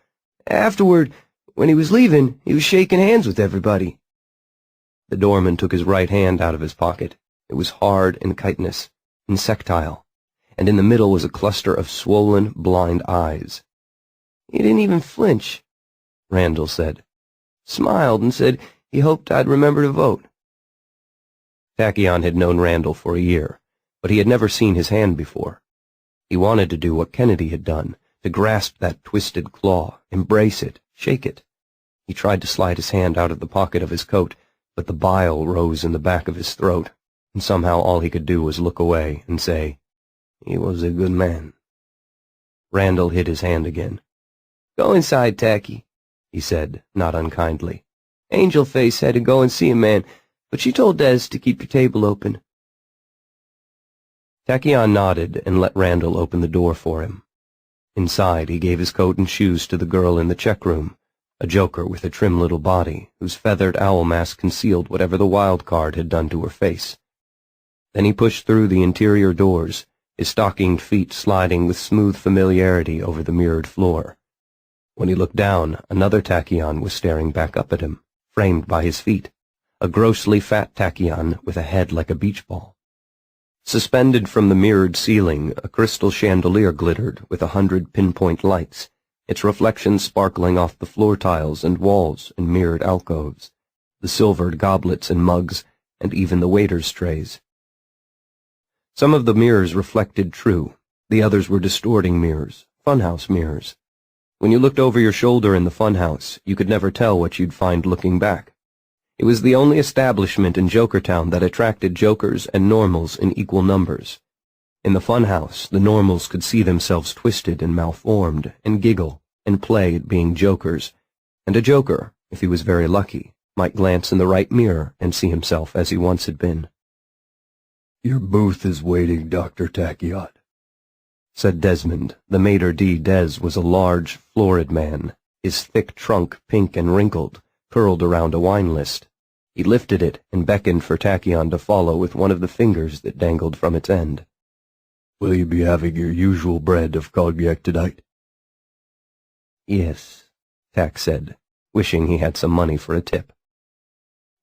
Afterward, when he was leaving, he was shaking hands with everybody." The doorman took his right hand out of his pocket. It was hard in chitinous, insectile, and in the middle was a cluster of swollen, blind eyes. "He didn't even flinch," Randall said. "Smiled and said he hoped I'd remember to vote." Tachyon had known Randall for a year, but he had never seen his hand before. He wanted to do what Kennedy had done, to grasp that twisted claw, embrace it, shake it. He tried to slide his hand out of the pocket of his coat, but the bile rose in the back of his throat, and somehow all he could do was look away and say, "He was a good man." Randall hid his hand again. "Go inside, Tacky," he said, not unkindly. "Angel Face had to go and see a man, but she told Des to keep your table open." Tachyon nodded and let Randall open the door for him. Inside, he gave his coat and shoes to the girl in the check room, a joker with a trim little body, whose feathered owl mask concealed whatever the wild card had done to her face. Then he pushed through the interior doors, his stockinged feet sliding with smooth familiarity over the mirrored floor. When he looked down, another Tachyon was staring back up at him, framed by his feet, a grossly fat Tachyon with a head like a beach ball. Suspended from the mirrored ceiling, a crystal chandelier glittered with 100 pinpoint lights, its reflection sparkling off the floor tiles and walls and mirrored alcoves, the silvered goblets and mugs, and even the waiters' trays. Some of the mirrors reflected true, the others were distorting mirrors, funhouse mirrors. When you looked over your shoulder in the funhouse, you could never tell what you'd find looking back. It was the only establishment in Jokertown that attracted jokers and normals in equal numbers. In the funhouse, the normals could see themselves twisted and malformed, and giggle, and play at being jokers, and a joker, if he was very lucky, might glance in the right mirror and see himself as he once had been. "Your booth is waiting, Dr. Tachyon," said Desmond. The maitre d' Des was a large, florid man, his thick trunk pink and wrinkled, curled around a wine list. He lifted it and beckoned for Tachyon to follow with one of the fingers that dangled from its end. "Will you be having your usual bread of cognac tonight?" "Yes," Tack said, wishing he had some money for a tip.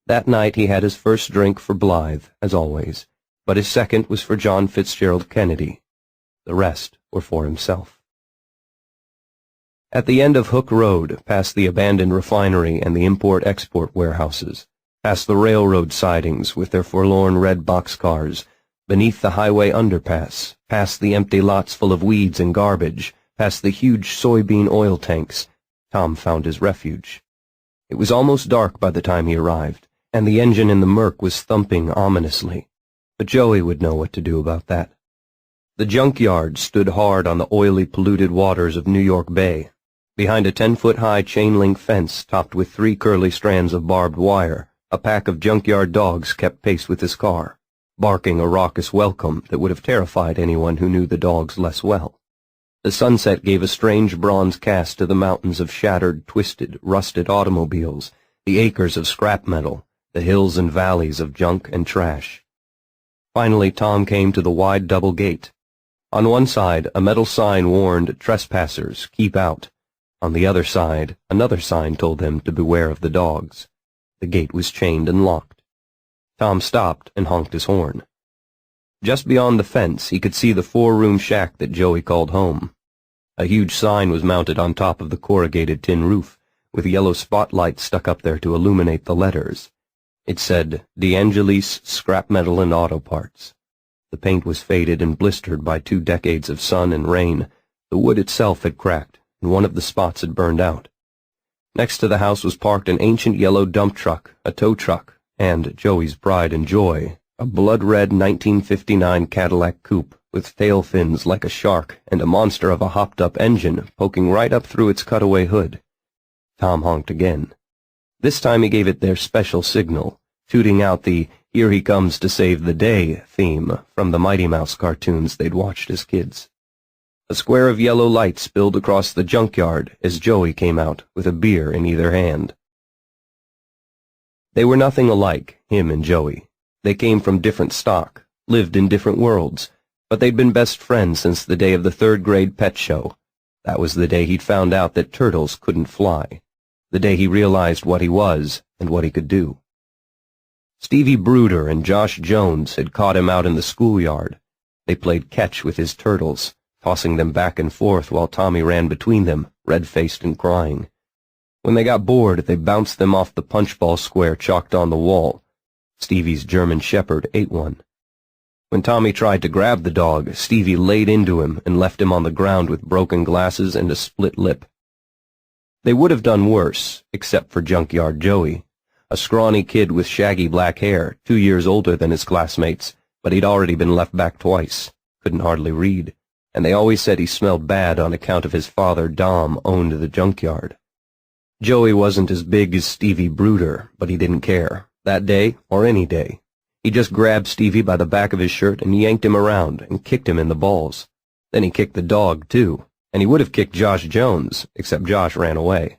That night he had his first drink for Blythe, as always, but his second was for John Fitzgerald Kennedy. The rest were for himself. At the end of Hook Road, past the abandoned refinery and the import-export warehouses, past the railroad sidings with their forlorn red boxcars, beneath the highway underpass, past the empty lots full of weeds and garbage, past the huge soybean oil tanks, Tom found his refuge. It was almost dark by the time he arrived, and the engine in the Merc was thumping ominously, but Joey would know what to do about that. The junkyard stood hard on the oily, polluted waters of New York Bay, behind a 10-foot-high chain-link fence topped with 3 curly strands of barbed wire. A pack of junkyard dogs kept pace with his car, barking a raucous welcome that would have terrified anyone who knew the dogs less well. The sunset gave a strange bronze cast to the mountains of shattered, twisted, rusted automobiles, the acres of scrap metal, the hills and valleys of junk and trash. Finally, Tom came to the wide double gate. On one side, a metal sign warned trespassers, keep out. On the other side, another sign told them to beware of the dogs. The gate was chained and locked. Tom stopped and honked his horn. Just beyond the fence, he could see the 4-room shack that Joey called home. A huge sign was mounted on top of the corrugated tin roof, with yellow spotlights stuck up there to illuminate the letters. It said, DeAngelis Scrap Metal and Auto Parts. The paint was faded and blistered by 2 decades of sun and rain. The wood itself had cracked, and one of the spots had burned out. Next to the house was parked an ancient yellow dump truck, a tow truck, and, Joey's pride and joy, a blood-red 1959 Cadillac coupe with tail fins like a shark and a monster of a hopped-up engine poking right up through its cutaway hood. Tom honked again. This time he gave it their special signal, tooting out the "Here he comes to save the day" theme from the Mighty Mouse cartoons they'd watched as kids. A square of yellow light spilled across the junkyard as Joey came out with a beer in either hand. They were nothing alike, him and Joey. They came from different stock, lived in different worlds, but they'd been best friends since the day of the 3rd-grade pet show. That was the day he'd found out that turtles couldn't fly, the day he realized what he was and what he could do. Stevie Bruder and Josh Jones had caught him out in the schoolyard. They played catch with his turtles, tossing them back and forth while Tommy ran between them, red-faced and crying. When they got bored, they bounced them off the punchball square chalked on the wall. Stevie's German Shepherd ate one. When Tommy tried to grab the dog, Stevie laid into him and left him on the ground with broken glasses and a split lip. They would have done worse, except for Junkyard Joey, a scrawny kid with shaggy black hair, 2 years older than his classmates, but he'd already been left back twice, couldn't hardly read, and they always said he smelled bad on account of his father Dom owned the junkyard. Joey wasn't as big as Stevie Bruder, but he didn't care, that day or any day. He just grabbed Stevie by the back of his shirt and yanked him around and kicked him in the balls. Then he kicked the dog, too, and he would have kicked Josh Jones, except Josh ran away.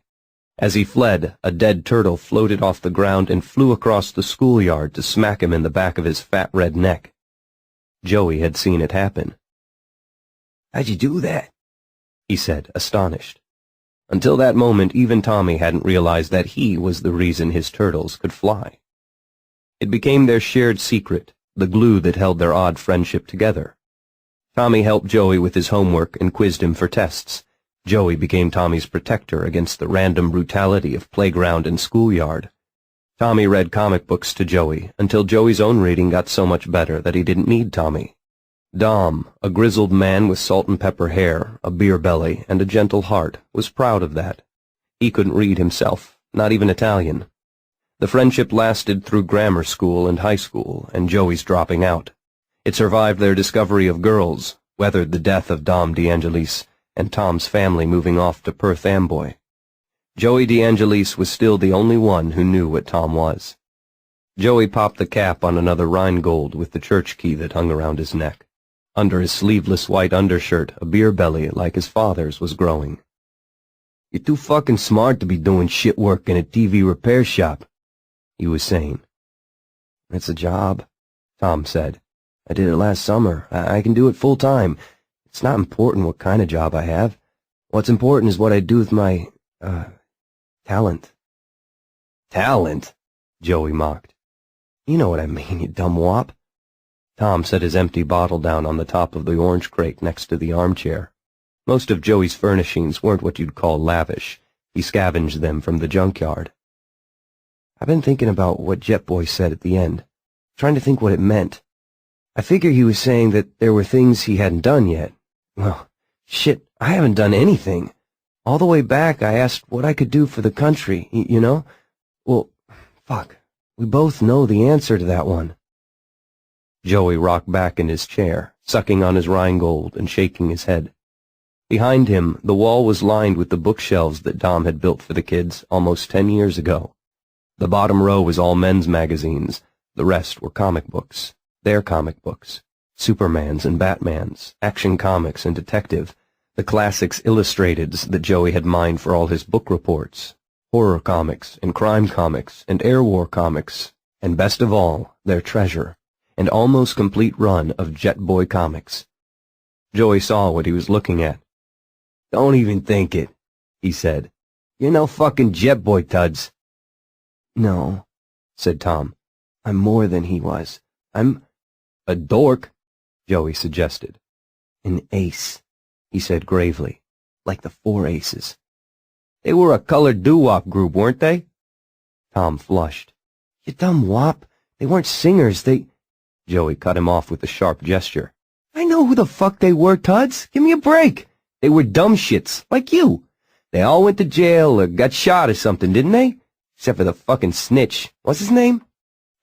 As he fled, a dead turtle floated off the ground and flew across the schoolyard to smack him in the back of his fat red neck. Joey had seen it happen. "How'd you do that?" he said, astonished. Until that moment, even Tommy hadn't realized that he was the reason his turtles could fly. It became their shared secret, the glue that held their odd friendship together. Tommy helped Joey with his homework and quizzed him for tests, Joey became Tommy's protector against the random brutality of playground and schoolyard. Tommy read comic books to Joey until Joey's own reading got so much better that he didn't need Tommy. Dom, a grizzled man with salt and pepper hair, a beer belly, and a gentle heart, was proud of that. He couldn't read himself, not even Italian. The friendship lasted through grammar school and high school, and Joey's dropping out. It survived their discovery of girls, weathered the death of Dom DeAngelis, and Tom's family moving off to Perth Amboy. Joey DeAngelis was still the only one who knew what Tom was. Joey popped the cap on another Rheingold with the church key that hung around his neck. Under his sleeveless white undershirt, a beer belly like his father's was growing. "You're too fucking smart to be doing shit work in a TV repair shop," he was saying. "It's a job," Tom said. "I did it last summer. I can do it full time. It's not important what kind of job I have. What's important is what I do with my, talent." "Talent?" Joey mocked. "You know what I mean, you dumb wop." Tom set his empty bottle down on the top of the orange crate next to the armchair. Most of Joey's furnishings weren't what you'd call lavish. He scavenged them from the junkyard. "I've been thinking about what Jet Boy said at the end, trying to think what it meant. I figure he was saying that there were things he hadn't done yet. Well, shit, I haven't done anything. All the way back, I asked what I could do for the country, you know? Well, fuck, we both know the answer to that one." Joey rocked back in his chair, sucking on his Rheingold and shaking his head. Behind him, the wall was lined with the bookshelves that Dom had built for the kids almost 10 years ago. The bottom row was all men's magazines. The rest were comic books. Their comic books. Supermans and Batmans, Action Comics and Detective, the classics illustrateds that Joey had mined for all his book reports, horror comics and crime comics and air war comics, and best of all, their treasure, an almost complete run of Jet Boy comics. Joey saw what he was looking at. "Don't even think it," he said. "You're no fucking Jet Boy, Tuds." "No," said Tom. "I'm more than he was. I'm—" "A dork," Joey suggested. "An ace," he said gravely, "like the Four Aces." "They were a colored doo-wop group, weren't they?" Tom flushed. "You dumb wop. They weren't singers, they—" Joey cut him off with a sharp gesture. "I know who the fuck they were, Tuds. Give me a break. They were dumb shits, like you. They all went to jail or got shot or something, didn't they? Except for the fucking snitch. What's his name?"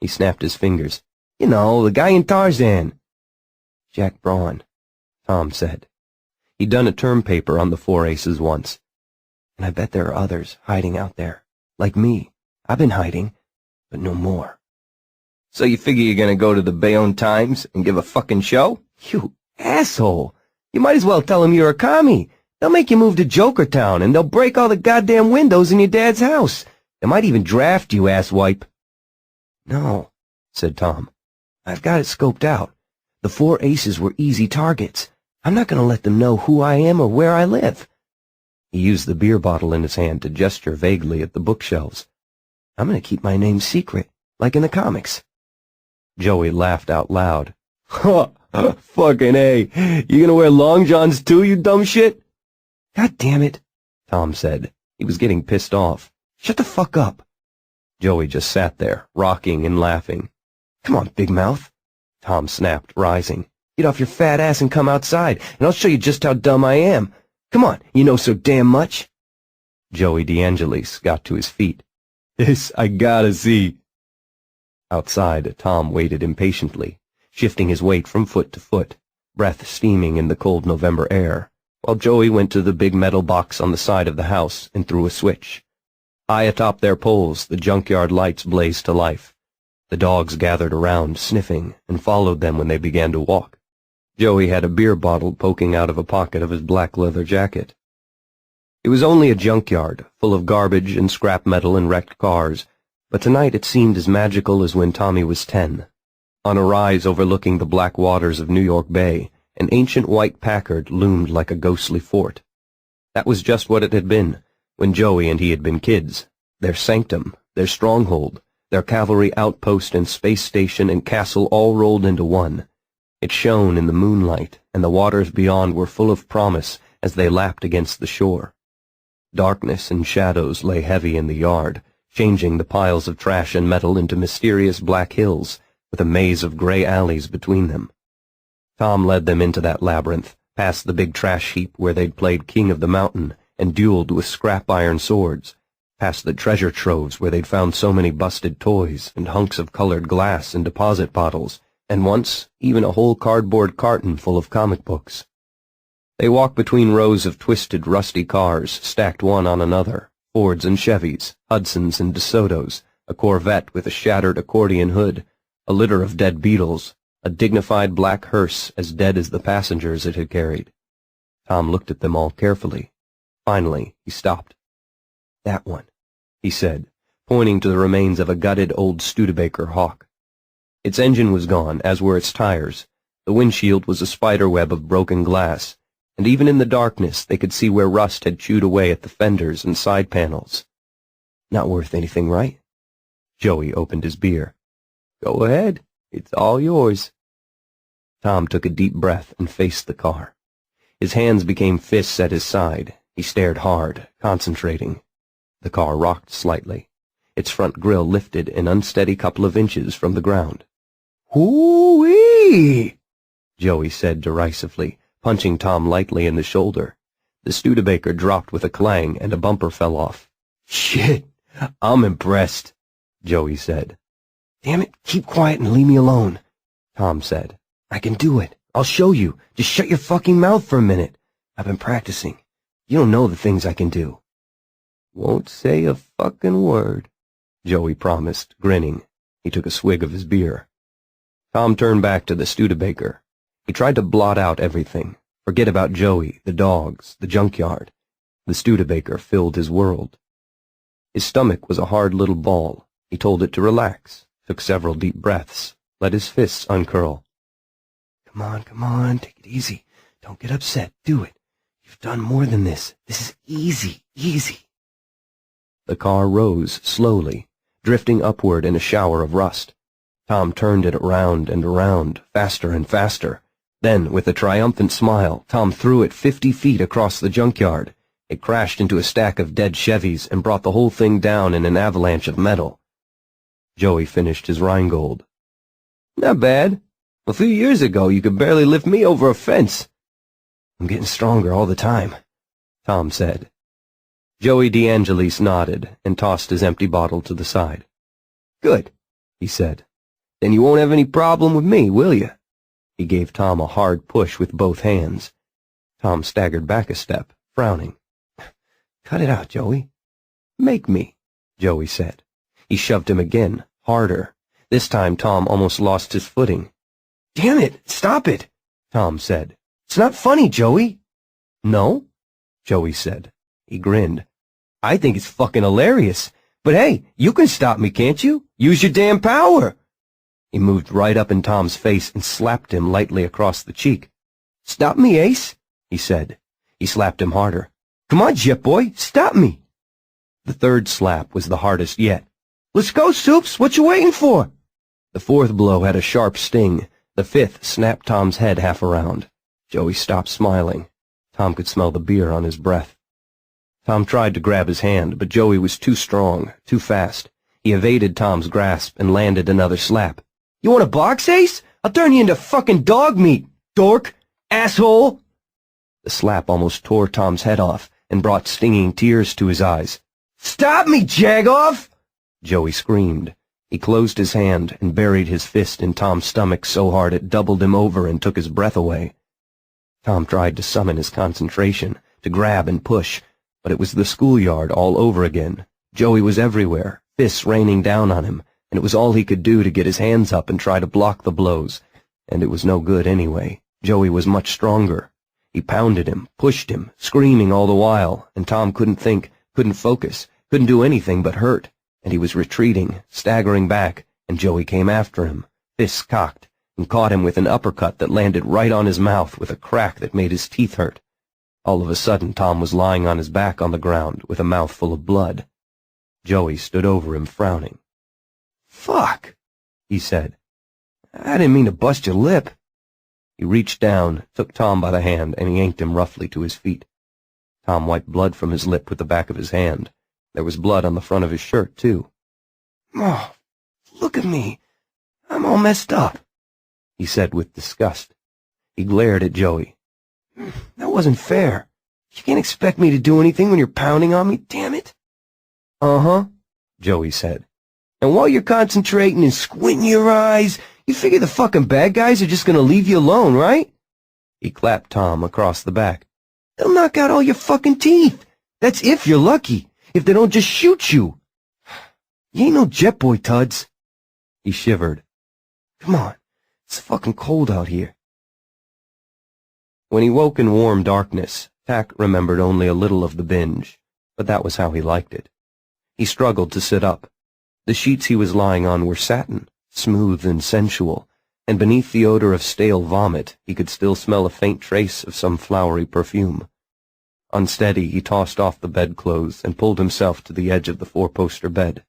He snapped his fingers. "You know, the guy in Tarzan." "Jack Braun," Tom said. He'd done a term paper on the Four Aces once. "And I bet there are others hiding out there. Like me. I've been hiding, but no more." "So you figure you're gonna go to the Bayonne Times and give a fucking show? You asshole! You might as well tell them you're a commie. They'll make you move to Jokertown, and they'll break all the goddamn windows in your dad's house. They might even draft you, asswipe." "No," said Tom. "I've got it scoped out. The Four Aces were easy targets. I'm not going to let them know who I am or where I live." He used the beer bottle in his hand to gesture vaguely at the bookshelves. "I'm going to keep my name secret, like in the comics." Joey laughed out loud. "Ha! Fucking A! You gonna wear long johns too, you dumb shit?" "God damn it," Tom said. He was getting pissed off. "Shut the fuck up." Joey just sat there, rocking and laughing. "Come on, big mouth," Tom snapped, rising. "Get off your fat ass and come outside, and I'll show you just how dumb I am. Come on, you know so damn much." Joey DeAngelis got to his feet. "This I gotta see." Outside, Tom waited impatiently, shifting his weight from foot to foot, breath steaming in the cold November air, while Joey went to the big metal box on the side of the house and threw a switch. High atop their poles, the junkyard lights blazed to life. The dogs gathered around, sniffing, and followed them when they began to walk. Joey had a beer bottle poking out of a pocket of his black leather jacket. It was only a junkyard, full of garbage and scrap metal and wrecked cars, but tonight it seemed as magical as when Tommy was 10. On a rise overlooking the black waters of New York Bay, an ancient white Packard loomed like a ghostly fort. That was just what it had been, when Joey and he had been kids. Their sanctum, their stronghold, their cavalry outpost and space station and castle all rolled into one. It shone in the moonlight, and the waters beyond were full of promise as they lapped against the shore. Darkness and shadows lay heavy in the yard, changing the piles of trash and metal into mysterious black hills, with a maze of gray alleys between them. Tom led them into that labyrinth, past the big trash heap where they'd played King of the Mountain and dueled with scrap iron swords, past the treasure troves where they'd found so many busted toys and hunks of colored glass and deposit bottles, and once even a whole cardboard carton full of comic books. They walked between rows of twisted, rusty cars stacked one on another, Fords and Chevys, Hudsons and DeSotos, a Corvette with a shattered accordion hood, a litter of dead Beetles, a dignified black hearse as dead as the passengers it had carried. Tom looked at them all carefully. Finally, he stopped. "That one," he said, pointing to the remains of a gutted old Studebaker Hawk. Its engine was gone, as were its tires. The windshield was a spiderweb of broken glass, and even in the darkness they could see where rust had chewed away at the fenders and side panels. "Not worth anything, right?" Joey opened his beer. "Go ahead. It's all yours." Tom took a deep breath and faced the car. His hands became fists at his side. He stared hard, concentrating. The car rocked slightly. Its front grille lifted an unsteady couple of inches from the ground. "Hoo-wee!" Joey said derisively, punching Tom lightly in the shoulder. The Studebaker dropped with a clang and a bumper fell off. "Shit, I'm impressed," Joey said. "Damn it, keep quiet and leave me alone," Tom said. "I can do it. I'll show you. Just shut your fucking mouth for a minute. I've been practicing. You don't know the things I can do." "Won't say a fucking word," Joey promised, grinning. He took a swig of his beer. Tom turned back to the Studebaker. He tried to blot out everything, forget about Joey, the dogs, the junkyard. The Studebaker filled his world. His stomach was a hard little ball. He told it to relax, took several deep breaths, let his fists uncurl. Come on, take it easy. Don't get upset. Do it. You've done more than this. This is easy. The car rose slowly, drifting upward in a shower of rust. Tom turned it around and around, faster and faster. Then, with a triumphant smile, Tom threw it 50 feet across the junkyard. It crashed into a stack of dead Chevys and brought the whole thing down in an avalanche of metal. Joey finished his Rheingold. "Not bad. A few years ago you could barely lift me over a fence." "I'm getting stronger all the time," Tom said. Joey DeAngelis nodded and tossed his empty bottle to the side. "Good," he said. "Then you won't have any problem with me, will you?" He gave Tom a hard push with both hands. Tom staggered back a step, frowning. "Cut it out, Joey." "Make me," Joey said. He shoved him again, harder. This time Tom almost lost his footing. "Damn it, stop it," Tom said. "It's not funny, Joey." "No?" Joey said. He grinned. "I think it's fucking hilarious. But hey, you can stop me, can't you? Use your damn power." He moved right up in Tom's face and slapped him lightly across the cheek. "Stop me, Ace," he said. He slapped him harder. "Come on, Jet Boy, stop me." The third slap was the hardest yet. "Let's go, Soups, what you waiting for?" The fourth blow had a sharp sting. The fifth snapped Tom's head half around. Joey stopped smiling. Tom could smell the beer on his breath. Tom tried to grab his hand, but Joey was too strong, too fast. He evaded Tom's grasp and landed another slap. "You want a box, Ace? I'll turn you into fucking dog meat, dork, asshole." The slap almost tore Tom's head off and brought stinging tears to his eyes. "Stop me, Jagoff!" Joey screamed. He closed his hand and buried his fist in Tom's stomach so hard it doubled him over and took his breath away. Tom tried to summon his concentration, to grab and push, but it was the schoolyard all over again. Joey was everywhere, fists raining down on him, and it was all he could do to get his hands up and try to block the blows. And it was no good anyway. Joey was much stronger. He pounded him, pushed him, screaming all the while, and Tom couldn't think, couldn't focus, couldn't do anything but hurt. And he was retreating, staggering back, and Joey came after him, fists cocked, and caught him with an uppercut that landed right on his mouth with a crack that made his teeth hurt. All of a sudden, Tom was lying on his back on the ground with a mouth full of blood. Joey stood over him, frowning. "Fuck," he said. "I didn't mean to bust your lip." He reached down, took Tom by the hand, and he yanked him roughly to his feet. Tom wiped blood from his lip with the back of his hand. There was blood on the front of his shirt, too. Oh, look at me. I'm all messed up, he said with disgust. He glared at Joey. That wasn't fair. You can't expect me to do anything when you're pounding on me, damn it. Uh-huh, Joey said. And while you're concentrating and squinting your eyes, you figure the fucking bad guys are just gonna leave you alone, right? He clapped Tom across the back. They'll knock out all your fucking teeth. That's if you're lucky. If they don't just shoot you. You ain't no jet boy, Tuds. He shivered. Come on. It's fucking cold out here. When he woke in warm darkness, Tack remembered only a little of the binge, but that was how he liked it. He struggled to sit up. The sheets he was lying on were satin, smooth and sensual, and beneath the odor of stale vomit he could still smell a faint trace of some flowery perfume. Unsteady, he tossed off the bedclothes and pulled himself to the edge of the four-poster bed.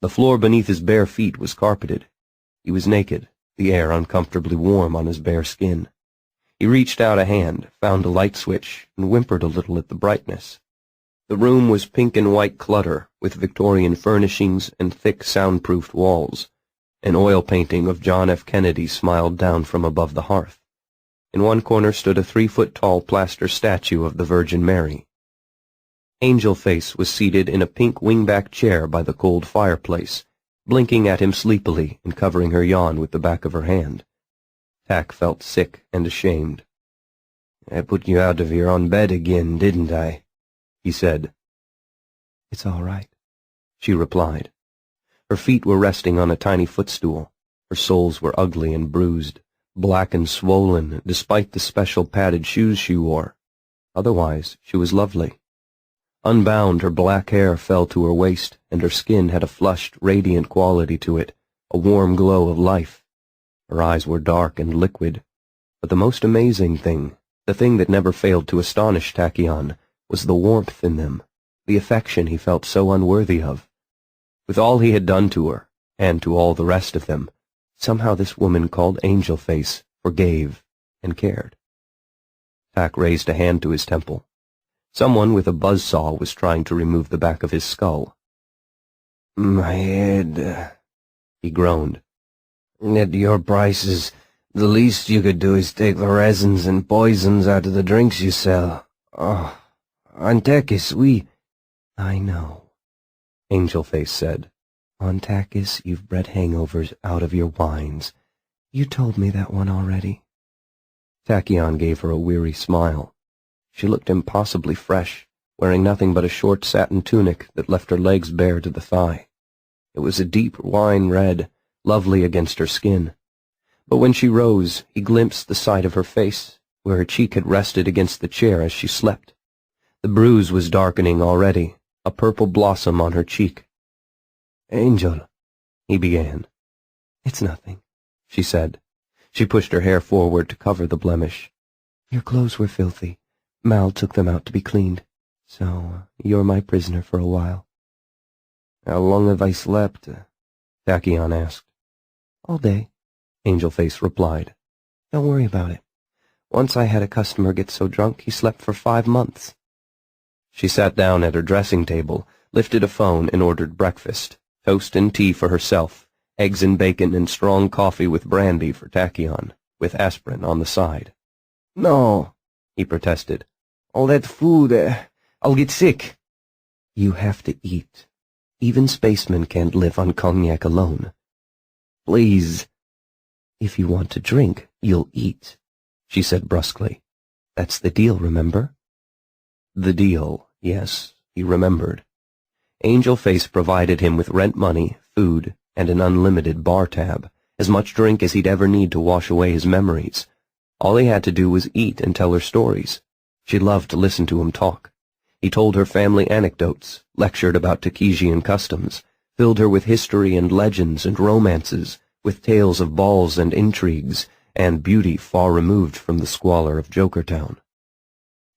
The floor beneath his bare feet was carpeted. He was naked, the air uncomfortably warm on his bare skin. He reached out a hand, found a light switch, and whimpered a little at the brightness. The room was pink and white clutter, with Victorian furnishings and thick soundproofed walls. An oil painting of John F. Kennedy smiled down from above the hearth. In one corner stood a 3-foot-tall plaster statue of the Virgin Mary. Angel Face was seated in a pink wingback chair by the cold fireplace, blinking at him sleepily and covering her yawn with the back of her hand. Tack felt sick and ashamed. I put you out of your own bed again, didn't I? He said. It's all right, she replied. Her feet were resting on a tiny footstool. Her soles were ugly and bruised, black and swollen, despite the special padded shoes she wore. Otherwise, she was lovely. Unbound, her black hair fell to her waist, and her skin had a flushed, radiant quality to it, a warm glow of life. Her eyes were dark and liquid. But the most amazing thing, the thing that never failed to astonish Tachyon, was the warmth in them, the affection he felt so unworthy of. With all he had done to her, and to all the rest of them, somehow this woman called Angel Face forgave and cared. Tack raised a hand to his temple. Someone with a buzzsaw was trying to remove the back of his skull. My head, he groaned. At your prices, the least you could do is take the resins and poisons out of the drinks you sell. Oh, on Takis, I know, Angel Face said. On Takis, you've bred hangovers out of your wines. You told me that one already. Tachyon gave her a weary smile. She looked impossibly fresh, wearing nothing but a short satin tunic that left her legs bare to the thigh. It was a deep wine red, lovely against her skin. But when she rose, he glimpsed the side of her face, where her cheek had rested against the chair as she slept. The bruise was darkening already, a purple blossom on her cheek. Angel, he began. It's nothing, she said. She pushed her hair forward to cover the blemish. Your clothes were filthy. Mal took them out to be cleaned, so you're my prisoner for a while. How long have I slept? Tachyon asked. All day, Angel Face replied. Don't worry about it. Once I had a customer get so drunk he slept for 5 months. She sat down at her dressing table, lifted a phone, and ordered breakfast, toast and tea for herself, eggs and bacon and strong coffee with brandy for Tachyon, with aspirin on the side. No, he protested. All that food, I'll get sick. You have to eat. Even spacemen can't live on cognac alone. Please. If you want to drink, you'll eat, she said brusquely. That's the deal, remember? The deal, yes, he remembered. Angel Face provided him with rent money, food, and an unlimited bar tab, as much drink as he'd ever need to wash away his memories. All he had to do was eat and tell her stories. She loved to listen to him talk. He told her family anecdotes, lectured about Takesian customs, filled her with history and legends and romances, with tales of balls and intrigues, and beauty far removed from the squalor of Jokertown.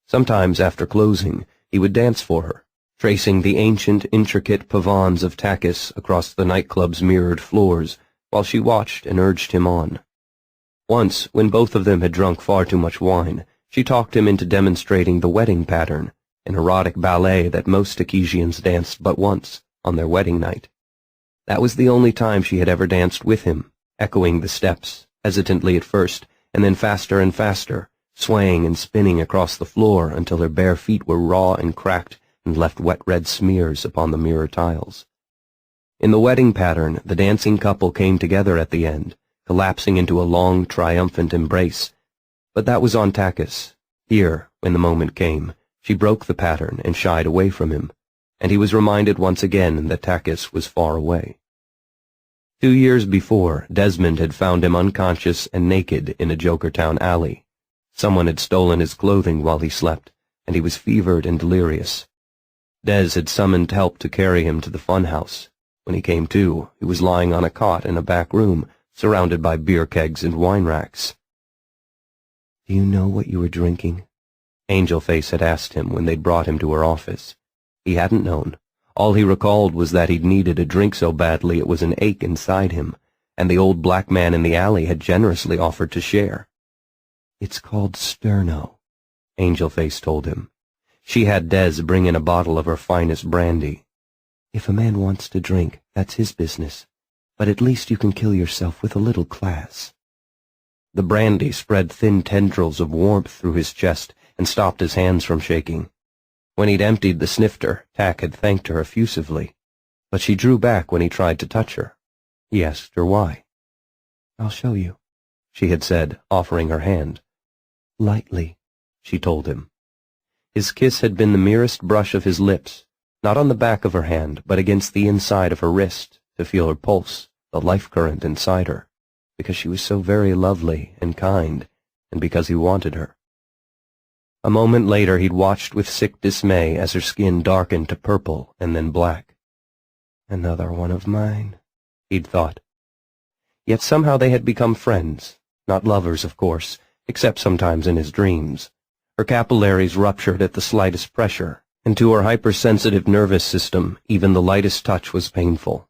Sometimes, after closing, he would dance for her, tracing the ancient, intricate pavans of Takis across the nightclub's mirrored floors, while she watched and urged him on. Once, when both of them had drunk far too much wine, she talked him into demonstrating the wedding pattern, an erotic ballet that most Takesians danced but once, on their wedding night. That was the only time she had ever danced with him, echoing the steps, hesitantly at first, and then faster and faster, swaying and spinning across the floor until her bare feet were raw and cracked and left wet red smears upon the mirror tiles. In the wedding pattern, the dancing couple came together at the end, collapsing into a long, triumphant embrace. But that was on Takis. Here, when the moment came, she broke the pattern and shied away from him, and he was reminded once again that Takis was far away. 2 years before, Desmond had found him unconscious and naked in a Jokertown alley. Someone had stolen his clothing while he slept, and he was fevered and delirious. Des had summoned help to carry him to the funhouse. When he came to, he was lying on a cot in a back room, surrounded by beer kegs and wine racks. "Do you know what you were drinking?" Angel Face had asked him when they'd brought him to her office. He hadn't known. All he recalled was that he'd needed a drink so badly it was an ache inside him, and the old black man in the alley had generously offered to share. "It's called Sterno," Angel Face told him. She had Des bring in a bottle of her finest brandy. "If a man wants to drink, that's his business, but at least you can kill yourself with a little class." The brandy spread thin tendrils of warmth through his chest and stopped his hands from shaking. When he'd emptied the snifter, Tak had thanked her effusively, but she drew back when he tried to touch her. He asked her why. "I'll show you," she had said, offering her hand. "Lightly," she told him. His kiss had been the merest brush of his lips, not on the back of her hand, but against the inside of her wrist, to feel her pulse, the life current inside her, because she was so very lovely and kind, and because he wanted her. A moment later he'd watched with sick dismay as her skin darkened to purple and then black. "Another one of mine," he'd thought. Yet somehow they had become friends, not lovers, of course, except sometimes in his dreams. Her capillaries ruptured at the slightest pressure, and to her hypersensitive nervous system even the lightest touch was painful.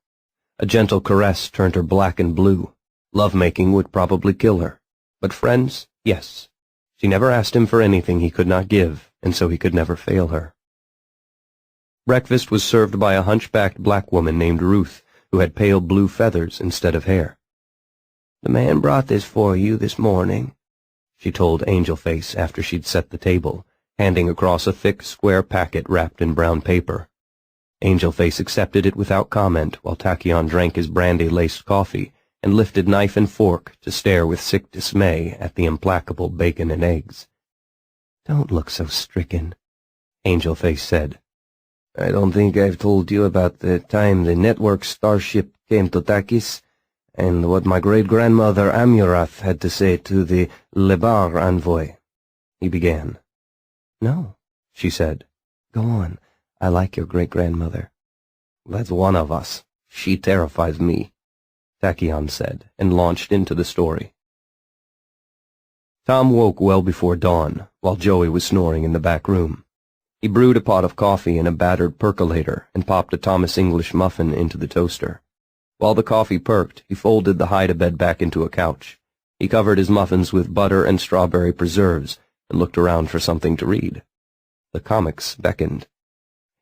A gentle caress turned her black and blue. Love-making would probably kill her. But friends, yes. She never asked him for anything he could not give, and so he could never fail her. Breakfast was served by a hunchbacked black woman named Ruth, who had pale blue feathers instead of hair. "The man brought this for you this morning," she told Angel Face after she'd set the table, handing across a thick, square packet wrapped in brown paper. Angel Face accepted it without comment while Tachyon drank his brandy-laced coffee and lifted knife and fork to stare with sick dismay at the implacable bacon and eggs. "Don't look so stricken," Angel Face said. "I don't think I've told you about the time the network starship came to Takis, and what my great-grandmother Amurath had to say to the Lebar envoy," he began. "No," she said. "Go on. I like your great-grandmother." "That's one of us. She terrifies me," Tachyon said, and launched into the story. Tom woke well before dawn, while Joey was snoring in the back room. He brewed a pot of coffee in a battered percolator and popped a Thomas English muffin into the toaster. While the coffee perked, he folded the hide-a-bed back into a couch. He covered his muffins with butter and strawberry preserves and looked around for something to read. The comics beckoned.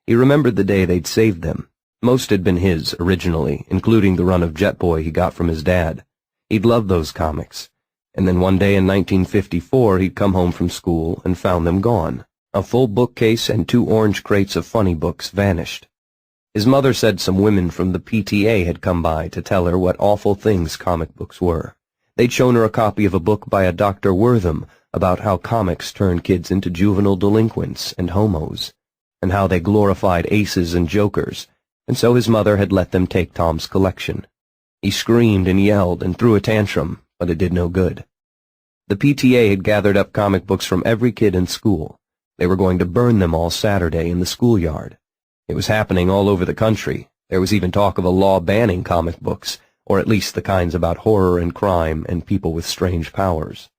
He remembered the day they'd saved them. Most had been his, originally, including the run of Jet Boy he got from his dad. He'd loved those comics. And then one day in 1954 he'd come home from school and found them gone. A full bookcase and 2 orange crates of funny books vanished. His mother said some women from the PTA had come by to tell her what awful things comic books were. They'd shown her a copy of a book by a Dr. Wortham about how comics turn kids into juvenile delinquents and homos, and how they glorified aces and jokers, and so his mother had let them take Tom's collection. He screamed and yelled and threw a tantrum, but it did no good. The PTA had gathered up comic books from every kid in school. They were going to burn them all Saturday in the schoolyard. It was happening all over the country. There was even talk of a law banning comic books, or at least the kinds about horror and crime and people with strange powers.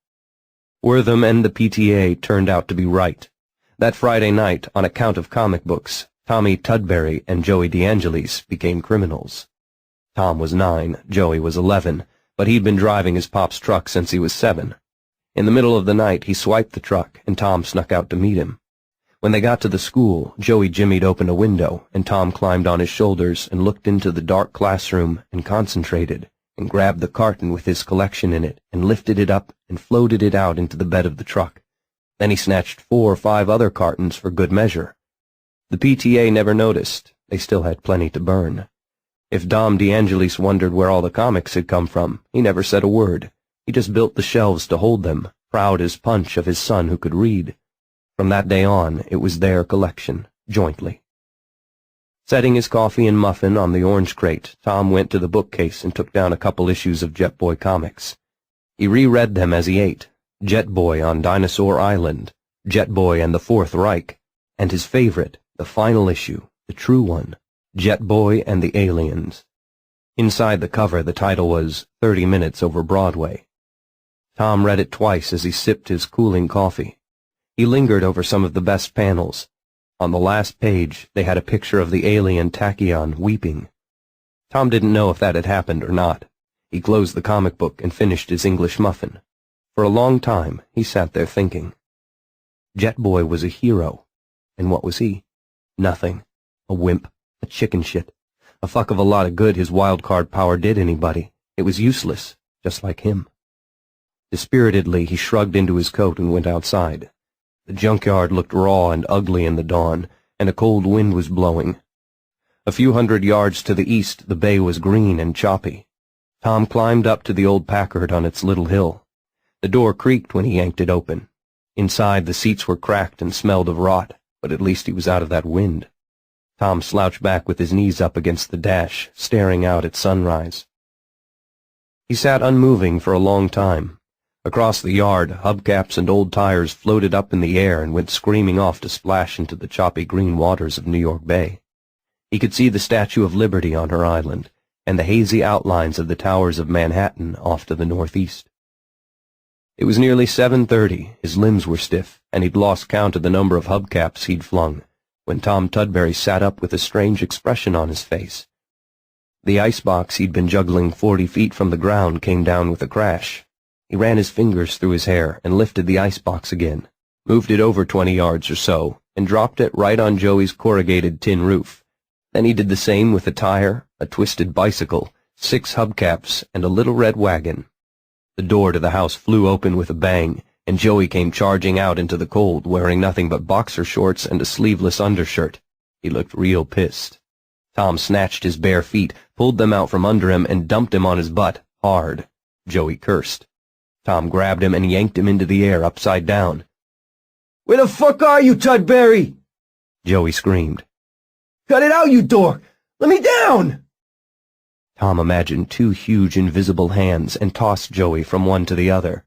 Wortham and the PTA turned out to be right. That Friday night, on account of comic books, Tommy Tudbury and Joey DeAngelis became criminals. Tom was 9, Joey was 11, but he'd been driving his pop's truck since he was 7. In the middle of the night, he swiped the truck, and Tom snuck out to meet him. When they got to the school, Joey jimmied open a window, and Tom climbed on his shoulders and looked into the dark classroom and concentrated, and grabbed the carton with his collection in it and lifted it up and floated it out into the bed of the truck. Then he snatched 4 or 5 other cartons for good measure. The PTA never noticed. They still had plenty to burn. If Dom DeAngelis wondered where all the comics had come from, he never said a word. He just built the shelves to hold them, proud as punch of his son who could read. From that day on, it was their collection, jointly. Setting his coffee and muffin on the orange crate, Tom went to the bookcase and took down a couple issues of Jet Boy comics. He reread them as he ate: Jet Boy on Dinosaur Island, Jet Boy and the Fourth Reich, and his favorite, the final issue, the true one, Jet Boy and the Aliens. Inside the cover, the title was 30 Minutes Over Broadway. Tom read it twice as he sipped his cooling coffee. He lingered over some of the best panels. On the last page, they had a picture of the alien Tachyon weeping. Tom didn't know if that had happened or not. He closed the comic book and finished his English muffin. For a long time, he sat there thinking. Jet Boy was a hero. And what was he? Nothing. A wimp. A chicken shit. A fuck of a lot of good his wildcard power did anybody. It was useless, just like him. Dispiritedly, he shrugged into his coat and went outside. The junkyard looked raw and ugly in the dawn, and a cold wind was blowing. A few hundred yards to the east, the bay was green and choppy. Tom climbed up to the old Packard on its little hill. The door creaked when he yanked it open. Inside, the seats were cracked and smelled of rot, but at least he was out of that wind. Tom slouched back with his knees up against the dash, staring out at sunrise. He sat unmoving for a long time. Across the yard, hubcaps and old tires floated up in the air and went screaming off to splash into the choppy green waters of New York Bay. He could see the Statue of Liberty on her island, and the hazy outlines of the towers of Manhattan off to the northeast. It was nearly 7:30, his limbs were stiff, and he'd lost count of the number of hubcaps he'd flung, when Tom Tudbury sat up with a strange expression on his face. The icebox he'd been juggling 40 feet from the ground came down with a crash. He ran his fingers through his hair and lifted the icebox again, moved it over 20 yards or so, and dropped it right on Joey's corrugated tin roof. Then he did the same with a tire, a twisted bicycle, 6 hubcaps, and a little red wagon. The door to the house flew open with a bang, and Joey came charging out into the cold, wearing nothing but boxer shorts and a sleeveless undershirt. He looked real pissed. Tom snatched his bare feet, pulled them out from under him, and dumped him on his butt, hard. Joey cursed. Tom grabbed him and yanked him into the air upside down. "Where the fuck are you, Tudbury?" Joey screamed. "Cut it out, you dork! Let me down!" Tom imagined 2 huge invisible hands and tossed Joey from one to the other.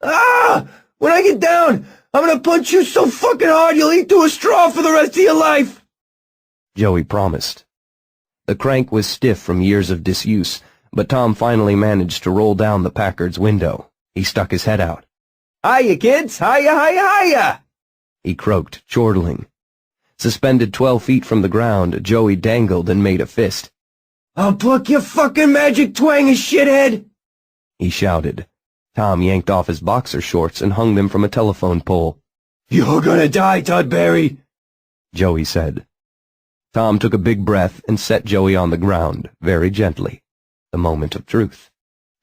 "Ah! When I get down, I'm gonna punch you so fucking hard you'll eat through a straw for the rest of your life!" Joey promised. The crank was stiff from years of disuse, but Tom finally managed to roll down the Packard's window. He stuck his head out. "Hiya, kids! Hiya, hiya, hiya!" He croaked, chortling. Suspended 12 feet from the ground, Joey dangled and made a fist. "I'll pluck your fucking magic twang, you shithead!" he shouted. Tom yanked off his boxer shorts and hung them from a telephone pole. "You're gonna die, Tudbury," Joey said. Tom took a big breath and set Joey on the ground, very gently. The moment of truth.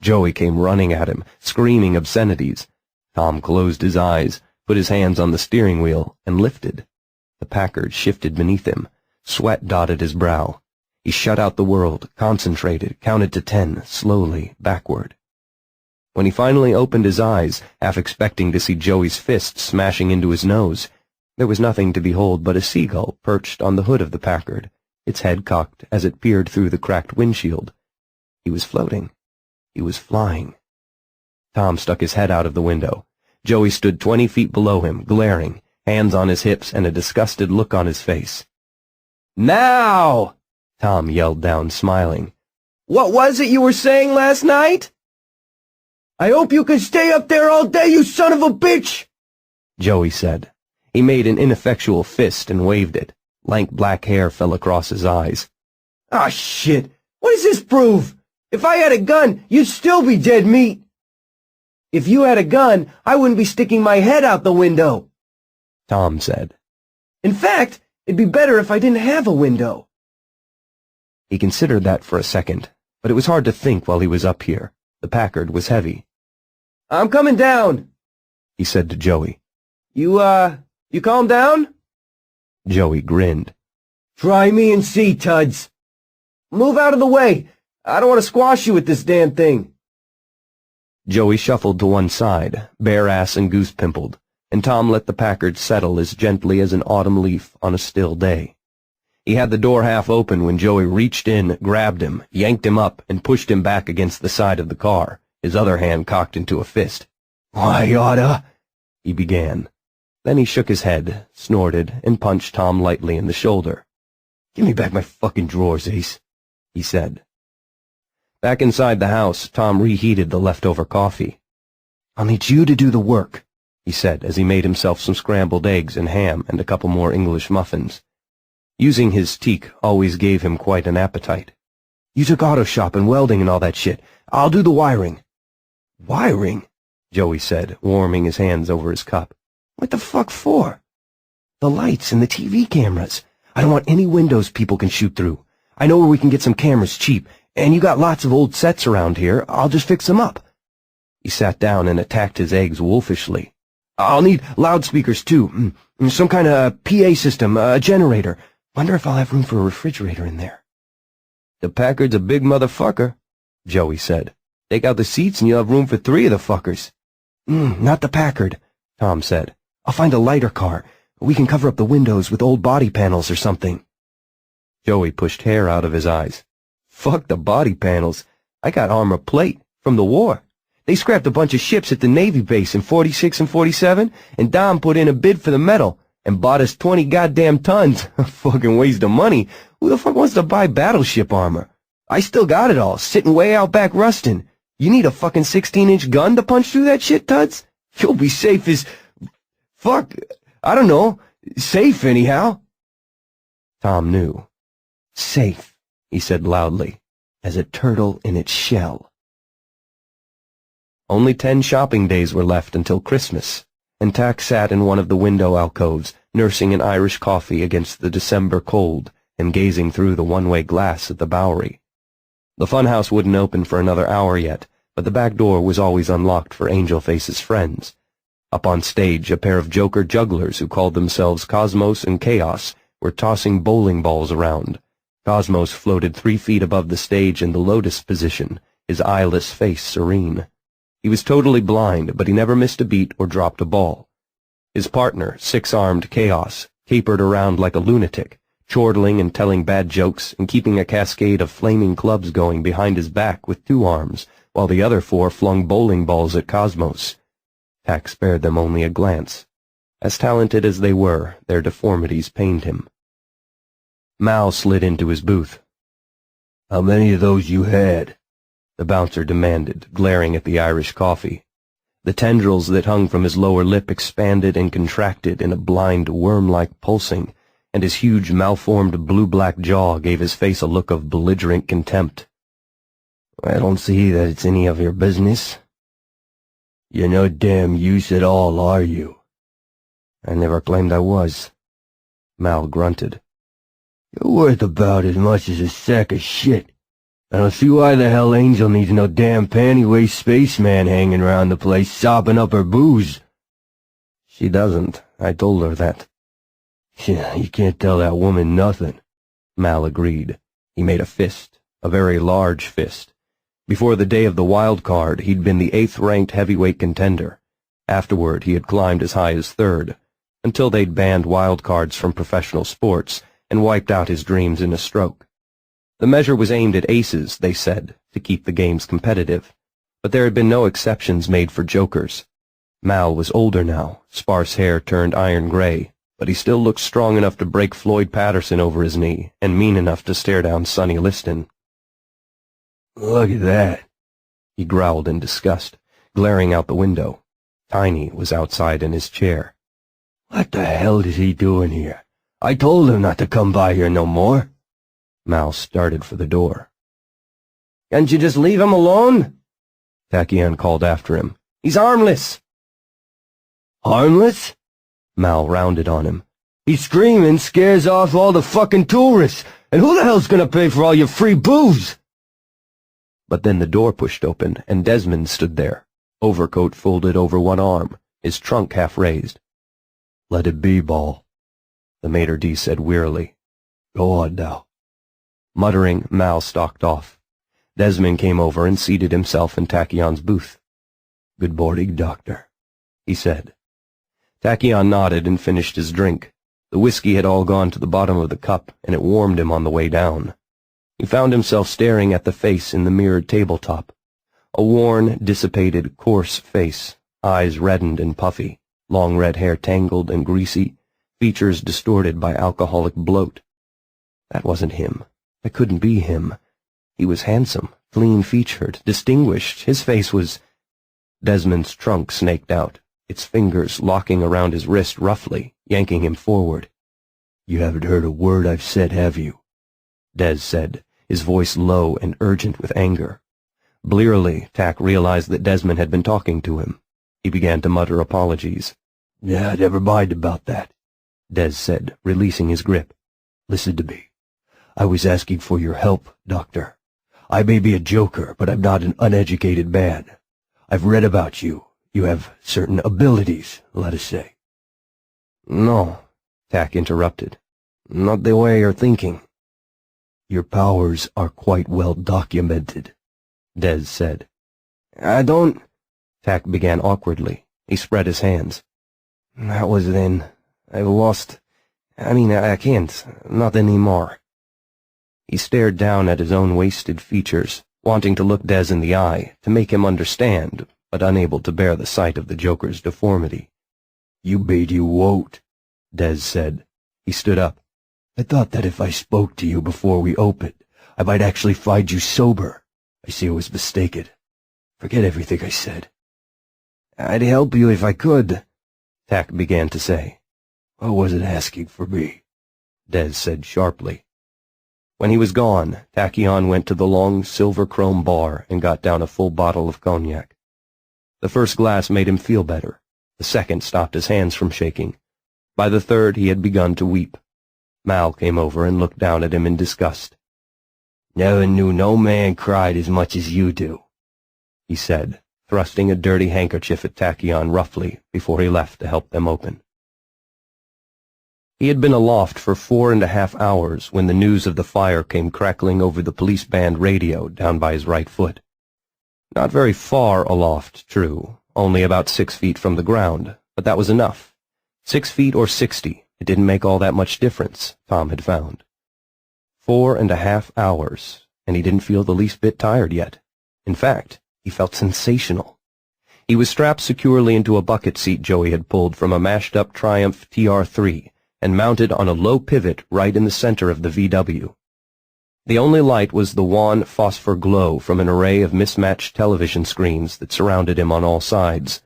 Joey came running at him, screaming obscenities. Tom closed his eyes, put his hands on the steering wheel, and lifted. The Packard shifted beneath him. Sweat dotted his brow. He shut out the world, concentrated, counted to 10, slowly, backward. When he finally opened his eyes, half expecting to see Joey's fist smashing into his nose, there was nothing to behold but a seagull perched on the hood of the Packard, its head cocked as it peered through the cracked windshield. He was floating. He was flying. Tom stuck his head out of the window. Joey stood 20 feet below him, glaring, hands on his hips and a disgusted look on his face. "Now!" Tom yelled down, smiling. "What was it you were saying last night?" "I hope you can stay up there all day, you son of a bitch!" Joey said. He made an ineffectual fist and waved it. Lank black hair fell across his eyes. "Ah, shit! What does this prove? If I had a gun, you'd still be dead meat. If you had a gun, I wouldn't be sticking my head out the window, Tom said. In fact, it'd be better if I didn't have a window. He considered that for a second, but it was hard to think while he was up here. The Packard was heavy. I'm coming down, he said to Joey. You calm down? Joey grinned. Try me and see, Tuds. Move out of the way. I don't want to squash you with this damn thing. Joey shuffled to one side, bare ass and goose pimpled, and Tom let the Packard settle as gently as an autumn leaf on a still day. He had the door half open when Joey reached in, grabbed him, yanked him up, and pushed him back against the side of the car, his other hand cocked into a fist. "I oughta," he began. Then he shook his head, snorted, and punched Tom lightly in the shoulder. "Give me back my fucking drawers, Ace," he said. Back inside the house, Tom reheated the leftover coffee. "I'll need you to do the work," he said as he made himself some scrambled eggs and ham and a couple more English muffins. Using his teak always gave him quite an appetite. "You took auto shop and welding and all that shit. I'll do the wiring." "Wiring?" Joey said, warming his hands over his cup. "What the fuck for?" "The lights and the TV cameras. I don't want any windows people can shoot through. I know where we can get some cameras cheap, and you got lots of old sets around here. I'll just fix them up." He sat down and attacked his eggs wolfishly. "I'll need loudspeakers, too. Some kind of PA system, a generator. Wonder if I'll have room for a refrigerator in there." "The Packard's a big motherfucker," Joey said. "Take out the seats and you'll have room for 3 of the fuckers." "Not the Packard," Tom said. "I'll find a lighter car. We can cover up the windows with old body panels or something." Joey pushed hair out of his eyes. "Fuck the body panels. I got armor plate from the war. They scrapped a bunch of ships at the Navy base in 46 and 47, and Dom put in a bid for the metal and bought us 20 goddamn tons. A fucking waste of money. Who the fuck wants to buy battleship armor? I still got it all, sitting way out back rusting. You need a fucking 16-inch gun to punch through that shit, Tuds? You'll be safe as... fuck, I don't know. Safe, anyhow." Tom knew. "Safe," he said loudly, "as a turtle in its shell." Only 10 shopping days were left until Christmas, and Tack sat in one of the window alcoves, nursing an Irish coffee against the December cold and gazing through the one-way glass at the Bowery. The funhouse wouldn't open for another hour yet, but the back door was always unlocked for Angel Face's friends. Up on stage, a pair of Joker jugglers who called themselves Cosmos and Chaos were tossing bowling balls around. Cosmos floated 3 feet above the stage in the lotus position, his eyeless face serene. He was totally blind, but he never missed a beat or dropped a ball. His partner, 6-armed Chaos, capered around like a lunatic, chortling and telling bad jokes and keeping a cascade of flaming clubs going behind his back with 2 arms, while the other 4 flung bowling balls at Cosmos. Tack spared them only a glance. As talented as they were, their deformities pained him. Mal slid into his booth. "How many of those you had?" the bouncer demanded, glaring at the Irish coffee. The tendrils that hung from his lower lip expanded and contracted in a blind, worm-like pulsing, and his huge, malformed blue-black jaw gave his face a look of belligerent contempt. "I don't see that it's any of your business." "You're no damn use at all, are you?" "I never claimed I was." Mal grunted. "You're worth about as much as a sack of shit. I don't see why the hell Angel needs no damn panty-waist spaceman hanging around the place sopping up her booze." "She doesn't. I told her that." "Yeah, you can't tell that woman nothing." Mal agreed. He made a fist, a very large fist. Before the day of the wild card, he'd been the 8th-ranked heavyweight contender. Afterward, he had climbed as high as 3rd, until they'd banned wild cards from professional sports and wiped out his dreams in a stroke. The measure was aimed at aces, they said, to keep the games competitive, but there had been no exceptions made for jokers. Mal was older now, sparse hair turned iron gray, but he still looked strong enough to break Floyd Patterson over his knee and mean enough to stare down Sonny Liston. "Look at that," he growled in disgust, glaring out the window. Tiny was outside in his chair. "What the hell is he doing here? I told him not to come by here no more." Mal started for the door. Can't you just leave him alone? Tachyon called after him. He's harmless. Harmless? Mal rounded on him. He's screaming scares off all the fucking tourists, and who the hell's gonna pay for all your free booze? But then the door pushed open, and Desmond stood there, overcoat folded over one arm, his trunk half raised. Let it be, Ball, the maitre d' said wearily. Go on now. Muttering, Mal stalked off. Desmond came over and seated himself in Tachyon's booth. Good morning, Doctor, he said. Tachyon nodded and finished his drink. The whiskey had all gone to the bottom of the cup, and it warmed him on the way down. He found himself staring at the face in the mirrored tabletop. A worn, dissipated, coarse face, eyes reddened and puffy, long red hair tangled and greasy, features distorted by alcoholic bloat. That wasn't him. That couldn't be him. He was handsome, clean-featured, distinguished. His face was... Desmond's trunk snaked out, its fingers locking around his wrist roughly, yanking him forward. You haven't heard a word I've said, have you? Des said, his voice low and urgent with anger. Blearily, Tack realized that Desmond had been talking to him. He began to mutter apologies. Yeah, never mind about that, Des said, releasing his grip. Listen to me. I was asking for your help, Doctor. I may be a joker, but I'm not an uneducated man. I've read about you. You have certain abilities, let us say. No, Tack interrupted. Not the way you're thinking. Your powers are quite well documented, Des said. I don't... Tack began awkwardly. He spread his hands. That was then. I've lost... I can't. Not anymore. He stared down at his own wasted features, wanting to look Des in the eye, to make him understand, but unable to bear the sight of the Joker's deformity. You made you won't, Des said. He stood up. I thought that if I spoke to you before we opened, I might actually find you sober. I see I was mistaken. Forget everything I said. I'd help you if I could, Tack began to say. I wasn't asking for me, Des said sharply. When he was gone, Tachyon went to the long silver-chrome bar and got down a full bottle of cognac. The first glass made him feel better. The second stopped his hands from shaking. By the third, he had begun to weep. Mal came over and looked down at him in disgust. Never knew no man cried as much as you do, he said, thrusting a dirty handkerchief at Tachyon roughly before he left to help them open. He had been aloft for 4.5 hours when the news of the fire came crackling over the police band radio down by his right foot. Not very far aloft, true, only about 6 feet from the ground, but that was enough. 6 feet or 60, it didn't make all that much difference, Tom had found. 4.5 hours, and he didn't feel the least bit tired yet. In fact, he felt sensational. He was strapped securely into a bucket seat Joey had pulled from a mashed-up Triumph TR3, and mounted on a low pivot right in the center of the VW. The only light was the wan phosphor glow from an array of mismatched television screens that surrounded him on all sides.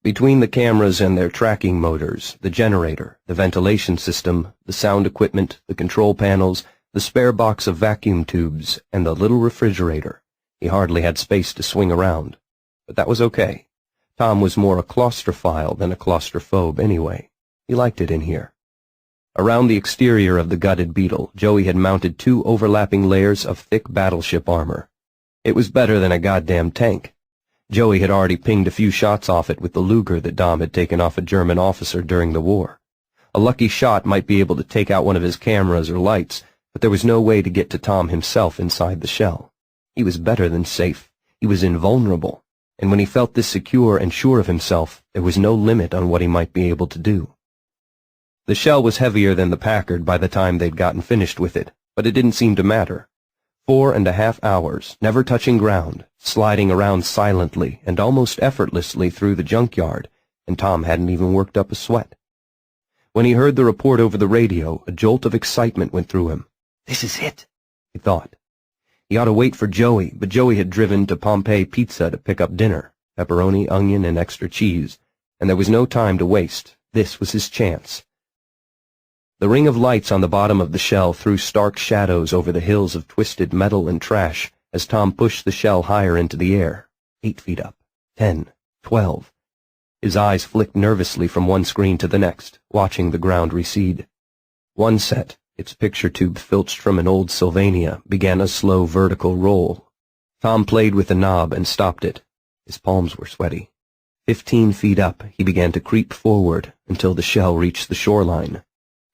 Between the cameras and their tracking motors, the generator, the ventilation system, the sound equipment, the control panels, the spare box of vacuum tubes, and the little refrigerator, he hardly had space to swing around. But that was okay. Tom was more a claustrophile than a claustrophobe anyway. He liked it in here. Around the exterior of the gutted Beetle, Joey had mounted 2 overlapping layers of thick battleship armor. It was better than a goddamn tank. Joey had already pinged a few shots off it with the Luger that Dom had taken off a German officer during the war. A lucky shot might be able to take out one of his cameras or lights, but there was no way to get to Tom himself inside the shell. He was better than safe. He was invulnerable, and when he felt this secure and sure of himself, there was no limit on what he might be able to do. The shell was heavier than the Packard by the time they'd gotten finished with it, but it didn't seem to matter. 4.5 hours, never touching ground, sliding around silently and almost effortlessly through the junkyard, and Tom hadn't even worked up a sweat. When he heard the report over the radio, a jolt of excitement went through him. This is it, he thought. He ought to wait for Joey, but Joey had driven to Pompeii Pizza to pick up dinner, pepperoni, onion, and extra cheese, and there was no time to waste. This was his chance. The ring of lights on the bottom of the shell threw stark shadows over the hills of twisted metal and trash as Tom pushed the shell higher into the air. 8 feet up, 10, 12. His eyes flicked nervously from one screen to the next, watching the ground recede. One set, its picture tube filched from an old Sylvania, began a slow vertical roll. Tom played with the knob and stopped it. His palms were sweaty. 15 feet up, he began to creep forward until the shell reached the shoreline.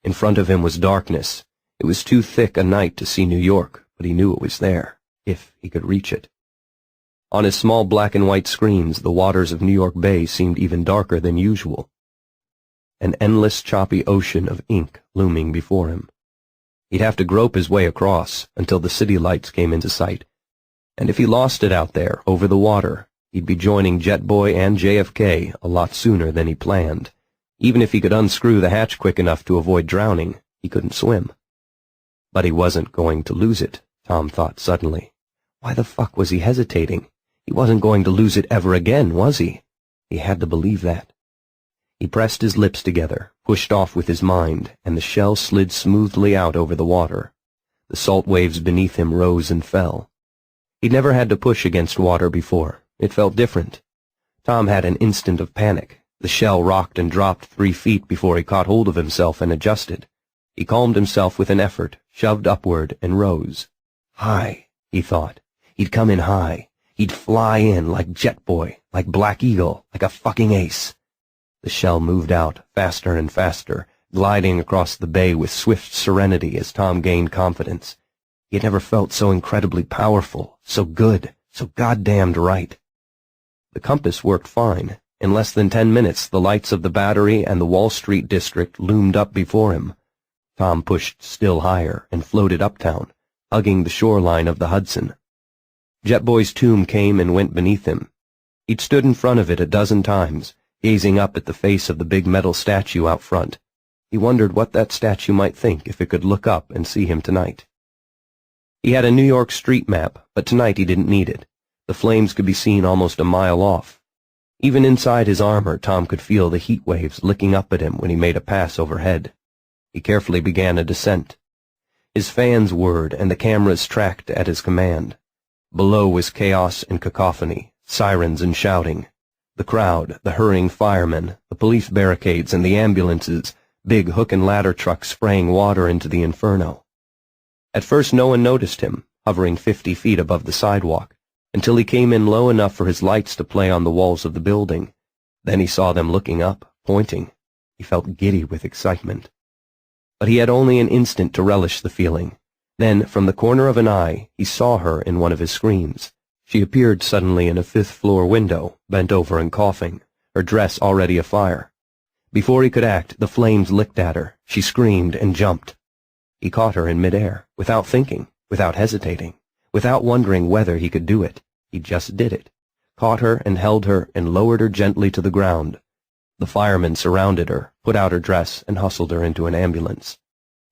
In front of him was darkness. It was too thick a night to see New York, but he knew it was there, if he could reach it. On his small black and white screens, the waters of New York Bay seemed even darker than usual. An endless, choppy ocean of ink looming before him. He'd have to grope his way across until the city lights came into sight, and if he lost it out there, over the water, he'd be joining Jetboy and JFK a lot sooner than he planned. Even if he could unscrew the hatch quick enough to avoid drowning, he couldn't swim. But he wasn't going to lose it, Tom thought suddenly. Why the fuck was he hesitating? He wasn't going to lose it ever again, was he? He had to believe that. He pressed his lips together, pushed off with his mind, and the shell slid smoothly out over the water. The salt waves beneath him rose and fell. He'd never had to push against water before. It felt different. Tom had an instant of panic. The shell rocked and dropped 3 feet before he caught hold of himself and adjusted. He calmed himself with an effort, shoved upward, and rose. High, he thought. He'd come in high. He'd fly in like Jetboy, like Black Eagle, like a fucking ace. The shell moved out, faster and faster, gliding across the bay with swift serenity as Tom gained confidence. He had never felt so incredibly powerful, so good, so goddamned right. The compass worked fine. In less than 10 minutes, the lights of the Battery and the Wall Street district loomed up before him. Tom pushed still higher and floated uptown, hugging the shoreline of the Hudson. Jetboy's tomb came and went beneath him. He'd stood in front of it a dozen times, gazing up at the face of the big metal statue out front. He wondered what that statue might think if it could look up and see him tonight. He had a New York street map, but tonight he didn't need it. The flames could be seen almost a mile off. Even inside his armor, Tom could feel the heat waves licking up at him when he made a pass overhead. He carefully began a descent. His fans whirred and the cameras tracked at his command. Below was chaos and cacophony, sirens and shouting. The crowd, the hurrying firemen, the police barricades and the ambulances, big hook and ladder trucks spraying water into the inferno. At first no one noticed him, hovering 50 feet above the sidewalk, until he came in low enough for his lights to play on the walls of the building. Then he saw them looking up, pointing. He felt giddy with excitement. But he had only an instant to relish the feeling. Then, from the corner of an eye, he saw her in one of his screens. She appeared suddenly in a 5th-floor window, bent over and coughing, her dress already afire. Before he could act, the flames licked at her. She screamed and jumped. He caught her in midair, without thinking, without hesitating, without wondering whether he could do it. He just did it. Caught her and held her and lowered her gently to the ground. The firemen surrounded her, put out her dress, and hustled her into an ambulance.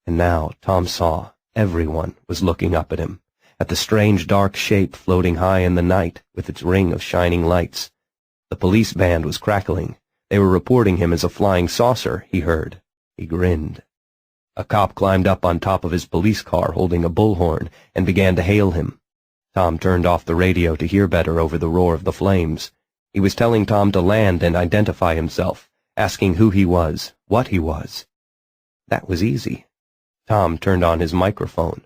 And now Tom saw everyone was looking up at him, at the strange dark shape floating high in the night with its ring of shining lights. The police band was crackling. They were reporting him as a flying saucer, he heard. He grinned. A cop climbed up on top of his police car holding a bullhorn and began to hail him. Tom turned off the radio to hear better over the roar of the flames. He was telling Tom to land and identify himself, asking who he was, what he was. That was easy. Tom turned on his microphone.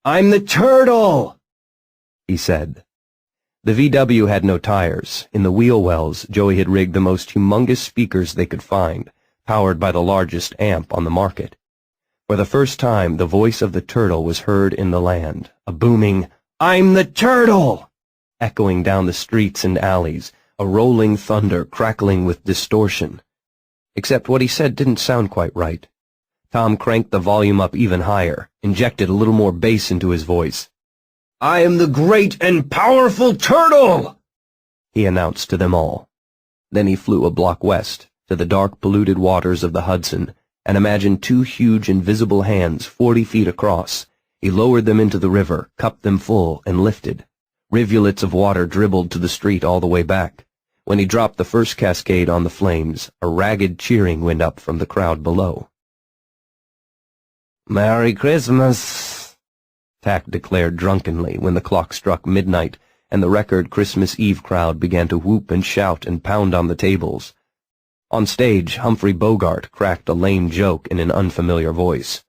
"I'm the turtle," he said. The VW had no tires. In the wheel wells, Joey had rigged the most humongous speakers they could find, powered by the largest amp on the market. For the first time, the voice of the turtle was heard in the land, a booming, "I'm the turtle!" echoing down the streets and alleys, a rolling thunder crackling with distortion. Except what he said didn't sound quite right. Tom cranked the volume up even higher, injected a little more bass into his voice. "I am the great and powerful turtle!" he announced to them all. Then he flew a block west, to the dark, polluted waters of the Hudson, and imagined 2 huge invisible hands 40 feet across. He lowered them into the river, cupped them full, and lifted. Rivulets of water dribbled to the street all the way back. When he dropped the first cascade on the flames, a ragged cheering went up from the crowd below. "Merry Christmas," Tack declared drunkenly when the clock struck midnight and the record Christmas Eve crowd began to whoop and shout and pound on the tables. On stage, Humphrey Bogart cracked a lame joke in an unfamiliar voice.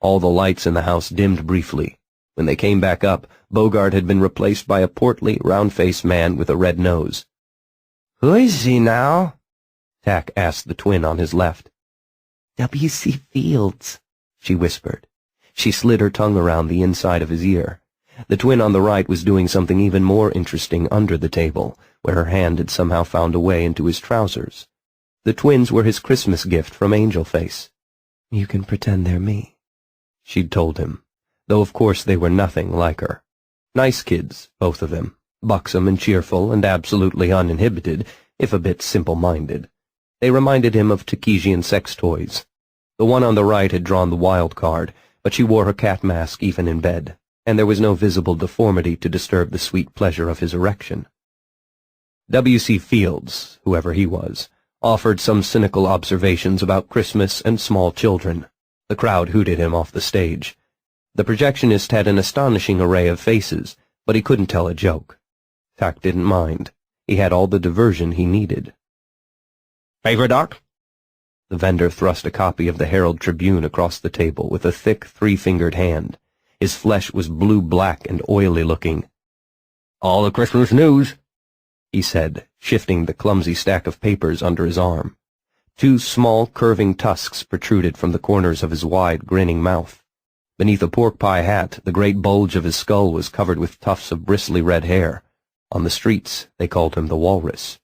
All the lights in the house dimmed briefly. When they came back up, Bogart had been replaced by a portly, round-faced man with a red nose. "Who is he now?" Tack asked the twin on his left. W.C. Fields, she whispered. She slid her tongue around the inside of his ear. The twin on the right was doing something even more interesting under the table, where her hand had somehow found a way into his trousers. The twins were his Christmas gift from Angel Face. "You can pretend they're me," she'd told him, though of course they were nothing like her. Nice kids, both of them, buxom and cheerful and absolutely uninhibited, if a bit simple-minded. They reminded him of Takesian sex toys. The one on the right had drawn the wild card, but she wore her cat mask even in bed, and there was no visible deformity to disturb the sweet pleasure of his erection. W.C. Fields, whoever he was, offered some cynical observations about Christmas and small children. The crowd hooted him off the stage. The projectionist had an astonishing array of faces, but he couldn't tell a joke. Tack didn't mind. He had all the diversion he needed. "Paper, Doc?" The vendor thrust a copy of the Herald Tribune across the table with a thick, three-fingered hand. His flesh was blue-black and oily-looking. "All the Christmas news," he said, shifting the clumsy stack of papers under his arm. Two small, curving tusks protruded from the corners of his wide, grinning mouth. Beneath a pork-pie hat, the great bulge of his skull was covered with tufts of bristly red hair. On the streets, they called him the Walrus.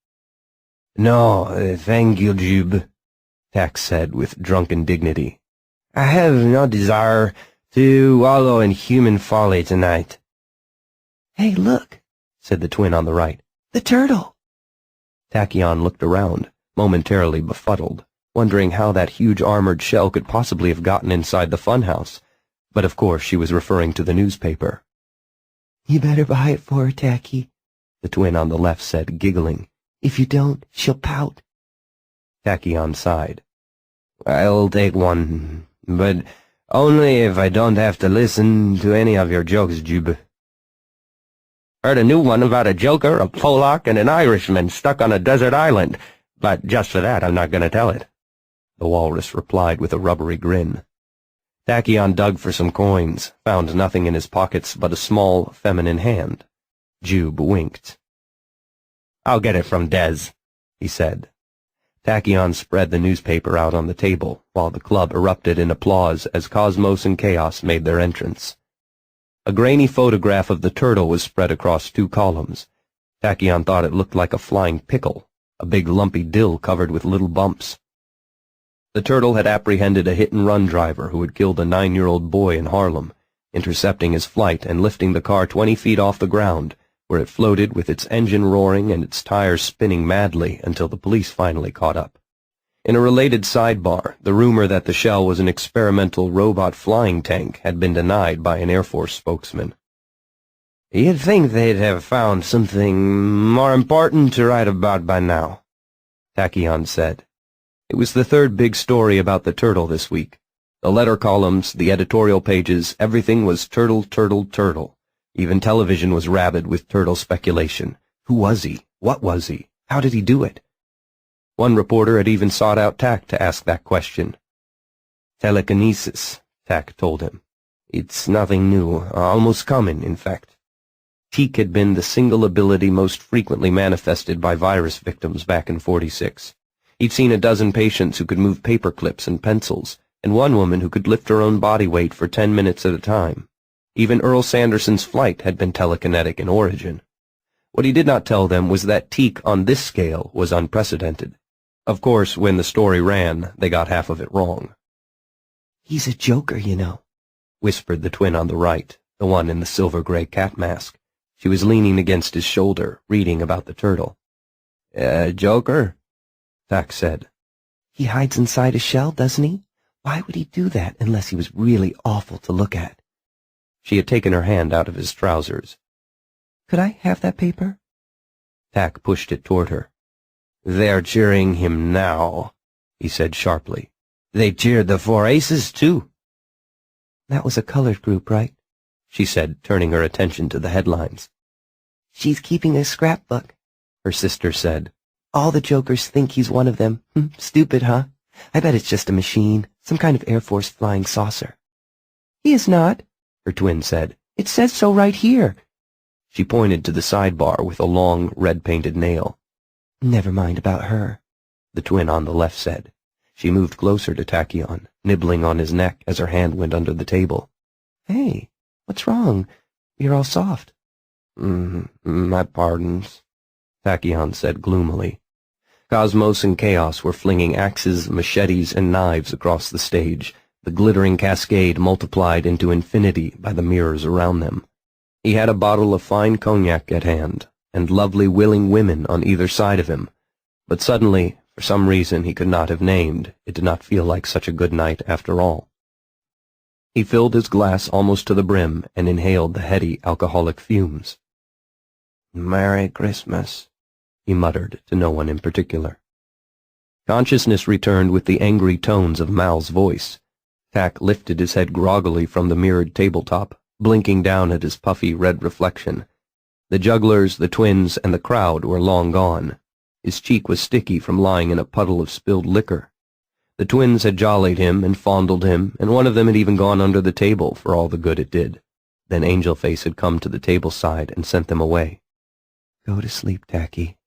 "No, thank you, Jube," Tack said with drunken dignity. "I have no desire to wallow in human folly tonight." "Hey, look," said the twin on the right. "the turtle." Tachyon looked around, momentarily befuddled, wondering how that huge armored shell could possibly have gotten inside the funhouse. But of course she was referring to the newspaper. "You better buy it for her, Tacky," the twin on the left said, giggling. "If you don't, she'll pout." Tachyon sighed. "I'll take one, but only if I don't have to listen to any of your jokes, Jube." "Heard a new one about a Joker, a Polak, and an Irishman stuck on a desert island, but just for that I'm not going to tell it," the Walrus replied with a rubbery grin. Tachyon dug for some coins, found nothing in his pockets but a small, feminine hand. Jube winked. "I'll get it from Dez," he said. Tachyon spread the newspaper out on the table, while the club erupted in applause as Cosmos and Chaos made their entrance. A grainy photograph of the turtle was spread across two columns. Tachyon thought it looked like a flying pickle, a big lumpy dill covered with little bumps. The turtle had apprehended a hit-and-run driver who had killed a 9-year-old boy in Harlem, intercepting his flight and lifting the car 20 feet off the ground, where it floated with its engine roaring and its tires spinning madly until the police finally caught up. In a related sidebar, the rumor that the shell was an experimental robot flying tank had been denied by an Air Force spokesman. "You'd think they'd have found something more important to write about by now," Tachyon said. It was the third big story about the turtle this week. The letter columns, the editorial pages, everything was turtle, turtle, turtle. Even television was rabid with turtle speculation. Who was he? What was he? How did he do it? One reporter had even sought out Tack to ask that question. "Telekinesis," Tack told him. "It's nothing new, almost common, in fact." Teak had been the single ability most frequently manifested by virus victims back in '46. He'd seen a dozen patients who could move paper clips and pencils, and one woman who could lift her own body weight for 10 minutes at a time. Even Earl Sanderson's flight had been telekinetic in origin. What he did not tell them was that Teak on this scale was unprecedented. Of course, when the story ran, they got half of it wrong. "He's a joker, you know," whispered the twin on the right, the one in the silver-gray cat mask. She was leaning against his shoulder, reading about the turtle. "Joker?" Tack said. "He hides inside a shell, doesn't he? Why would he do that unless he was really awful to look at?" She had taken her hand out of his trousers. "Could I have that paper?" Tack pushed it toward her. "They're cheering him now," he said sharply. "They cheered the Four Aces, too." "That was a colored group, right?" she said, turning her attention to the headlines. She's keeping a scrapbook, her sister said. All the Jokers think he's one of them. Stupid, huh? I bet it's just a machine, some kind of Air Force flying saucer. He is not, her twin said. It says so right here. She pointed to the sidebar with a long, red-painted nail. Never mind about her, the twin on the left said. She moved closer to Tachyon, nibbling on his neck as her hand went under the table. Hey, what's wrong? You're all soft. My pardons, Tachyon said gloomily. Cosmos and Chaos were flinging axes, machetes, and knives across the stage, the glittering cascade multiplied into infinity by the mirrors around them. He had a bottle of fine cognac at hand, and lovely willing women on either side of him, but suddenly, for some reason he could not have named, it did not feel like such a good night after all. He filled his glass almost to the brim and inhaled the heady alcoholic fumes. Merry Christmas, he muttered to no one in particular. Consciousness returned with the angry tones of Mal's voice. Tak lifted his head groggily from the mirrored tabletop, blinking down at his puffy red reflection. The jugglers, the twins, and the crowd were long gone. His cheek was sticky from lying in a puddle of spilled liquor. The twins had jollied him and fondled him, and one of them had even gone under the table for all the good it did. Then Angelface had come to the table side and sent them away. Go to sleep, Tacky,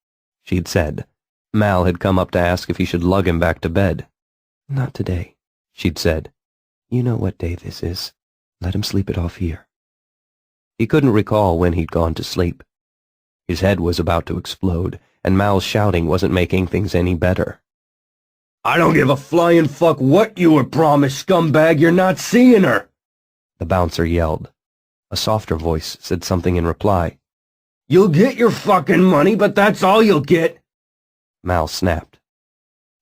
she'd said. Mal had come up to ask if he should lug him back to bed. Not today, she'd said. You know what day this is. Let him sleep it off here. He couldn't recall when he'd gone to sleep. His head was about to explode, and Mal's shouting wasn't making things any better. I don't give a flying fuck what you were promised, scumbag. You're not seeing her, the bouncer yelled. A softer voice said something in reply. You'll get your fucking money, but that's all you'll get. Mal snapped.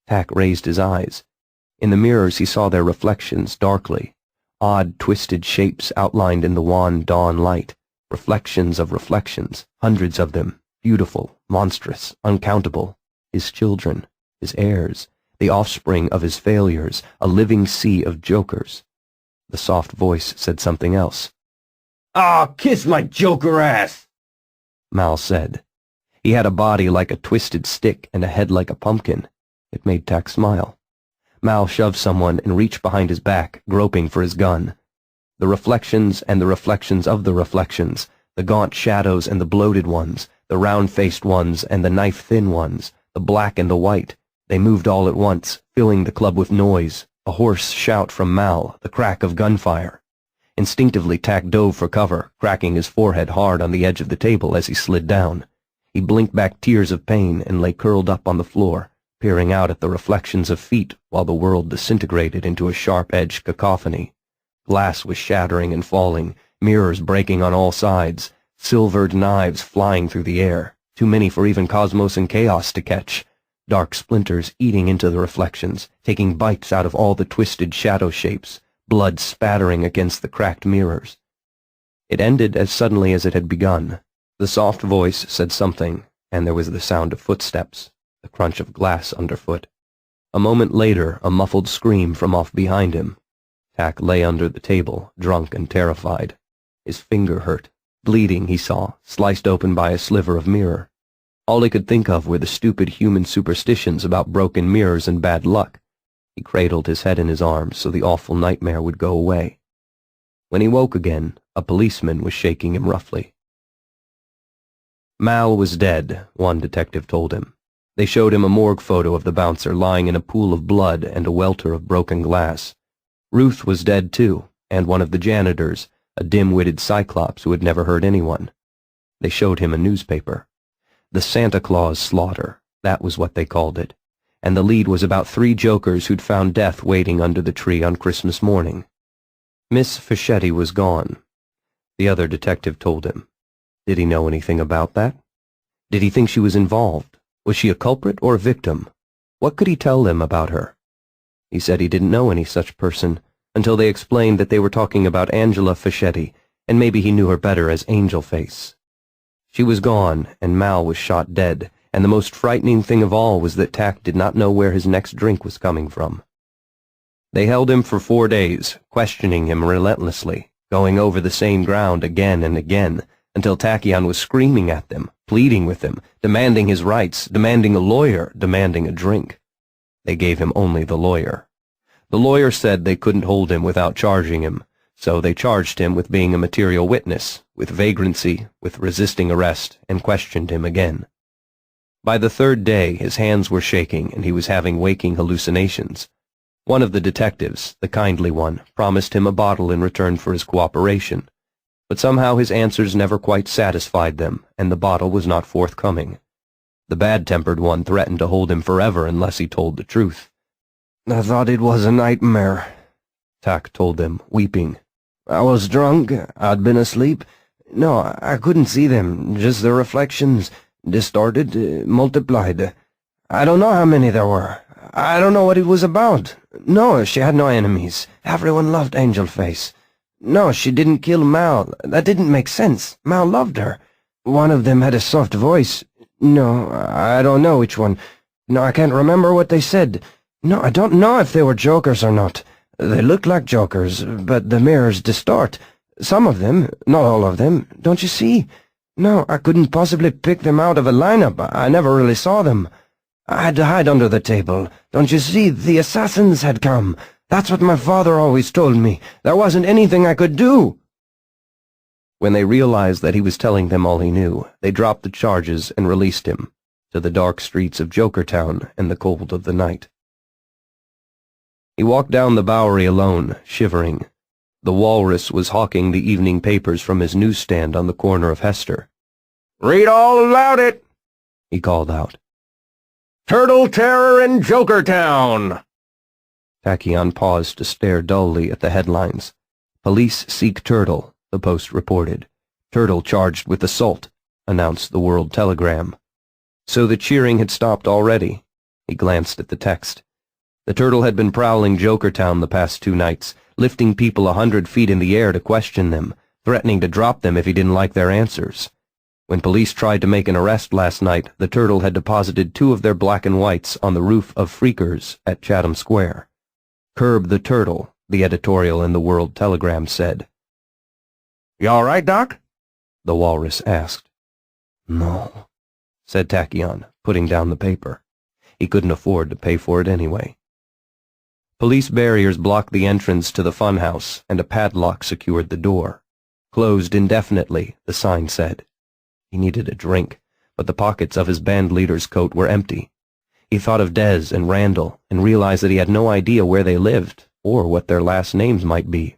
Tak raised his eyes. In the mirrors he saw their reflections darkly, odd twisted shapes outlined in the wan dawn light, reflections of reflections, hundreds of them, beautiful, monstrous, uncountable, his children, his heirs, the offspring of his failures, a living sea of jokers. The soft voice said something else. Ah, kiss my joker ass, Mal said. He had a body like a twisted stick and a head like a pumpkin. It made Tak smile. Mal shoved someone and reached behind his back, groping for his gun. The reflections and the reflections of the reflections, the gaunt shadows and the bloated ones, the round-faced ones and the knife-thin ones, the black and the white, they moved all at once, filling the club with noise, a hoarse shout from Mal, the crack of gunfire. Instinctively Tak dove for cover, cracking his forehead hard on the edge of the table as he slid down. He blinked back tears of pain and lay curled up on the floor, peering out at the reflections of feet while the world disintegrated into a sharp-edged cacophony. Glass was shattering and falling, mirrors breaking on all sides, silvered knives flying through the air, too many for even Cosmos and Chaos to catch, dark splinters eating into the reflections, taking bites out of all the twisted shadow shapes, blood spattering against the cracked mirrors. It ended as suddenly as it had begun. The soft voice said something, and there was the sound of footsteps, the crunch of glass underfoot. A moment later, a muffled scream from off behind him. Tak lay under the table, drunk and terrified. His finger hurt, bleeding, he saw, sliced open by a sliver of mirror. All he could think of were the stupid human superstitions about broken mirrors and bad luck. He cradled his head in his arms so the awful nightmare would go away. When he woke again, a policeman was shaking him roughly. Mal was dead, one detective told him. They showed him a morgue photo of the bouncer lying in a pool of blood and a welter of broken glass. Ruth was dead too, and one of the janitors, a dim-witted cyclops who had never hurt anyone. They showed him a newspaper. The Santa Claus slaughter, that was what they called it, and the lead was about 3 jokers who'd found death waiting under the tree on Christmas morning. Miss Fischetti was gone. The other detective told him. Did he know anything about that? Did he think she was involved? Was she a culprit or a victim? What could he tell them about her? He said he didn't know any such person, until they explained that they were talking about Angela Fischetti, and maybe he knew her better as Angelface. She was gone, and Mal was shot dead, and the most frightening thing of all was that Tak did not know where his next drink was coming from. They held him for 4 days, questioning him relentlessly, going over the same ground again and again, until Tachyon was screaming at them, pleading with them, demanding his rights, demanding a lawyer, demanding a drink. They gave him only the lawyer. The lawyer said they couldn't hold him without charging him, so they charged him with being a material witness, with vagrancy, with resisting arrest, and questioned him again. By the third day, his hands were shaking and he was having waking hallucinations. One of the detectives, the kindly one, promised him a bottle in return for his cooperation, but somehow his answers never quite satisfied them, and the bottle was not forthcoming. The bad-tempered one threatened to hold him forever unless he told the truth. "I thought it was a nightmare," Tak told them, weeping. "I was drunk, I'd been asleep. No, I couldn't see them, just the reflections, distorted, multiplied. I don't know how many there were. I don't know what it was about. No, she had no enemies. Everyone loved Angel Face. No, she didn't kill Mal. That didn't make sense. Mal loved her. One of them had a soft voice. No, I don't know which one. No, I can't remember what they said. No, I don't know if they were jokers or not. They looked like jokers, but the mirrors distort. Some of them, not all of them, don't you see? No, I couldn't possibly pick them out of a lineup. I never really saw them. I had to hide under the table. Don't you see? The assassins had come. That's what my father always told me. There wasn't anything I could do." When they realized that he was telling them all he knew, they dropped the charges and released him to the dark streets of Jokertown and the cold of the night. He walked down the Bowery alone, shivering. The Walrus was hawking the evening papers from his newsstand on the corner of Hester. "Read all about it," he called out. "Turtle terror in Jokertown." Tachyon paused to stare dully at the headlines. "Police seek Turtle," the Post reported. "Turtle charged with assault," announced the World Telegram. So the cheering had stopped already. He glanced at the text. The Turtle had been prowling Jokertown the past 2 nights, lifting people 100 feet in the air to question them, threatening to drop them if he didn't like their answers. When police tried to make an arrest last night, the Turtle had deposited 2 of their black and whites on the roof of Freakers at Chatham Square. "Curb the Turtle," the editorial in the World Telegram said. "You all right, Doc?" the Walrus asked. "No," said Tachyon, putting down the paper. He couldn't afford to pay for it anyway. Police barriers blocked the entrance to the funhouse, and a padlock secured the door. "Closed indefinitely," the sign said. He needed a drink, but the pockets of his band leader's coat were empty. He thought of Dez and Randall, and realized that he had no idea where they lived, or what their last names might be.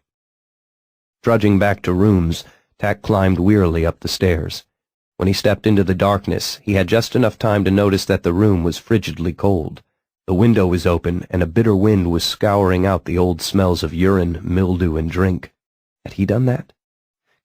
Trudging back to rooms, Tak climbed wearily up the stairs. When he stepped into the darkness, he had just enough time to notice that the room was frigidly cold. The window was open, and a bitter wind was scouring out the old smells of urine, mildew, and drink. Had he done that?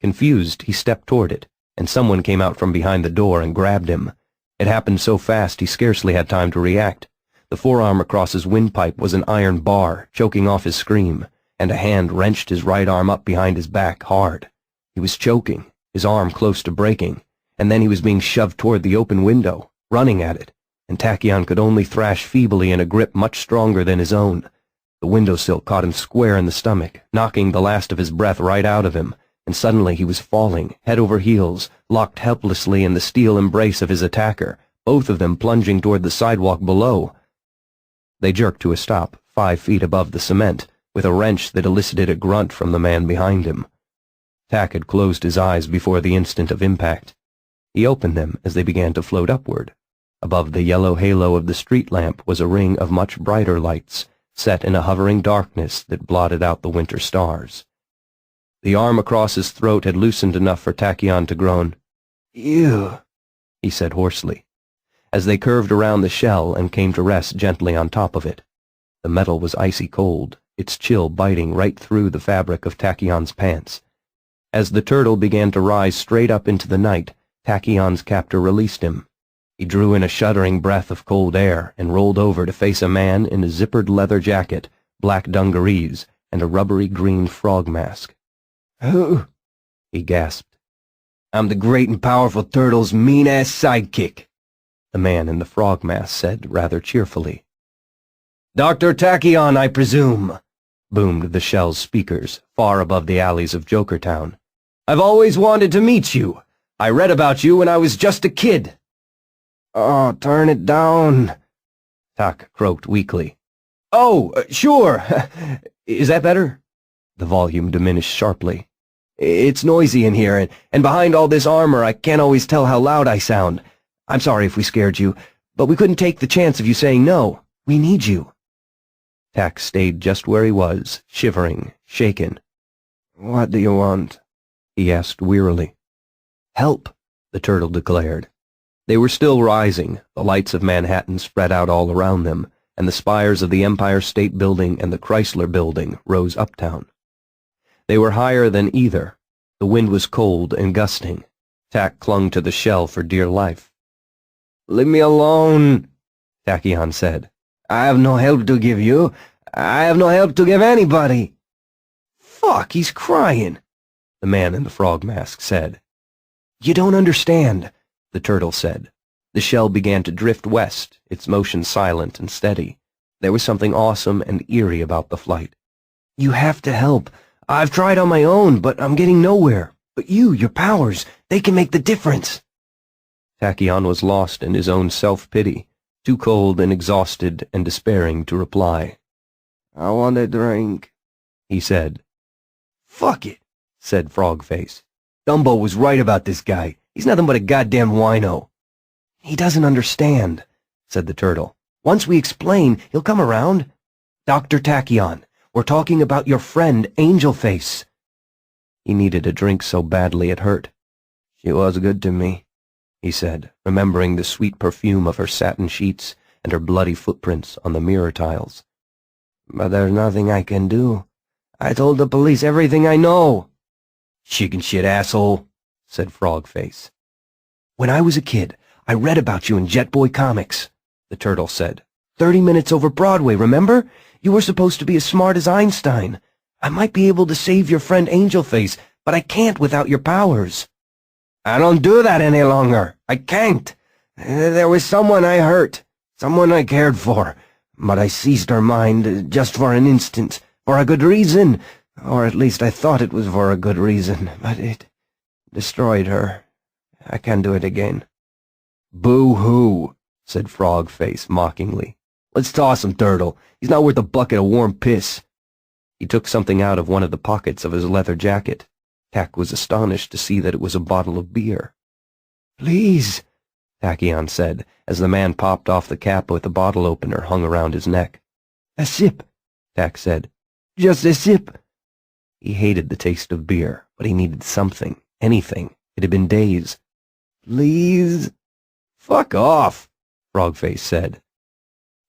Confused, he stepped toward it, and someone came out from behind the door and grabbed him. It happened so fast he scarcely had time to react. The forearm across his windpipe was an iron bar, choking off his scream, and a hand wrenched his right arm up behind his back hard. He was choking, his arm close to breaking, and then he was being shoved toward the open window, running at it, and Tachyon could only thrash feebly in a grip much stronger than his own. The windowsill caught him square in the stomach, knocking the last of his breath right out of him, and suddenly he was falling, head over heels, locked helplessly in the steel embrace of his attacker, both of them plunging toward the sidewalk below. They jerked to a stop, 5 feet above the cement, with a wrench that elicited a grunt from the man behind him. Tak had closed his eyes before the instant of impact. He opened them as they began to float upward. Above the yellow halo of the street lamp was a ring of much brighter lights, set in a hovering darkness that blotted out the winter stars. The arm across his throat had loosened enough for Tachyon to groan. "You," he said hoarsely, as they curved around the shell and came to rest gently on top of it. The metal was icy cold, its chill biting right through the fabric of Tachyon's pants. As the Turtle began to rise straight up into the night, Tachyon's captor released him. He drew in a shuddering breath of cold air and rolled over to face a man in a zippered leather jacket, black dungarees, and a rubbery green frog mask. "Who?" he gasped. "I'm the great and powerful Turtle's mean-ass sidekick," the man in the frog mask said rather cheerfully. "Dr. Tachyon, I presume." boomed the shell's speakers, far above the alleys of Jokertown. "I've always wanted to meet you. I read about you when I was just a kid." "Oh, turn it down," Tak croaked weakly. "Oh, sure. Is that better?" The volume diminished sharply. "It's noisy in here, and behind all this armor I can't always tell how loud I sound. I'm sorry if we scared you, but we couldn't take the chance of you saying no. We need you." Tak stayed just where he was, shivering, shaken. "What do you want?" he asked wearily. "Help," the turtle declared. They were still rising, the lights of Manhattan spread out all around them, and the spires of the Empire State Building and the Chrysler Building rose uptown. They were higher than either. The wind was cold and gusting. Tak clung to the shell for dear life. "Leave me alone," Tachyon said. "I have no help to give you. I have no help to give anybody." "Fuck, he's crying," the man in the frog mask said. "You don't understand," the turtle said. The shell began to drift west, its motion silent and steady. There was something awesome and eerie about the flight. "You have to help. I've tried on my own, but I'm getting nowhere. But your powers, they can make the difference." Tachyon was lost in his own self-pity, too cold and exhausted and despairing to reply. "I want a drink," he said. "Fuck it," said Frogface. "Dumbo was right about this guy. He's nothing but a goddamn wino." "He doesn't understand," said the turtle. "Once we explain, he'll come around. Dr. Tachyon, we're talking about your friend, Angelface." He needed a drink so badly it hurt. "She was good to me," he said, remembering the sweet perfume of her satin sheets and her bloody footprints on the mirror tiles. "But there's nothing I can do. I told the police everything I know." "Chicken shit, asshole," said Frogface. "When I was a kid, I read about you in Jet Boy comics," the turtle said. 30 Minutes over Broadway, remember? You were supposed to be as smart as Einstein. I might be able to save your friend Angelface, but I can't without your powers." "I don't do that any longer. I can't. There was someone I hurt, someone I cared for, but I seized her mind just for an instant, for a good reason, or at least I thought it was for a good reason, but it destroyed her. I can't do it again." "Boo-hoo," said Frogface mockingly. "Let's toss him, Turtle. He's not worth a bucket of warm piss." He took something out of one of the pockets of his leather jacket. Tak was astonished to see that it was a bottle of beer. "Please," Tachyon said, as the man popped off the cap with the bottle opener hung around his neck. "A sip," Tak said. "Just a sip." He hated the taste of beer, but he needed something, anything. It had been days. "Please." "Fuck off," Frogface said.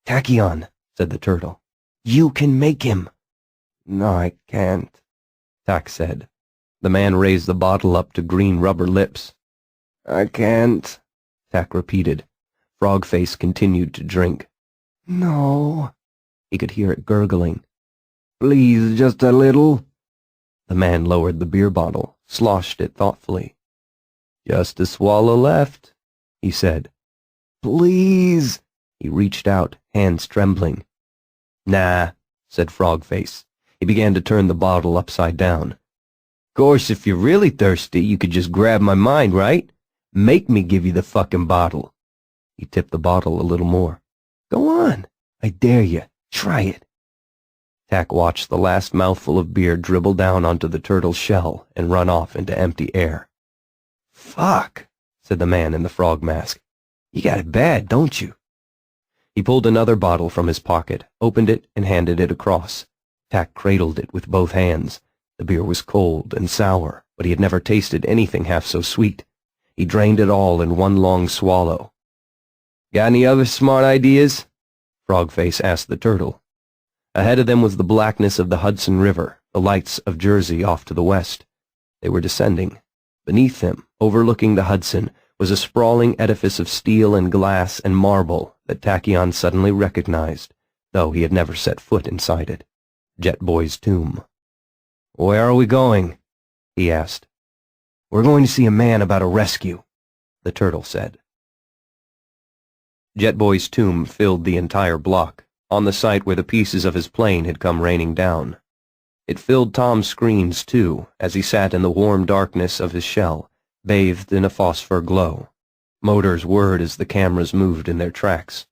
"Tachyon," said the turtle. "You can make him." "No, I can't," Tak said. The man raised the bottle up to green rubber lips. "I can't," Tak repeated. Frogface continued to drink. "No." He could hear it gurgling. "Please, just a little." The man lowered the beer bottle, sloshed it thoughtfully. "Just a swallow left," he said. "Please." He reached out, hands trembling. "Nah," said Frogface. He began to turn the bottle upside down. "Course, if you're really thirsty, you could just grab my mind, right? Make me give you the fucking bottle." He tipped the bottle a little more. "Go on. I dare you. Try it." Tak watched the last mouthful of beer dribble down onto the turtle's shell and run off into empty air. "Fuck," said the man in the frog mask. "You got it bad, don't you?" He pulled another bottle from his pocket, opened it, and handed it across. Tak cradled it with both hands. The beer was cold and sour, but he had never tasted anything half so sweet. He drained it all in one long swallow. "Got any other smart ideas?" Frogface asked the turtle. Ahead of them was the blackness of the Hudson River, the lights of Jersey off to the west. They were descending. Beneath them, overlooking the Hudson, was a sprawling edifice of steel and glass and marble that Tachyon suddenly recognized, though he had never set foot inside it. Jet Boy's tomb. "Where are we going?" he asked. "We're going to see a man about a rescue," the turtle said. Jet Boy's tomb filled the entire block, on the site where the pieces of his plane had come raining down. It filled Tom's screens, too, as he sat in the warm darkness of his shell, bathed in a phosphor glow. Motors whirred as the cameras moved in their tracks.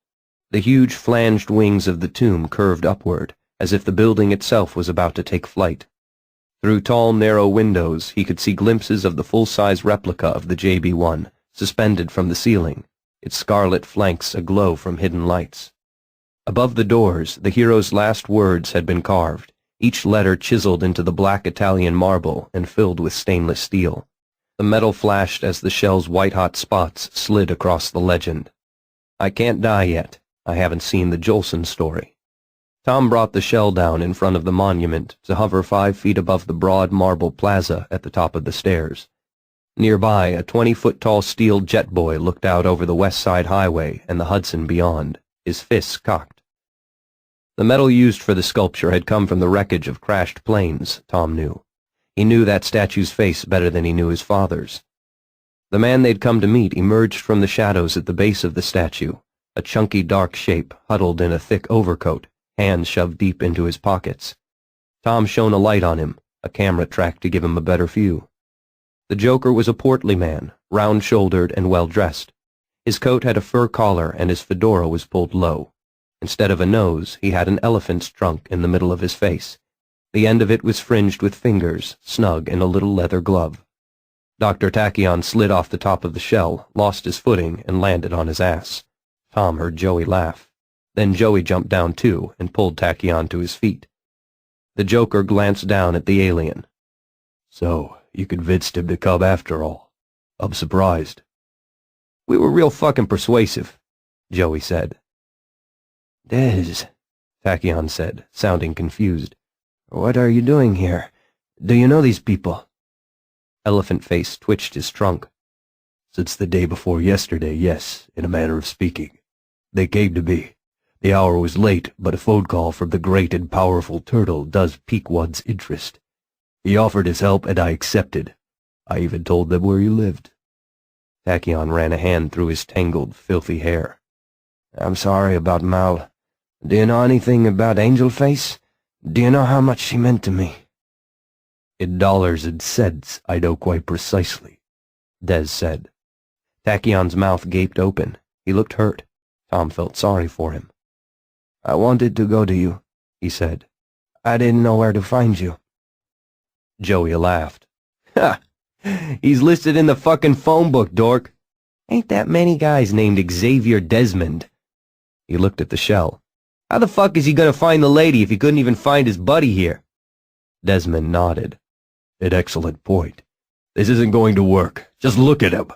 The huge flanged wings of the tomb curved upward, as if the building itself was about to take flight. Through tall, narrow windows, he could see glimpses of the full-size replica of the JB-1, suspended from the ceiling, its scarlet flanks aglow from hidden lights. Above the doors, the hero's last words had been carved, each letter chiseled into the black Italian marble and filled with stainless steel. The metal flashed as the shell's white-hot spots slid across the legend. "I can't die yet. I haven't seen the Jolson story." Tom brought the shell down in front of the monument to hover 5 feet above the broad marble plaza at the top of the stairs. Nearby, a 20-foot-tall steel jet boy looked out over the West Side Highway and the Hudson beyond, his fists cocked. The metal used for the sculpture had come from the wreckage of crashed planes, Tom knew. He knew that statue's face better than he knew his father's. The man they'd come to meet emerged from the shadows at the base of the statue, a chunky dark shape huddled in a thick overcoat, hands shoved deep into his pockets. Tom shone a light on him, a camera track to give him a better view. The Joker was a portly man, round-shouldered and well-dressed. His coat had a fur collar and his fedora was pulled low. Instead of a nose, he had an elephant's trunk in the middle of his face. The end of it was fringed with fingers, snug in a little leather glove. Dr. Tachyon slid off the top of the shell, lost his footing, and landed on his ass. Tom heard Joey laugh. Then Joey jumped down too and pulled Tachyon to his feet. The Joker glanced down at the alien. "So, you convinced him to come after all. I'm surprised." "We were real fucking persuasive," Joey said. "Des," Tachyon said, sounding confused. "What are you doing here? Do you know these people?" Elephant Face twitched his trunk. "Since the day before yesterday, yes, in a manner of speaking. They came to me. The hour was late, but a phone call from the great and powerful turtle does pique one's interest. He offered his help, and I accepted. I even told them where you lived." Tachyon ran a hand through his tangled, filthy hair. "I'm sorry about Mal. Do you know anything about Angel Face? Do you know how much she meant to me?" "In dollars and cents, I know quite precisely," Des said. Tachyon's mouth gaped open. He looked hurt. Tom felt sorry for him. "I wanted to go to you," he said. "I didn't know where to find you." Joey laughed. "Ha! He's listed in the fucking phone book, dork. Ain't that many guys named Xavier Desmond." He looked at the shell. "How the fuck is he gonna find the lady if he couldn't even find his buddy here?" Desmond nodded. "An excellent point. This isn't going to work. Just look at him."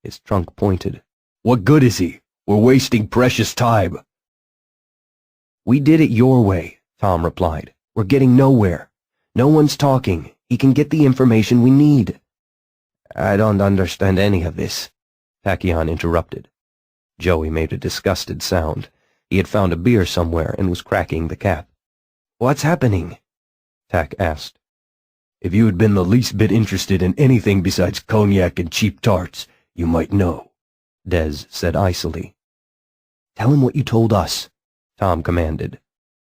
His trunk pointed. "What good is he? We're wasting precious time." "We did it your way," Tom replied. "We're getting nowhere. No one's talking. He can get the information we need." "I don't understand any of this," Tachyon interrupted. Joey made a disgusted sound. He had found a beer somewhere and was cracking the cap. "What's happening?" Tack asked. "If you had been the least bit interested in anything besides cognac and cheap tarts, you might know," Des said icily. "Tell him what you told us," Tom commanded.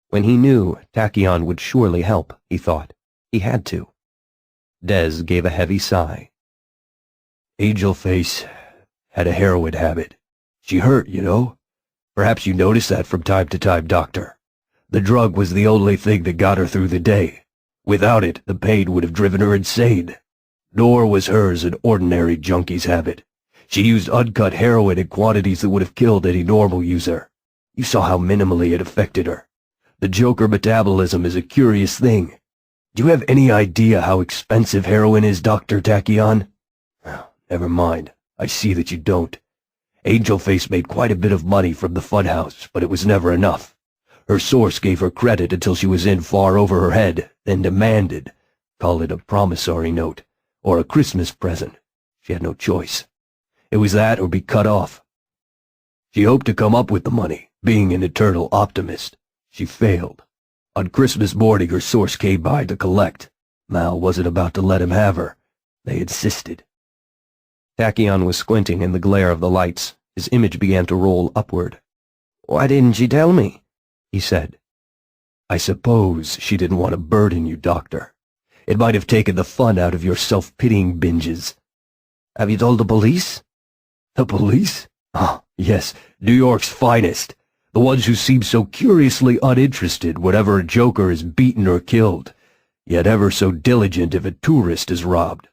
When he knew, Tachyon would surely help, he thought. He had to. Des gave a heavy sigh. "Angel Face had a heroin habit. She hurt, you know. Perhaps you noticed that from time to time, Doctor. The drug was the only thing that got her through the day. Without it, the pain would have driven her insane. Nor was hers an ordinary junkie's habit. She used uncut heroin in quantities that would have killed any normal user. You saw how minimally it affected her. The Joker metabolism is a curious thing. Do you have any idea how expensive heroin is, Dr. Tachyon? Never mind. I see that you don't. Angel Face made quite a bit of money from the funhouse, but it was never enough. Her source gave her credit until she was in far over her head, then demanded, call it a promissory note, or a Christmas present. She had no choice. It was that or be cut off. She hoped to come up with the money, being an eternal optimist. She failed. On Christmas morning, her source came by to collect. Mal wasn't about to let him have her. They insisted. Tachyon was squinting in the glare of the lights. His image began to roll upward. "Why didn't she tell me?" he said. I suppose she didn't want to burden you, Doctor. It might have taken the fun out of your self-pitying binges. Have you told the police? The police? Ah, yes, New York's finest. The ones who seem so curiously uninterested whenever a joker is beaten or killed, yet ever so diligent if a tourist is robbed.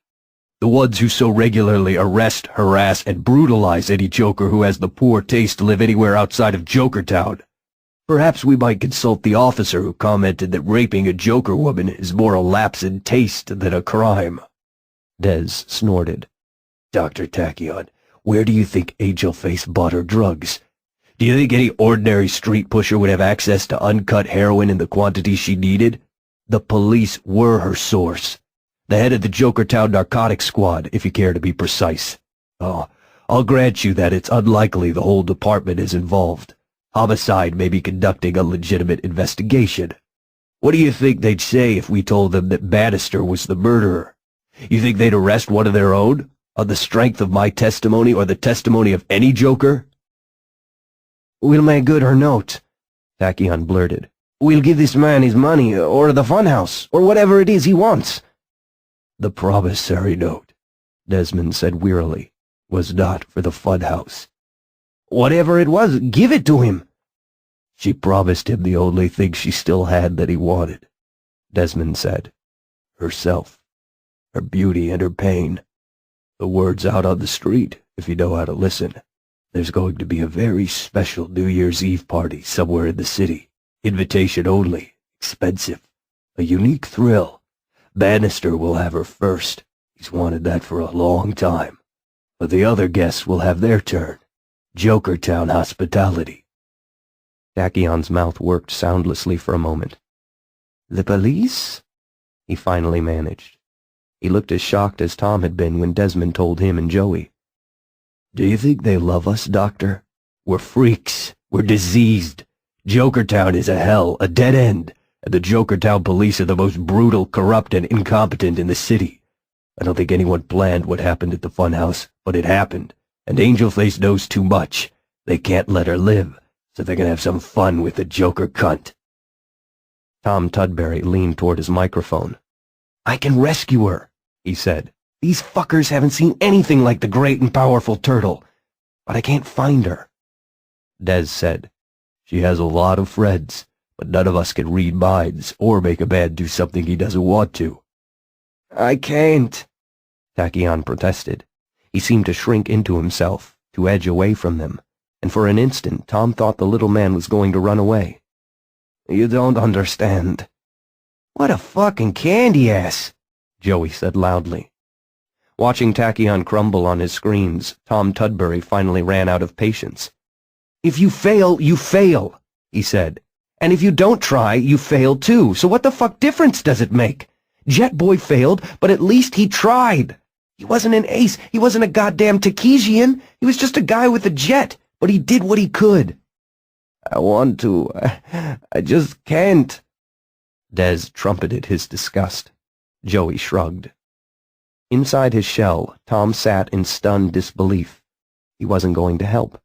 The ones who so regularly arrest, harass, and brutalize any joker who has the poor taste to live anywhere outside of Jokertown. Perhaps we might consult the officer who commented that raping a joker woman is more a lapse in taste than a crime. Des snorted. Dr. Tachyon, where do you think Angel Face bought her drugs? Do you think any ordinary street pusher would have access to uncut heroin in the quantity she needed? The police were her source. The head of the Jokertown narcotics squad, if you care to be precise. Oh, I'll grant you that it's unlikely the whole department is involved. Homicide may be conducting a legitimate investigation. What do you think they'd say if we told them that Bannister was the murderer? You think they'd arrest one of their own, on the strength of my testimony or the testimony of any joker? We'll make good her note, Tachyon blurted. We'll give this man his money, or the funhouse, or whatever it is he wants. The promissory note, Desmond said wearily, was not for the funhouse. Whatever it was, give it to him. She promised him the only thing she still had that he wanted, Desmond said. Herself, her beauty and her pain. The word's out on the street, if you know how to listen. There's going to be a very special New Year's Eve party somewhere in the city. Invitation only, expensive, a unique thrill. Bannister will have her first. He's wanted that for a long time. But the other guests will have their turn. Jokertown hospitality. Tachyon's mouth worked soundlessly for a moment. The police? He finally managed. He looked as shocked as Tom had been when Desmond told him and Joey. Do you think they love us, Doctor? We're freaks. We're diseased. Jokertown is a hell, a dead end, and the Jokertown police are the most brutal, corrupt, and incompetent in the city. I don't think anyone planned what happened at the funhouse, but it happened, and Angel Face knows too much. They can't let her live, so they're gonna have some fun with the Joker cunt. Tom Tudbury leaned toward his microphone. I can rescue her, he said. These fuckers haven't seen anything like the great and powerful turtle, but I can't find her. Des said, She has a lot of friends, but none of us can read minds or make a man do something he doesn't want to. I can't, Tachyon protested. He seemed to shrink into himself, to edge away from them, and for an instant Tom thought the little man was going to run away. You don't understand. What a fucking candy ass, Joey said loudly. Watching Tachyon crumble on his screens, Tom Tudbury finally ran out of patience. If you fail, you fail, he said. And if you don't try, you fail too, so what the fuck difference does it make? Jet Boy failed, but at least he tried. He wasn't an ace, he wasn't a goddamn Takesian, he was just a guy with a jet, but he did what he could. I want to, I just can't. Des trumpeted his disgust. Joey shrugged. Inside his shell, Tom sat in stunned disbelief. He wasn't going to help.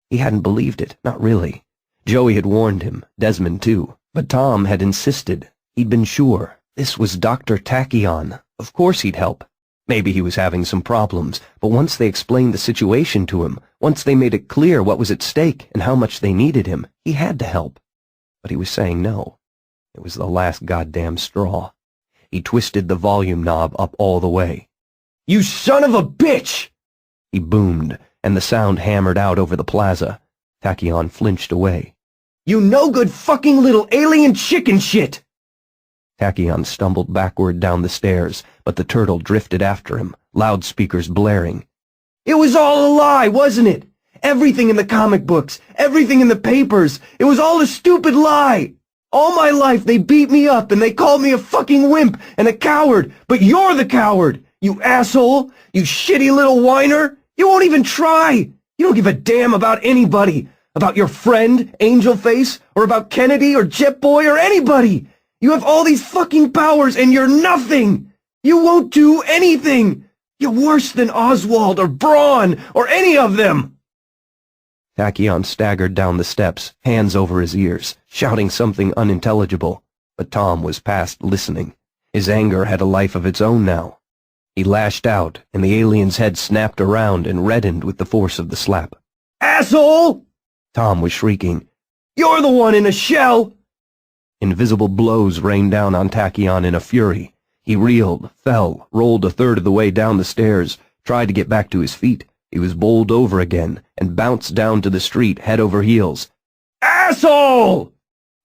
He hadn't believed it, not really. Joey had warned him, Desmond too, but Tom had insisted. He'd been sure. This was Dr. Tachyon. Of course he'd help. Maybe he was having some problems, but once they explained the situation to him, once they made it clear what was at stake and how much they needed him, he had to help. But he was saying no. It was the last goddamn straw. He twisted the volume knob up all the way. You son of a bitch! He boomed, and the sound hammered out over the plaza. Tachyon flinched away. You no-good fucking little alien chicken shit! Tachyon stumbled backward down the stairs, but the turtle drifted after him, loudspeakers blaring. It was all a lie, wasn't it? Everything in the comic books, everything in the papers, it was all a stupid lie! All my life they beat me up and they called me a fucking wimp and a coward, but you're the coward, you asshole, you shitty little whiner. You won't even try. You don't give a damn about anybody, about your friend, Angel Face, or about Kennedy or Jet Boy or anybody. You have all these fucking powers and you're nothing. You won't do anything. You're worse than Oswald or Braun or any of them. Tachyon staggered down the steps, hands over his ears, shouting something unintelligible, but Tom was past listening. His anger had a life of its own now. He lashed out, and the alien's head snapped around and reddened with the force of the slap. "Asshole!" Tom was shrieking. "You're the one in a shell!" Invisible blows rained down on Tachyon in a fury. He reeled, fell, rolled a third of the way down the stairs, tried to get back to his feet. He was bowled over again, and bounced down to the street head over heels. "Asshole!"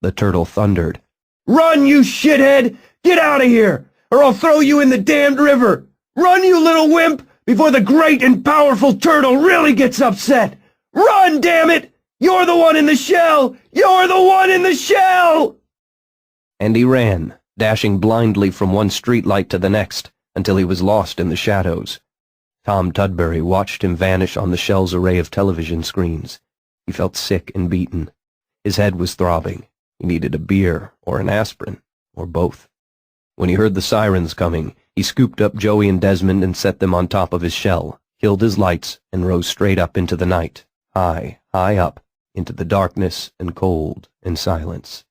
the turtle thundered. "Run, you shithead! Get out of here, or I'll throw you in the damned river! Run, you little wimp, before the great and powerful turtle really gets upset! Run, damn it! You're the one in the shell! You're the one in the shell!" And he ran, dashing blindly from one streetlight to the next, until he was lost in the shadows. Tom Tudbury watched him vanish on the shell's array of television screens. He felt sick and beaten. His head was throbbing. He needed a beer, or an aspirin, or both. When he heard the sirens coming, he scooped up Joey and Desmond and set them on top of his shell, killed his lights, and rose straight up into the night, high, high up, into the darkness and cold and silence.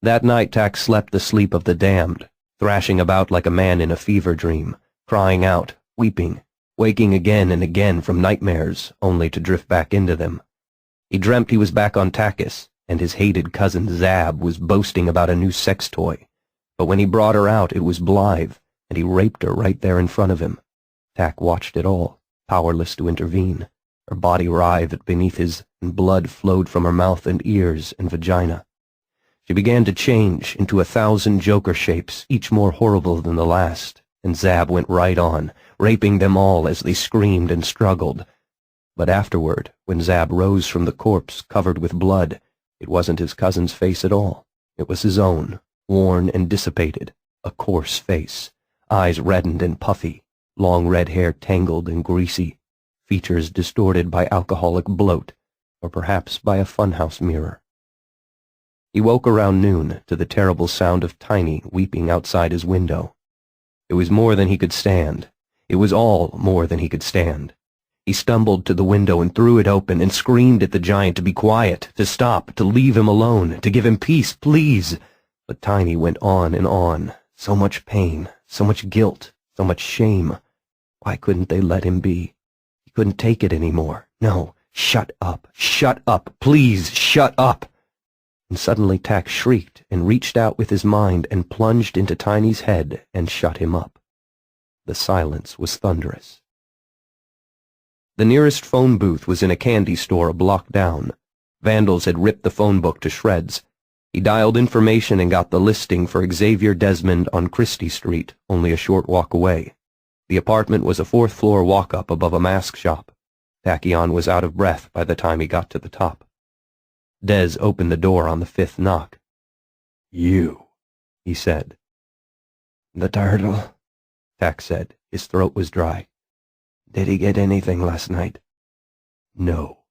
That night Tak slept the sleep of the damned, thrashing about like a man in a fever dream, crying out, weeping, waking again and again from nightmares, only to drift back into them. He dreamt he was back on Takis, and his hated cousin Zab was boasting about a new sex toy. But when he brought her out, it was Blythe, and he raped her right there in front of him. Tak watched it all, powerless to intervene. Her body writhed beneath his, and blood flowed from her mouth and ears and vagina. She began to change into 1,000 Joker shapes, each more horrible than the last, and Zab went right on, raping them all as they screamed and struggled. But afterward, when Zab rose from the corpse covered with blood, it wasn't his cousin's face at all. It was his own, worn and dissipated, a coarse face, eyes reddened and puffy, long red hair tangled and greasy, features distorted by alcoholic bloat, or perhaps by a funhouse mirror. He woke around noon to the terrible sound of Tiny weeping outside his window. It was more than he could stand. It was all more than he could stand. He stumbled to the window and threw it open and screamed at the giant to be quiet, to stop, to leave him alone, to give him peace, please. But Tiny went on and on. So much pain, so much guilt, so much shame. Why couldn't they let him be? He couldn't take it anymore. No, shut up, please, shut up. And suddenly Tak shrieked and reached out with his mind and plunged into Tiny's head and shut him up. The silence was thunderous. The nearest phone booth was in a candy store a block down. Vandals had ripped the phone book to shreds. He dialed information and got the listing for Xavier Desmond on Christie Street, only a short walk away. The apartment was a 4th-floor walk-up above a mask shop. Tachyon was out of breath by the time he got to the top. Des opened the door on the 5th knock. "You," he said. "The turtle," Tak said. His throat was dry. "Did he get anything last night?" "No,"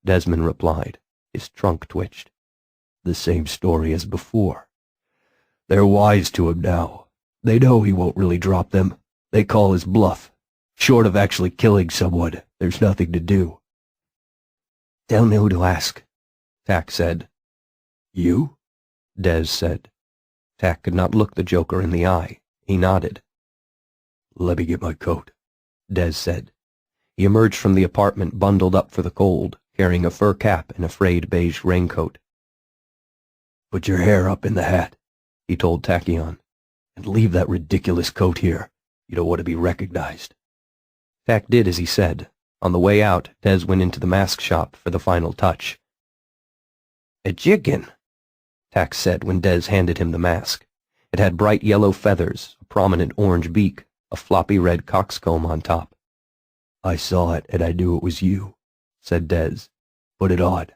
Desmond replied. His trunk twitched. "The same story as before. They're wise to him now. They know he won't really drop them. They call his bluff. Short of actually killing someone, there's nothing to do." "Tell me who to ask," Tak said. "You?" Des said. Tak could not look the Joker in the eye. He nodded. "Let me get my coat," Des said. He emerged from the apartment bundled up for the cold, carrying a fur cap and a frayed beige raincoat. "Put your hair up in the hat," he told Tachyon. "and leave that ridiculous coat here. You don't want to be recognized." Tak did as he said. On the way out, Des went into the mask shop for the final touch. "A chicken," Tak said when Des handed him the mask. It had bright yellow feathers, a prominent orange beak, a floppy red coxcomb on top. "I saw it, and I knew it was you," said Des. "Put it on."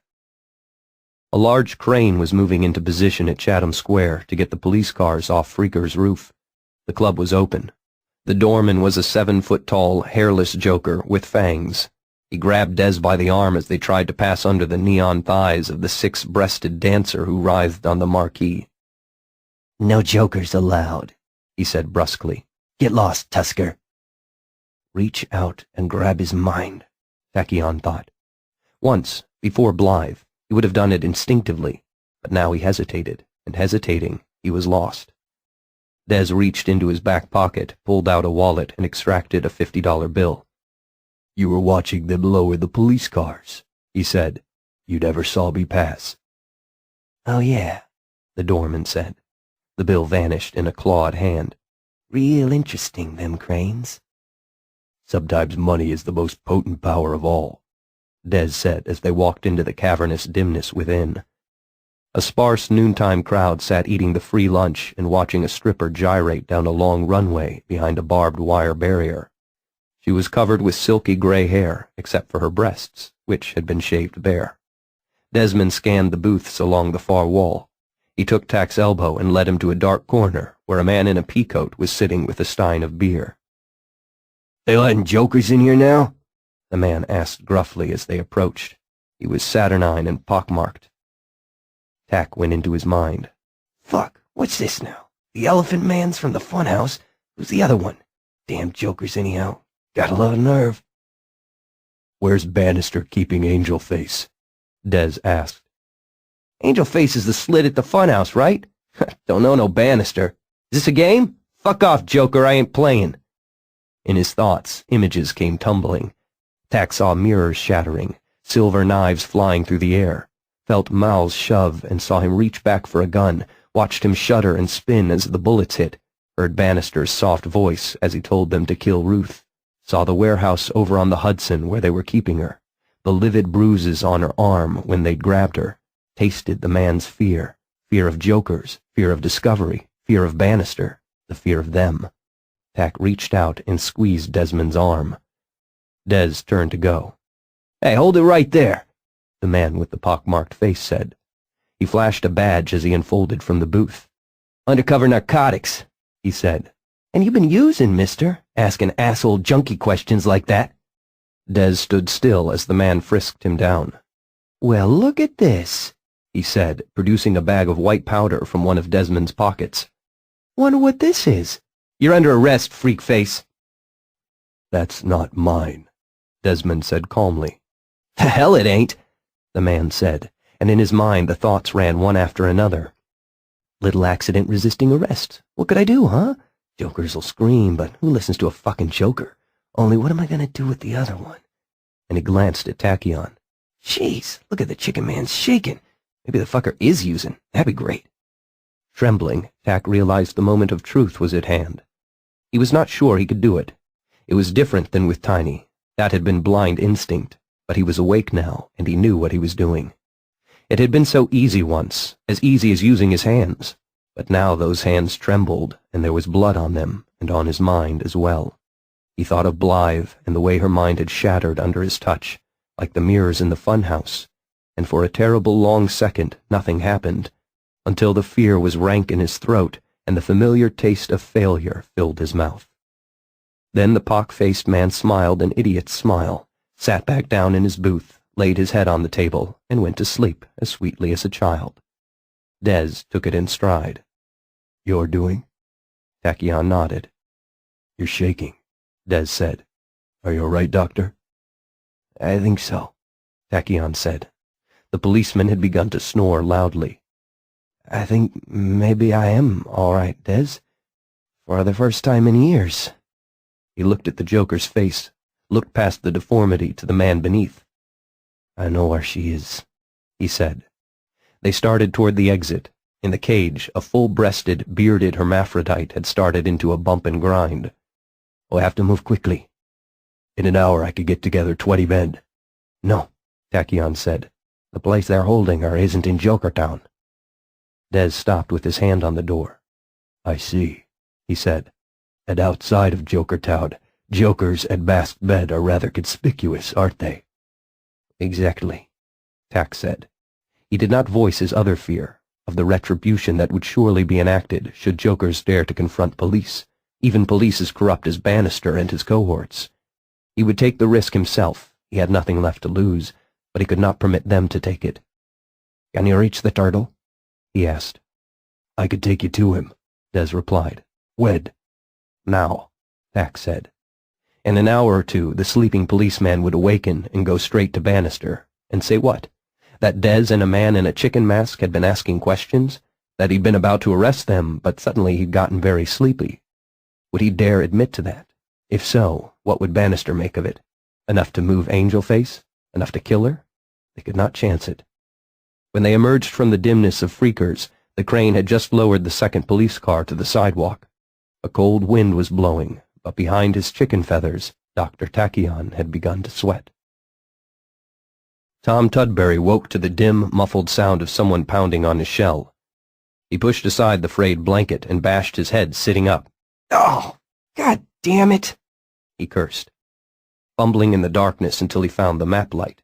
A large crane was moving into position at Chatham Square to get the police cars off Freaker's roof. The club was open. The doorman was a 7-foot-tall, hairless Joker with fangs. He grabbed Des by the arm as they tried to pass under the neon thighs of the 6-breasted dancer who writhed on the marquee. "No jokers allowed," he said brusquely. "Get lost, Tusker." Reach out and grab his mind, Tachyon thought. Once, before Blythe, he would have done it instinctively, but now he hesitated, and hesitating, he was lost. Des reached into his back pocket, pulled out a wallet, and extracted a $50 bill. "You were watching them lower the police cars," he said. "You never saw me pass." "Oh yeah," the doorman said. The bill vanished in a clawed hand. "Real interesting, them cranes." "Sometimes money is the most potent power of all," Des said as they walked into the cavernous dimness within. A sparse noontime crowd sat eating the free lunch and watching a stripper gyrate down a long runway behind a barbed wire barrier. She was covered with silky gray hair, except for her breasts, which had been shaved bare. Desmond scanned the booths along the far wall. He took Tack's elbow and led him to a dark corner where a man in a peacoat was sitting with a stein of beer. "They letting jokers in here now?" the man asked gruffly as they approached. He was saturnine and pockmarked. Tack went into his mind. "Fuck, what's this now? The Elephant Man's from the funhouse. Who's the other one? Damn jokers anyhow. Got a lot of nerve." "Where's Bannister keeping Angel Face?" Des asked. "Angel Face is the slit at the funhouse, right? Don't know no Bannister. Is this a game? Fuck off, Joker, I ain't playing." In his thoughts, images came tumbling. Tack saw mirrors shattering, silver knives flying through the air, felt mouths shove and saw him reach back for a gun, watched him shudder and spin as the bullets hit, heard Bannister's soft voice as he told them to kill Ruth, saw the warehouse over on the Hudson where they were keeping her, the livid bruises on her arm when they'd grabbed her, tasted the man's fear, fear of jokers, fear of discovery, fear of Bannister, the fear of them. Tack reached out and squeezed Desmond's arm. Des turned to go. "Hey, hold it right there," the man with the pockmarked face said. He flashed a badge as he unfolded from the booth. "Undercover narcotics," he said. "And you been using, mister, asking asshole junkie questions like that." Des stood still as the man frisked him down. "Well, look at this," he said, producing a bag of white powder from one of Desmond's pockets. "Wonder what this is. You're under arrest, freak face." "That's not mine," Desmond said calmly. "The hell it ain't," the man said, and in his mind the thoughts ran one after another. "Little accident resisting arrest. What could I do, huh? Jokers'll scream, but who listens to a fucking joker? Only what am I gonna do with the other one?" And he glanced at Tachyon. "Jeez, look at the chicken man's shaking. Maybe the fucker is using. That'd be great." Trembling, Tack realized the moment of truth was at hand. He was not sure he could do it. It was different than with Tiny. That had been blind instinct, but he was awake now, and he knew what he was doing. It had been so easy once, as easy as using his hands, but now those hands trembled, and there was blood on them, and on his mind as well. He thought of Blythe and the way her mind had shattered under his touch, like the mirrors in the funhouse, and for a terrible long second nothing happened, until the fear was rank in his throat and the familiar taste of failure filled his mouth. Then the pock-faced man smiled an idiot's smile, sat back down in his booth, laid his head on the table, and went to sleep as sweetly as a child. Des took it in stride. "You're doing?" Tachyon nodded. "You're shaking," Des said. "Are you all right, Doctor?" "I think so," Tachyon said. The policeman had begun to snore loudly. "I think maybe I am all right, Des. For the first time in years." He looked at the Joker's face, looked past the deformity to the man beneath. "I know where she is," he said. They started toward the exit. In the cage, a full-breasted, bearded hermaphrodite had started into a bump and grind. "We'll have to move quickly." "In an hour I could get together 20 men." "No," Tachyon said. "The place they're holding her isn't in Jokertown." Des stopped with his hand on the door. "I see," he said. "And outside of Jokertown, jokers and masked men are rather conspicuous, aren't they?" "Exactly," Tack said. He did not voice his other fear, of the retribution that would surely be enacted should jokers dare to confront police, even police as corrupt as Bannister and his cohorts. He would take the risk himself. He had nothing left to lose, but he could not permit them to take it. "Can you reach the turtle?" he asked. "I could take you to him," Des replied. "When?" "Now," Tack said. In an hour or two, the sleeping policeman would awaken and go straight to Bannister, And say what? That Dez and a man in a chicken mask had been asking questions? That he'd been about to arrest them, but suddenly he'd gotten very sleepy? Would he dare admit to that? If so, what would Bannister make of it? Enough to move Angel Face? Enough to kill her? They could not chance it. When they emerged from the dimness of Freakers, the crane had just lowered the second police car to the sidewalk. A cold wind was blowing, but behind his chicken feathers, Dr. Tachyon had begun to sweat. Tom Tudbury woke to the dim, muffled sound of someone pounding on his shell. He pushed aside the frayed blanket and bashed his head sitting up. "Oh, God damn it!" he cursed, fumbling in the darkness until he found the map light.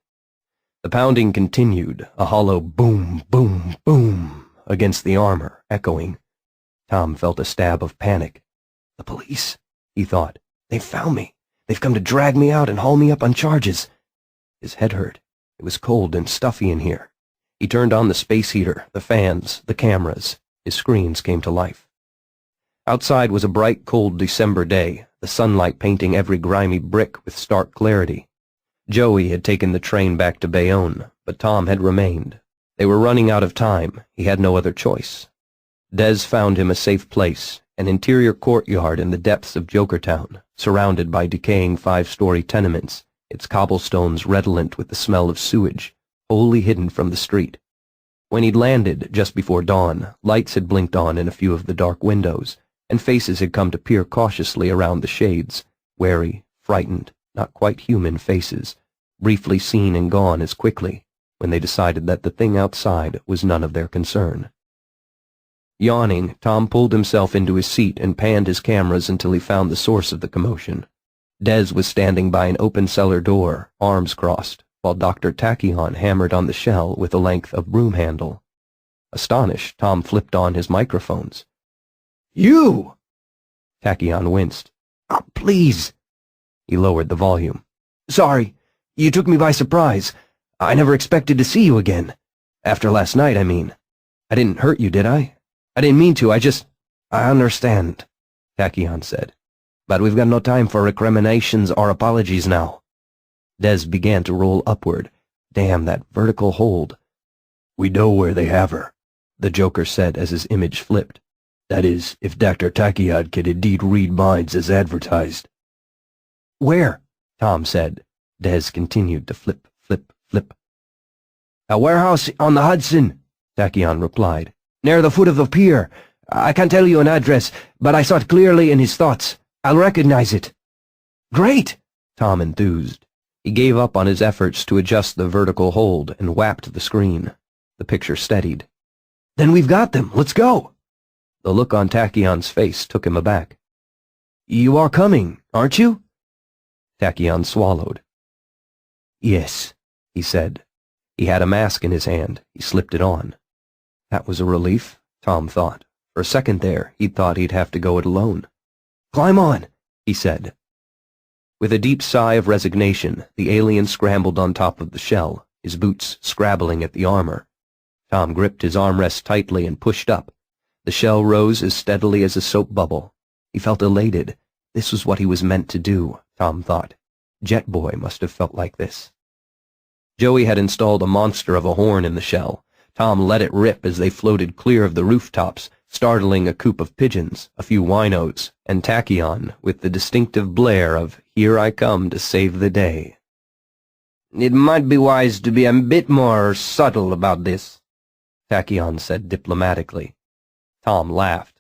The pounding continued, a hollow boom, boom, boom against the armor, echoing. Tom felt a stab of panic. "The police," he thought. "They've found me. They've come to drag me out and haul me up on charges." His head hurt. It was cold and stuffy in here. He turned on the space heater, the fans, the cameras. His screens came to life. Outside was a bright, cold December day, the sunlight painting every grimy brick with stark clarity. Joey had taken the train back to Bayonne, but Tom had remained. They were running out of time. He had no other choice. Dez found him a safe place, an interior courtyard in the depths of Jokertown, surrounded by decaying 5-story tenements, its cobblestones redolent with the smell of sewage, wholly hidden from the street. When he'd landed, just before dawn, lights had blinked on in a few of the dark windows, and faces had come to peer cautiously around the shades, wary, frightened, not quite human faces, briefly seen and gone as quickly, when they decided that the thing outside was none of their concern. Yawning, Tom pulled himself into his seat and panned his cameras until he found the source of the commotion. Dez was standing by an open cellar door, arms crossed, while Dr. Tachyon hammered on the shell with a length of broom handle. Astonished, Tom flipped on his microphones. "You!" Tachyon winced. "Oh, please." He lowered the volume. "Sorry. You took me by surprise. I never expected to see you again. After last night, I mean. I didn't hurt you, did I? I didn't mean to, I understand," Tachyon said. "But we've got no time for recriminations or apologies now." Dez began to roll upward. Damn that vertical hold. "We know where they have her," the Joker said as his image flipped. "That is, if Dr. Tachyon can indeed read minds as advertised." "Where?" Tom said. Dez continued to flip, flip, flip. "A warehouse on the Hudson," Tachyon replied. "Near the foot of the pier. I can't tell you an address, but I saw it clearly in his thoughts. I'll recognize it." "Great!" Tom enthused. He gave up on his efforts to adjust the vertical hold and whapped the screen. The picture steadied. "Then we've got them. Let's go." The look on Tachyon's face took him aback. "You are coming, aren't you?" Tachyon swallowed. "Yes," he said. He had a mask in his hand. He slipped it on. That was a relief, Tom thought. For a second there, he'd thought he'd have to go it alone. "Climb on," he said. With a deep sigh of resignation, the alien scrambled on top of the shell, his boots scrabbling at the armor. Tom gripped his armrest tightly and pushed up. The shell rose as steadily as a soap bubble. He felt elated. This was what he was meant to do, Tom thought. Jet Boy must have felt like this. Joey had installed a monster of a horn in the shell. Tom let it rip as they floated clear of the rooftops, startling a coop of pigeons, a few winos, and Tachyon with the distinctive blare of "Here I come to save the day." "It might be wise to be a bit more subtle about this," Tachyon said diplomatically. Tom laughed.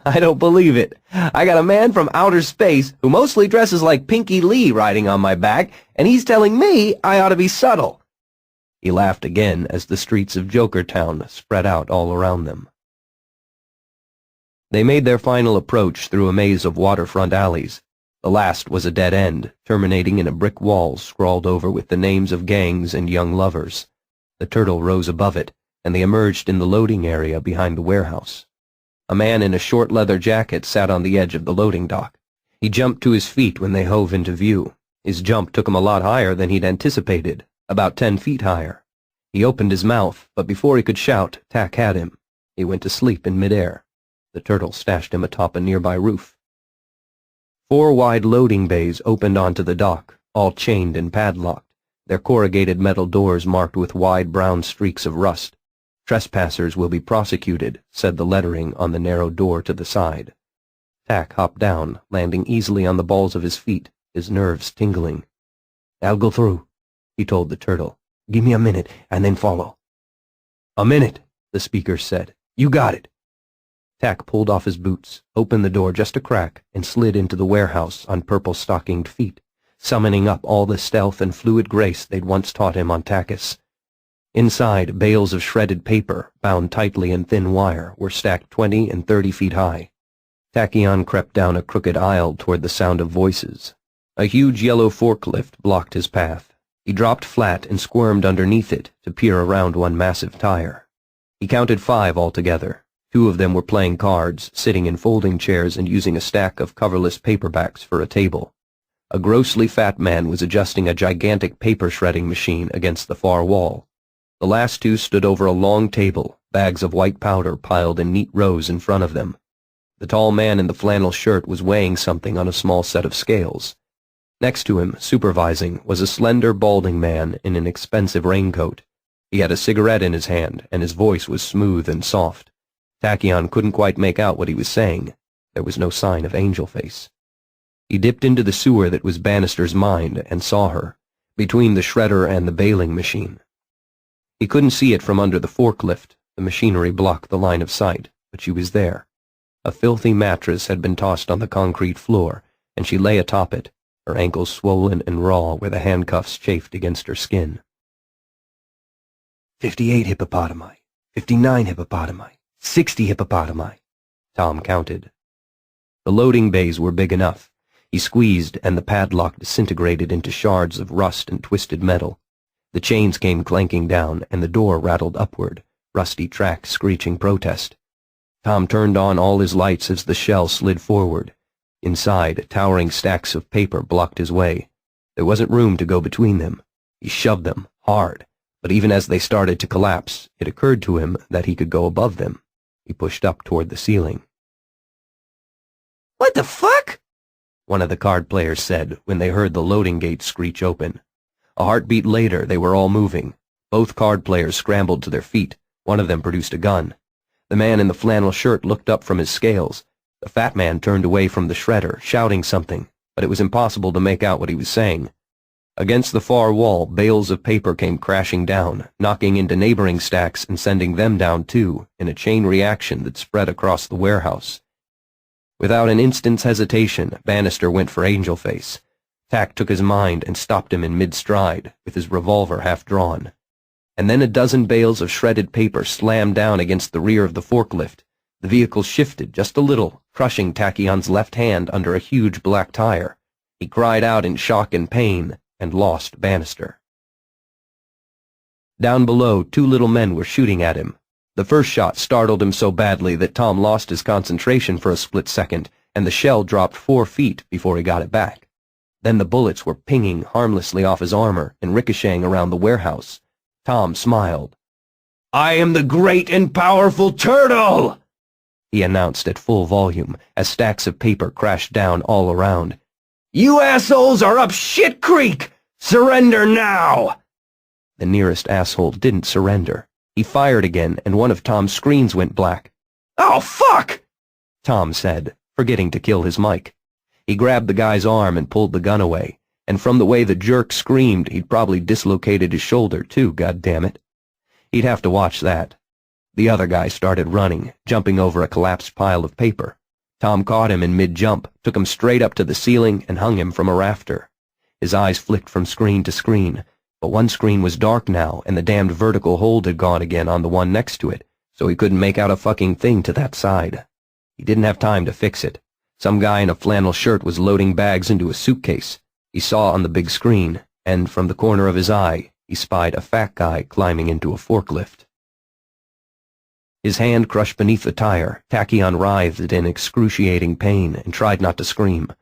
"I don't believe it. I got a man from outer space who mostly dresses like Pinky Lee riding on my back, and he's telling me I ought to be subtle." He laughed again as the streets of Jokertown spread out all around them. They made their final approach through a maze of waterfront alleys. The last was a dead end, terminating in a brick wall scrawled over with the names of gangs and young lovers. The turtle rose above it, and they emerged in the loading area behind the warehouse. A man in a short leather jacket sat on the edge of the loading dock. He jumped to his feet when they hove into view. His jump took him a lot higher than he'd anticipated, about 10 feet higher. He opened his mouth, but before he could shout, Tack had him. He went to sleep in midair. The turtle stashed him atop a nearby roof. 4 wide loading bays opened onto the dock, all chained and padlocked. their corrugated metal doors marked with wide brown streaks of rust. "Trespassers will be prosecuted," said the lettering on the narrow door to the side. Tack hopped down, landing easily on the balls of his feet, his nerves tingling. "I'll go through," he told the turtle. "Give me a minute, and then follow." "A minute," the speaker said. "You got it." Tack pulled off his boots, opened the door just a crack, and slid into the warehouse on purple-stockinged feet, summoning up all the stealth and fluid grace they'd once taught him on Takis. Inside, bales of shredded paper, bound tightly in thin wire, were stacked 20 and 30 feet high. Tachyon crept down a crooked aisle toward the sound of voices. A huge yellow forklift blocked his path. He dropped flat and squirmed underneath it to peer around one massive tire. He counted 5 altogether. 2 of them were playing cards, sitting in folding chairs and using a stack of coverless paperbacks for a table. A grossly fat man was adjusting a gigantic paper-shredding machine against the far wall. The last 2 stood over a long table, bags of white powder piled in neat rows in front of them. The tall man in the flannel shirt was weighing something on a small set of scales. Next to him, supervising, was a slender, balding man in an expensive raincoat. He had a cigarette in his hand, and his voice was smooth and soft. Tachyon couldn't quite make out what he was saying. There was no sign of Angel Face. He dipped into the sewer that was Bannister's mind and saw her, between the shredder and the baling machine. He couldn't see it from under the forklift. The machinery blocked the line of sight, but she was there. A filthy mattress had been tossed on the concrete floor, and she lay atop it, her ankles swollen and raw where the handcuffs chafed against her skin. 58 hippopotami, 59 hippopotami, 60 hippopotami, Tom counted. The loading bays were big enough. He squeezed, and the padlock disintegrated into shards of rust and twisted metal. The chains came clanking down, and the door rattled upward, rusty tracks screeching protest. Tom turned on all his lights as the shell slid forward. Inside, towering stacks of paper blocked his way. There wasn't room to go between them. He shoved them, hard, but even as they started to collapse, it occurred to him that he could go above them. He pushed up toward the ceiling. "What the fuck?" one of the card players said when they heard the loading gate screech open. A heartbeat later, they were all moving. Both card players scrambled to their feet. One of them produced a gun. The man in the flannel shirt looked up from his scales. The fat man turned away from the shredder, shouting something, but it was impossible to make out what he was saying. Against the far wall, bales of paper came crashing down, knocking into neighboring stacks and sending them down too, in a chain reaction that spread across the warehouse. Without an instant's hesitation, Bannister went for Angel Face. Tack took his mind and stopped him in mid-stride, with his revolver half drawn. And then a dozen bales of shredded paper slammed down against the rear of the forklift. The vehicle shifted just a little, crushing Tachyon's left hand under a huge black tire. He cried out in shock and pain, and lost Bannister. Down below, 2 little men were shooting at him. The first shot startled him so badly that Tom lost his concentration for a split second, and the shell dropped 4 feet before he got it back. Then the bullets were pinging harmlessly off his armor and ricocheting around the warehouse. Tom smiled. "I am the great and powerful turtle!" he announced at full volume as stacks of paper crashed down all around. "You assholes are up shit creek! Surrender now!" The nearest asshole didn't surrender. He fired again, and one of Tom's screens went black. "Oh, fuck!" Tom said, forgetting to kill his mic. He grabbed the guy's arm and pulled the gun away, and from the way the jerk screamed, he'd probably dislocated his shoulder too, goddammit. He'd have to watch that. The other guy started running, jumping over a collapsed pile of paper. Tom caught him in mid-jump, took him straight up to the ceiling, and hung him from a rafter. His eyes flicked from screen to screen, but one screen was dark now, and the damned vertical hold had gone again on the one next to it, so he couldn't make out a fucking thing to that side. He didn't have time to fix it. Some guy in a flannel shirt was loading bags into a suitcase. He saw on the big screen, and from the corner of his eye, he spied a fat guy climbing into a forklift. His hand crushed beneath the tire. Tachyon writhed in excruciating pain and tried not to scream.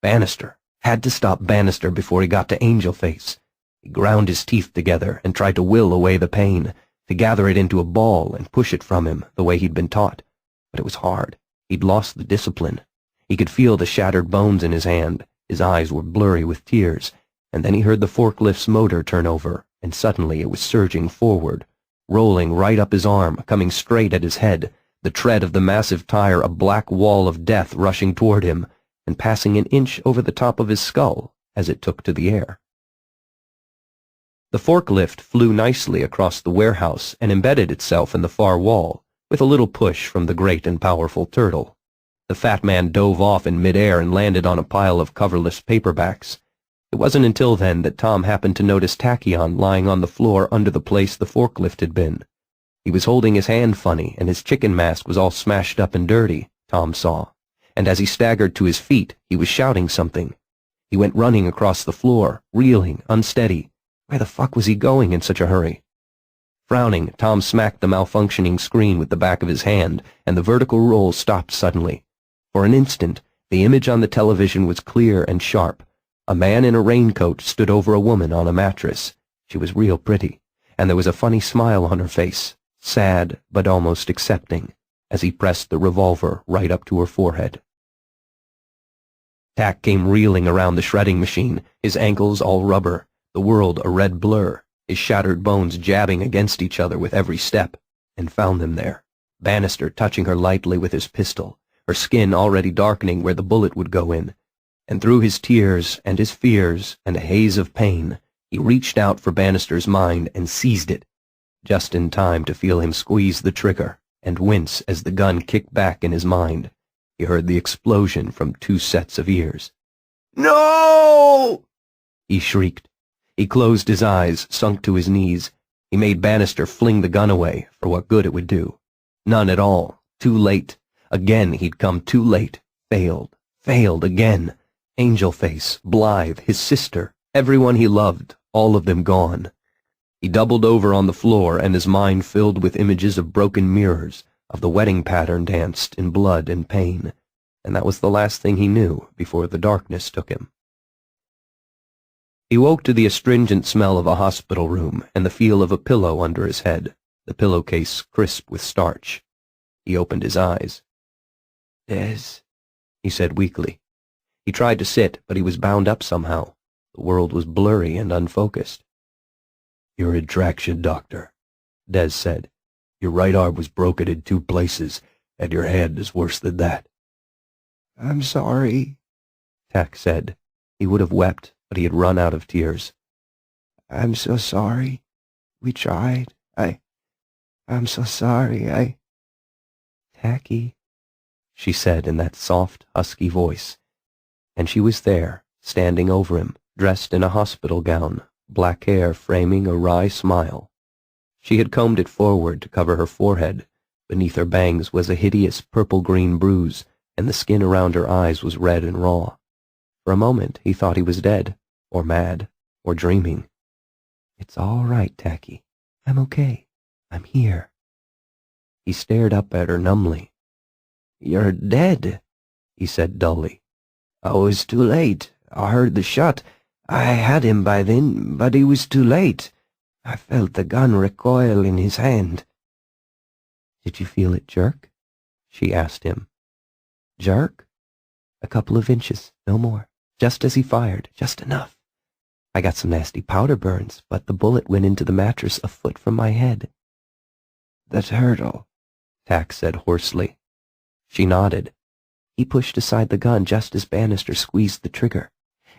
Bannister. Had to stop Bannister before he got to Angel Face. He ground his teeth together and tried to will away the pain, to gather it into a ball and push it from him the way he'd been taught. But it was hard. He'd lost the discipline. He could feel the shattered bones in his hand. His eyes were blurry with tears. and then he heard the forklift's motor turn over, and suddenly it was surging forward, rolling right up his arm, coming straight at his head, the tread of the massive tire a black wall of death rushing toward him, and passing an inch over the top of his skull as it took to the air. The forklift flew nicely across the warehouse and embedded itself in the far wall, with a little push from the great and powerful turtle. The fat man dove off in midair and landed on a pile of coverless paperbacks. It wasn't until then that Tom happened to notice Tachyon lying on the floor under the place the forklift had been. He was holding his hand funny, and his chicken mask was all smashed up and dirty, Tom saw, and as he staggered to his feet, he was shouting something. He went running across the floor, reeling, unsteady. Where the fuck was he going in such a hurry? Frowning, Tom smacked the malfunctioning screen with the back of his hand, and the vertical roll stopped suddenly. For an instant, the image on the television was clear and sharp. A man in a raincoat stood over a woman on a mattress. She was real pretty, and there was a funny smile on her face, sad but almost accepting, as he pressed the revolver right up to her forehead. Tack came reeling around the shredding machine, his ankles all rubber, the world a red blur, his shattered bones jabbing against each other with every step, and found them there, Bannister touching her lightly with his pistol, her skin already darkening where the bullet would go in, and through his tears and his fears and a haze of pain, he reached out for Bannister's mind and seized it, just in time to feel him squeeze the trigger and wince as the gun kicked back in his mind. He heard the explosion from 2 sets of ears. "No!" he shrieked. He closed his eyes, sunk to his knees. He made Bannister fling the gun away, for what good it would do. None at all. Too late. Again he'd come too late. Failed again. Angel Face, Blythe, his sister, everyone he loved, all of them gone. He doubled over on the floor, and his mind filled with images of broken mirrors, of the wedding pattern danced in blood and pain, and that was the last thing he knew before the darkness took him. He woke to the astringent smell of a hospital room and the feel of a pillow under his head, the pillowcase crisp with starch. He opened his eyes. "Des," he said weakly. He tried to sit, but he was bound up somehow. The world was blurry and unfocused. "You're in traction, Doctor," Des said. "Your right arm was broken in 2 places, and your hand is worse than that." "I'm sorry," Tack said. He would have wept, but he had run out of tears. "I'm so sorry. We tried. I'm so sorry. "Tacky," she said in that soft, husky voice. And she was there, standing over him, dressed in a hospital gown, black hair framing a wry smile. She had combed it forward to cover her forehead. Beneath her bangs was a hideous purple-green bruise, and the skin around her eyes was red and raw. For a moment he thought he was dead, or mad, or dreaming. "It's all right, Tacky. I'm okay. I'm here." He stared up at her numbly. "You're dead," he said dully. "I was too late. I heard the shot. I had him by then, but he was too late. I felt the gun recoil in his hand." "Did you feel it jerk?" she asked him. "Jerk? A couple of inches, no more. Just as he fired, just enough. I got some nasty powder burns, but the bullet went into the mattress a foot from my head." "The turtle," Tack said hoarsely. She nodded. "He pushed aside the gun just as Bannister squeezed the trigger,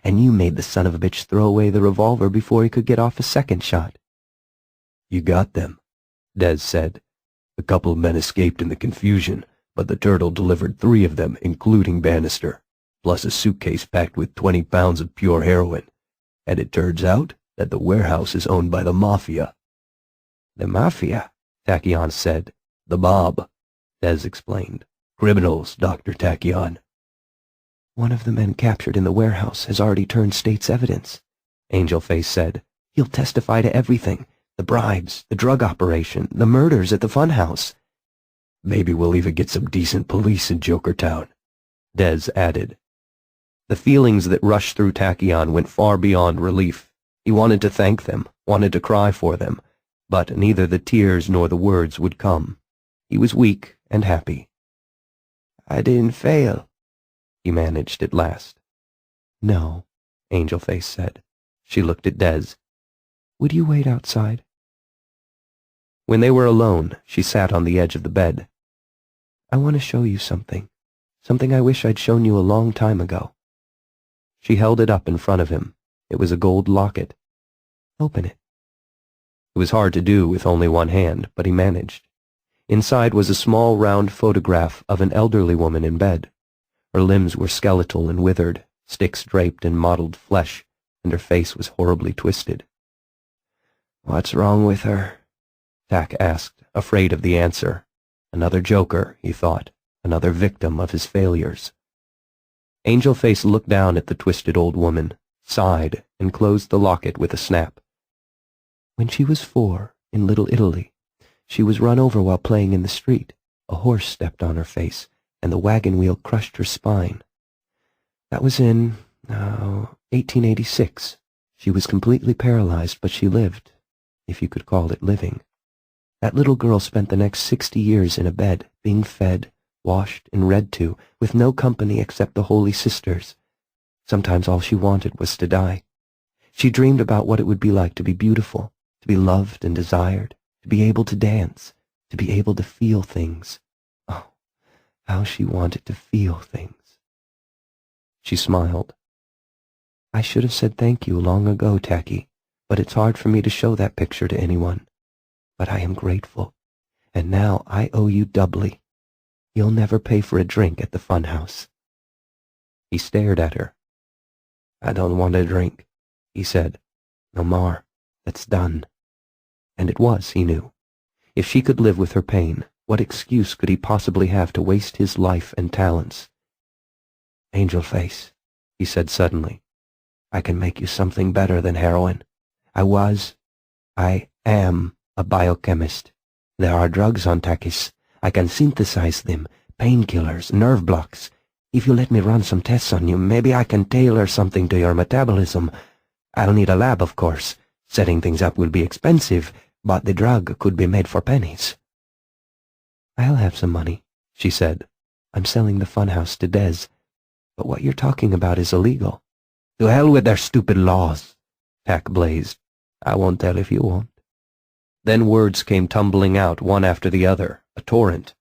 and you made the son of a bitch throw away the revolver before he could get off a second shot." "You got them," Des said. "A couple of men escaped in the confusion, but the turtle delivered 3 of them, including Bannister, plus a suitcase packed with 20 pounds of pure heroin. And it turns out that the warehouse is owned by the Mafia." "The Mafia?" Tachyon said. "The mob," Des explained. "Criminals, Dr. Tachyon." "One of the men captured in the warehouse has already turned state's evidence," Angel Face said. "He'll testify to everything. The bribes, the drug operation, the murders at the funhouse." "Maybe we'll even get some decent police in Jokertown," Des added. The feelings that rushed through Tachyon went far beyond relief. He wanted to thank them, wanted to cry for them, but neither the tears nor the words would come. He was weak and happy. "I didn't fail," he managed at last. "No," Angel Face said. She looked at Des. "Would you wait outside?" When they were alone, she sat on the edge of the bed. "I want to show you something. Something I wish I'd shown you a long time ago." She held it up in front of him. It was a gold locket. "Open it." It was hard to do with only one hand, but he managed. Inside was a small round photograph of an elderly woman in bed. Her limbs were skeletal and withered, sticks draped in mottled flesh, and her face was horribly twisted. "What's wrong with her?" Tack asked, afraid of the answer. Another joker, he thought, another victim of his failures. Angel Face looked down at the twisted old woman, sighed, and closed the locket with a snap. "When she was 4, in Little Italy, she was run over while playing in the street. A horse stepped on her face, and the wagon wheel crushed her spine. That was in, 1886. She was completely paralyzed, but she lived, if you could call it living. That little girl spent the next 60 years in a bed, being fed, washed, and read to, with no company except the Holy Sisters. Sometimes all she wanted was to die. She dreamed about what it would be like to be beautiful, to be loved and desired, to be able to dance, to be able to feel things. Oh, how she wanted to feel things." She smiled. "I should have said thank you long ago, Tacky, but it's hard for me to show that picture to anyone. But I am grateful, and now I owe you doubly. You'll never pay for a drink at the fun house." He stared at her. "I don't want a drink," he said. "No more. That's done." And it was, he knew. If she could live with her pain, what excuse could he possibly have to waste his life and talents? "Angel Face," he said suddenly, "I can make you something better than heroin. I am a biochemist. There are drugs on Takis. I can synthesize them, painkillers, nerve blocks. If you let me run some tests on you, maybe I can tailor something to your metabolism. I'll need a lab, of course. Setting things up will be expensive, but the drug could be made for pennies." "I'll have some money," she said. "I'm selling the funhouse to Des. But what you're talking about is illegal." "To hell with their stupid laws," Tack blazed. "I won't tell if you won't." Then words came tumbling out one after the other, a torrent.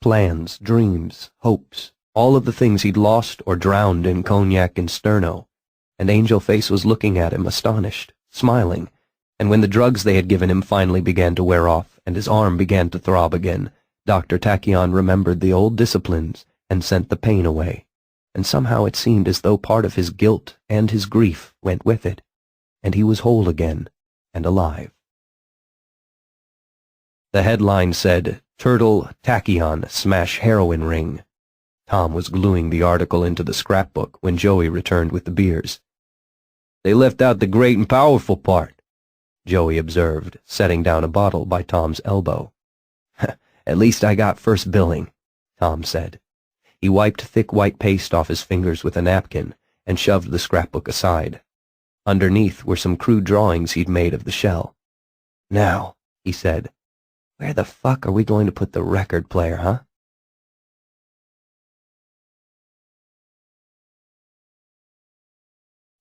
Plans, dreams, hopes, all of the things he'd lost or drowned in cognac and sterno. And Angel Face was looking at him, astonished, smiling, and when the drugs they had given him finally began to wear off and his arm began to throb again, Dr. Tachyon remembered the old disciplines and sent the pain away, and somehow it seemed as though part of his guilt and his grief went with it, and he was whole again and alive. The headline said, "Turtle Tachyon Smash Heroin Ring." Tom was gluing the article into the scrapbook when Joey returned with the beers. "They left out the great and powerful part," Joey observed, setting down a bottle by Tom's elbow. "At least I got first billing," Tom said. He wiped thick white paste off his fingers with a napkin and shoved the scrapbook aside. Underneath were some crude drawings he'd made of the shell. "Now," he said, "where the fuck are we going to put the record player, huh?"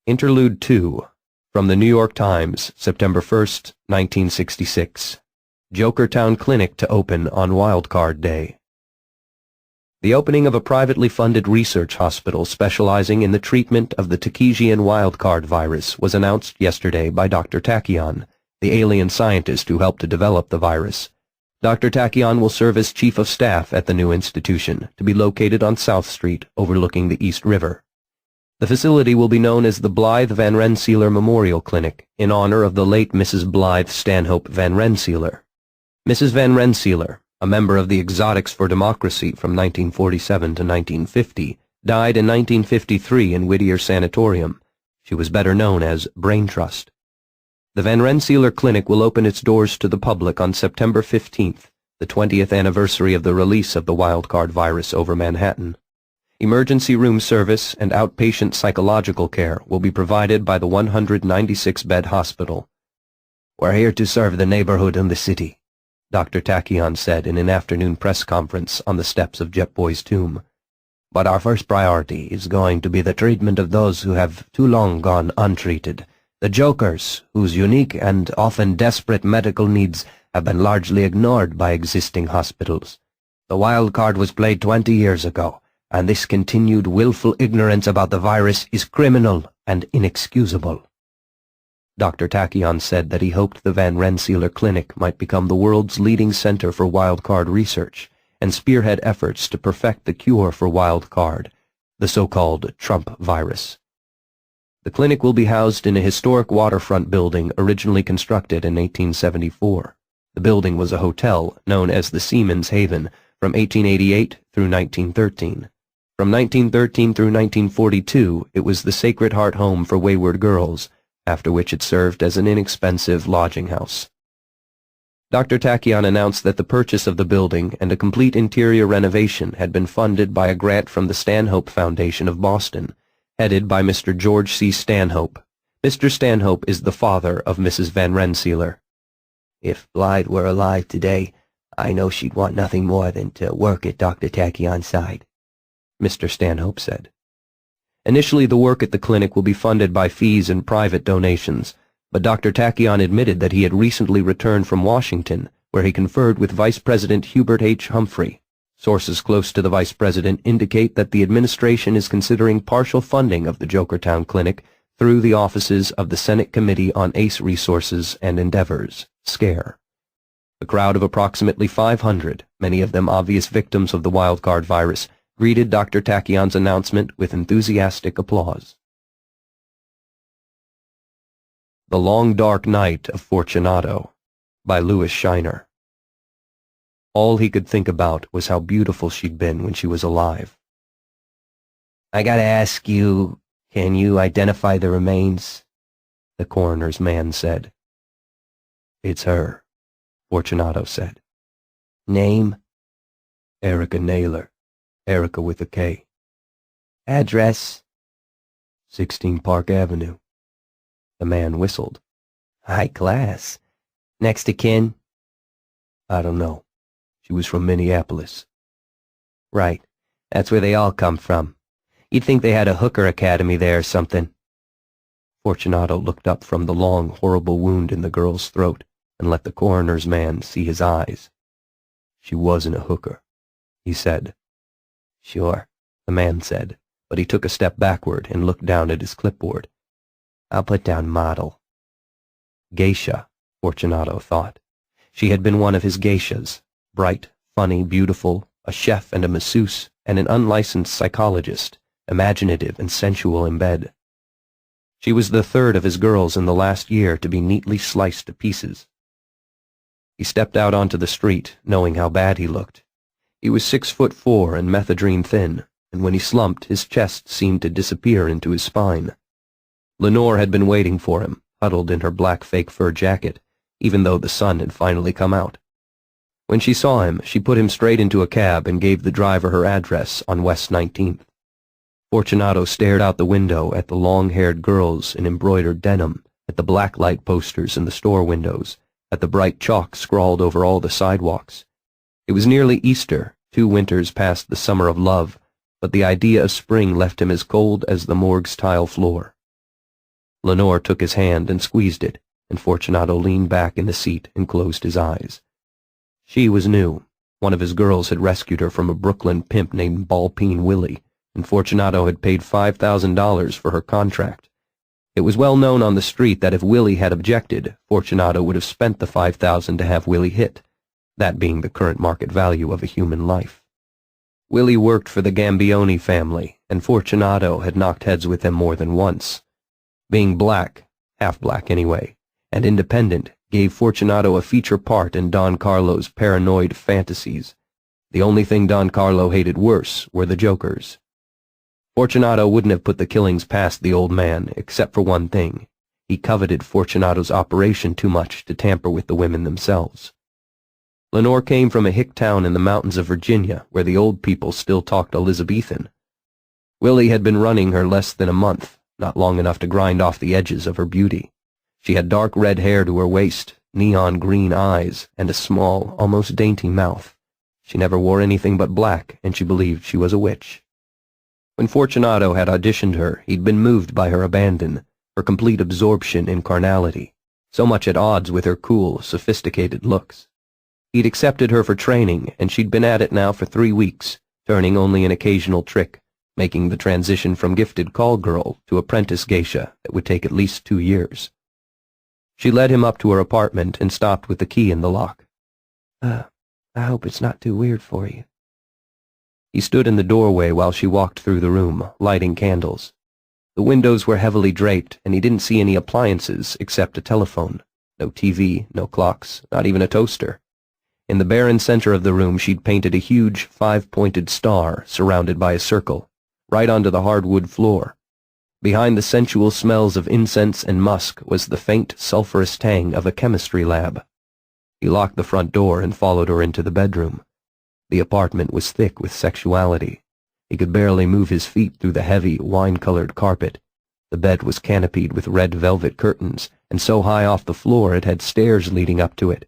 Interlude 2, from the New York Times, September 1st, 1966. Jokertown Clinic to open on Wildcard Day. The opening of a privately funded research hospital specializing in the treatment of the Takesian wildcard virus was announced yesterday by Dr. Tachyon, the alien scientist who helped to develop the virus. Dr. Tachyon will serve as chief of staff at the new institution, to be located on South Street, overlooking the East River. The facility will be known as the Blythe Van Rensselaer Memorial Clinic, in honor of the late Mrs. Blythe Stanhope Van Rensselaer. Mrs. Van Rensselaer, a member of the Exotics for Democracy from 1947 to 1950, died in 1953 in Whittier Sanatorium. She was better known as Brain Trust. The Van Rensselaer Clinic will open its doors to the public on September 15th, the 20th anniversary of the release of the wildcard virus over Manhattan. Emergency room service and outpatient psychological care will be provided by the 196-bed hospital. "We're here to serve the neighborhood and the city," Dr. Tachyon said in an afternoon press conference on the steps of Jetboy's tomb. "But our first priority is going to be the treatment of those who have too long gone untreated, The Jokers, whose unique and often desperate medical needs have been largely ignored by existing hospitals. The wild card was played 20 years ago, and this continued willful ignorance about the virus is criminal and inexcusable. Dr. Tachyon said that he hoped the Van Rensselaer Clinic might become the world's leading center for wildcard research and spearhead efforts to perfect the cure for wildcard, the so-called Trump virus. The clinic will be housed in a historic waterfront building originally constructed in 1874. The building was a hotel known as the Seaman's Haven from 1888 through 1913. From 1913 through 1942, it was the Sacred Heart Home for Wayward Girls, after which it served as an inexpensive lodging house. Dr. Tachyon announced that the purchase of the building and a complete interior renovation had been funded by a grant from the Stanhope Foundation of Boston, headed by Mr. George C. Stanhope. Mr. Stanhope is the father of Mrs. Van Rensselaer. If Blythe were alive today, I know she'd want nothing more than to work at Dr. Tachyon's side, Mr. Stanhope said. Initially, the work at the clinic will be funded by fees and private donations, but Dr. Tachyon admitted that he had recently returned from Washington, where he conferred with Vice President Hubert H. Humphrey. Sources close to the Vice President indicate that the administration is considering partial funding of the Jokertown Clinic through the offices of the Senate Committee on Ace Resources and Endeavors, SCARE. A crowd of approximately 500, many of them obvious victims of the wildcard virus, greeted Dr. Tachyon's announcement with enthusiastic applause. The Long Dark Night of Fortunato by Louis Schreiner. All he could think about was how beautiful she'd been when she was alive. I gotta ask you, can you identify the remains? The coroner's man said. It's her, Fortunato said. Name? Erica Naylor. Erica with a K. Address? 16 Park Avenue. The man whistled. High class. Next to kin? I don't know. She was from Minneapolis. Right. That's where they all come from. You'd think they had a hooker academy there or something. Fortunato looked up from the long, horrible wound in the girl's throat and let the coroner's man see his eyes. She wasn't a hooker, he said. Sure, the man said, but he took a step backward and looked down at his clipboard. I'll put down model. Geisha, Fortunato thought. She had been one of his geishas, bright, funny, beautiful, a chef and a masseuse, and an unlicensed psychologist, imaginative and sensual in bed. She was the third of his girls in the last year to be neatly sliced to pieces. He stepped out onto the street, knowing how bad he looked. He was 6'4" and methadone thin, and when he slumped, his chest seemed to disappear into his spine. Lenore had been waiting for him, huddled in her black fake fur jacket, even though the sun had finally come out. When she saw him, she put him straight into a cab and gave the driver her address on West 19th. Fortunato stared out the window at the long-haired girls in embroidered denim, at the blacklight posters in the store windows, at the bright chalk scrawled over all the sidewalks. It was nearly Easter, 2 winters past the summer of love, but the idea of spring left him as cold as the morgue's tile floor. Lenore took his hand and squeezed it, and Fortunato leaned back in the seat and closed his eyes. She was new. One of his girls had rescued her from a Brooklyn pimp named Ballpeen Willie, and Fortunato had paid $5,000 for her contract. It was well known on the street that if Willie had objected, Fortunato would have spent the $5,000 to have Willie hit, that being the current market value of a human life. Willie worked for the Gambioni family, and Fortunato had knocked heads with him more than once. Being black, half black anyway, and independent gave Fortunato a feature part in Don Carlo's paranoid fantasies. The only thing Don Carlo hated worse were the Jokers. Fortunato wouldn't have put the killings past the old man, except for one thing. He coveted Fortunato's operation too much to tamper with the women themselves. Lenore came from a hick town in the mountains of Virginia, where the old people still talked Elizabethan. Willie had been running her less than a month, not long enough to grind off the edges of her beauty. She had dark red hair to her waist, neon green eyes, and a small, almost dainty mouth. She never wore anything but black, and she believed she was a witch. When Fortunato had auditioned her, he'd been moved by her abandon, her complete absorption in carnality, so much at odds with her cool, sophisticated looks. He'd accepted her for training, and she'd been at it now for 3 weeks, turning only an occasional trick, making the transition from gifted call girl to apprentice geisha that would take at least 2 years. She led him up to her apartment and stopped with the key in the lock. I hope it's not too weird for you. He stood in the doorway while she walked through the room, lighting candles. The windows were heavily draped, and he didn't see any appliances except a telephone. No TV, no clocks, not even a toaster. In the barren center of the room she'd painted a huge 5-pointed star surrounded by a circle, right onto the hardwood floor. Behind the sensual smells of incense and musk was the faint, sulphurous tang of a chemistry lab. He locked the front door and followed her into the bedroom. The apartment was thick with sexuality. He could barely move his feet through the heavy, wine-colored carpet. The bed was canopied with red velvet curtains, and so high off the floor it had stairs leading up to it.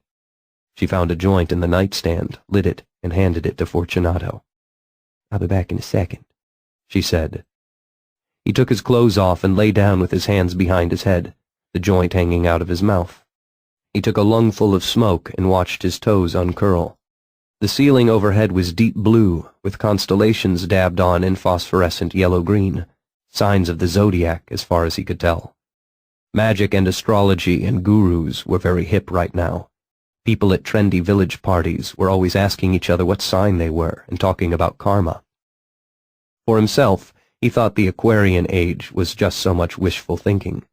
She found a joint in the nightstand, lit it, and handed it to Fortunato. "I'll be back in a second," she said. He took his clothes off and lay down with his hands behind his head, the joint hanging out of his mouth. He took a lungful of smoke and watched his toes uncurl. The ceiling overhead was deep blue, with constellations dabbed on in phosphorescent yellow-green, signs of the zodiac as far as he could tell. Magic and astrology and gurus were very hip right now. People at trendy village parties were always asking each other what sign they were and talking about karma. For himself, he thought the Aquarian age was just so much wishful thinking.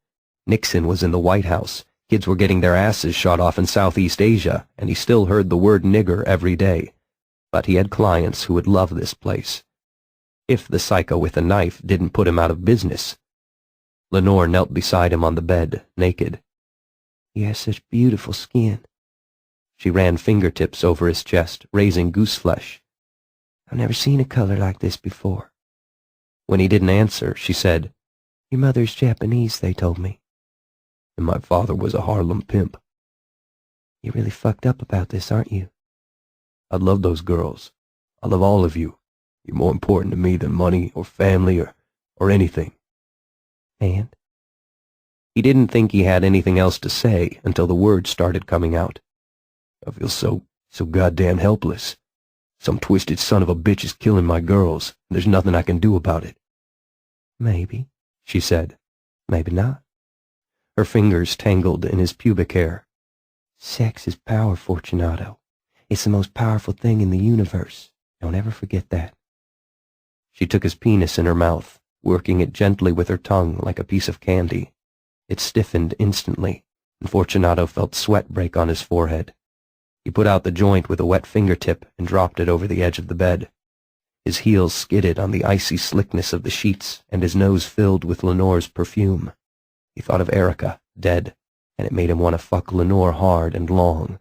Nixon was in the White House, kids were getting their asses shot off in Southeast Asia, and he still heard the word nigger every day. But he had clients who would love this place. If the psycho with a knife didn't put him out of business. Lenore knelt beside him on the bed, naked. "You have such beautiful skin." She ran fingertips over his chest, raising goose flesh. "I've never seen a color like this before." When he didn't answer, she said, "Your mother's Japanese, they told me." "And my father was a Harlem pimp." "You're really fucked up about this, aren't you?" "I love those girls. I love all of you. You're more important to me than money or family or anything." "And?" He didn't think he had anything else to say until the words started coming out. "I feel so goddamn helpless. Some twisted son of a bitch is killing my girls, and there's nothing I can do about it." "Maybe," she said. "Maybe not." Her fingers tangled in his pubic hair. "Sex is power, Fortunato. It's the most powerful thing in the universe. Don't ever forget that." She took his penis in her mouth, working it gently with her tongue like a piece of candy. It stiffened instantly, and Fortunato felt sweat break on his forehead. He put out the joint with a wet fingertip and dropped it over the edge of the bed. His heels skidded on the icy slickness of the sheets, and his nose filled with Lenore's perfume. He thought of Erica, dead, and it made him want to fuck Lenore hard and long.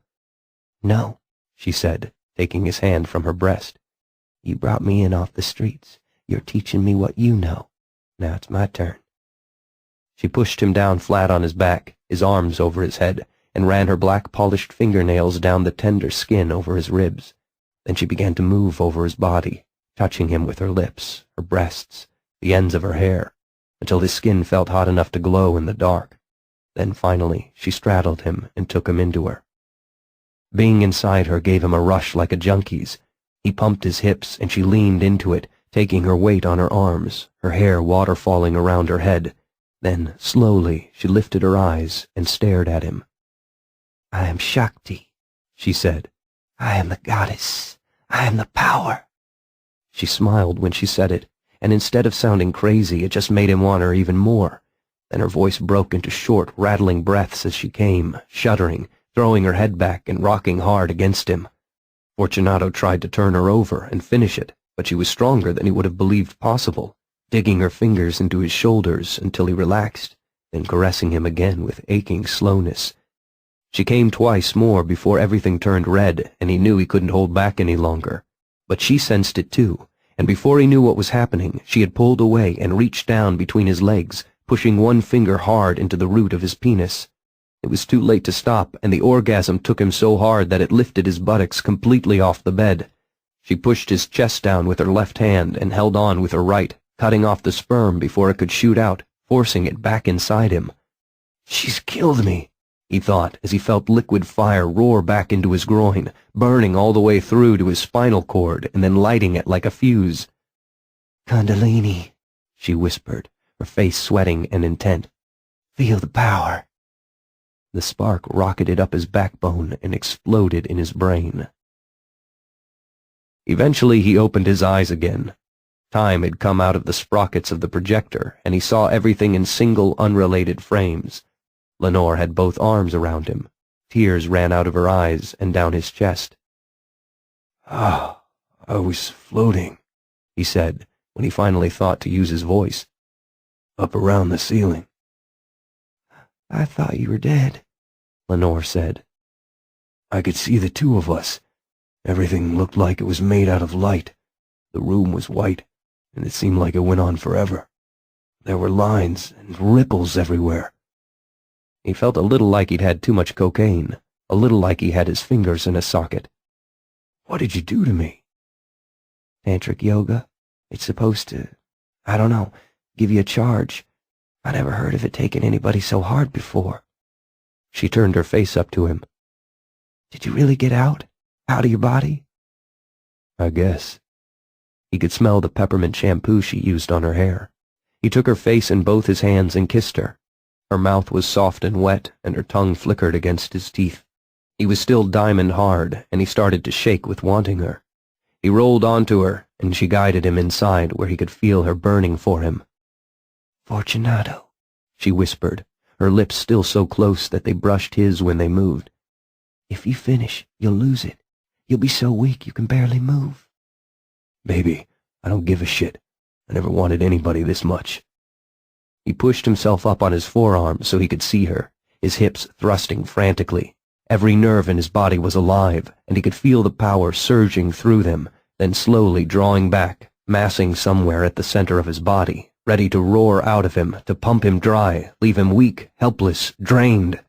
"No," she said, taking his hand from her breast. "You brought me in off the streets. You're teaching me what you know. Now it's my turn." She pushed him down flat on his back, his arms over his head, and ran her black polished fingernails down the tender skin over his ribs. Then she began to move over his body, touching him with her lips, her breasts, the ends of her hair, until his skin felt hot enough to glow in the dark. Then finally she straddled him and took him into her. Being inside her gave him a rush like a junkie's. He pumped his hips, and she leaned into it, taking her weight on her arms, her hair waterfalling around her head. Then, slowly, she lifted her eyes and stared at him. "I am Shakti," she said. "I am the goddess. I am the power." She smiled when she said it, and instead of sounding crazy, it just made him want her even more. Then her voice broke into short, rattling breaths as she came, shuddering, throwing her head back and rocking hard against him. Fortunato tried to turn her over and finish it, but she was stronger than he would have believed possible, digging her fingers into his shoulders until he relaxed, then caressing him again with aching slowness. She came twice more before everything turned red, and he knew he couldn't hold back any longer. But she sensed it too, and before he knew what was happening, she had pulled away and reached down between his legs, pushing one finger hard into the root of his penis. It was too late to stop, and the orgasm took him so hard that it lifted his buttocks completely off the bed. She pushed his chest down with her left hand and held on with her right, cutting off the sperm before it could shoot out, forcing it back inside him. "She's killed me," he thought as he felt liquid fire roar back into his groin, burning all the way through to his spinal cord and then lighting it like a fuse. "Kundalini," she whispered, her face sweating and intent. "Feel the power." The spark rocketed up his backbone and exploded in his brain. Eventually he opened his eyes again. Time had come out of the sprockets of the projector, and he saw everything in single, unrelated frames. Lenore had both arms around him. Tears ran out of her eyes and down his chest. "Ah, I was floating," he said, when he finally thought to use his voice. "Up around the ceiling." "I thought you were dead," Lenore said. "I could see the two of us. Everything looked like it was made out of light. The room was white, and it seemed like it went on forever. There were lines and ripples everywhere." He felt a little like he'd had too much cocaine, a little like he had his fingers in a socket. "What did you do to me?" "Tantric yoga. It's supposed to, I don't know, give you a charge. I never heard of it taking anybody so hard before." She turned her face up to him. "Did you really get out? Out of your body?" "I guess." He could smell the peppermint shampoo she used on her hair. He took her face in both his hands and kissed her. Her mouth was soft and wet, and her tongue flickered against his teeth. He was still diamond hard, and he started to shake with wanting her. He rolled onto her, and she guided him inside where he could feel her burning for him. "Fortunato," she whispered, her lips still so close that they brushed his when they moved. "If you finish, you'll lose it. You'll be so weak you can barely move." "Baby, I don't give a shit. I never wanted anybody this much." He pushed himself up on his forearm so he could see her, his hips thrusting frantically. Every nerve in his body was alive, and he could feel the power surging through them, then slowly drawing back, massing somewhere at the center of his body, ready to roar out of him, to pump him dry, leave him weak, helpless, drained.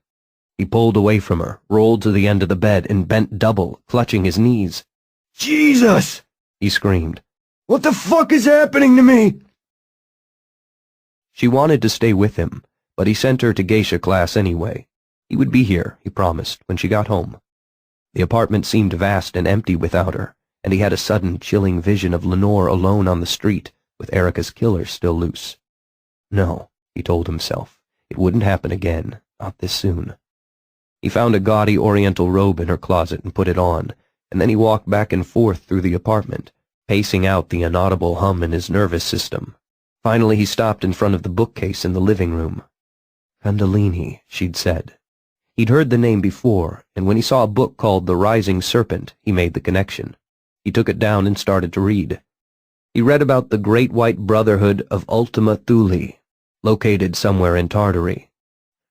He pulled away from her, rolled to the end of the bed, and bent double, clutching his knees. "Jesus!" he screamed. "What the fuck is happening to me?" She wanted to stay with him, but he sent her to geisha class anyway. He would be here, he promised, when she got home. The apartment seemed vast and empty without her, and he had a sudden, chilling vision of Lenore alone on the street, with Erica's killer still loose. No, he told himself, it wouldn't happen again, not this soon. He found a gaudy oriental robe in her closet and put it on, and then he walked back and forth through the apartment, pacing out the inaudible hum in his nervous system. Finally he stopped in front of the bookcase in the living room. Kundalini, she'd said. He'd heard the name before, and when he saw a book called The Rising Serpent, he made the connection. He took it down and started to read. He read about the Great White Brotherhood of Ultima Thule, located somewhere in Tartary,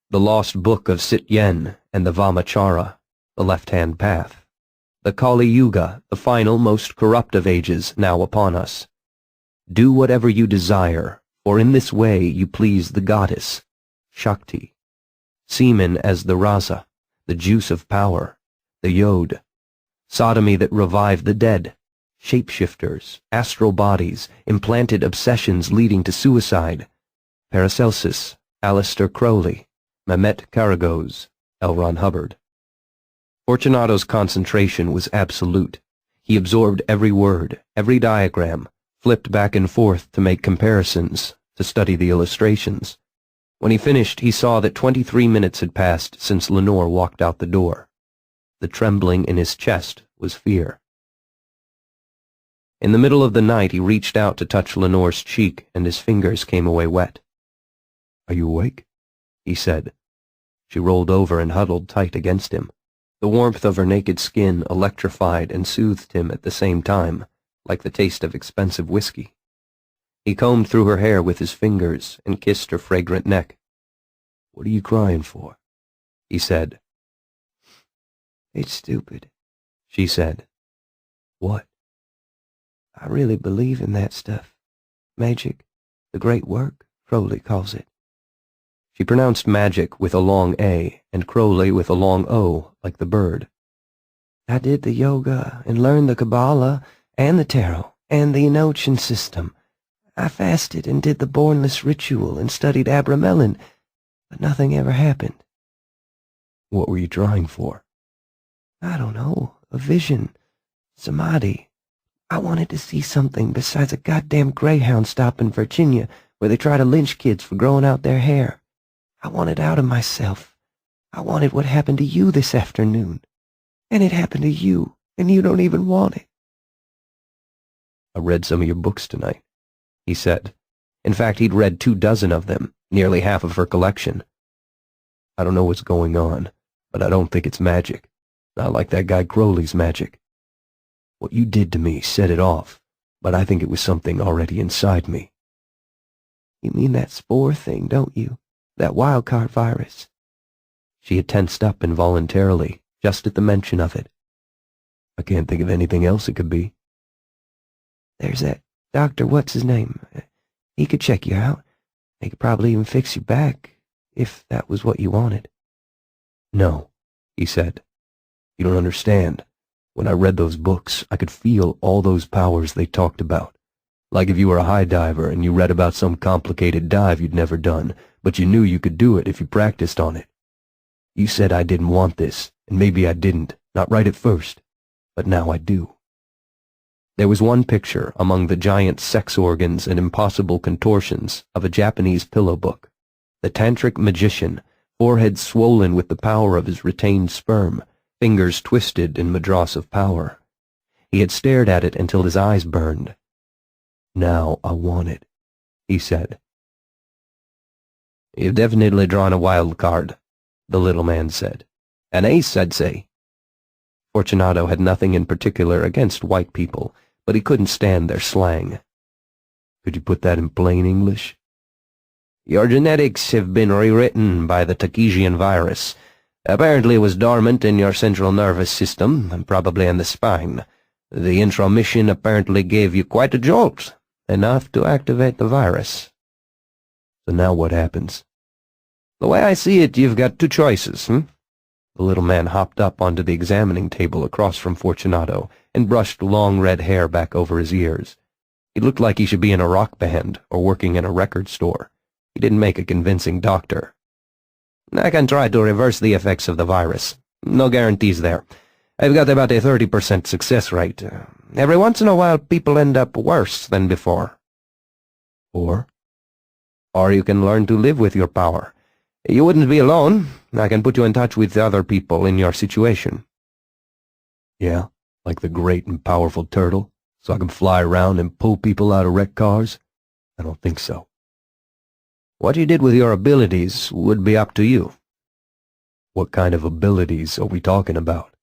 the Lost Book of Sit Yen and the Vamachara, the Left-Hand Path, the Kali Yuga, the final, most corrupt of ages, now upon us. Do whatever you desire, for in this way you please the goddess, Shakti. Semen as the rasa, the juice of power, the yod. Sodomy that revived the dead, shapeshifters, astral bodies, implanted obsessions leading to suicide. Paracelsus, Aleister Crowley, Mehmet Karagoz, L. Ron Hubbard. Fortunato's concentration was absolute. He absorbed every word, every diagram, flipped back and forth to make comparisons, to study the illustrations. When he finished, he saw that 23 minutes had passed since Lenore walked out the door. The trembling in his chest was fear. In the middle of the night, he reached out to touch Lenore's cheek, and his fingers came away wet. "Are you awake?" he said. She rolled over and huddled tight against him. The warmth of her naked skin electrified and soothed him at the same time, like the taste of expensive whiskey. He combed through her hair with his fingers and kissed her fragrant neck. "What are you crying for?" he said. "It's stupid," she said. "What?" "I really believe in that stuff. Magic, the great work, Crowley calls it." She pronounced magic with a long A and Crowley with a long O, like the bird. "I did the yoga and learned the Kabbalah and the tarot and the Enochian system. I fasted and did the bornless ritual and studied abramelin, but nothing ever happened. What were you trying for? I don't know, a vision, samadhi. I wanted to see something besides a goddamn Greyhound stop in Virginia where they try to lynch kids for growing out their hair. I wanted out of myself. I wanted what happened to you this afternoon. And it happened to you, and you don't even want it. I read some of your books tonight, he said. In fact, he'd read 24 of them, nearly half of her collection. I don't know what's going on, but I don't think it's magic. Not like that guy Crowley's magic. What you did to me set it off, but I think it was something already inside me. You mean that spore thing, don't you? That wildcard virus? She had tensed up involuntarily, just at the mention of it. I can't think of anything else it could be. There's that doctor, what's his name? He could check you out. He could probably even fix you back, if that was what you wanted. No, he said. You don't understand. When I read those books, I could feel all those powers they talked about. Like if you were a high diver and you read about some complicated dive you'd never done, but you knew you could do it if you practiced on it. You said I didn't want this, and maybe I didn't, not right at first, but now I do. There was one picture among the giant sex organs and impossible contortions of a Japanese pillow book. The tantric magician, forehead swollen with the power of his retained sperm, fingers twisted in madras of power. He had stared at it until his eyes burned. Now I want it, he said. You've definitely drawn a wild card, the little man said. An ace, I'd say. Fortunato had nothing in particular against white people, but he couldn't stand their slang. Could you put that in plain English? Your genetics have been rewritten by the Takesian virus. Apparently it was dormant in your central nervous system, and probably in the spine. The intromission apparently gave you quite a jolt, enough to activate the virus. So now what happens? The way I see it, you've got two choices, The little man hopped up onto the examining table across from Fortunato and brushed long red hair back over his ears. He looked like he should be in a rock band or working in a record store. He didn't make a convincing doctor. I can try to reverse the effects of the virus. No guarantees there. I've got about a 30% success rate. Every once in a while, people end up worse than before. Or you can learn to live with your power. You wouldn't be alone. I can put you in touch with other people in your situation. Yeah, like the great and powerful turtle, so I can fly around and pull people out of wrecked cars? I don't think so. What you did with your abilities would be up to you. What kind of abilities are we talking about?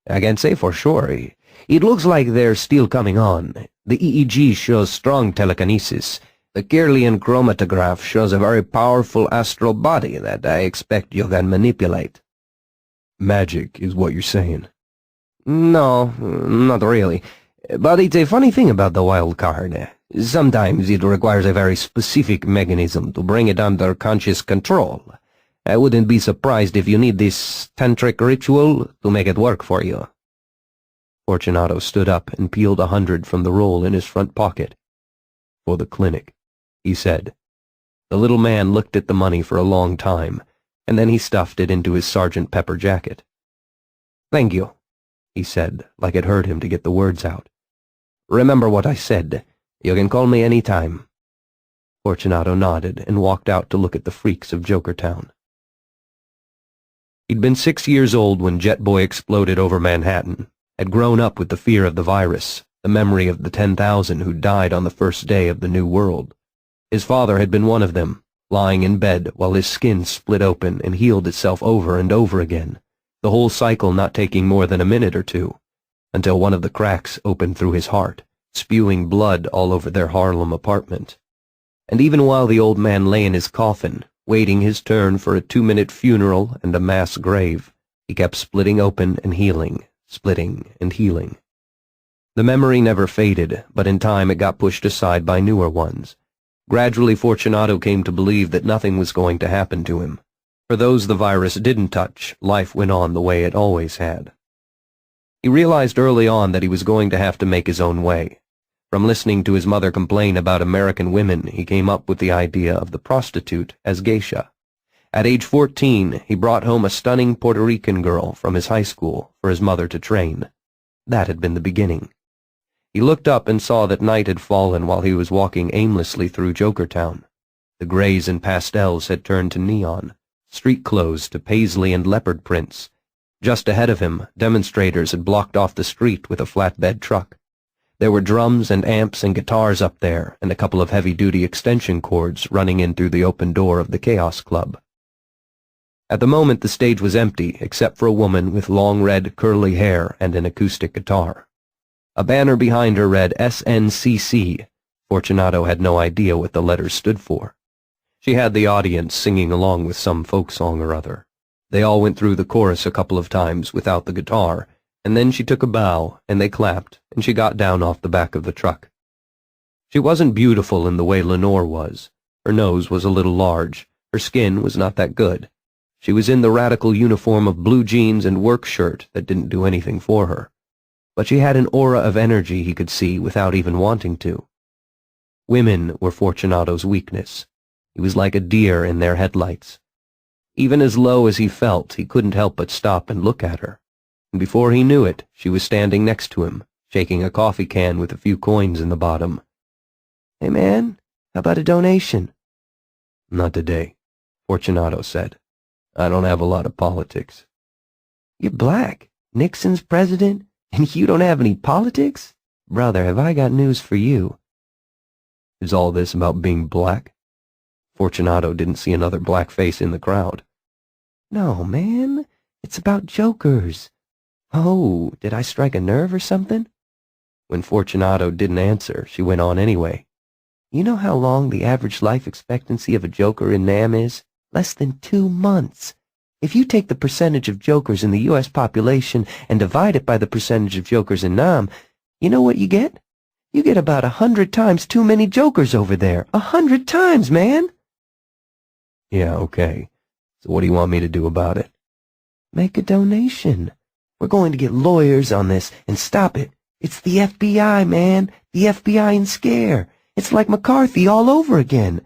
I can't say for sure. It looks like they're still coming on. The EEG shows strong telekinesis. The Kirlian chromatograph shows a very powerful astral body that I expect you can manipulate. Magic is what you're saying? No, not really. But it's a funny thing about the wild card. Sometimes it requires a very specific mechanism to bring it under conscious control. I wouldn't be surprised if you need this tantric ritual to make it work for you. Fortunato stood up and peeled 100 from the roll in his front pocket. For the clinic, he said. The little man looked at the money for a long time, and then he stuffed it into his Sergeant Pepper jacket. Thank you, he said, like it hurt him to get the words out. Remember what I said. You can call me any time. Fortunato nodded and walked out to look at the freaks of Jokertown. He'd been 6 years old when Jet Boy exploded over Manhattan, had grown up with the fear of the virus, the memory of the 10,000 who died on the first day of the new world. His father had been one of them, lying in bed while his skin split open and healed itself over and over again, the whole cycle not taking more than a minute or two, until one of the cracks opened through his heart, spewing blood all over their Harlem apartment. And even while the old man lay in his coffin, waiting his turn for a 2-minute funeral and a mass grave, he kept splitting open and healing, splitting and healing. The memory never faded, but in time it got pushed aside by newer ones. Gradually Fortunato came to believe that nothing was going to happen to him. For those the virus didn't touch, life went on the way it always had. He realized early on that he was going to have to make his own way. From listening to his mother complain about American women, he came up with the idea of the prostitute as geisha. At age 14, he brought home a stunning Puerto Rican girl from his high school for his mother to train. That had been the beginning. He looked up and saw that night had fallen while he was walking aimlessly through Jokertown. The grays and pastels had turned to neon, street clothes to paisley and leopard prints. Just ahead of him, demonstrators had blocked off the street with a flatbed truck. There were drums and amps and guitars up there, and a couple of heavy-duty extension cords running in through the open door of the Chaos Club. At the moment, the stage was empty, except for a woman with long red curly hair and an acoustic guitar. A banner behind her read SNCC. Fortunato had no idea what the letters stood for. She had the audience singing along with some folk song or other. They all went through the chorus a couple of times without the guitar, and then she took a bow, and they clapped, and she got down off the back of the truck. She wasn't beautiful in the way Lenore was. Her nose was a little large. Her skin was not that good. She was in the radical uniform of blue jeans and work shirt that didn't do anything for her. But she had an aura of energy he could see without even wanting to. Women were Fortunato's weakness. He was like a deer in their headlights. Even as low as he felt, he couldn't help but stop and look at her. And before he knew it, she was standing next to him, shaking a coffee can with a few coins in the bottom. "Hey, man, how about a donation?" "Not today," Fortunato said. "I don't have a lot of politics." "You're black. Nixon's president, and you don't have any politics? Brother, have I got news for you." "Is all this about being black?" Fortunato didn't see another black face in the crowd. "No, man, it's about jokers. Oh, did I strike a nerve or something?" When Fortunato didn't answer, she went on anyway. "You know how long the average life expectancy of a joker in Nam is? Less than 2 months. If you take the percentage of jokers in the U.S. population and divide it by the percentage of jokers in Nam, you know what you get? You get about 100 times too many jokers over there. 100 times, man!" "Yeah, okay. So what do you want me to do about it?" "Make a donation. We're going to get lawyers on this and stop it. It's the FBI, man. The FBI and Scare. It's like McCarthy all over again.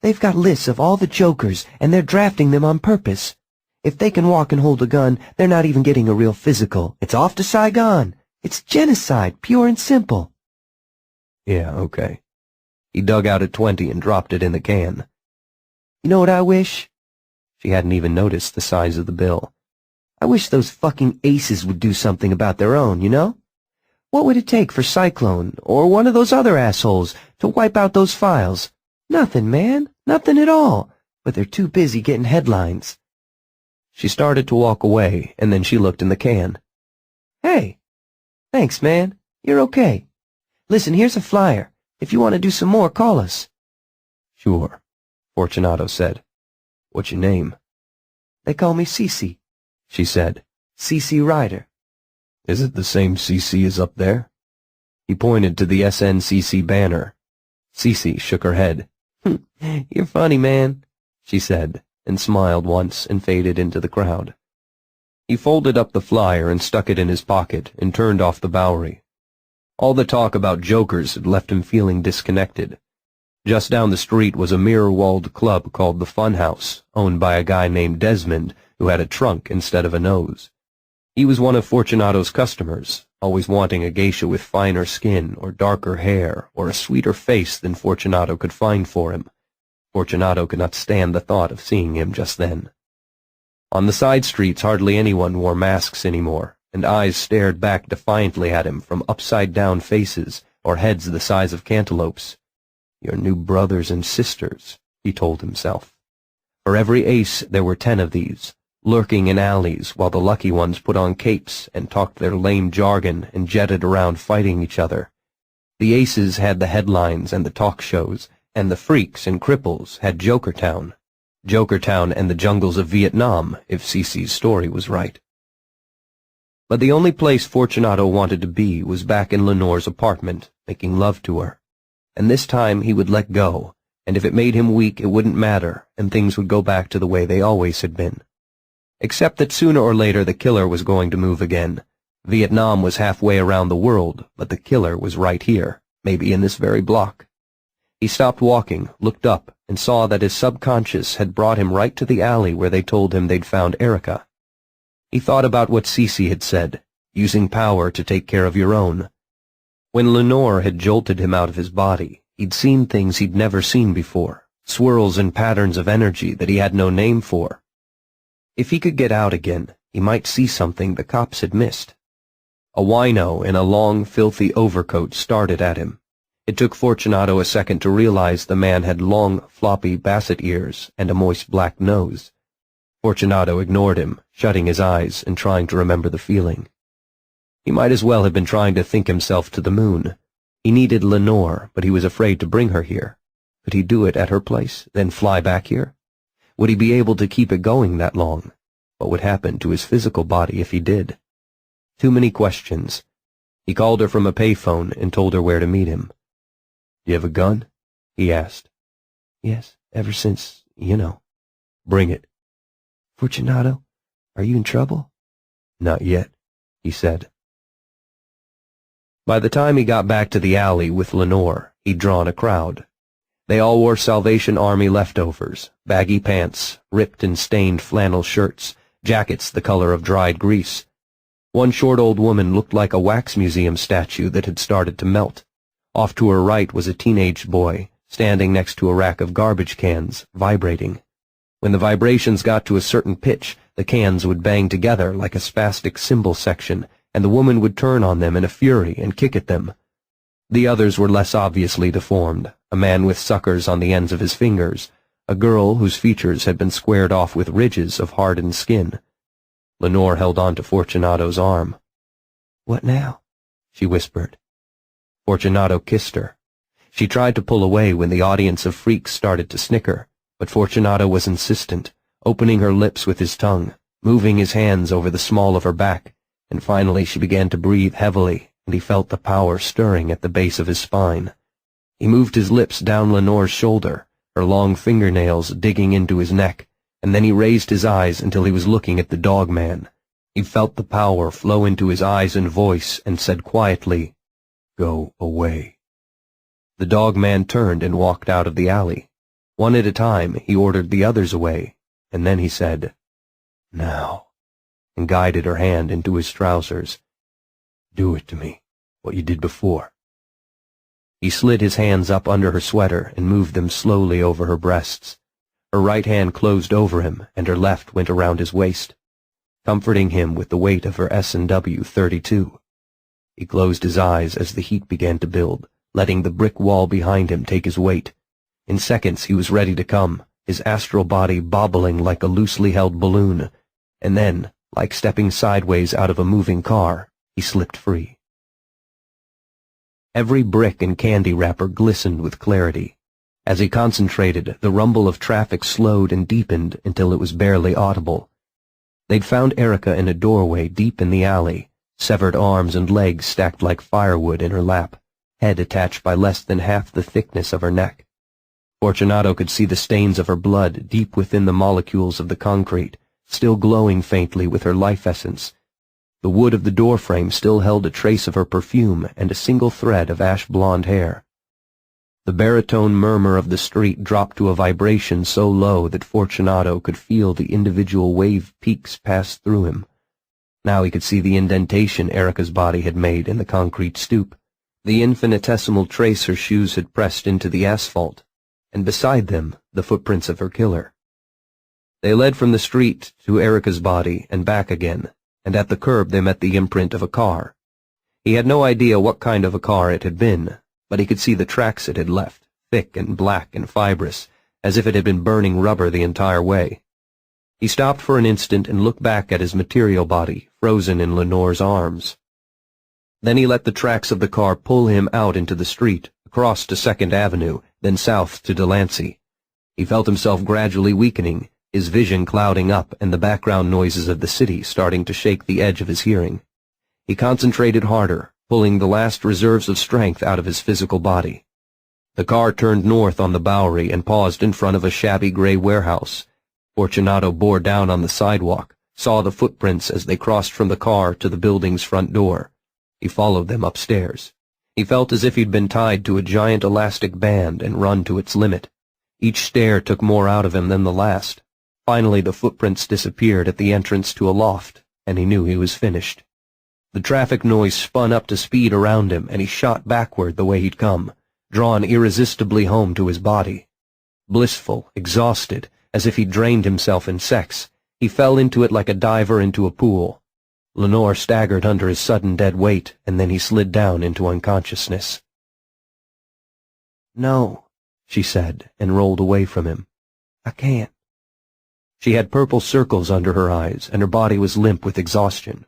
They've got lists of all the jokers, and they're drafting them on purpose. If they can walk and hold a gun, they're not even getting a real physical. It's off to Saigon. It's genocide, pure and simple." "Yeah, okay." He dug out a 20 and dropped it in the can. "You know what I wish?" She hadn't even noticed the size of the bill. "I wish those fucking aces would do something about their own, you know? What would it take for Cyclone, or one of those other assholes, to wipe out those files? Nothing, man. Nothing at all. But they're too busy getting headlines." She started to walk away, and then she looked in the can. "Hey. Thanks, man. You're okay. Listen, here's a flyer. If you want to do some more, call us." "Sure," Fortunato said. "What's your name?" "They call me Cece," she said. "Cece Ryder." "Is it the same CC as up there?" He pointed to the SNCC banner. Cece shook her head. "You're funny, man," she said, and smiled once and faded into the crowd. He folded up the flyer and stuck it in his pocket and turned off the Bowery. All the talk about jokers had left him feeling disconnected. Just down the street was a mirror-walled club called the Fun House, owned by a guy named Desmond, who had a trunk instead of a nose. He was one of Fortunato's customers, always wanting a geisha with finer skin or darker hair or a sweeter face than Fortunato could find for him. Fortunato could not stand the thought of seeing him just then. On the side streets hardly anyone wore masks anymore, and eyes stared back defiantly at him from upside-down faces or heads the size of cantaloupes. "Your new brothers and sisters," he told himself. For every ace there were 10 of these, lurking in alleys while the lucky ones put on capes and talked their lame jargon and jetted around fighting each other. The aces had the headlines and the talk shows, and the freaks and cripples had Jokertown. Jokertown and the jungles of Vietnam, if Cece's story was right. But the only place Fortunato wanted to be was back in Lenore's apartment, making love to her. And this time he would let go, and if it made him weak it wouldn't matter, and things would go back to the way they always had been. Except that sooner or later the killer was going to move again. Vietnam was halfway around the world, but the killer was right here, maybe in this very block. He stopped walking, looked up, and saw that his subconscious had brought him right to the alley where they told him they'd found Erica. He thought about what Cece had said, using power to take care of your own. When Lenore had jolted him out of his body, he'd seen things he'd never seen before, swirls and patterns of energy that he had no name for. If he could get out again, he might see something the cops had missed. A wino in a long, filthy overcoat started at him. It took Fortunato a second to realize the man had long, floppy basset ears and a moist black nose. Fortunato ignored him, shutting his eyes and trying to remember the feeling. He might as well have been trying to think himself to the moon. He needed Lenore, but he was afraid to bring her here. Could he do it at her place, then fly back here? Would he be able to keep it going that long? What would happen to his physical body if he did? Too many questions. He called her from a payphone and told her where to meet him. "Do you have a gun?" he asked. Yes, ever since, "Bring it." Fortunato, are you in trouble? "Not yet," he said. By the time he got back to the alley with Lenore, he'd drawn a crowd. They all wore Salvation Army leftovers, baggy pants, ripped and stained flannel shirts, jackets the color of dried grease. One short old woman looked like a wax museum statue that had started to melt. Off to her right was a teenage boy, standing next to a rack of garbage cans, vibrating. When the vibrations got to a certain pitch, the cans would bang together like a spastic cymbal section, and the woman would turn on them in a fury and kick at them. The others were less obviously deformed, a man with suckers on the ends of his fingers, a girl whose features had been squared off with ridges of hardened skin. Lenore held on to Fortunato's arm. "What now?" she whispered. Fortunato kissed her. She tried to pull away when the audience of freaks started to snicker, but Fortunato was insistent, opening her lips with his tongue, moving his hands over the small of her back, and finally she began to breathe heavily, and he felt the power stirring at the base of his spine. He moved his lips down Lenore's shoulder, her long fingernails digging into his neck, and then he raised his eyes until he was looking at the dog man. He felt the power flow into his eyes and voice and said quietly, "Go away." The dog man turned and walked out of the alley. One at a time, he ordered the others away, and then he said, "Now," and guided her hand into his trousers. "Do it to me, what you did before." He slid his hands up under her sweater and moved them slowly over her breasts. Her right hand closed over him, and her left went around his waist, comforting him with the weight of her S&W 32. He closed his eyes as the heat began to build, letting the brick wall behind him take his weight. In seconds he was ready to come, his astral body bobbling like a loosely held balloon, and then, like stepping sideways out of a moving car, he slipped free. Every brick and candy wrapper glistened with clarity. As he concentrated, the rumble of traffic slowed and deepened until it was barely audible. They'd found Erica in a doorway deep in the alley, severed arms and legs stacked like firewood in her lap, head attached by less than half the thickness of her neck. Fortunato could see the stains of her blood deep within the molecules of the concrete, still glowing faintly with her life essence. The wood of the doorframe still held a trace of her perfume and a single thread of ash-blonde hair. The baritone murmur of the street dropped to a vibration so low that Fortunato could feel the individual wave peaks pass through him. Now he could see the indentation Erica's body had made in the concrete stoop, the infinitesimal trace her shoes had pressed into the asphalt, and beside them the footprints of her killer. They led from the street to Erica's body and back again, and at the curb they met the imprint of a car. He had no idea what kind of a car it had been, but he could see the tracks it had left, thick and black and fibrous, as if it had been burning rubber the entire way. He stopped for an instant and looked back at his material body, frozen in Lenore's arms. Then he let the tracks of the car pull him out into the street, across to 2nd Avenue, then south to Delancey. He felt himself gradually weakening, his vision clouding up and the background noises of the city starting to shake the edge of his hearing. He concentrated harder, pulling the last reserves of strength out of his physical body. The car turned north on the Bowery and paused in front of a shabby gray warehouse. Fortunato bore down on the sidewalk, saw the footprints as they crossed from the car to the building's front door. He followed them upstairs. He felt as if he'd been tied to a giant elastic band and run to its limit. Each stair took more out of him than the last. Finally, the footprints disappeared at the entrance to a loft, and he knew he was finished. The traffic noise spun up to speed around him, and he shot backward the way he'd come, drawn irresistibly home to his body. Blissful, exhausted, as if he'd drained himself in sex, he fell into it like a diver into a pool. Lenore staggered under his sudden dead weight, and then he slid down into unconsciousness. "No," she said, and rolled away from him. "I can't." She had purple circles under her eyes, and her body was limp with exhaustion.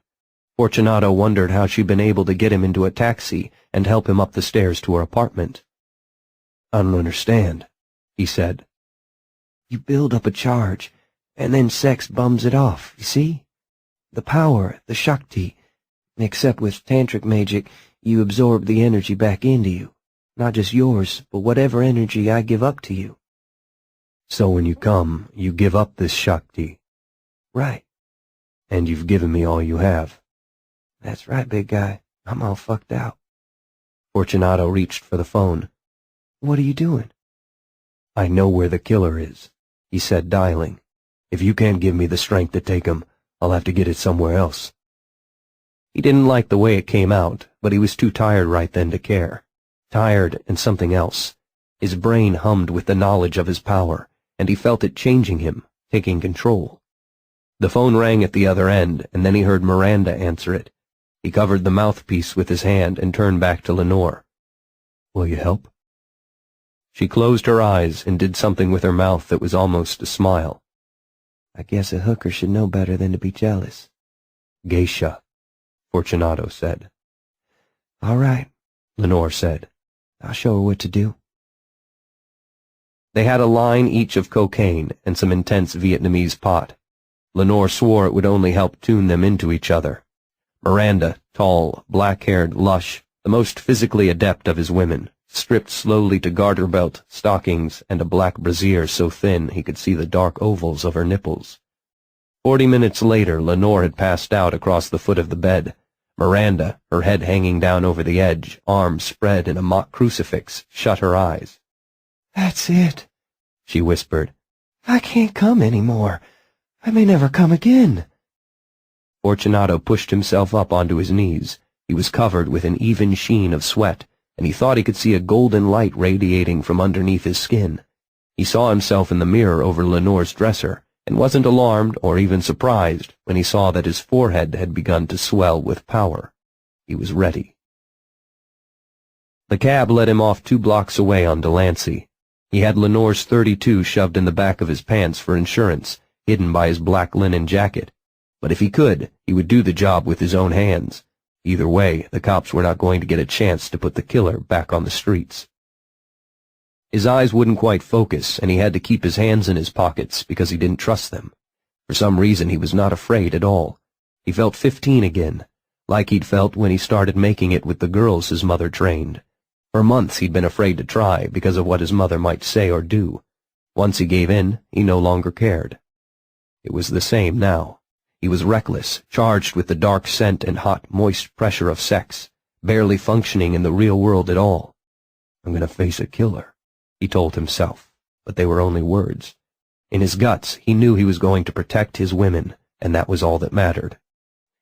Fortunato wondered how she'd been able to get him into a taxi and help him up the stairs to her apartment. "I don't understand," he said. "You build up a charge, and then sex bums it off, you see? The power, the Shakti, except with tantric magic, you absorb the energy back into you. Not just yours, but whatever energy I give up to you." "So when you come, you give up this Shakti?" "Right." "And you've given me all you have." "That's right, big guy. I'm all fucked out." Fortunato reached for the phone. "What are you doing?" "I know where the killer is," he said, dialing. "If you can't give me the strength to take him, I'll have to get it somewhere else." He didn't like the way it came out, but he was too tired right then to care. Tired and something else. His brain hummed with the knowledge of his power, and he felt it changing him, taking control. The phone rang at the other end, and then he heard Miranda answer it. He covered the mouthpiece with his hand and turned back to Lenore. "Will you help?" She closed her eyes and did something with her mouth that was almost a smile. "I guess a hooker should know better than to be jealous." "Geisha," Fortunato said. "All right," Lenore said. "I'll show her what to do." They had a line each of cocaine and some intense Vietnamese pot. Lenore swore it would only help tune them into each other. Miranda, tall, black-haired, lush, the most physically adept of his women, stripped slowly to garter belt, stockings, and a black brassiere so thin he could see the dark ovals of her nipples. 40 minutes later, Lenore had passed out across the foot of the bed. Miranda, her head hanging down over the edge, arms spread in a mock crucifix, shut her eyes. "That's it," she whispered. "I can't come any more. I may never come again." Fortunato pushed himself up onto his knees. He was covered with an even sheen of sweat, and he thought he could see a golden light radiating from underneath his skin. He saw himself in the mirror over Lenore's dresser, and wasn't alarmed or even surprised when he saw that his forehead had begun to swell with power. He was ready. The cab let him off 2 blocks away on Delancey. He had Lenore's .32 shoved in the back of his pants for insurance, hidden by his black linen jacket. But if he could, he would do the job with his own hands. Either way, the cops were not going to get a chance to put the killer back on the streets. His eyes wouldn't quite focus, and he had to keep his hands in his pockets because he didn't trust them. For some reason, he was not afraid at all. He felt 15 again, like he'd felt when he started making it with the girls his mother trained. For months he'd been afraid to try because of what his mother might say or do. Once he gave in, he no longer cared. It was the same now. He was reckless, charged with the dark scent and hot, moist pressure of sex, barely functioning in the real world at all. "I'm going to face a killer," he told himself, but they were only words. In his guts, he knew he was going to protect his women, and that was all that mattered.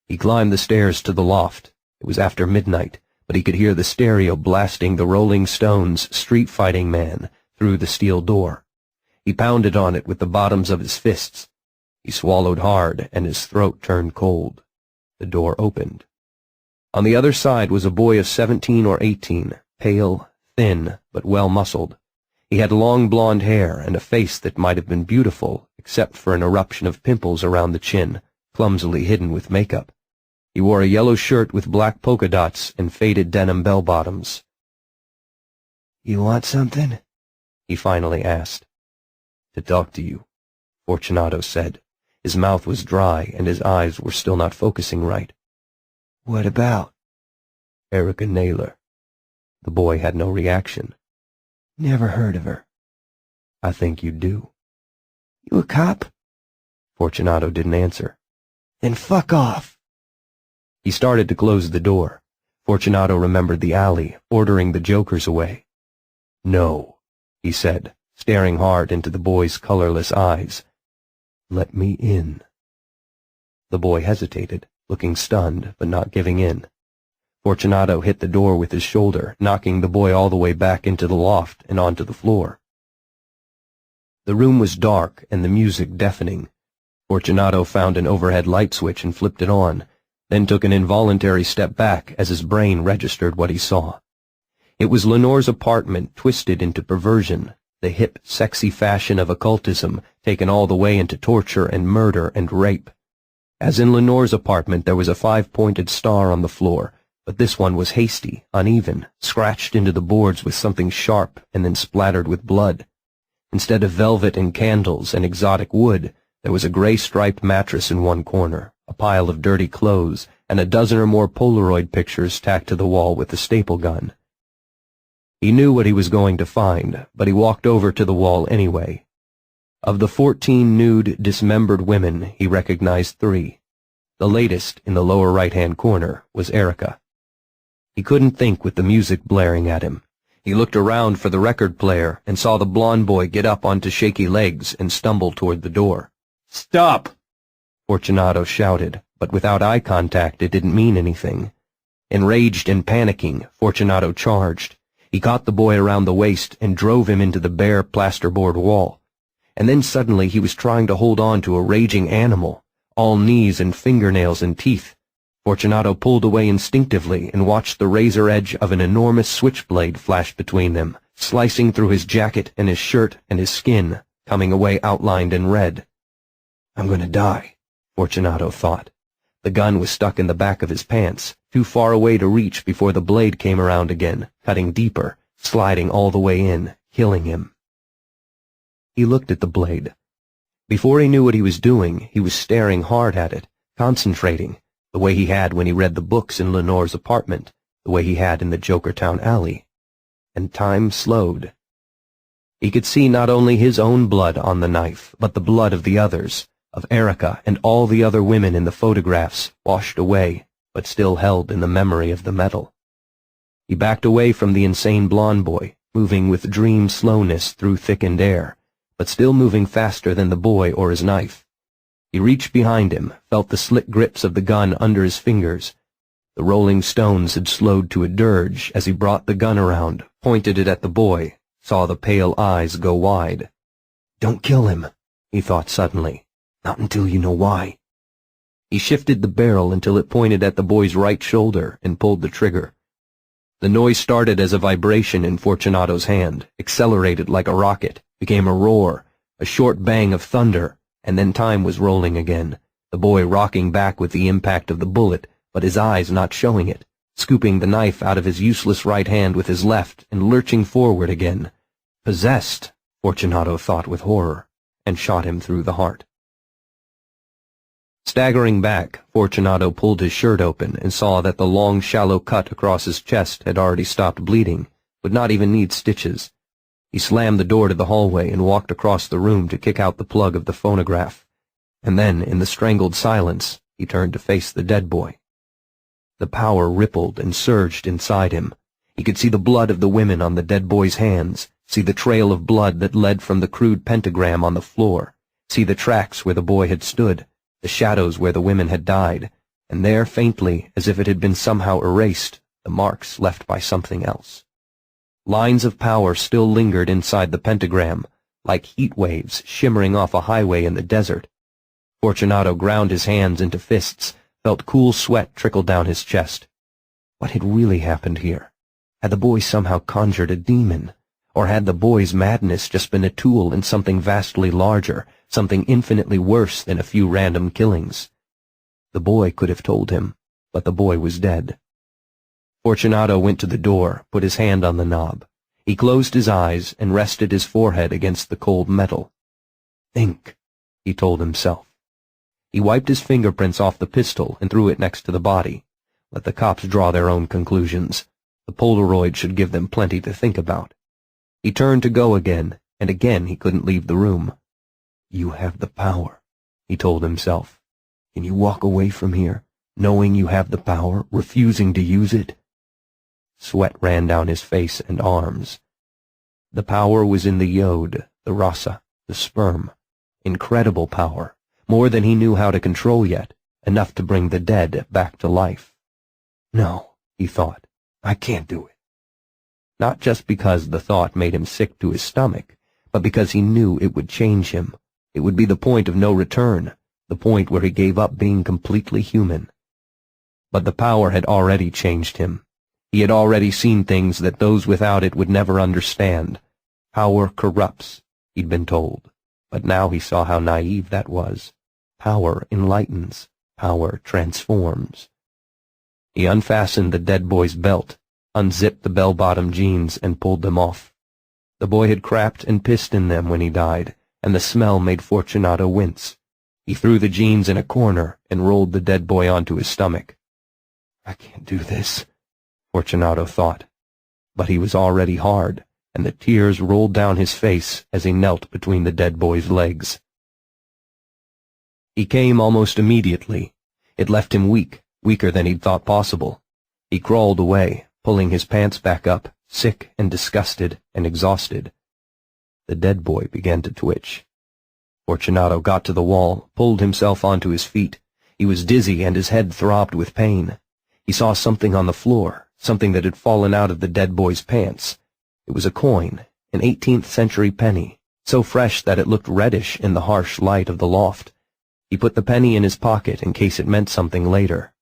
He climbed the stairs to the loft. It was after midnight, but he could hear the stereo blasting the Rolling Stones' Street Fighting Man through the steel door. He pounded on it with the bottoms of his fists. He swallowed hard, and his throat turned cold. The door opened. On the other side was a boy of 17 or 18, pale, thin, but well-muscled. He had long blonde hair and a face that might have been beautiful, except for an eruption of pimples around the chin, clumsily hidden with makeup. He wore a yellow shirt with black polka dots and faded denim bell-bottoms. "You want something?" he finally asked. "To talk to you," Fortunato said. His mouth was dry, and his eyes were still not focusing right. "What about?" "Erica Naylor." The boy had no reaction. "Never heard of her." "I think you do." "You a cop?" Fortunato didn't answer. "Then fuck off." He started to close the door. Fortunato remembered the alley, ordering the jokers away. "No," he said, staring hard into the boy's colorless eyes. "Let me in." The boy hesitated, looking stunned, but not giving in. Fortunato hit the door with his shoulder, knocking the boy all the way back into the loft and onto the floor. The room was dark and the music deafening. Fortunato found an overhead light switch and flipped it on, then took an involuntary step back as his brain registered what he saw. It was Lenore's apartment twisted into perversion, the hip, sexy fashion of occultism taken all the way into torture and murder and rape. As in Lenore's apartment, there was a 5-pointed star on the floor, but this one was hasty, uneven, scratched into the boards with something sharp and then splattered with blood. Instead of velvet and candles and exotic wood, there was a gray-striped mattress in one corner, a pile of dirty clothes, and a dozen or more Polaroid pictures tacked to the wall with a staple gun. He knew what he was going to find, but he walked over to the wall anyway. Of the 14 nude, dismembered women, he recognized 3. The latest, in the lower right-hand corner, was Erica. He couldn't think with the music blaring at him. He looked around for the record player and saw the blond boy get up onto shaky legs and stumble toward the door. "Stop!" Fortunato shouted, but without eye contact it didn't mean anything. Enraged and panicking, Fortunato charged. He caught the boy around the waist and drove him into the bare plasterboard wall. And then suddenly he was trying to hold on to a raging animal, all knees and fingernails and teeth. Fortunato pulled away instinctively and watched the razor edge of an enormous switchblade flash between them, slicing through his jacket and his shirt and his skin, coming away outlined in red. "I'm going to die," Fortunato thought. The gun was stuck in the back of his pants, too far away to reach before the blade came around again, cutting deeper, sliding all the way in, killing him. He looked at the blade. Before he knew what he was doing, he was staring hard at it, concentrating, the way he had when he read the books in Lenore's apartment, the way he had in the Jokertown alley. And time slowed. He could see not only his own blood on the knife, but the blood of the others, of Erica and all the other women in the photographs, washed away, but still held in the memory of the metal. He backed away from the insane blonde boy, moving with dream slowness through thickened air, but still moving faster than the boy or his knife. He reached behind him, felt the slick grips of the gun under his fingers. The rolling stones had slowed to a dirge as he brought the gun around, pointed it at the boy, saw the pale eyes go wide. "Don't kill him," he thought suddenly. "Not until you know why." He shifted the barrel until it pointed at the boy's right shoulder and pulled the trigger. The noise started as a vibration in Fortunato's hand, accelerated like a rocket, became a roar, a short bang of thunder, and then time was rolling again, the boy rocking back with the impact of the bullet, but his eyes not showing it, scooping the knife out of his useless right hand with his left and lurching forward again. Possessed, Fortunato thought with horror, and shot him through the heart. Staggering back, Fortunato pulled his shirt open and saw that the long, shallow cut across his chest had already stopped bleeding, would not even need stitches. He slammed the door to the hallway and walked across the room to kick out the plug of the phonograph. And then, in the strangled silence, he turned to face the dead boy. The power rippled and surged inside him. He could see the blood of the women on the dead boy's hands, see the trail of blood that led from the crude pentagram on the floor, see the tracks where the boy had stood, the shadows where the women had died, and there, faintly, as if it had been somehow erased, the marks left by something else. Lines of power still lingered inside the pentagram, like heat waves shimmering off a highway in the desert. Fortunato ground his hands into fists, felt cool sweat trickle down his chest. What had really happened here? Had the boy somehow conjured a demon? Or had the boy's madness just been a tool in something vastly larger, something infinitely worse than a few random killings? The boy could have told him, but the boy was dead. Fortunato went to the door, put his hand on the knob. He closed his eyes and rested his forehead against the cold metal. "Think," he told himself. He wiped his fingerprints off the pistol and threw it next to the body. Let the cops draw their own conclusions. The Polaroid should give them plenty to think about. He turned to go again, and again he couldn't leave the room. "You have the power," he told himself. "Can you walk away from here, knowing you have the power, refusing to use it? Sweat ran down his face and arms. The power was in the yod, the rasa, the sperm. Incredible power, more than he knew how to control yet, enough to bring the dead back to life. No, he thought, I can't do it. Not just because the thought made him sick to his stomach, but because he knew it would change him. It would be the point of no return, the point where he gave up being completely human. But the power had already changed him. He had already seen things that those without it would never understand. Power corrupts, he'd been told, but now he saw how naive that was. Power enlightens. Power transforms. He unfastened the dead boy's belt, unzipped the bell-bottom jeans, and pulled them off. The boy had crapped and pissed in them when he died, and the smell made Fortunato wince. He threw the jeans in a corner and rolled the dead boy onto his stomach. I can't do this, Fortunato thought. But he was already hard, and the tears rolled down his face as he knelt between the dead boy's legs. He came almost immediately. It left him weak, weaker than he'd thought possible. He crawled away, pulling his pants back up, sick and disgusted and exhausted. The dead boy began to twitch. Fortunato got to the wall, pulled himself onto his feet. He was dizzy and his head throbbed with pain. He saw something on the floor, something that had fallen out of the dead boy's pants. It was a coin, an 18th century penny, so fresh that it looked reddish in the harsh light of the loft. He put the penny in his pocket in case it meant something later.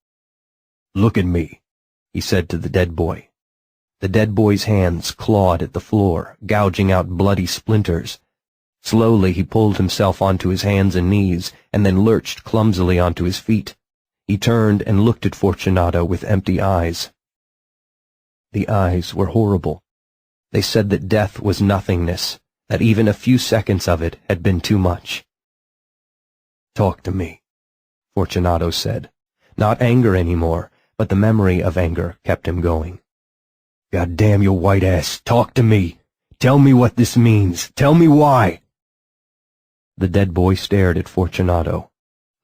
Look at me, he said to the dead boy. The dead boy's hands clawed at the floor, gouging out bloody splinters. Slowly he pulled himself onto his hands and knees, and then lurched clumsily onto his feet. He turned and looked at Fortunato with empty eyes. The eyes were horrible. They said that death was nothingness, that even a few seconds of it had been too much. Talk to me, Fortunato said. Not anger anymore, but the memory of anger kept him going. God damn your white ass, talk to me. Tell me what this means. Tell me why. The dead boy stared at Fortunato.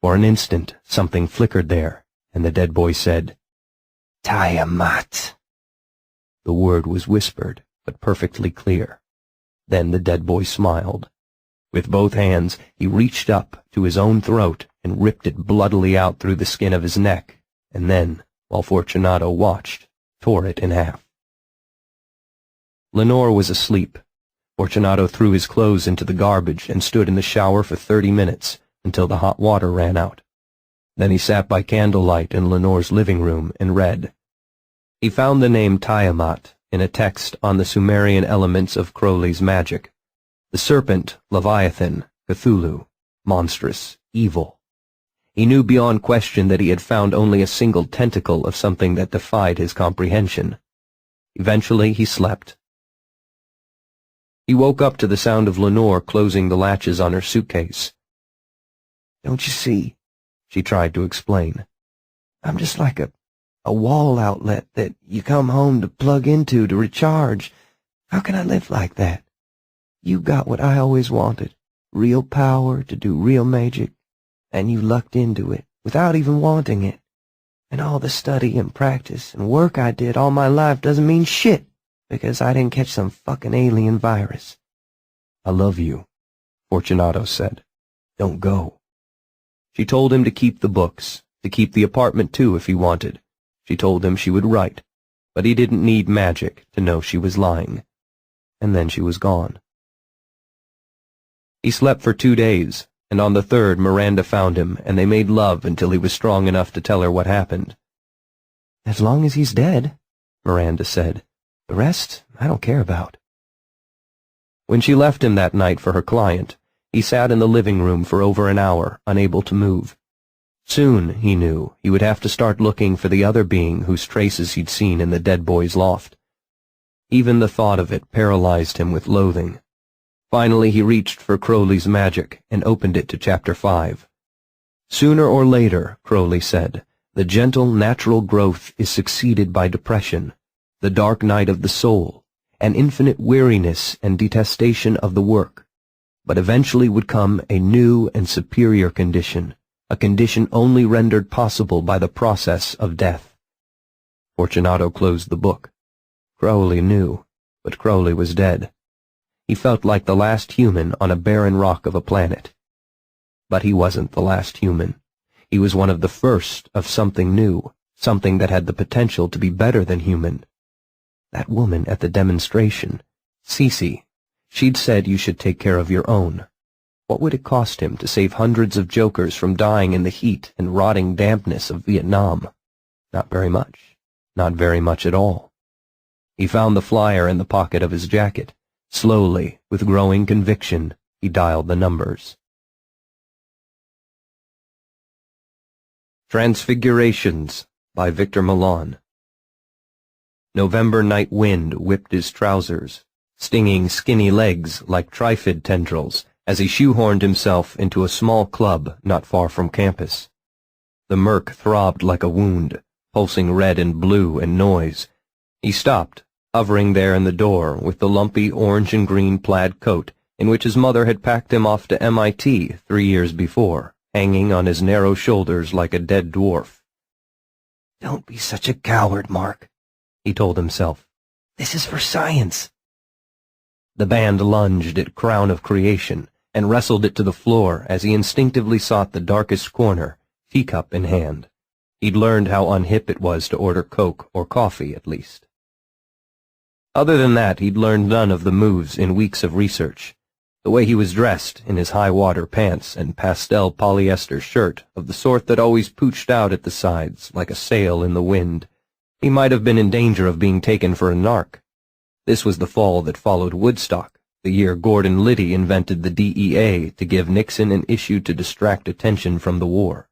For an instant, something flickered there, and the dead boy said, Tiamat. The word was whispered, but perfectly clear. Then the dead boy smiled. With both hands, he reached up to his own throat and ripped it bloodily out through the skin of his neck, and then, while Fortunato watched, tore it in half. Lenore was asleep. Fortunato threw his clothes into the garbage and stood in the shower for 30 minutes, until the hot water ran out. Then he sat by candlelight in Lenore's living room and read. He found the name Tiamat in a text on the Sumerian elements of Crowley's magic. The serpent, Leviathan, Cthulhu, monstrous, evil. He knew beyond question that he had found only a single tentacle of something that defied his comprehension. Eventually he slept. He woke up to the sound of Lenore closing the latches on her suitcase. Don't you see, she tried to explain. I'm just like a wall outlet that you come home to plug into to recharge. How can I live like that? You got what I always wanted, real power to do real magic, and you lucked into it without even wanting it. And all the study and practice and work I did all my life doesn't mean shit because I didn't catch some fucking alien virus. I love you, Fortunato said. Don't go. She told him to keep the books, to keep the apartment too if he wanted. She told him she would write, but he didn't need magic to know she was lying. And then she was gone. He slept for 2 days, and on the third Miranda found him, and they made love until he was strong enough to tell her what happened. As long as he's dead, Miranda said. The rest I don't care about. When she left him that night for her client, he sat in the living room for over an hour, unable to move. Soon, he knew, he would have to start looking for the other being whose traces he'd seen in the dead boy's loft. Even the thought of it paralyzed him with loathing. Finally, he reached for Crowley's magic and opened it to Chapter 5. Sooner or later, Crowley said, the gentle natural growth is succeeded by depression, the dark night of the soul, an infinite weariness and detestation of the work. But eventually would come a new and superior condition, a condition only rendered possible by the process of death. Fortunato closed the book. Crowley knew, but Crowley was dead. He felt like the last human on a barren rock of a planet. But he wasn't the last human. He was one of the first of something new, something that had the potential to be better than human. That woman at the demonstration, Cece, she'd said you should take care of your own. What would it cost him to save hundreds of Jokers from dying in the heat and rotting dampness of Vietnam? Not very much. Not very much at all. He found the flyer in the pocket of his jacket. Slowly, with growing conviction, he dialed the numbers. Transfigurations by Victor Milan. November night wind whipped his trousers, stinging skinny legs like triphid tendrils as he shoehorned himself into a small club not far from campus. The murk throbbed like a wound, pulsing red and blue and noise. He stopped, hovering there in the door with the lumpy orange and green plaid coat in which his mother had packed him off to MIT 3 years before, hanging on his narrow shoulders like a dead dwarf. "Don't be such a coward, Mark," he told himself. "This is for science." The band lunged at Crown of Creation and wrestled it to the floor as he instinctively sought the darkest corner, teacup in hand. He'd learned how unhip it was to order Coke or coffee, at least. Other than that, he'd learned none of the moves in weeks of research. The way he was dressed, in his high-water pants and pastel polyester shirt of the sort that always pooched out at the sides like a sail in the wind, he might have been in danger of being taken for a narc. This was the fall that followed Woodstock, the year Gordon Liddy invented the DEA to give Nixon an issue to distract attention from the war.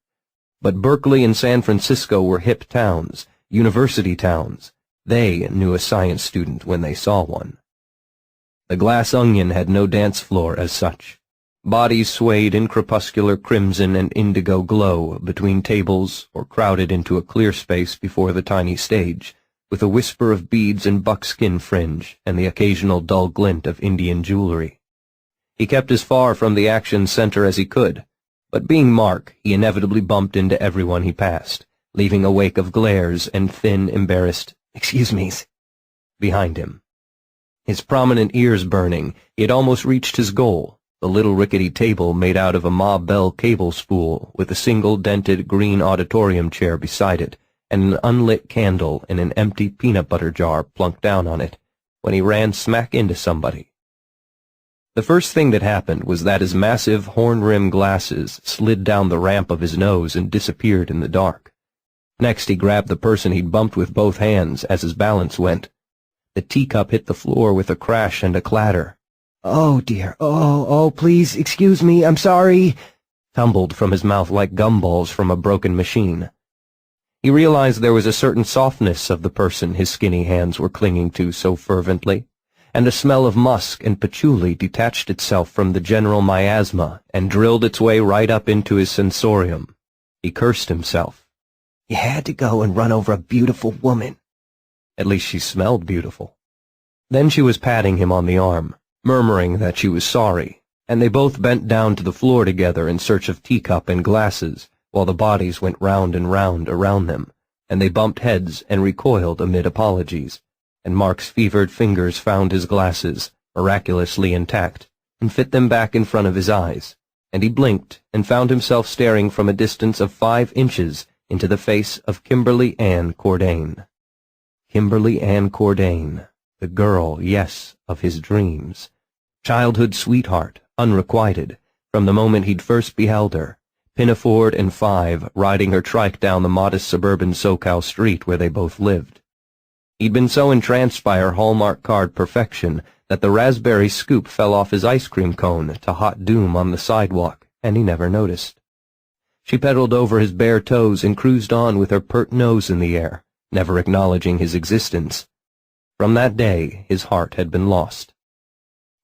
But Berkeley and San Francisco were hip towns, university towns. They knew a science student when they saw one. The Glass Onion had no dance floor as such. Bodies swayed in crepuscular crimson and indigo glow between tables or crowded into a clear space before the tiny stage, with a whisper of beads and buckskin fringe and the occasional dull glint of Indian jewelry. He kept as far from the action center as he could, but being Mark, he inevitably bumped into everyone he passed, leaving a wake of glares and thin, embarrassed "excuse me's" behind him. His prominent ears burning, he had almost reached his goal, the little rickety table made out of a Ma Bell cable spool with a single dented green auditorium chair beside it and an unlit candle in an empty peanut butter jar plunked down on it, when he ran smack into somebody. The first thing that happened was that his massive horn-rimmed glasses slid down the ramp of his nose and disappeared in the dark. Next he grabbed the person he'd bumped with both hands as his balance went. The teacup hit the floor with a crash and a clatter. "Oh, dear. Oh, please, excuse me. I'm sorry," tumbled from his mouth like gumballs from a broken machine. He realized there was a certain softness of the person his skinny hands were clinging to so fervently, and a smell of musk and patchouli detached itself from the general miasma and drilled its way right up into his sensorium. He cursed himself. "You had to go and run over a beautiful woman." At least she smelled beautiful. Then she was patting him on the arm, murmuring that she was sorry, and they both bent down to the floor together in search of teacup and glasses, while the bodies went round and round around them, and they bumped heads and recoiled amid apologies, and Mark's fevered fingers found his glasses, miraculously intact, and fit them back in front of his eyes, and he blinked and found himself staring from a distance of 5 inches into the face of Kimberly Ann Cordain. Kimberly Ann Cordain, the girl, yes, of his dreams. Childhood sweetheart, unrequited, from the moment he'd first beheld her, pinafored and 5, riding her trike down the modest suburban SoCal street where they both lived. He'd been so entranced by her Hallmark card perfection that the raspberry scoop fell off his ice cream cone to hot doom on the sidewalk, and he never noticed. She pedaled over his bare toes and cruised on with her pert nose in the air, never acknowledging his existence. From that day, his heart had been lost.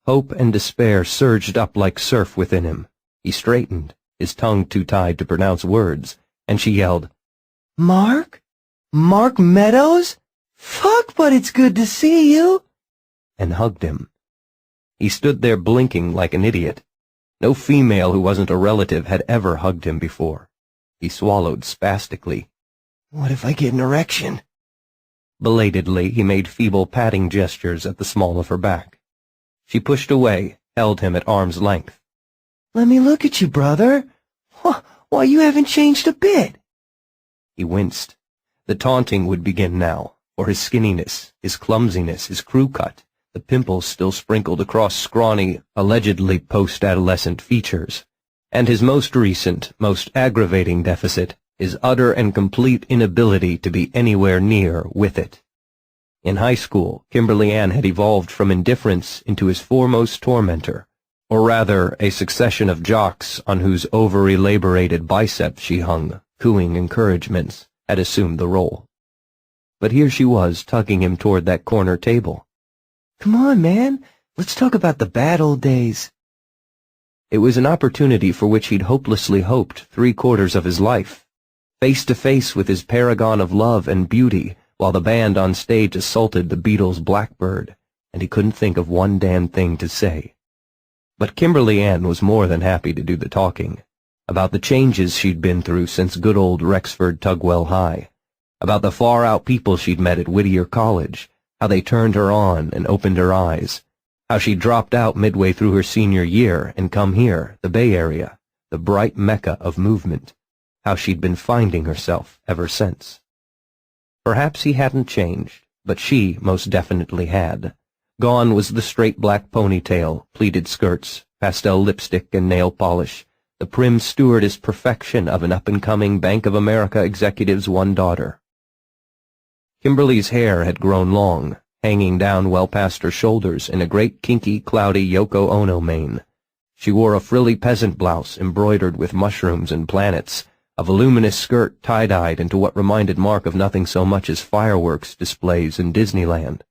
Hope and despair surged up like surf within him. He straightened, his tongue too tied to pronounce words, and she yelled, "Mark? Mark Meadows? Fuck, but it's good to see you," and hugged him. He stood there blinking like an idiot. No female who wasn't a relative had ever hugged him before. He swallowed spastically. "What if I get an erection?" Belatedly, he made feeble patting gestures at the small of her back. She pushed away, held him at arm's length. Let me look at you, brother. Why, you haven't changed a bit. He winced. The taunting would begin now, for his skinniness, his clumsiness, his crew cut, the pimples still sprinkled across scrawny, allegedly post-adolescent features, and his most recent, most aggravating deficit, his utter and complete inability to be anywhere near with it. In high school, Kimberly Ann had evolved from indifference into his foremost tormentor, or rather, a succession of jocks on whose over-elaborated biceps she hung, cooing encouragements, had assumed the role. But here she was, tugging him toward that corner table. Come on, man. Let's talk about the bad old days. It was an opportunity for which he'd hopelessly hoped 3/4 of his life. Face to face with his paragon of love and beauty, while the band on stage assaulted the Beatles' Blackbird, and he couldn't think of one damn thing to say. But Kimberly Ann was more than happy to do the talking, about the changes she'd been through since good old Rexford Tugwell High, about the far-out people she'd met at Whittier College, how they turned her on and opened her eyes, how she dropped out midway through her senior year and come here, the Bay Area, the bright mecca of movement, how she'd been finding herself ever since. Perhaps he hadn't changed, but she most definitely had. Gone was the straight black ponytail, pleated skirts, pastel lipstick and nail polish, the prim stewardess perfection of an up-and-coming Bank of America executive's one daughter. Kimberly's hair had grown long, hanging down well past her shoulders in a great kinky, cloudy Yoko Ono mane. She wore a frilly peasant blouse embroidered with mushrooms and planets, a voluminous skirt tie-dyed into what reminded Mark of nothing so much as fireworks displays in Disneyland.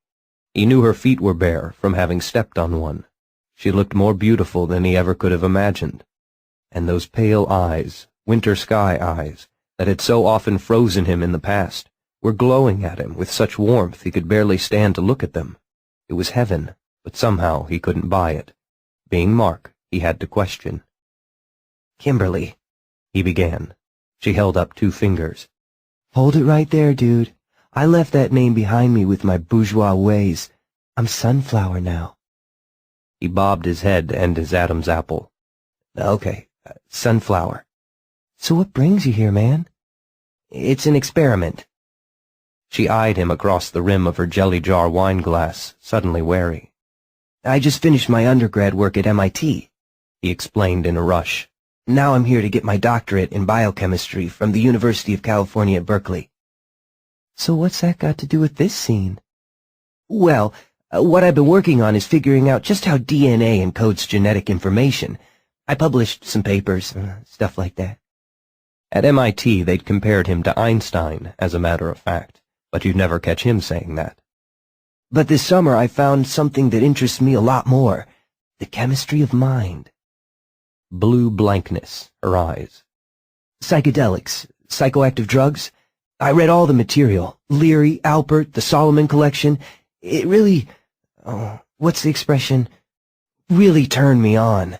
He knew her feet were bare from having stepped on one. She looked more beautiful than he ever could have imagined. And those pale eyes, winter sky eyes, that had so often frozen him in the past, were glowing at him with such warmth he could barely stand to look at them. It was heaven, but somehow he couldn't buy it. Being Mark, he had to question. Kimberly, he began. She held up 2 fingers. Hold it right there, dude. I left that name behind me with my bourgeois ways. I'm Sunflower now. He bobbed his head and his Adam's apple. Okay, Sunflower. So what brings you here, man? It's an experiment. She eyed him across the rim of her jelly jar wine glass, suddenly wary. I just finished my undergrad work at MIT, he explained in a rush. Now I'm here to get my doctorate in biochemistry from the University of California at Berkeley. So what's that got to do with this scene? Well, what I've been working on is figuring out just how DNA encodes genetic information. I published some papers, stuff like that. At MIT, they'd compared him to Einstein, as a matter of fact, but you'd never catch him saying that. But this summer I found something that interests me a lot more, the chemistry of mind. Blue blankness, her eyes. Psychedelics, psychoactive drugs. I read all the material, Leary, Alpert, the Solomon collection. It really, what's the expression, really turned me on.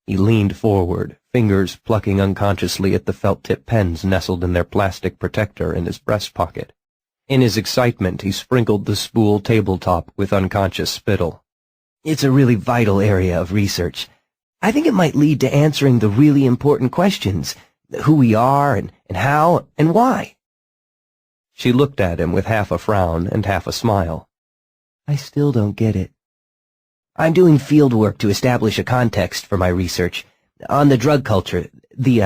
He leaned forward, fingers plucking unconsciously at the felt-tip pens nestled in their plastic protector in his breast pocket. In his excitement, he sprinkled the spool tabletop with unconscious spittle. It's a really vital area of research. I think it might lead to answering the really important questions, who we are and how and why. She looked at him with half a frown and half a smile. I still don't get it. I'm doing field work to establish a context for my research on the drug culture, the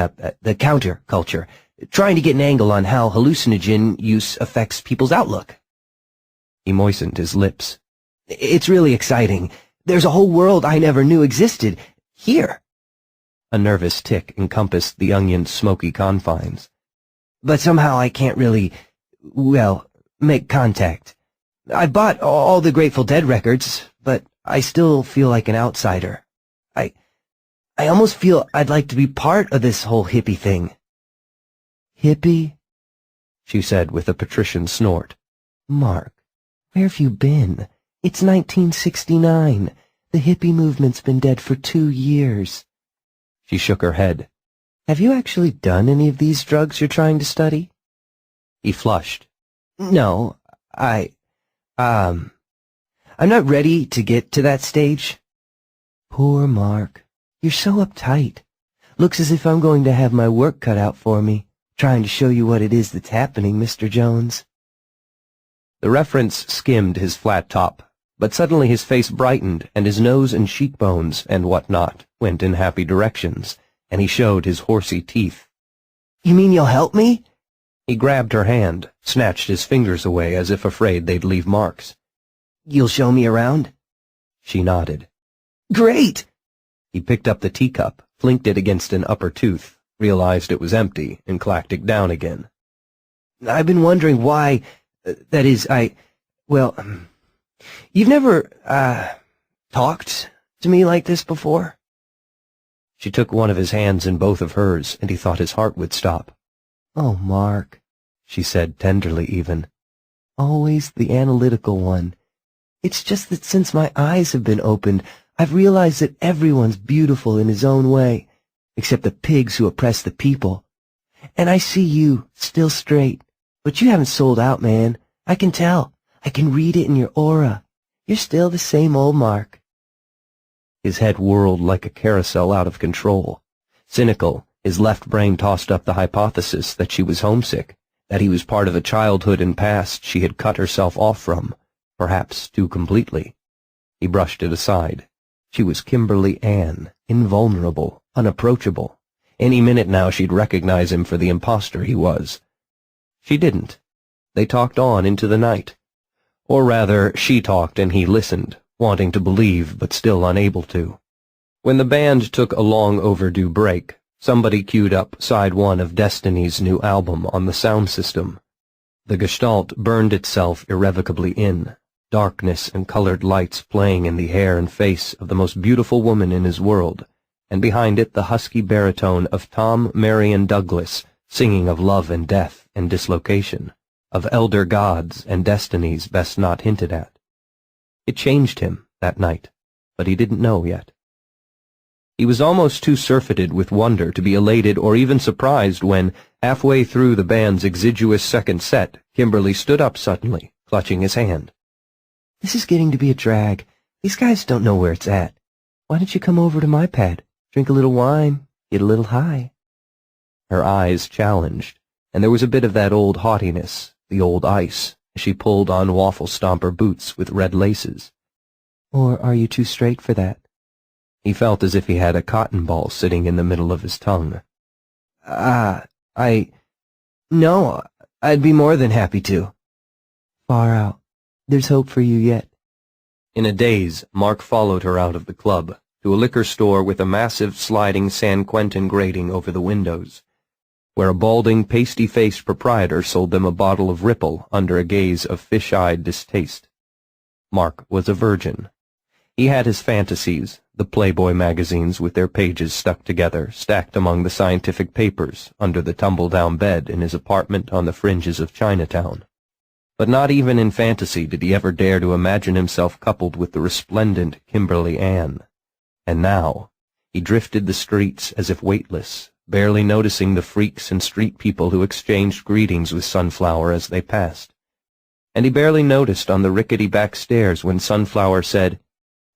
counterculture, trying to get an angle on how hallucinogen use affects people's outlook. He moistened his lips. It's really exciting. There's a whole world I never knew existed. Here. A nervous tick encompassed the onion's smoky confines. But somehow I can't really, make contact. I bought all the Grateful Dead records, but I still feel like an outsider. I almost feel I'd like to be part of this whole hippie thing. Hippie? She said with a patrician snort. Mark, where have you been? It's 1969. The hippie movement's been dead for 2 years. She shook her head. Have you actually done any of these drugs you're trying to study? He flushed. No, I'm not ready to get to that stage. Poor Mark. You're so uptight. Looks as if I'm going to have my work cut out for me, trying to show you what it is that's happening, Mr. Jones. The reference skimmed his flat top, but suddenly his face brightened, and his nose and cheekbones and what-not went in happy directions, and he showed his horsey teeth. You mean you'll help me? He grabbed her hand, snatched his fingers away as if afraid they'd leave marks. You'll show me around? She nodded. Great! He picked up the teacup, flinked it against an upper tooth, realized it was empty, and clacked it down again. I've been wondering why, that is, well, you've never, talked to me like this before? She took one of his hands in both of hers, and he thought his heart would stop. Oh, Mark, she said tenderly even. Always the analytical one. It's just that since my eyes have been opened, I've realized that everyone's beautiful in his own way, except the pigs who oppress the people. And I see you, still straight. But you haven't sold out, man. I can tell. I can read it in your aura. You're still the same old Mark. His head whirled like a carousel out of control. Cynical, his left brain tossed up the hypothesis that she was homesick, that he was part of a childhood and past she had cut herself off from, perhaps too completely. He brushed it aside. She was Kimberly Ann, invulnerable, unapproachable. Any minute now she'd recognize him for the imposter he was. She didn't. They talked on into the night. Or rather, she talked and he listened, wanting to believe but still unable to. When the band took a long overdue break, somebody queued up side one of Destiny's new album on the sound system. The gestalt burned itself irrevocably in, darkness and colored lights playing in the hair and face of the most beautiful woman in his world, and behind it the husky baritone of Tom Marion Douglas singing of love and death and dislocation, of elder gods and destinies best not hinted at. It changed him that night, but he didn't know yet. He was almost too surfeited with wonder to be elated or even surprised when, halfway through the band's exiguous second set, Kimberly stood up suddenly, clutching his hand. This is getting to be a drag. These guys don't know where it's at. Why don't you come over to my pad, drink a little wine, get a little high? Her eyes challenged, and there was a bit of that old haughtiness, the old ice, as she pulled on waffle stomper boots with red laces. Or are you too straight for that? He felt as if he had a cotton ball sitting in the middle of his tongue. No, I'd be more than happy to. Far out. There's hope for you yet. In a daze, Mark followed her out of the club, to a liquor store with a massive sliding San Quentin grating over the windows, where a balding, pasty-faced proprietor sold them a bottle of Ripple under a gaze of fish-eyed distaste. Mark was a virgin. He had his fantasies, the Playboy magazines with their pages stuck together, stacked among the scientific papers, under the tumble-down bed in his apartment on the fringes of Chinatown. But not even in fantasy did he ever dare to imagine himself coupled with the resplendent Kimberly Ann. And now, he drifted the streets as if weightless, barely noticing the freaks and street people who exchanged greetings with Sunflower as they passed. And he barely noticed on the rickety back stairs when Sunflower said,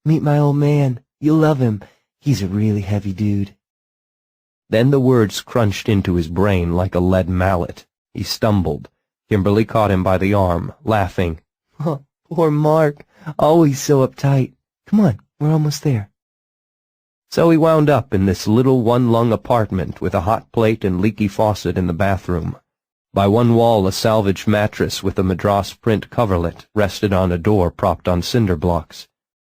"Meet my old man. You'll love him. He's a really heavy dude." Then the words crunched into his brain like a lead mallet. He stumbled. Kimberly caught him by the arm, laughing. Oh, poor Mark. Always so uptight. Come on, we're almost there. So he wound up in this little one-lung apartment with a hot plate and leaky faucet in the bathroom. By one wall a salvaged mattress with a Madras print coverlet rested on a door propped on cinder blocks.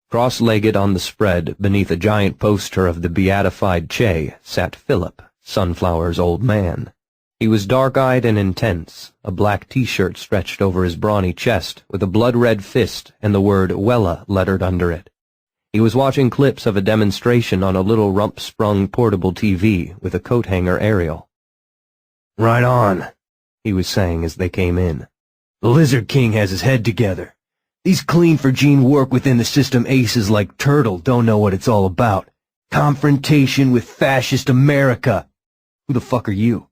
Cross-legged on the spread, beneath a giant poster of the beatified Che, sat Philip, Sunflower's old man. He was dark-eyed and intense, a black T-shirt stretched over his brawny chest with a blood-red fist and the word Wella lettered under it. He was watching clips of a demonstration on a little rump-sprung portable TV with a coat-hanger aerial. "Right on," he was saying as they came in. "The Lizard King has his head together. These clean-for-gene work within the system aces like Turtle don't know what it's all about. Confrontation with fascist America. Who the fuck are you?"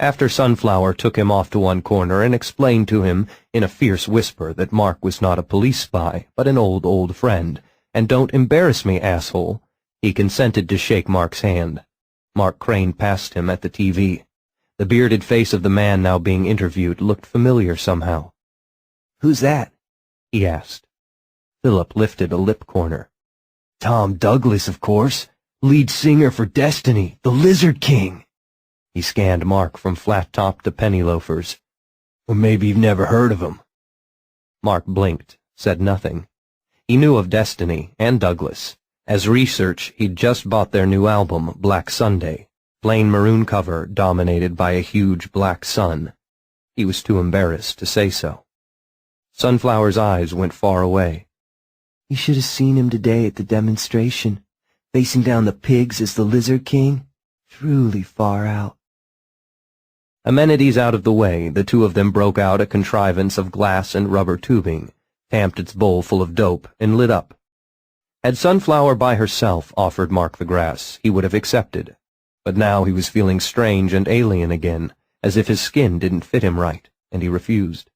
After Sunflower took him off to one corner and explained to him in a fierce whisper that Mark was not a police spy, but an old friend, and "Don't embarrass me, asshole," he consented to shake Mark's hand. Mark craned past him at the TV. The bearded face of the man now being interviewed looked familiar somehow. "Who's that?" he asked. Philip lifted a lip corner. "Tom Douglas, of course. Lead singer for Destiny, the Lizard King." He scanned Mark from flat top to penny loafers. "Or maybe you've never heard of him." Mark blinked, said nothing. He knew of Destiny and Douglas. As research, he'd just bought their new album, Black Sunday, plain maroon cover dominated by a huge black sun. He was too embarrassed to say so. Sunflower's eyes went far away. "You should have seen him today at the demonstration, facing down the pigs as the Lizard King. Truly far out." Amenities out of the way, the two of them broke out a contrivance of glass and rubber tubing, tamped its bowl full of dope, and lit up. Had Sunflower by herself offered Mark the grass, he would have accepted. But now he was feeling strange and alien again, as if his skin didn't fit him right, and he refused.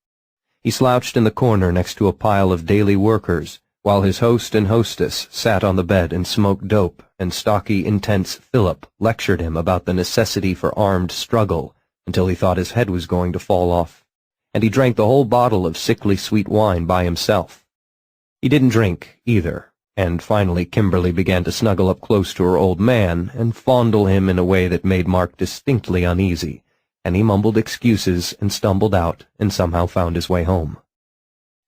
He slouched in the corner next to a pile of daily workers, while his host and hostess sat on the bed and smoked dope, and stocky, intense Philip lectured him about the necessity for armed struggle until he thought his head was going to fall off, and he drank the whole bottle of sickly sweet wine by himself. He didn't drink, either, and finally Kimberly began to snuggle up close to her old man and fondle him in a way that made Mark distinctly uneasy, and he mumbled excuses and stumbled out and somehow found his way home.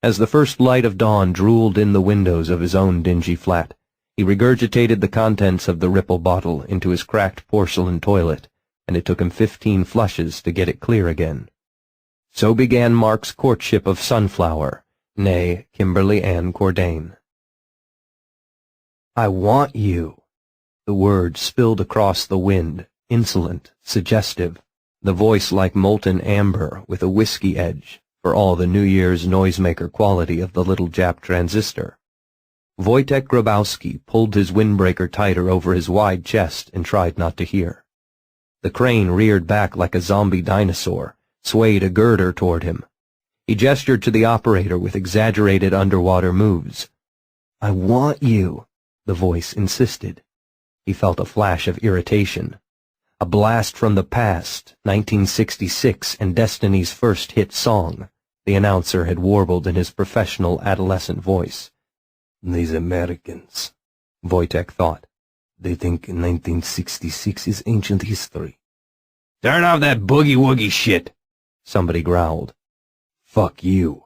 As the first light of dawn drooled in the windows of his own dingy flat, he regurgitated the contents of the Ripple bottle into his cracked porcelain toilet, and it took him 15 flushes to get it clear again. So began Mark's courtship of Sunflower, née Kimberly Ann Cordain. "I want you." The word spilled across the wind, insolent, suggestive, the voice like molten amber with a whiskey edge, for all the New Year's noisemaker quality of the little Jap transistor. Wojtek Grabowski pulled his windbreaker tighter over his wide chest and tried not to hear. The crane reared back like a zombie dinosaur, swayed a girder toward him. He gestured to the operator with exaggerated underwater moves. "I want you," the voice insisted. He felt a flash of irritation. A blast from the past, 1966 and Destiny's first hit song, the announcer had warbled in his professional adolescent voice. "These Americans," Wojtek thought. "They think 1966 is ancient history." "Turn off that boogie-woogie shit," somebody growled. "Fuck you,"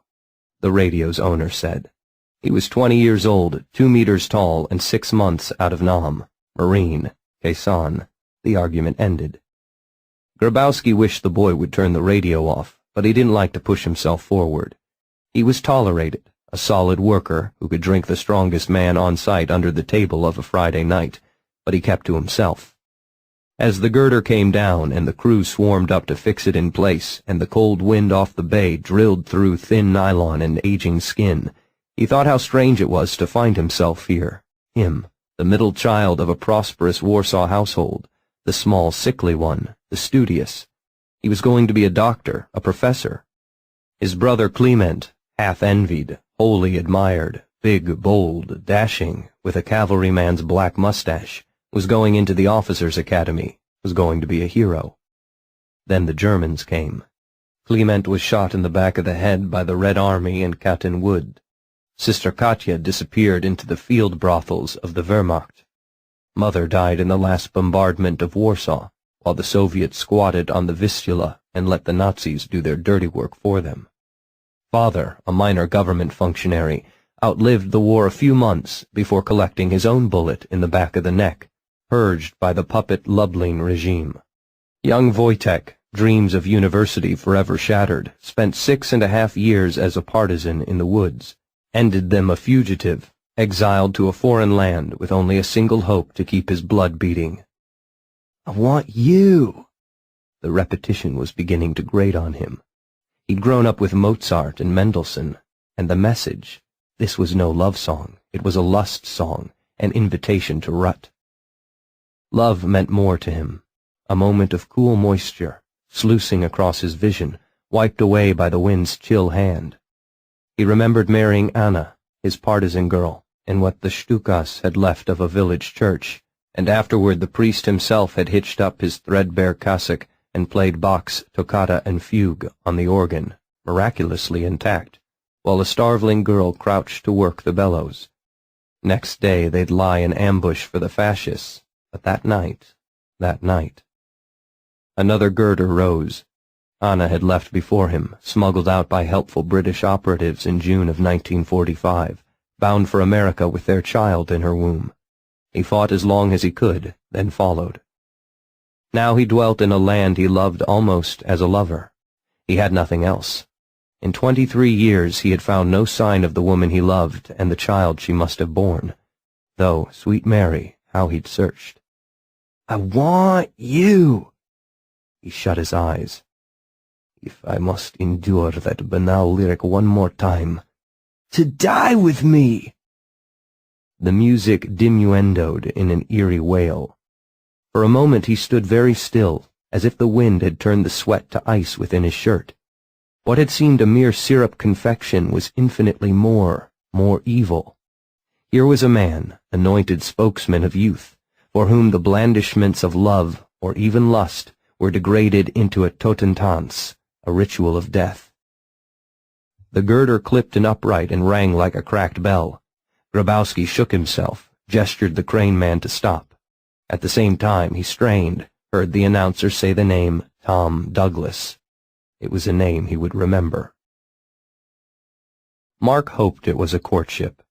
the radio's owner said. He was 20 years old, 2 meters tall, and 6 months out of Nam, Marine, Quezon. The argument ended. Grabowski wished the boy would turn the radio off, but he didn't like to push himself forward. He was tolerated, a solid worker who could drink the strongest man on site under the table of a Friday night, but he kept to himself. As the girder came down and the crew swarmed up to fix it in place and the cold wind off the bay drilled through thin nylon and aging skin, he thought how strange it was to find himself here, him, the middle child of a prosperous Warsaw household, the small, sickly one, the studious. He was going to be a doctor, a professor. His brother Clement, half envied, wholly admired, big, bold, dashing, with a cavalryman's black mustache, was going into the officers' academy, was going to be a hero. Then the Germans came. Clement was shot in the back of the head by the Red Army in Katyn Wood. Sister Katya disappeared into the field brothels of the Wehrmacht. Mother died in the last bombardment of Warsaw, while the Soviets squatted on the Vistula and let the Nazis do their dirty work for them. Father, a minor government functionary, outlived the war a few months before collecting his own bullet in the back of the neck, purged by the puppet Lublin regime. Young Wojtek, dreams of university forever shattered, spent 6.5 years as a partisan in the woods, ended them a fugitive, exiled to a foreign land with only a single hope to keep his blood beating. "I want you." The repetition was beginning to grate on him. He'd grown up with Mozart and Mendelssohn, and the message, this was no love song, it was a lust song, an invitation to rut. Love meant more to him, a moment of cool moisture, sluicing across his vision, wiped away by the wind's chill hand. He remembered marrying Anna, his partisan girl, in what the Stukas had left of a village church, and afterward the priest himself had hitched up his threadbare cassock and played Bach's toccata and fugue on the organ, miraculously intact, while a starveling girl crouched to work the bellows. Next day they'd lie in ambush for the fascists, but that night... Another girder rose. Anna had left before him, smuggled out by helpful British operatives in June of 1945, bound for America with their child in her womb. He fought as long as he could, then followed. Now he dwelt in a land he loved almost as a lover. He had nothing else. In 23 years he had found no sign of the woman he loved and the child she must have borne, though, sweet Mary, how he'd searched. "I want you." He shut his eyes. "If I must endure that banal lyric one more time, to die with me." The music diminuendoed in an eerie wail. For a moment he stood very still, as if the wind had turned the sweat to ice within his shirt. What had seemed a mere syrup confection was infinitely more evil. Here was a man, anointed spokesman of youth, for whom the blandishments of love, or even lust, were degraded into a totentanz, a ritual of death. The girder clipped an upright and rang like a cracked bell. Grabowski shook himself, gestured the crane man to stop. At the same time he strained, heard the announcer say the name Tom Douglas. It was a name he would remember. Mark hoped it was a courtship.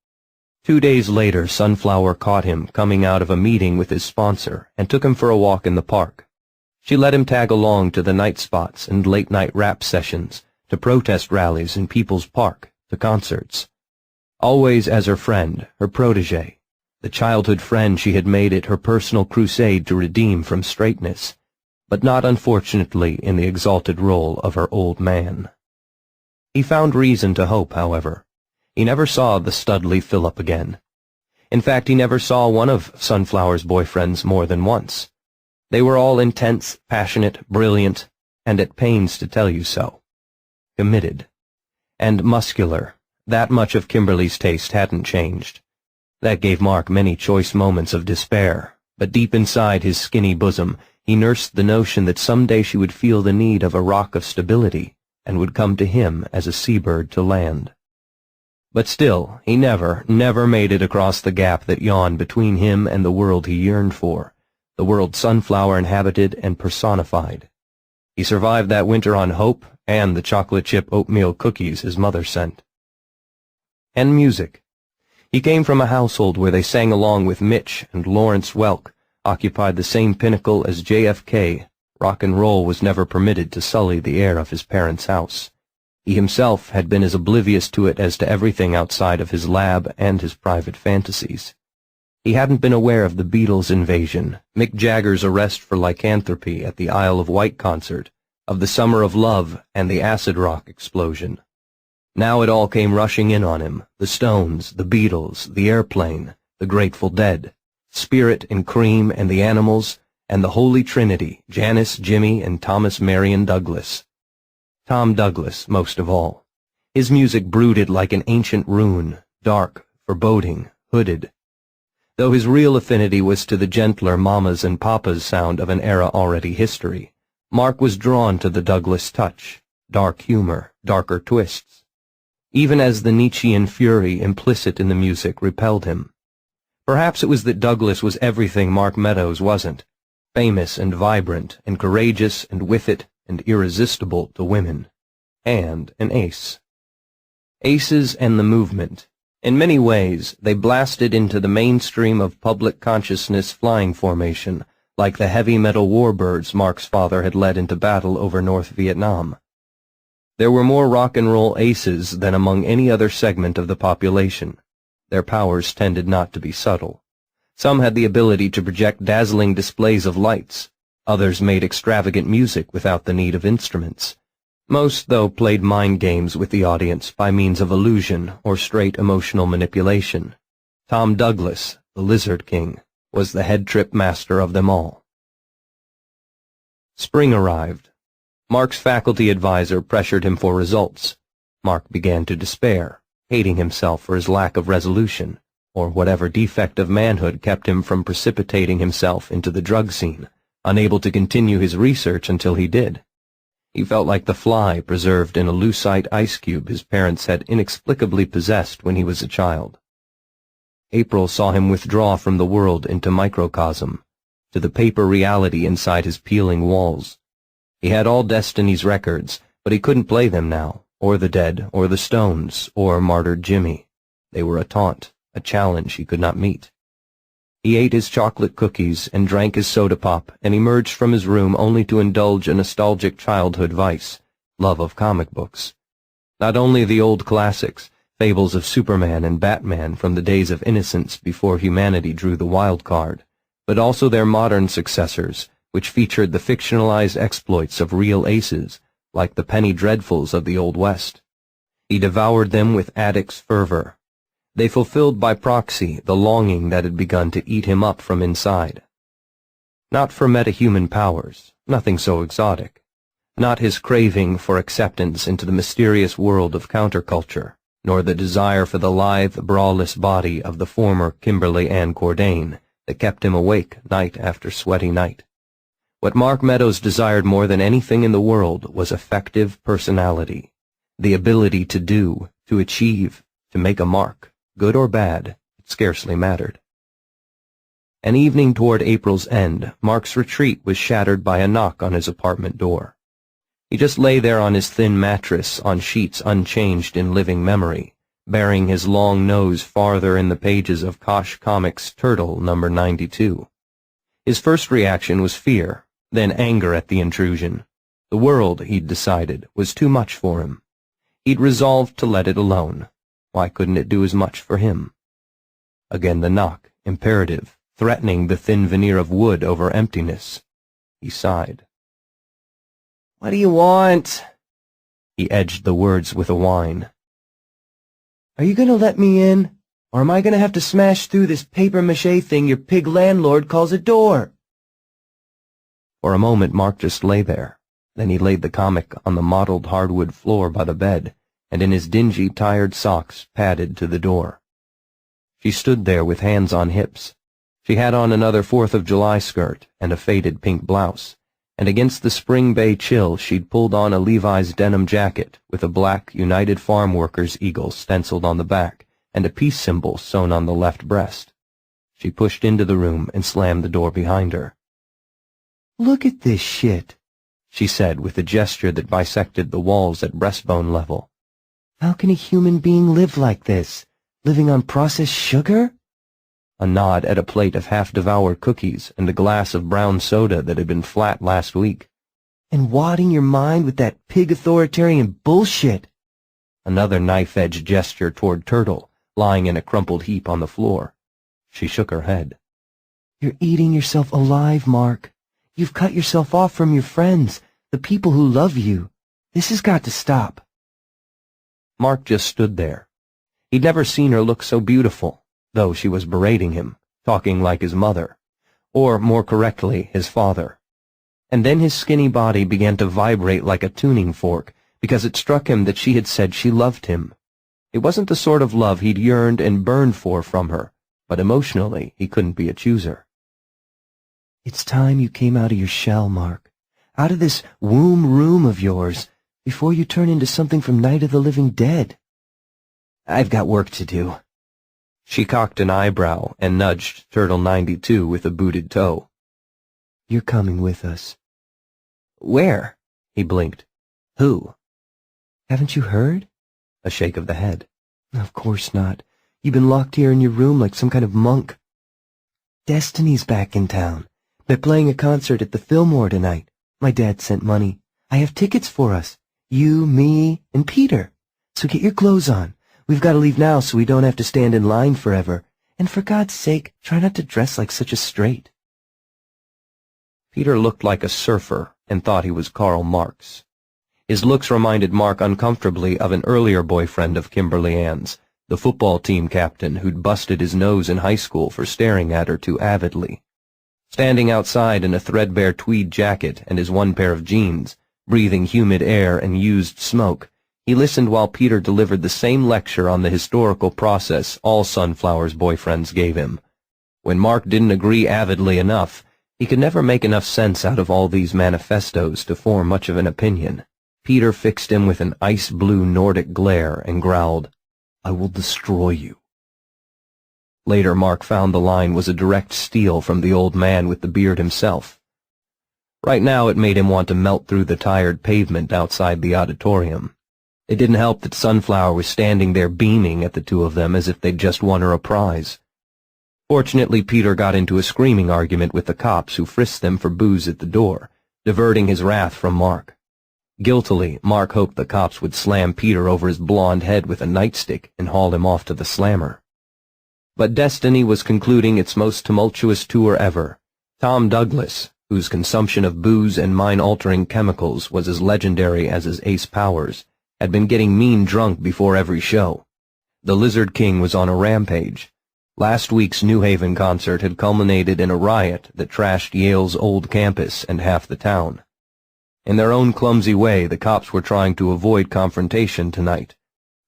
2 days later, Sunflower caught him coming out of a meeting with his sponsor and took him for a walk in the park. She let him tag along to the night spots and late-night rap sessions, to protest rallies in People's Park, to concerts. Always as her friend, her protégé, the childhood friend she had made it her personal crusade to redeem from straightness, but not unfortunately in the exalted role of her old man. He found reason to hope, however. He never saw the Studley Philip again. In fact, he never saw one of Sunflower's boyfriends more than once. They were all intense, passionate, brilliant, and at pains to tell you so. Committed. And muscular. That much of Kimberly's taste hadn't changed. That gave Mark many choice moments of despair, but deep inside his skinny bosom he nursed the notion that someday she would feel the need of a rock of stability and would come to him as a seabird to land. But still, he never made it across the gap that yawned between him and the world he yearned for, the world Sunflower inhabited and personified. He survived that winter on hope and the chocolate chip oatmeal cookies his mother sent. And music. He came from a household where they sang along with Mitch and Lawrence Welk, occupied the same pinnacle as JFK. Rock and roll was never permitted to sully the air of his parents' house. He himself had been as oblivious to it as to everything outside of his lab and his private fantasies. He hadn't been aware of the Beatles' invasion, Mick Jagger's arrest for lycanthropy at the Isle of Wight concert, of the Summer of Love and the acid rock explosion. Now it all came rushing in on him, the Stones, the Beatles, the airplane, the Grateful Dead, Spirit and Cream and the Animals, and the Holy Trinity, Janis, Jimmy, and Thomas Marion Douglas. Tom Douglas, most of all. His music brooded like an ancient rune, dark, foreboding, hooded. Though his real affinity was to the gentler mamas and papas sound of an era already history, Mark was drawn to the Douglas touch, dark humor, darker twists. Even as the Nietzschean fury implicit in the music repelled him. Perhaps it was that Douglas was everything Mark Meadows wasn't, famous and vibrant and courageous and with it and irresistible to women, and an ace. Aces and the movement. In many ways, they blasted into the mainstream of public consciousness flying formation, like the heavy metal warbirds Mark's father had led into battle over North Vietnam. There were more rock and roll aces than among any other segment of the population. Their powers tended not to be subtle. Some had the ability to project dazzling displays of lights. Others made extravagant music without the need of instruments. Most, though, played mind games with the audience by means of illusion or straight emotional manipulation. Tom Douglas, the Lizard King, was the head trip master of them all. Spring arrived. Mark's faculty advisor pressured him for results. Mark began to despair, hating himself for his lack of resolution, or whatever defect of manhood kept him from precipitating himself into the drug scene, unable to continue his research until he did. He felt like the fly preserved in a lucite ice cube his parents had inexplicably possessed when he was a child. April saw him withdraw from the world into microcosm, to the paper reality inside his peeling walls. He had all Destiny's records, but he couldn't play them now, or the Dead, or the Stones, or Martyred Jimmy. They were a taunt, a challenge he could not meet. He ate his chocolate cookies and drank his soda pop and emerged from his room only to indulge a nostalgic childhood vice, love of comic books. Not only the old classics, fables of Superman and Batman from the days of innocence before humanity drew the wild card, but also their modern successors, which featured the fictionalized exploits of real aces, like the Penny Dreadfuls of the Old West. He devoured them with addict's fervor. They fulfilled by proxy the longing that had begun to eat him up from inside. Not for metahuman powers, nothing so exotic. Not his craving for acceptance into the mysterious world of counterculture, nor the desire for the lithe, braless body of the former Kimberly Ann Cordain that kept him awake night after sweaty night. What Mark Meadows desired more than anything in the world was effective personality, the ability to do, to achieve, to make a mark. Good or bad, it scarcely mattered. An evening toward April's end, Mark's retreat was shattered by a knock on his apartment door. He just lay there on his thin mattress on sheets unchanged in living memory, burying his long nose farther in the pages of Kosh Comics' Turtle number 92. His first reaction was fear, then anger at the intrusion. The world, he'd decided, was too much for him. He'd resolved to let it alone. Why couldn't it do as much for him? Again the knock, imperative, threatening the thin veneer of wood over emptiness. He sighed. "What do you want?" He edged the words with a whine. "Are you going to let me in, or am I going to have to smash through this papier-mâché thing your pig landlord calls a door?" For a moment Mark just lay there. Then he laid the comic on the mottled hardwood floor by the bed, and in his dingy, tired socks padded to the door. She stood there with hands on hips. She had on another 4th of July skirt and a faded pink blouse, and against the spring bay chill she'd pulled on a Levi's denim jacket with a black United Farm Workers eagle stenciled on the back and a peace symbol sewn on the left breast. She pushed into the room and slammed the door behind her. "Look at this shit," she said with a gesture that bisected the walls at breastbone level. "How can a human being live like this? Living on processed sugar?" A nod at a plate of half-devoured cookies and a glass of brown soda that had been flat last week. "And wadding your mind with that pig authoritarian bullshit." Another knife-edged gesture toward Turtle, lying in a crumpled heap on the floor. She shook her head. "You're eating yourself alive, Mark. You've cut yourself off from your friends, the people who love you. This has got to stop." Mark just stood there. He'd never seen her look so beautiful, though she was berating him, talking like his mother, or, more correctly, his father. And then his skinny body began to vibrate like a tuning fork, because it struck him that she had said she loved him. It wasn't the sort of love he'd yearned and burned for from her, but emotionally he couldn't be a chooser. "It's time you came out of your shell, Mark. Out of this womb room of yours, before you turn into something from Night of the Living Dead." "I've got work to do." She cocked an eyebrow and nudged Turtle 92 with a booted toe. "You're coming with us." "Where?" He blinked. "Who?" "Haven't you heard?" A shake of the head. "Of course not. You've been locked here in your room like some kind of monk. Destiny's back in town. They're playing a concert at the Fillmore tonight. My dad sent money. I have tickets for us. You, me, and Peter. So get your clothes on. We've got to leave now so we don't have to stand in line forever. And for God's sake, try not to dress like such a straight." Peter looked like a surfer and thought he was Karl Marx. His looks reminded Mark uncomfortably of an earlier boyfriend of Kimberly Ann's, the football team captain who'd busted his nose in high school for staring at her too avidly. Standing outside in a threadbare tweed jacket and his one pair of jeans, Breathing humid air and used smoke, he listened while Peter delivered the same lecture on the historical process all Sunflower's boyfriends gave him. When Mark didn't agree avidly enough, he could never make enough sense out of all these manifestos to form much of an opinion. Peter fixed him with an ice-blue Nordic glare and growled, "I will destroy you." Later, Mark found the line was a direct steal from the old man with the beard himself. Right now, it made him want to melt through the tired pavement outside the auditorium. It didn't help that Sunflower was standing there beaming at the two of them as if they'd just won her a prize. Fortunately, Peter got into a screaming argument with the cops who frisked them for booze at the door, diverting his wrath from Mark. Guiltily, Mark hoped the cops would slam Peter over his blonde head with a nightstick and haul him off to the slammer. But Destiny was concluding its most tumultuous tour ever. Tom Douglas, whose consumption of booze and mind-altering chemicals was as legendary as his ace powers, had been getting mean drunk before every show. The Lizard King was on a rampage. Last week's New Haven concert had culminated in a riot that trashed Yale's old campus and half the town. In their own clumsy way, the cops were trying to avoid confrontation tonight.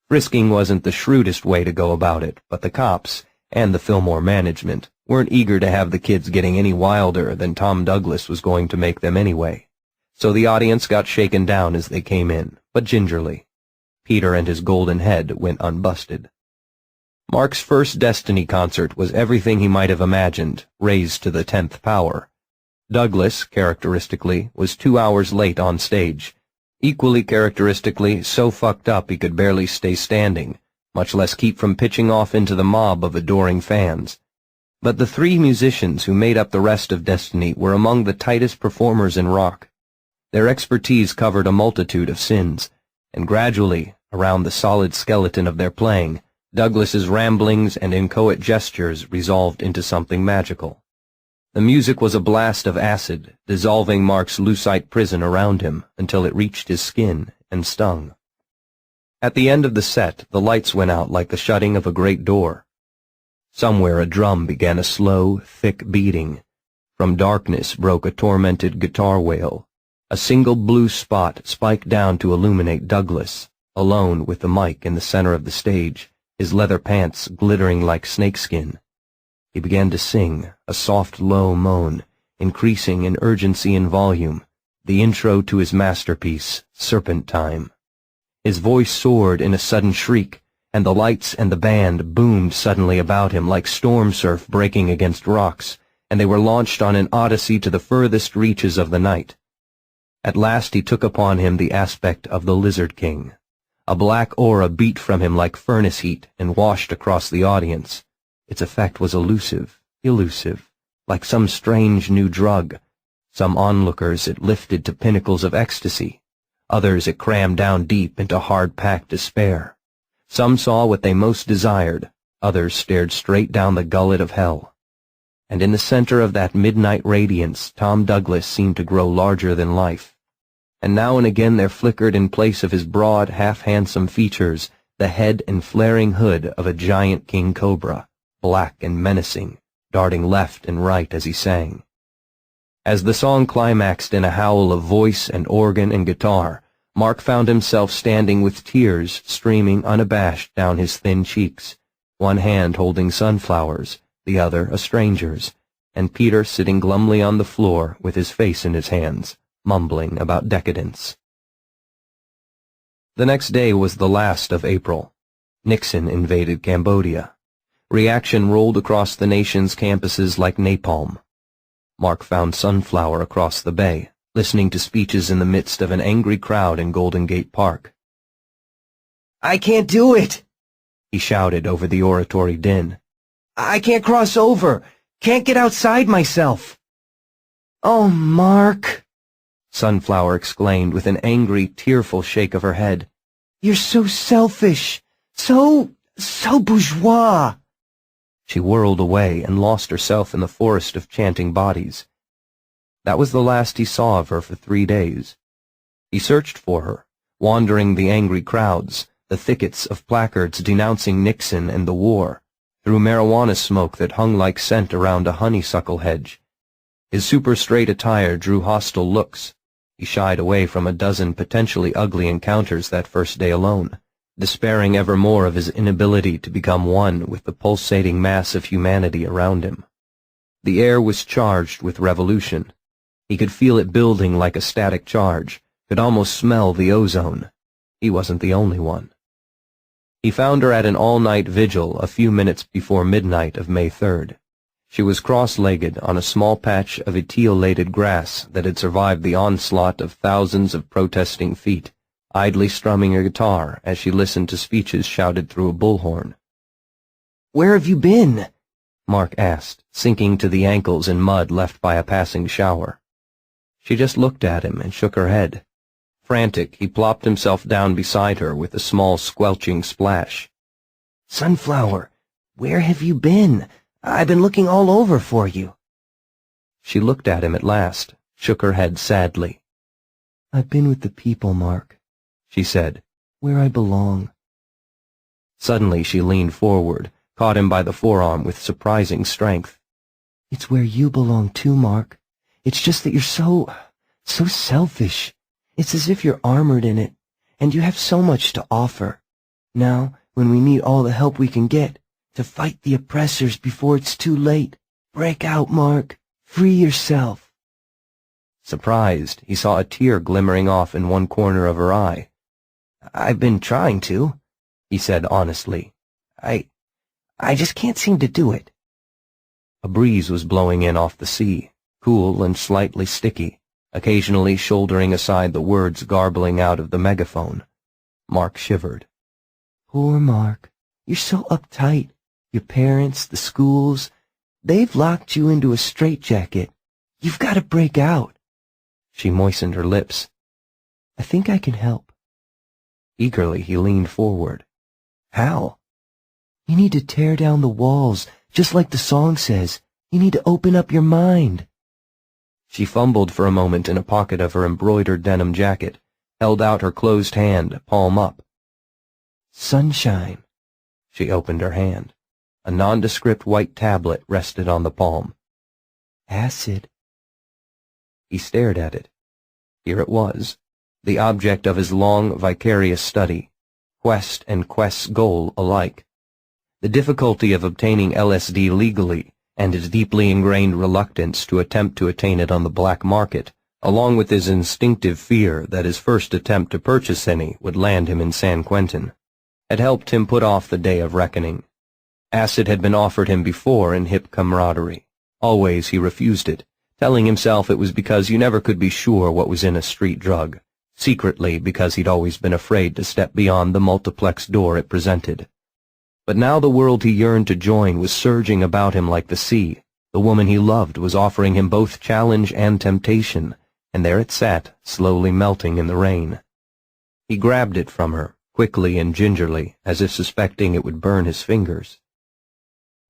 Frisking wasn't the shrewdest way to go about it, but the cops, and the Fillmore management, weren't eager to have the kids getting any wilder than Tom Douglas was going to make them anyway. So the audience got shaken down as they came in, but gingerly. Peter and his golden head went unbusted. Mark's first Destiny concert was everything he might have imagined, raised to the 10th power. Douglas, characteristically, was 2 hours late on stage. Equally characteristically, so fucked up he could barely stay standing, much less keep from pitching off into the mob of adoring fans. But the three musicians who made up the rest of Destiny were among the tightest performers in rock. Their expertise covered a multitude of sins, and gradually, around the solid skeleton of their playing, Douglas's ramblings and inchoate gestures resolved into something magical. The music was a blast of acid, dissolving Mark's lucite prison around him until it reached his skin and stung. At the end of the set, the lights went out like the shutting of a great door. Somewhere a drum began a slow, thick beating. From darkness broke a tormented guitar wail. A single blue spot spiked down to illuminate Douglas, alone with the mic in the center of the stage, his leather pants glittering like snakeskin. He began to sing, a soft, low moan, increasing in urgency and volume, the intro to his masterpiece, Serpent Time. His voice soared in a sudden shriek, and the lights and the band boomed suddenly about him like storm surf breaking against rocks, and they were launched on an odyssey to the furthest reaches of the night. At last he took upon him the aspect of the Lizard King. A black aura beat from him like furnace heat and washed across the audience. Its effect was elusive, like some strange new drug. Some onlookers it lifted to pinnacles of ecstasy. Others it crammed down deep into hard-packed despair. Some saw what they most desired. Others stared straight down the gullet of hell. And in the center of that midnight radiance, Tom Douglas seemed to grow larger than life. And now and again there flickered in place of his broad, half-handsome features the head and flaring hood of a giant king cobra, black and menacing, darting left and right as he sang. As the song climaxed in a howl of voice and organ and guitar, Mark found himself standing with tears streaming unabashed down his thin cheeks, one hand holding sunflowers, the other a stranger's, and Peter sitting glumly on the floor with his face in his hands, mumbling about decadence. The next day was the last of April. Nixon invaded Cambodia. Reaction rolled across the nation's campuses like napalm. Mark found Sunflower across the bay, listening to speeches in the midst of an angry crowd in Golden Gate Park. "I can't do it," he shouted over the oratory din. "I can't cross over. Can't get outside myself." "Oh, Mark," Sunflower exclaimed with an angry, tearful shake of her head. "You're so selfish. So bourgeois." She whirled away and lost herself in the forest of chanting bodies. That was the last he saw of her for 3 days. He searched for her, wandering the angry crowds, the thickets of placards denouncing Nixon and the war, through marijuana smoke that hung like scent around a honeysuckle hedge. His super-straight attire drew hostile looks. He shied away from a dozen potentially ugly encounters that first day alone, despairing ever more of his inability to become one with the pulsating mass of humanity around him. The air was charged with revolution. He could feel it building like a static charge, could almost smell the ozone. He wasn't the only one. He found her at an all-night vigil a few minutes before midnight of May 3rd. She was cross-legged on a small patch of etiolated grass that had survived the onslaught of thousands of protesting feet, idly strumming a guitar as she listened to speeches shouted through a bullhorn. "Where have you been?" Mark asked, sinking to the ankles in mud left by a passing shower. She just looked at him and shook her head. Frantic, he plopped himself down beside her with a small squelching splash. "Sunflower, where have you been? I've been looking all over for you." She looked at him at last, shook her head sadly. "I've been with the people, Mark," she said. "Where I belong." Suddenly she leaned forward, caught him by the forearm with surprising strength. "It's where you belong too, Mark. It's just that you're so selfish. It's as if you're armored in it, and you have so much to offer. Now, when we need all the help we can get, to fight the oppressors before it's too late, break out, Mark. Free yourself." Surprised, he saw a tear glimmering off in one corner of her eye. "I've been trying to," he said honestly. I just can't seem to do it." A breeze was blowing in off the sea, cool and slightly sticky, occasionally shouldering aside the words garbling out of the megaphone. Mark shivered. "Poor Mark. You're so uptight. Your parents, the schools, they've locked you into a straitjacket. You've got to break out." She moistened her lips. "I think I can help." Eagerly he leaned forward. "How?" "You need to tear down the walls, just like the song says. You need to open up your mind." She fumbled for a moment in a pocket of her embroidered denim jacket, held out her closed hand, palm up. "Sunshine." She opened her hand. A nondescript white tablet rested on the palm. "Acid." He stared at it. Here it was, the object of his long, vicarious study, quest and quest's goal alike. The difficulty of obtaining LSD legally and his deeply ingrained reluctance to attempt to attain it on the black market, along with his instinctive fear that his first attempt to purchase any would land him in San Quentin, had helped him put off the day of reckoning. Acid had been offered him before in hip camaraderie. Always he refused it, telling himself it was because you never could be sure what was in a street drug, secretly because he'd always been afraid to step beyond the multiplex door it presented. But now the world he yearned to join was surging about him like the sea. The woman he loved was offering him both challenge and temptation, and there it sat, slowly melting in the rain. He grabbed it from her, quickly and gingerly, as if suspecting it would burn his fingers.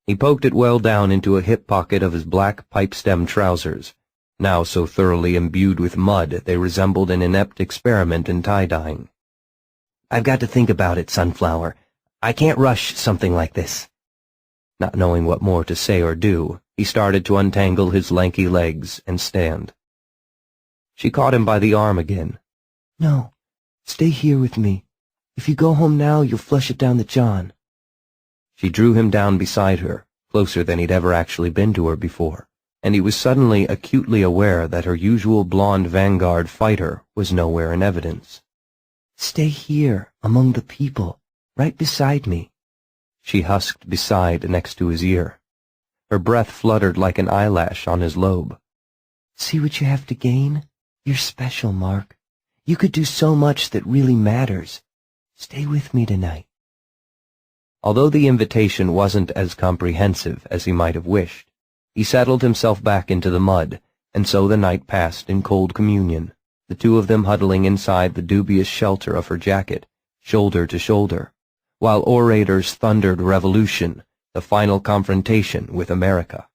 He poked it well down into a hip pocket of his black pipe-stem trousers, now so thoroughly imbued with mud they resembled an inept experiment in tie-dyeing. "I've got to think about it, Sunflower. I can't rush something like this." Not knowing what more to say or do, he started to untangle his lanky legs and stand. She caught him by the arm again. "No, stay here with me. If you go home now, you'll flush it down the John." She drew him down beside her, closer than he'd ever actually been to her before, and he was suddenly acutely aware that her usual blonde vanguard fighter was nowhere in evidence. "Stay here, among the people. Right beside me," she husked beside next to his ear. Her breath fluttered like an eyelash on his lobe. "See what you have to gain? You're special, Mark. You could do so much that really matters. Stay with me tonight." Although the invitation wasn't as comprehensive as he might have wished, he settled himself back into the mud, and so the night passed in cold communion, the two of them huddling inside the dubious shelter of her jacket, shoulder to shoulder, while orators thundered revolution, the final confrontation with America.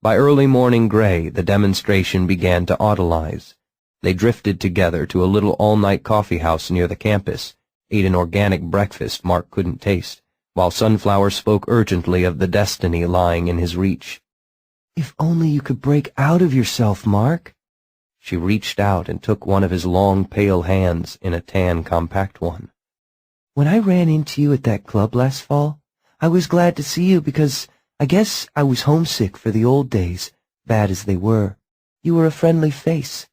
By early morning gray, the demonstration began to autolize. They drifted together to a little all-night coffee house near the campus, ate an organic breakfast Mark couldn't taste, while Sunflower spoke urgently of the destiny lying in his reach. "If only you could break out of yourself, Mark." She reached out and took one of his long, pale hands in a tan, compact one. When I ran into you at that club last fall, I was glad to see you because I guess I was homesick for the old days, bad as they were. You were a friendly face.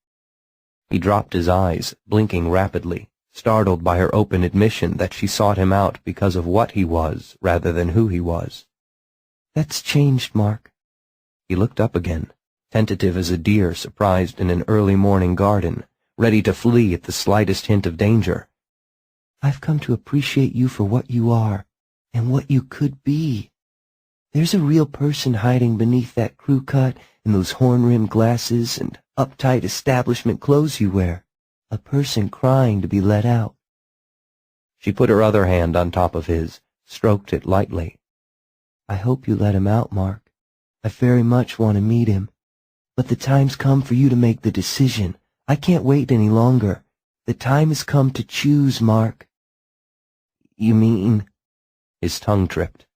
He dropped his eyes, blinking rapidly, startled by her open admission that she sought him out because of what he was rather than who he was. That's changed, Mark. He looked up again, tentative as a deer surprised in an early morning garden, ready to flee at the slightest hint of danger. I've come to appreciate you for what you are and what you could be. There's a real person hiding beneath that crew cut and those horn-rimmed glasses and uptight establishment clothes you wear. A person crying to be let out. She put her other hand on top of his, stroked it lightly. I hope you let him out, Mark. I very much want to meet him. But the time's come for you to make the decision. I can't wait any longer. The time has come to choose, Mark. You mean? His tongue tripped.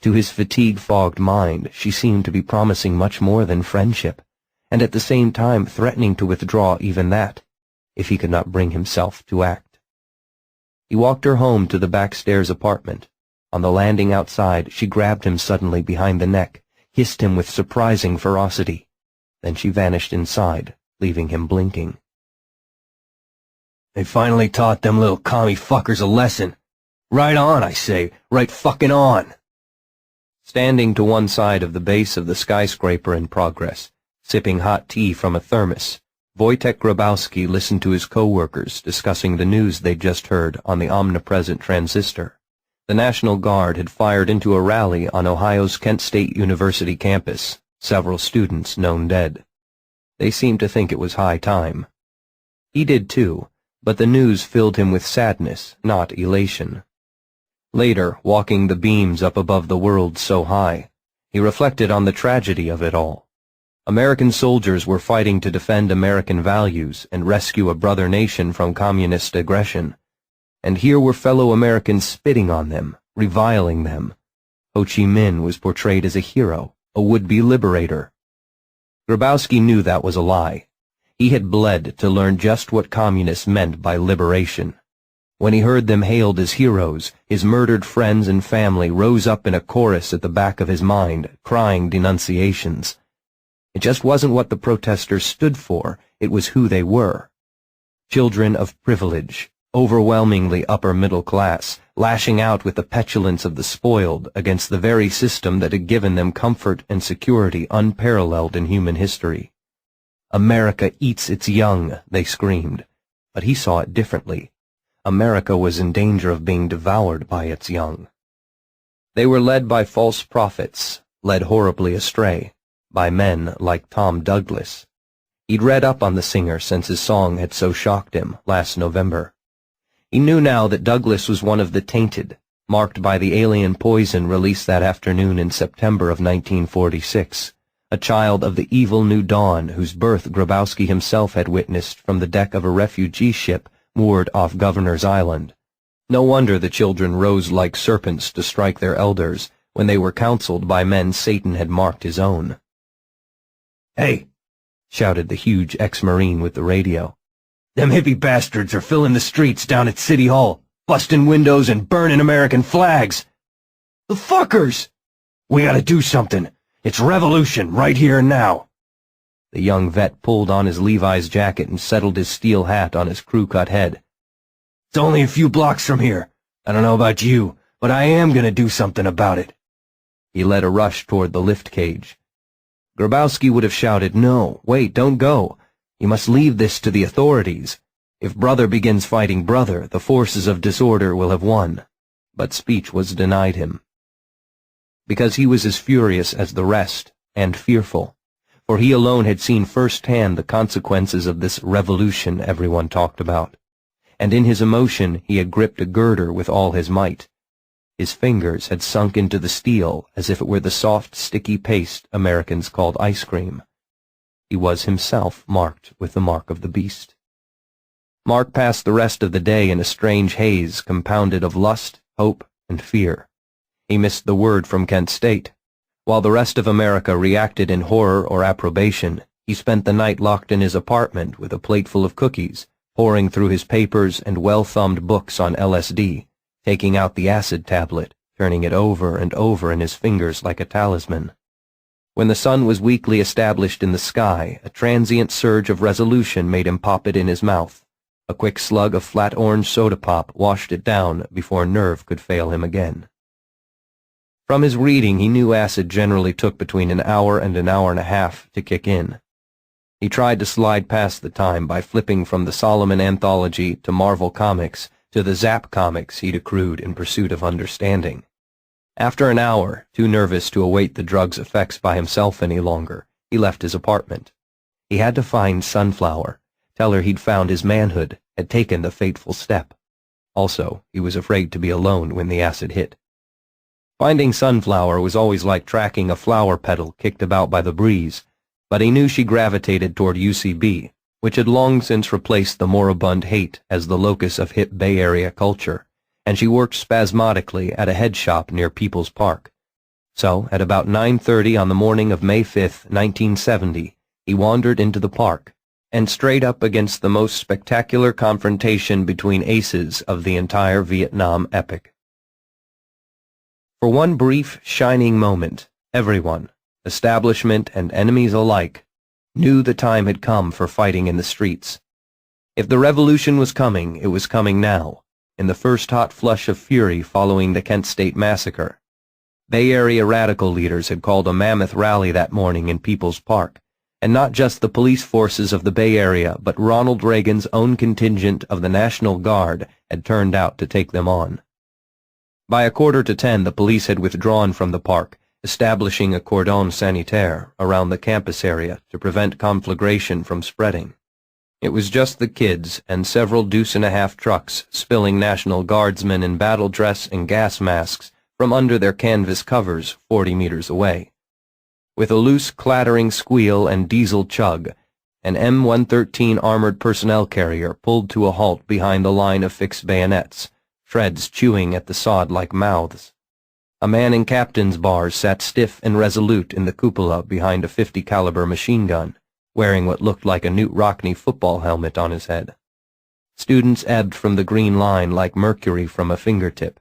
To his fatigue-fogged mind, she seemed to be promising much more than friendship, and at the same time threatening to withdraw even that, if he could not bring himself to act. He walked her home to the backstairs apartment. On the landing outside, she grabbed him suddenly behind the neck, hissed him with surprising ferocity. Then she vanished inside, leaving him blinking. They finally taught them little commie fuckers a lesson. Right on, I say, right fucking on. Standing to one side of the base of the skyscraper in progress, sipping hot tea from a thermos, Wojtek Grabowski listened to his co-workers discussing the news they'd just heard on the omnipresent transistor. The National Guard had fired into a rally on Ohio's Kent State University campus, several students known dead. They seemed to think it was high time. He did too, but the news filled him with sadness, not elation. Later, walking the beams up above the world so high, he reflected on the tragedy of it all. American soldiers were fighting to defend American values and rescue a brother nation from communist aggression. And here were fellow Americans spitting on them, reviling them. Ho Chi Minh was portrayed as a hero, a would-be liberator. Grabowski knew that was a lie. He had bled to learn just what communists meant by liberation. When he heard them hailed as heroes, his murdered friends and family rose up in a chorus at the back of his mind, crying denunciations. It just wasn't what the protesters stood for, it was who they were. Children of privilege, overwhelmingly upper middle class, lashing out with the petulance of the spoiled against the very system that had given them comfort and security unparalleled in human history. America eats its young, they screamed, but he saw it differently. America was in danger of being devoured by its young. They were led by false prophets, led horribly astray, by men like Tom Douglas. He'd read up on the singer since his song had so shocked him last November. He knew now that Douglas was one of the tainted, marked by the alien poison released that afternoon in September of 1946, a child of the evil new dawn whose birth Grabowski himself had witnessed from the deck of a refugee ship moored off Governor's Island. No wonder the children rose like serpents to strike their elders when they were counseled by men Satan had marked his own. "Hey!" shouted the huge ex-Marine with the radio. "Them hippie bastards are filling the streets down at City Hall, busting windows and burning American flags. The fuckers! We gotta do something. It's revolution right here and now." The young vet pulled on his Levi's jacket and settled his steel hat on his crew-cut head. "It's only a few blocks from here. I don't know about you, but I am gonna do something about it." He led a rush toward the lift cage. Grabowski would have shouted, "No, wait, don't go. You must leave this to the authorities. If brother begins fighting brother, the forces of disorder will have won." But speech was denied him. Because he was as furious as the rest, and fearful, for he alone had seen firsthand the consequences of this revolution everyone talked about, and in his emotion he had gripped a girder with all his might. His fingers had sunk into the steel as if it were the soft, sticky paste Americans called ice cream. He was himself marked with the mark of the beast. Mark passed the rest of the day in a strange haze compounded of lust, hope, and fear. He missed the word from Kent State. While the rest of America reacted in horror or approbation, He spent the night locked in his apartment with a plate full of cookies, poring through his papers and well-thumbed books on LSD, taking out the acid tablet, turning it over and over in his fingers like a talisman. When the sun was weakly established in the sky, a transient surge of resolution made him pop it in his mouth. A quick slug of flat orange soda pop washed it down before nerve could fail him again. From his reading, he knew acid generally took between an hour and an hour and a half to kick in. He tried to slide past the time by flipping from the Solomon Anthology to Marvel Comics to the Zap comics he'd accrued in pursuit of understanding. After an hour, too nervous to await the drug's effects by himself any longer, he left his apartment. He had to find Sunflower, tell her he'd found his manhood, had taken the fateful step. Also, he was afraid to be alone when the acid hit. Finding Sunflower was always like tracking a flower petal kicked about by the breeze, but he knew she gravitated toward UCB, which had long since replaced the moribund Haight as the locus of hip Bay Area culture, and she worked spasmodically at a head shop near People's Park. So, at about 9:30 on the morning of May 5th, 1970, he wandered into the park, and straight up against the most spectacular confrontation between aces of the entire Vietnam epic. For one brief, shining moment, everyone, establishment and enemies alike, knew the time had come for fighting in the streets. If the revolution was coming, it was coming now, in the first hot flush of fury following the Kent State massacre. Bay Area radical leaders had called a mammoth rally that morning in People's Park, and not just the police forces of the Bay Area, but Ronald Reagan's own contingent of the National Guard had turned out to take them on. By 9:45, the police had withdrawn from the park, establishing a cordon sanitaire around the campus area to prevent conflagration from spreading. It was just the kids and several deuce-and-a-half trucks spilling National Guardsmen in battle dress and gas masks from under their canvas covers 40 meters away. With a loose, clattering squeal and diesel chug, an M113 armored personnel carrier pulled to a halt behind the line of fixed bayonets, treads chewing at the sod like mouths. A man in captain's bars sat stiff and resolute in the cupola behind a .50 caliber machine gun, wearing what looked like a Newt Rockne football helmet on his head. Students ebbed from the green line like mercury from a fingertip.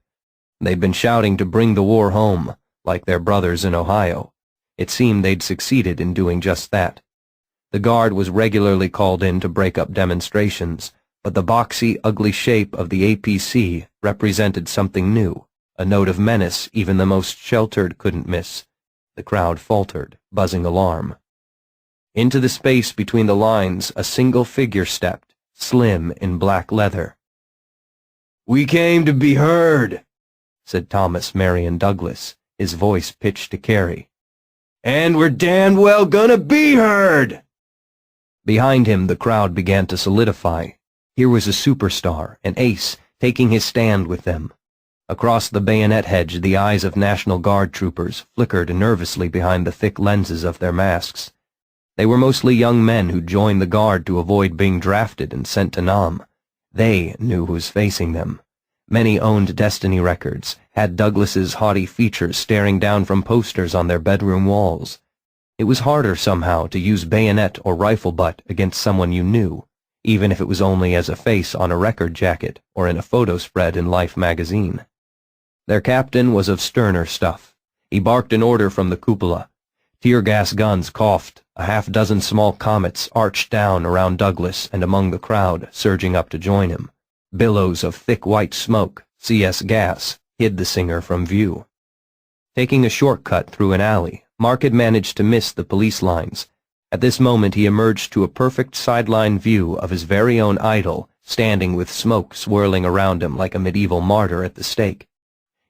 They'd been shouting to bring the war home, like their brothers in Ohio. It seemed they'd succeeded in doing just that. The Guard was regularly called in to break up demonstrations, but the boxy, ugly shape of the APC represented something new, a note of menace even the most sheltered couldn't miss. The crowd faltered, buzzing alarm. Into the space between the lines, a single figure stepped, slim in black leather. "We came to be heard," said Thomas Marion Douglas, his voice pitched to carry. "And we're damn well gonna be heard!" Behind him, the crowd began to solidify. Here was a superstar, an ace, taking his stand with them. Across the bayonet hedge, the eyes of National Guard troopers flickered nervously behind the thick lenses of their masks. They were mostly young men who joined the Guard to avoid being drafted and sent to Nam. They knew who was facing them. Many owned Destiny records, had Douglas's haughty features staring down from posters on their bedroom walls. It was harder somehow to use bayonet or rifle butt against someone you knew, even if it was only as a face on a record jacket or in a photo spread in Life magazine. Their captain was of sterner stuff. He barked an order from the cupola. Tear gas guns coughed. A half-dozen small comets arched down around Douglas and among the crowd surging up to join him. Billows of thick white smoke, CS gas, hid the singer from view. Taking a shortcut through an alley, Mark had managed to miss the police lines. At this moment he emerged to a perfect sideline view of his very own idol, standing with smoke swirling around him like a medieval martyr at the stake.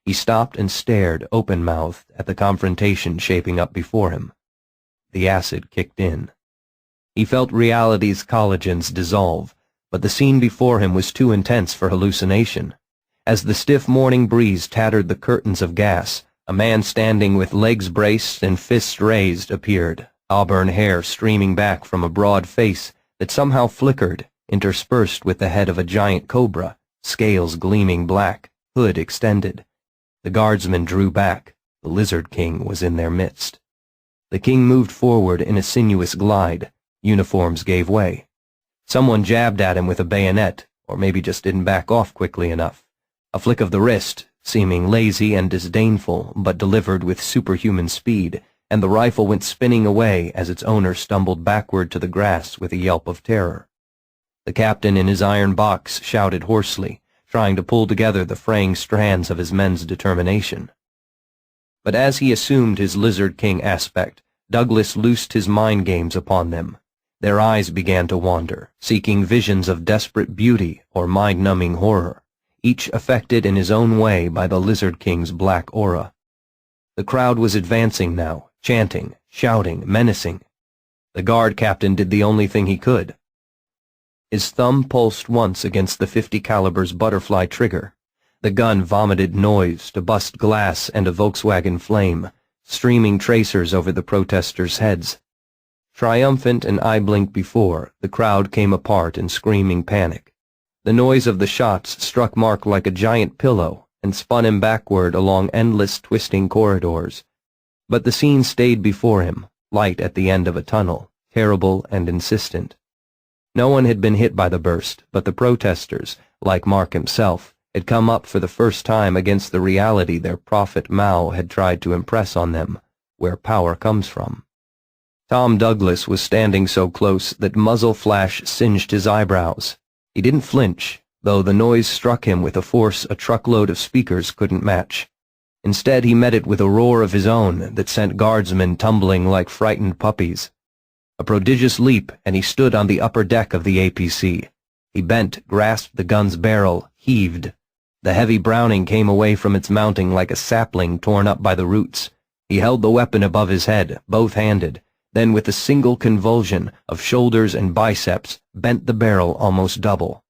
He stopped and stared open-mouthed at the confrontation shaping up before him. The acid kicked in. He felt reality's collagens dissolve, but the scene before him was too intense for hallucination. As the stiff morning breeze tattered the curtains of gas, a man standing with legs braced and fists raised appeared, auburn hair streaming back from a broad face that somehow flickered, interspersed with the head of a giant cobra, scales gleaming black, hood extended. The guardsmen drew back. The Lizard King was in their midst. The king moved forward in a sinuous glide, Uniforms gave way. Someone jabbed at him with a bayonet, or maybe just didn't back off quickly enough. A flick of the wrist, seeming lazy and disdainful, but delivered with superhuman speed, and the rifle went spinning away as its owner stumbled backward to the grass with a yelp of terror. The captain in his iron box shouted hoarsely, trying to pull together the fraying strands of his men's determination. But as he assumed his Lizard King aspect, Douglas loosed his mind games upon them. Their eyes began to wander, seeking visions of desperate beauty or mind-numbing horror, each affected in his own way by the Lizard King's black aura. The crowd was advancing now, chanting, shouting, menacing. The guard captain did the only thing he could. His thumb pulsed once against the .50 caliber's butterfly trigger. The gun vomited noise to bust glass and a Volkswagen flame, streaming tracers over the protesters' heads. Triumphant and eye-blink before, the crowd came apart in screaming panic. The noise of the shots struck Mark like a giant pillow and spun him backward along endless twisting corridors. But the scene stayed before him, light at the end of a tunnel, terrible and insistent. No one had been hit by the burst, but the protesters, like Mark himself, had come up for the first time against the reality their prophet Mao had tried to impress on them, where power comes from. Tom Douglas was standing so close that muzzle flash singed his eyebrows. He didn't flinch, though the noise struck him with a force a truckload of speakers couldn't match. Instead, he met it with a roar of his own that sent guardsmen tumbling like frightened puppies. A prodigious leap, and he stood on the upper deck of the APC. He bent, grasped the gun's barrel, heaved. The heavy Browning came away from its mounting like a sapling torn up by the roots. He held the weapon above his head, both-handed, then with a single convulsion of shoulders and biceps, bent the barrel almost double.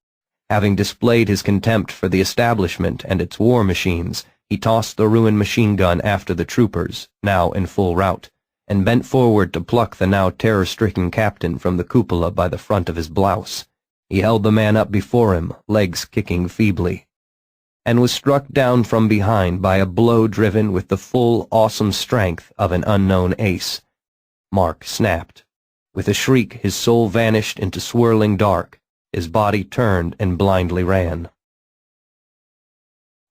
Having displayed his contempt for the establishment and its war machines, he tossed the ruined machine gun after the troopers, now in full rout, and bent forward to pluck the now terror-stricken captain from the cupola by the front of his blouse. He held the man up before him, legs kicking feebly, and was struck down from behind by a blow driven with the full, awesome strength of an unknown ace. Mark snapped. With a shriek, his soul vanished into swirling dark. His body turned and blindly ran.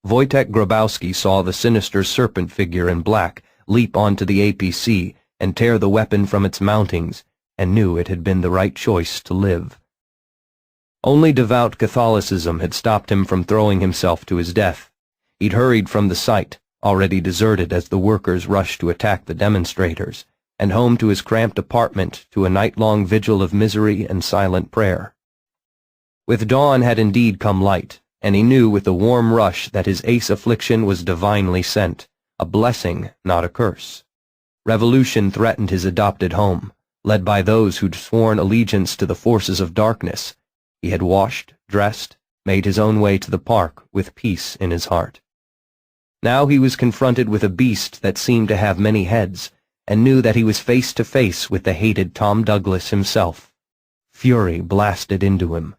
Wojtek Grabowski saw the sinister serpent figure in black leap onto the APC and tear the weapon from its mountings, and knew it had been the right choice to live. Only devout Catholicism had stopped him from throwing himself to his death. He'd hurried from the site, already deserted as the workers rushed to attack the demonstrators, and home to his cramped apartment to a night-long vigil of misery and silent prayer. With dawn had indeed come light, and he knew with a warm rush that his ace affliction was divinely sent, a blessing, not a curse. Revolution threatened his adopted home, led by those who'd sworn allegiance to the forces of darkness. He had washed, dressed, made his own way to the park with peace in his heart. Now he was confronted with a beast that seemed to have many heads, and knew that he was face to face with the hated Tom Douglas himself. Fury blasted into him.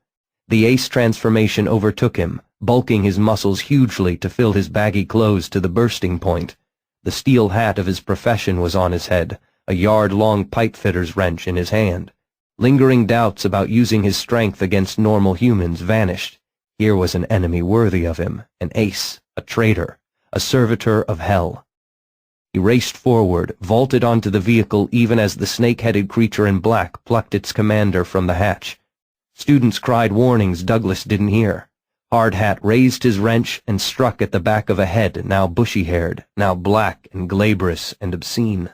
The ace transformation overtook him, bulking his muscles hugely to fill his baggy clothes to the bursting point. The steel hat of his profession was on his head, a yard-long pipe-fitter's wrench in his hand. Lingering doubts about using his strength against normal humans vanished. Here was an enemy worthy of him, an ace, a traitor, a servitor of hell. He raced forward, vaulted onto the vehicle even as the snake-headed creature in black plucked its commander from the hatch. Students cried warnings Douglas didn't hear. Hardhat raised his wrench and struck at the back of a head now bushy-haired, now black and glabrous and obscene.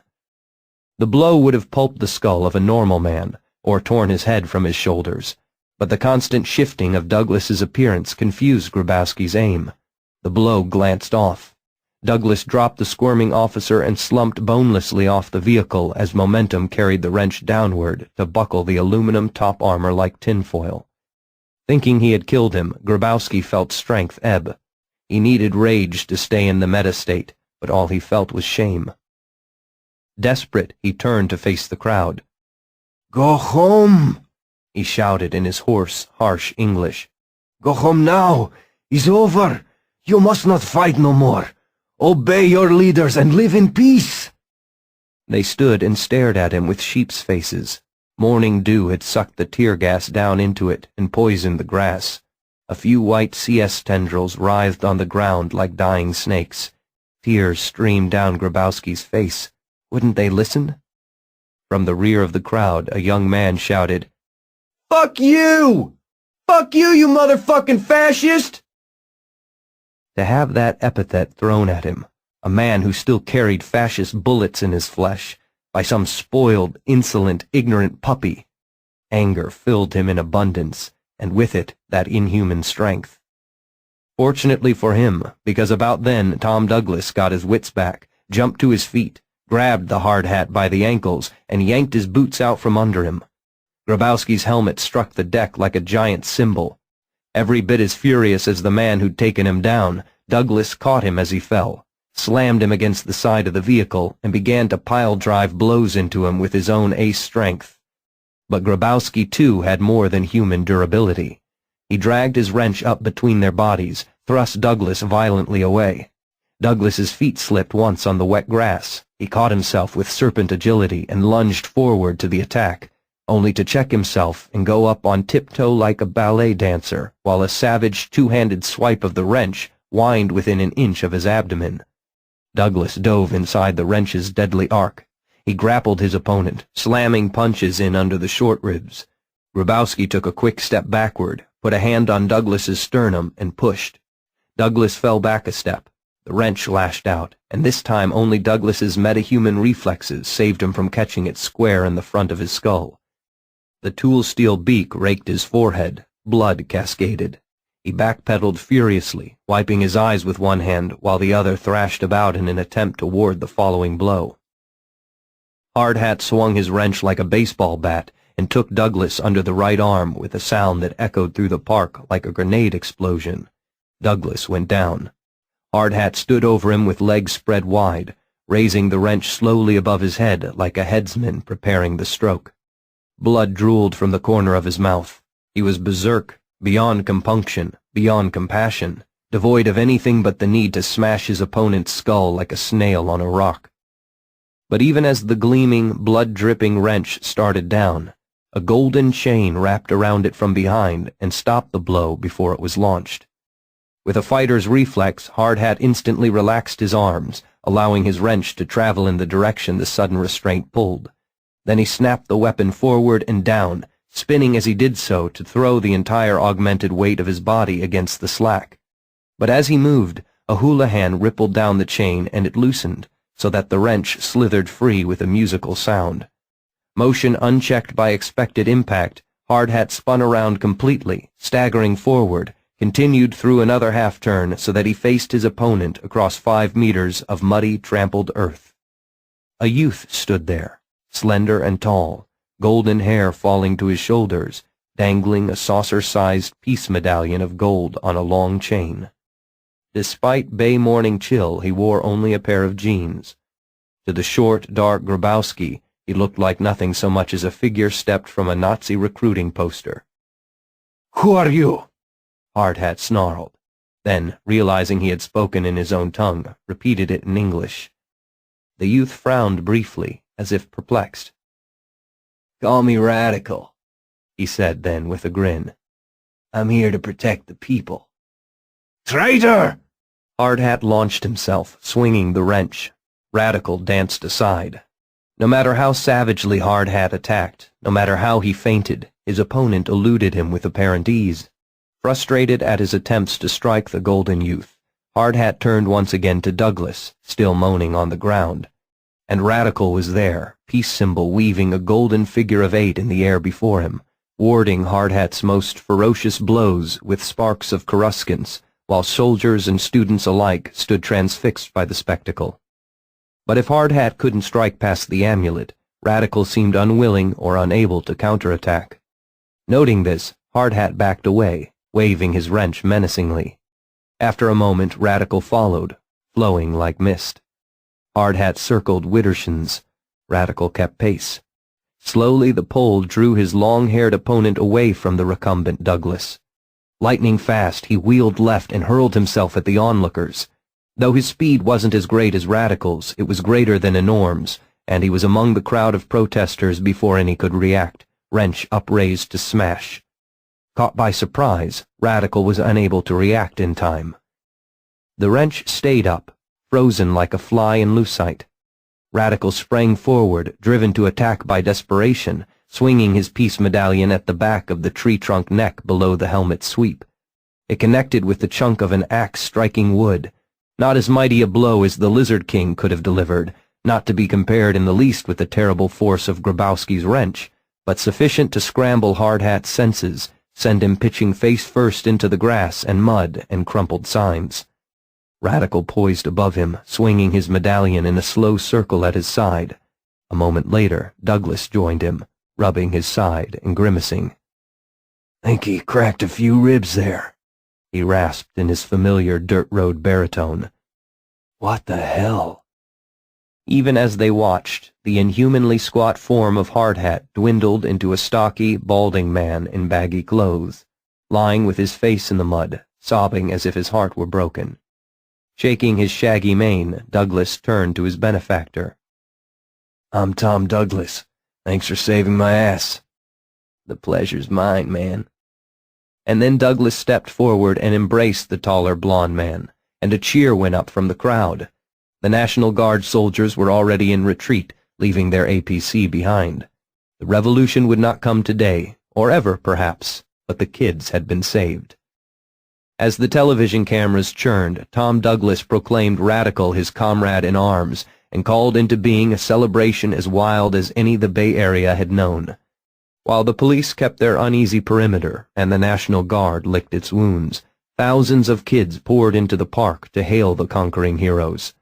The blow would have pulped the skull of a normal man, or torn his head from his shoulders, but the constant shifting of Douglas's appearance confused Grabowski's aim. The blow glanced off. Douglas dropped the squirming officer and slumped bonelessly off the vehicle as momentum carried the wrench downward to buckle the aluminum top armor like tinfoil. Thinking he had killed him, Grabowski felt strength ebb. He needed rage to stay in the meta-state, but all he felt was shame. Desperate, he turned to face the crowd. "Go home," he shouted in his hoarse, harsh English. "Go home now. It's over. You must not fight no more. Obey your leaders and live in peace." They stood and stared at him with sheep's faces. Morning dew had sucked the tear gas down into it and poisoned the grass. A few white CS tendrils writhed on the ground like dying snakes. Tears streamed down Grabowski's face. Wouldn't they listen? From the rear of the crowd, a young man shouted, "Fuck you! Fuck you, you motherfucking fascist!" To have that epithet thrown at him, a man who still carried fascist bullets in his flesh, by some spoiled, insolent, ignorant puppy, anger filled him in abundance, and with it that inhuman strength. Fortunately for him, because about then Tom Douglas got his wits back, jumped to his feet, grabbed the hard hat by the ankles, and yanked his boots out from under him. Grabowski's helmet struck the deck like a giant cymbal. Every bit as furious as the man who'd taken him down, Douglas caught him as he fell, slammed him against the side of the vehicle, and began to pile-drive blows into him with his own ace strength. But Grabowski, too, had more than human durability. He dragged his wrench up between their bodies, thrust Douglas violently away. Douglas's feet slipped once on the wet grass. He caught himself with serpent agility and lunged forward to the attack, only to check himself and go up on tiptoe like a ballet dancer, while a savage two-handed swipe of the wrench whined within an inch of his abdomen. Douglas dove inside the wrench's deadly arc. He grappled his opponent, slamming punches in under the short ribs. Grabowski took a quick step backward, put a hand on Douglas's sternum, and pushed. Douglas fell back a step. The wrench lashed out, and this time only Douglas's metahuman reflexes saved him from catching it square in the front of his skull. The tool-steel beak raked his forehead. Blood cascaded. He backpedaled furiously, wiping his eyes with one hand while the other thrashed about in an attempt to ward the following blow. Hardhat swung his wrench like a baseball bat and took Douglas under the right arm with a sound that echoed through the park like a grenade explosion. Douglas went down. Hardhat stood over him with legs spread wide, raising the wrench slowly above his head like a headsman preparing the stroke. Blood drooled from the corner of his mouth. He was berserk, beyond compunction, beyond compassion, devoid of anything but the need to smash his opponent's skull like a snail on a rock. But even as the gleaming, blood-dripping wrench started down, a golden chain wrapped around it from behind and stopped the blow before it was launched. With a fighter's reflex, Hardhat instantly relaxed his arms, allowing his wrench to travel in the direction the sudden restraint pulled. Then he snapped the weapon forward and down, spinning as he did so to throw the entire augmented weight of his body against the slack. But as he moved, a hula hand rippled down the chain and it loosened, so that the wrench slithered free with a musical sound. Motion unchecked by expected impact, Hardhat spun around completely, staggering forward, continued through another half-turn so that he faced his opponent across 5 meters of muddy, trampled earth. A youth stood there, slender and tall, golden hair falling to his shoulders, dangling a saucer-sized peace medallion of gold on a long chain. Despite Bay morning chill, he wore only a pair of jeans. To the short, dark Grabowski, he looked like nothing so much as a figure stepped from a Nazi recruiting poster. "Who are you?" Hardhat snarled. Then, realizing he had spoken in his own tongue, repeated it in English. The youth frowned briefly, as if perplexed. "Call me Radical," he said then with a grin. "I'm here to protect the people." "Traitor!" Hardhat launched himself, swinging the wrench. Radical danced aside. No matter how savagely Hardhat attacked, no matter how he feinted, his opponent eluded him with apparent ease. Frustrated at his attempts to strike the golden youth, Hardhat turned once again to Douglas, still moaning on the ground. And Radical was there, peace symbol weaving a golden figure of 8 in the air before him, warding Hardhat's most ferocious blows with sparks of coruscance, while soldiers and students alike stood transfixed by the spectacle. But if Hardhat couldn't strike past the amulet, Radical seemed unwilling or unable to counterattack. Noting this, Hardhat backed away, waving his wrench menacingly. After a moment, Radical followed, flowing like mist. Hardhat circled Widdershins. Radical kept pace. Slowly the pole drew his long-haired opponent away from the recumbent Douglas. Lightning fast, he wheeled left and hurled himself at the onlookers. Though his speed wasn't as great as Radical's, it was greater than a Norm's, and he was among the crowd of protesters before any could react, wrench upraised to smash. Caught by surprise, Radical was unable to react in time. The wrench stayed up, frozen like a fly in lucite. Radical sprang forward, driven to attack by desperation, swinging his peace medallion at the back of the tree-trunk neck below the helmet sweep. It connected with the chunk of an axe striking wood, not as mighty a blow as the Lizard King could have delivered, not to be compared in the least with the terrible force of Grabowski's wrench, but sufficient to scramble Hardhat's senses, send him pitching face first into the grass and mud and crumpled signs. Radical poised above him, swinging his medallion in a slow circle at his side. A moment later, Douglas joined him, rubbing his side and grimacing. "Think he cracked a few ribs there," he rasped in his familiar dirt road baritone. "What the hell?" Even as they watched, the inhumanly squat form of Hardhat dwindled into a stocky, balding man in baggy clothes, lying with his face in the mud, sobbing as if his heart were broken. Shaking his shaggy mane, Douglas turned to his benefactor. "I'm Tom Douglas. Thanks for saving my ass." "The pleasure's mine, man." And then Douglas stepped forward and embraced the taller blond man, and a cheer went up from the crowd. The National Guard soldiers were already in retreat, leaving their APC behind. The revolution would not come today, or ever, perhaps, but the kids had been saved. As the television cameras churned, Tom Douglas proclaimed Radical his comrade in arms and called into being a celebration as wild as any the Bay Area had known. While the police kept their uneasy perimeter and the National Guard licked its wounds, thousands of kids poured into the park to hail the conquering heroes.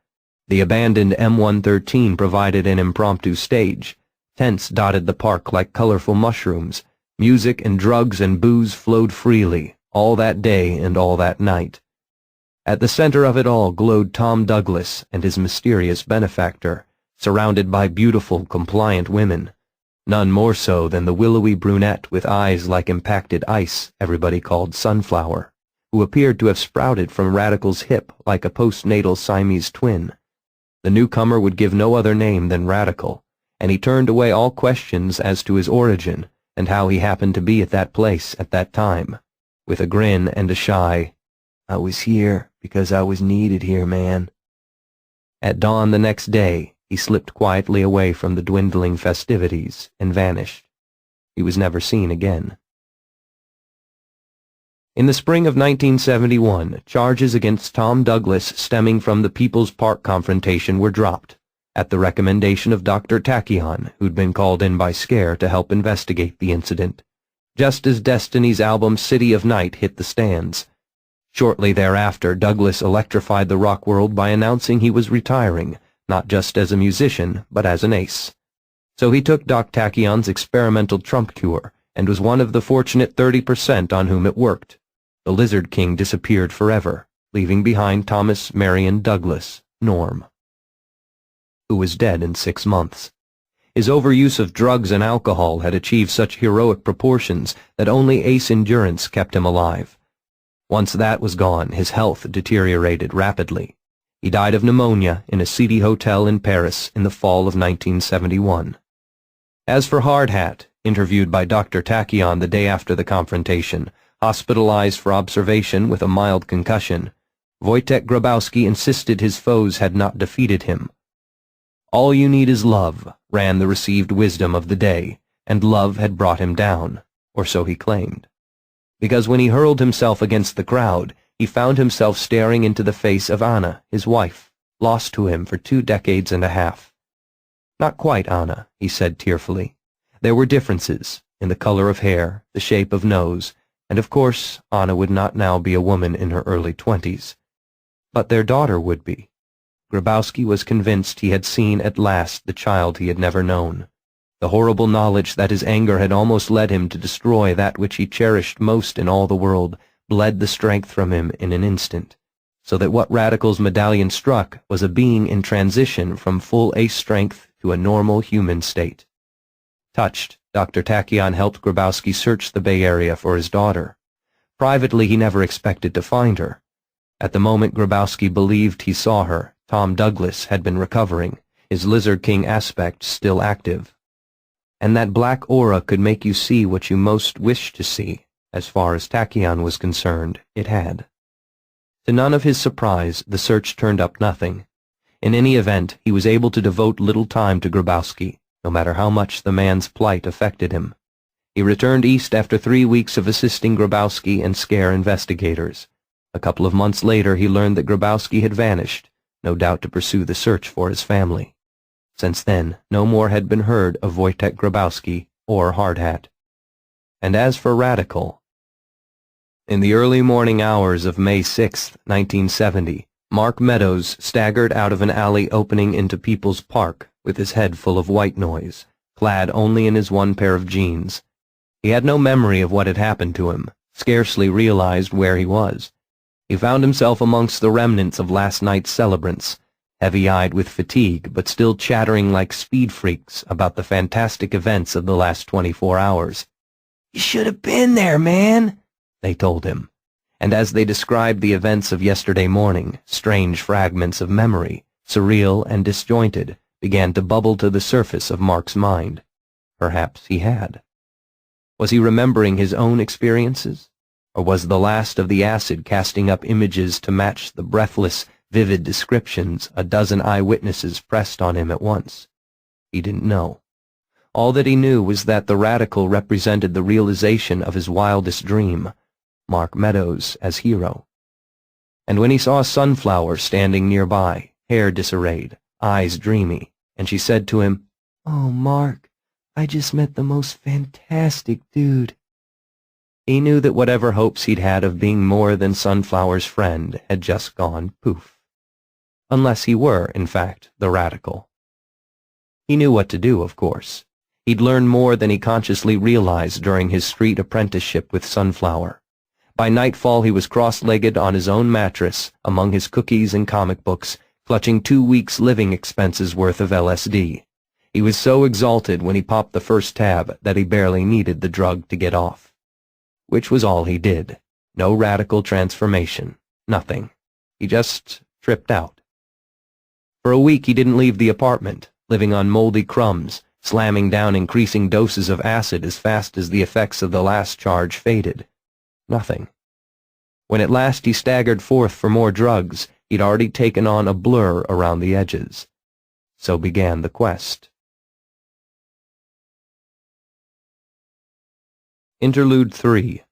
The abandoned M113 provided an impromptu stage. Tents dotted the park like colorful mushrooms. Music and drugs and booze flowed freely, all that day and all that night. At the center of it all glowed Tom Douglas and his mysterious benefactor, surrounded by beautiful, compliant women. None more so than the willowy brunette with eyes like impacted ice everybody called Sunflower, who appeared to have sprouted from Radical's hip like a postnatal Siamese twin. The newcomer would give no other name than Radical, and he turned away all questions as to his origin and how he happened to be at that place at that time, with a grin and a shy, "I was here because I was needed here, man." At dawn the next day, he slipped quietly away from the dwindling festivities and vanished. He was never seen again. In the spring of 1971, charges against Tom Douglas stemming from the People's Park confrontation were dropped, at the recommendation of Dr. Tachyon, who'd been called in by Scare to help investigate the incident, just as Destiny's album City of Night hit the stands. Shortly thereafter, Douglas electrified the rock world by announcing he was retiring, not just as a musician, but as an ace. So he took Doc Tachyon's experimental Trump cure, and was one of the fortunate 30% on whom it worked. The Lizard King disappeared forever, leaving behind Thomas Marion Douglas, Norm, who was dead in 6 months. His overuse of drugs and alcohol had achieved such heroic proportions that only ace endurance kept him alive. Once that was gone, his health deteriorated rapidly. He died of pneumonia in a seedy hotel in Paris in the fall of 1971. As for Hardhat, interviewed by Dr. Tachyon the day after the confrontation, hospitalized for observation with a mild concussion, Wojtek Grabowski insisted his foes had not defeated him. "All you need is love," ran the received wisdom of the day, and love had brought him down, or so he claimed. Because when he hurled himself against the crowd, he found himself staring into the face of Anna, his wife, lost to him for 2 decades and a half. "Not quite Anna," he said tearfully. There were differences in the color of hair, the shape of nose, and of course Anna would not now be a woman in her early 20s. But their daughter would be. Grabowski was convinced he had seen at last the child he had never known. The horrible knowledge that his anger had almost led him to destroy that which he cherished most in all the world bled the strength from him in an instant, so that what Radical's medallion struck was a being in transition from full ace strength to a normal human state. Touched, Dr. Tachyon helped Grabowski search the Bay Area for his daughter. Privately, he never expected to find her. At the moment Grabowski believed he saw her, Tom Douglas had been recovering, his Lizard King aspect still active. and that black aura could make you see what you most wished to see. As far as Tachyon was concerned, it had. To none of his surprise, the search turned up nothing. In any event, he was able to devote little time to Grabowski, no matter how much the man's plight affected him. He returned east after 3 weeks of assisting Grabowski and scare investigators. A couple of months later, he learned that Grabowski had vanished, no doubt to pursue the search for his family. Since then, no more had been heard of Wojtek Grabowski or Hardhat. And as for Radical, in the early morning hours of May 6, 1970, Mark Meadows staggered out of an alley opening into People's Park with his head full of white noise, clad only in his one pair of jeans. He had no memory of what had happened to him, scarcely realized where he was. He found himself amongst the remnants of last night's celebrants, heavy-eyed with fatigue but still chattering like speed freaks about the fantastic events of the last 24 hours. "You should have been there, man," they told him, and as they described the events of yesterday morning, strange fragments of memory, surreal and disjointed, began to bubble to the surface of Mark's mind. Perhaps he had. Was he remembering his own experiences? Or was the last of the acid casting up images to match the breathless, vivid descriptions a dozen eyewitnesses pressed on him at once? He didn't know. All that he knew was that the Radical represented the realization of his wildest dream, Mark Meadows as hero. And when he saw Sunflower standing nearby, hair disarrayed, eyes dreamy, and she said to him, "Oh, Mark, I just met the most fantastic dude," he knew that whatever hopes he'd had of being more than Sunflower's friend had just gone poof. Unless he were, in fact, the Radical. He knew what to do, of course. He'd learned more than he consciously realized during his street apprenticeship with Sunflower. By nightfall he was cross-legged on his own mattress, among his cookies and comic books, clutching 2 weeks' living expenses worth of LSD. He was so exalted when he popped the first tab that he barely needed the drug to get off. Which was all he did. No radical transformation. Nothing. He just tripped out. For a week he didn't leave the apartment, living on moldy crumbs, slamming down increasing doses of acid as fast as the effects of the last charge faded. Nothing. When at last he staggered forth for more drugs, he'd already taken on a blur around the edges. So began the quest. Interlude 3,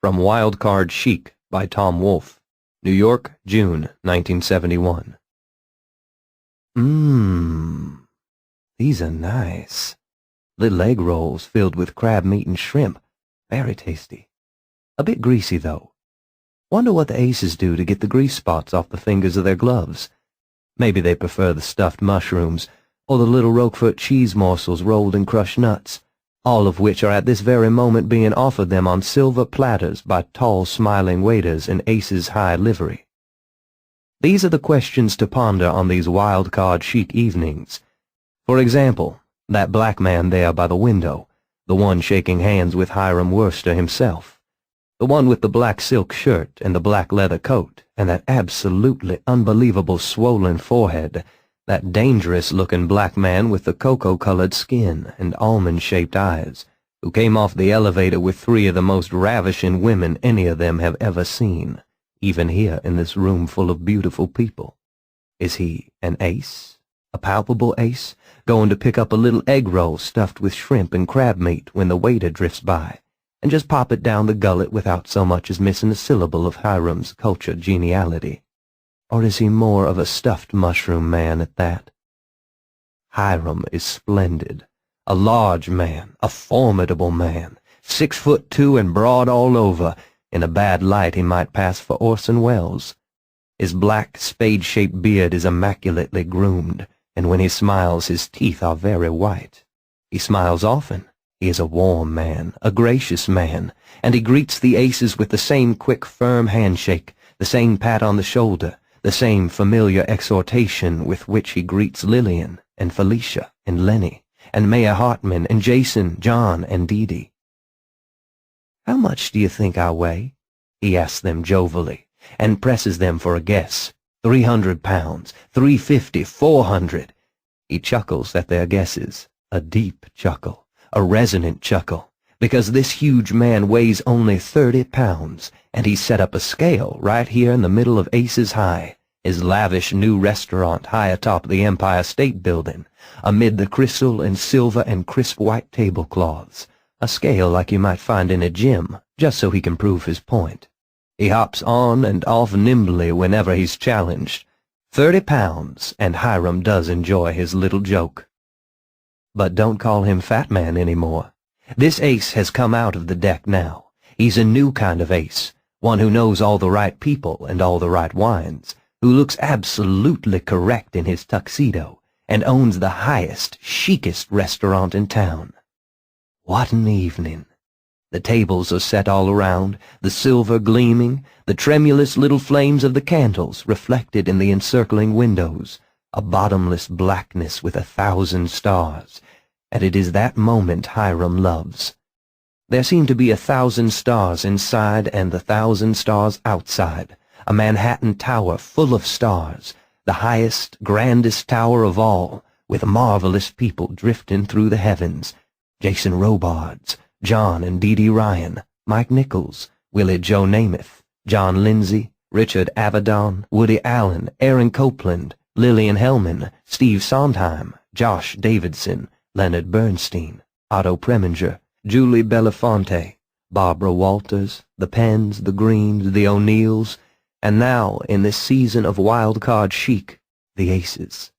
from Wildcard Chic by Tom Wolfe, New York, June, 1971. These are nice. Little egg rolls filled with crab meat and shrimp. Very tasty. A bit greasy, though. Wonder what the aces do to get the grease spots off the fingers of their gloves. Maybe they prefer the stuffed mushrooms, or the little Roquefort cheese morsels rolled in crushed nuts, all of which are at this very moment being offered them on silver platters by tall, smiling waiters in Ace's high livery. These are the questions to ponder on these wild-card chic evenings. For example, that black man there by the window, the one shaking hands with Hiram Worcester himself, the one with the black silk shirt and the black leather coat, and that absolutely unbelievable swollen forehead, that dangerous-looking black man with the cocoa-colored skin and almond-shaped eyes, who came off the elevator with 3 of the most ravishing women any of them have ever seen, even here in this room full of beautiful people. Is he an ace? A palpable ace, going to pick up a little egg roll stuffed with shrimp and crab meat when the waiter drifts by, and just pop it down the gullet without so much as missing a syllable of Hiram's cultured geniality? Or is he more of a stuffed mushroom man at that? Hiram is splendid. A large man, a formidable man, 6'2" and broad all over. In a bad light he might pass for Orson Welles. His black, spade-shaped beard is immaculately groomed, and when he smiles his teeth are very white. He smiles often. He is a warm man, a gracious man, and he greets the aces with the same quick, firm handshake, the same pat on the shoulder, the same familiar exhortation with which he greets Lillian and Felicia and Lenny and Mayor Hartman and Jason, John, and Dee Dee. "How much do you think I weigh?" he asks them jovially, and presses them for a guess. 300 pounds, 350, 400. He chuckles at their guesses, a deep chuckle, a resonant chuckle, because this huge man weighs only 30 pounds, and he set up a scale right here in the middle of Aces High, his lavish new restaurant high atop the Empire State Building, amid the crystal and silver and crisp white tablecloths, a scale like you might find in a gym, just so he can prove his point. He hops on and off nimbly whenever he's challenged. 30 pounds, and Hiram does enjoy his little joke. But don't call him Fat Man anymore. This ace has come out of the deck now. He's a new kind of ace, one who knows all the right people and all the right wines, who looks absolutely correct in his tuxedo, and owns the highest, chicest restaurant in town. What an evening! The tables are set all around, the silver gleaming, the tremulous little flames of the candles reflected in the encircling windows, a bottomless blackness with 1,000 stars, and it is that moment Hiram loves. There seem to be 1,000 stars inside and 1,000 stars outside, a Manhattan tower full of stars, the highest, grandest tower of all, with marvelous people drifting through the heavens, Jason Robards, John and Dee Dee Ryan, Mike Nichols, Willie Joe Namath, John Lindsay, Richard Avedon, Woody Allen, Aaron Copland, Lillian Hellman, Steve Sondheim, Josh Davidson, Leonard Bernstein, Otto Preminger, Julie Belafonte, Barbara Walters, the Penns, the Greens, the O'Neills, and now, in this season of wildcard chic, the Aces.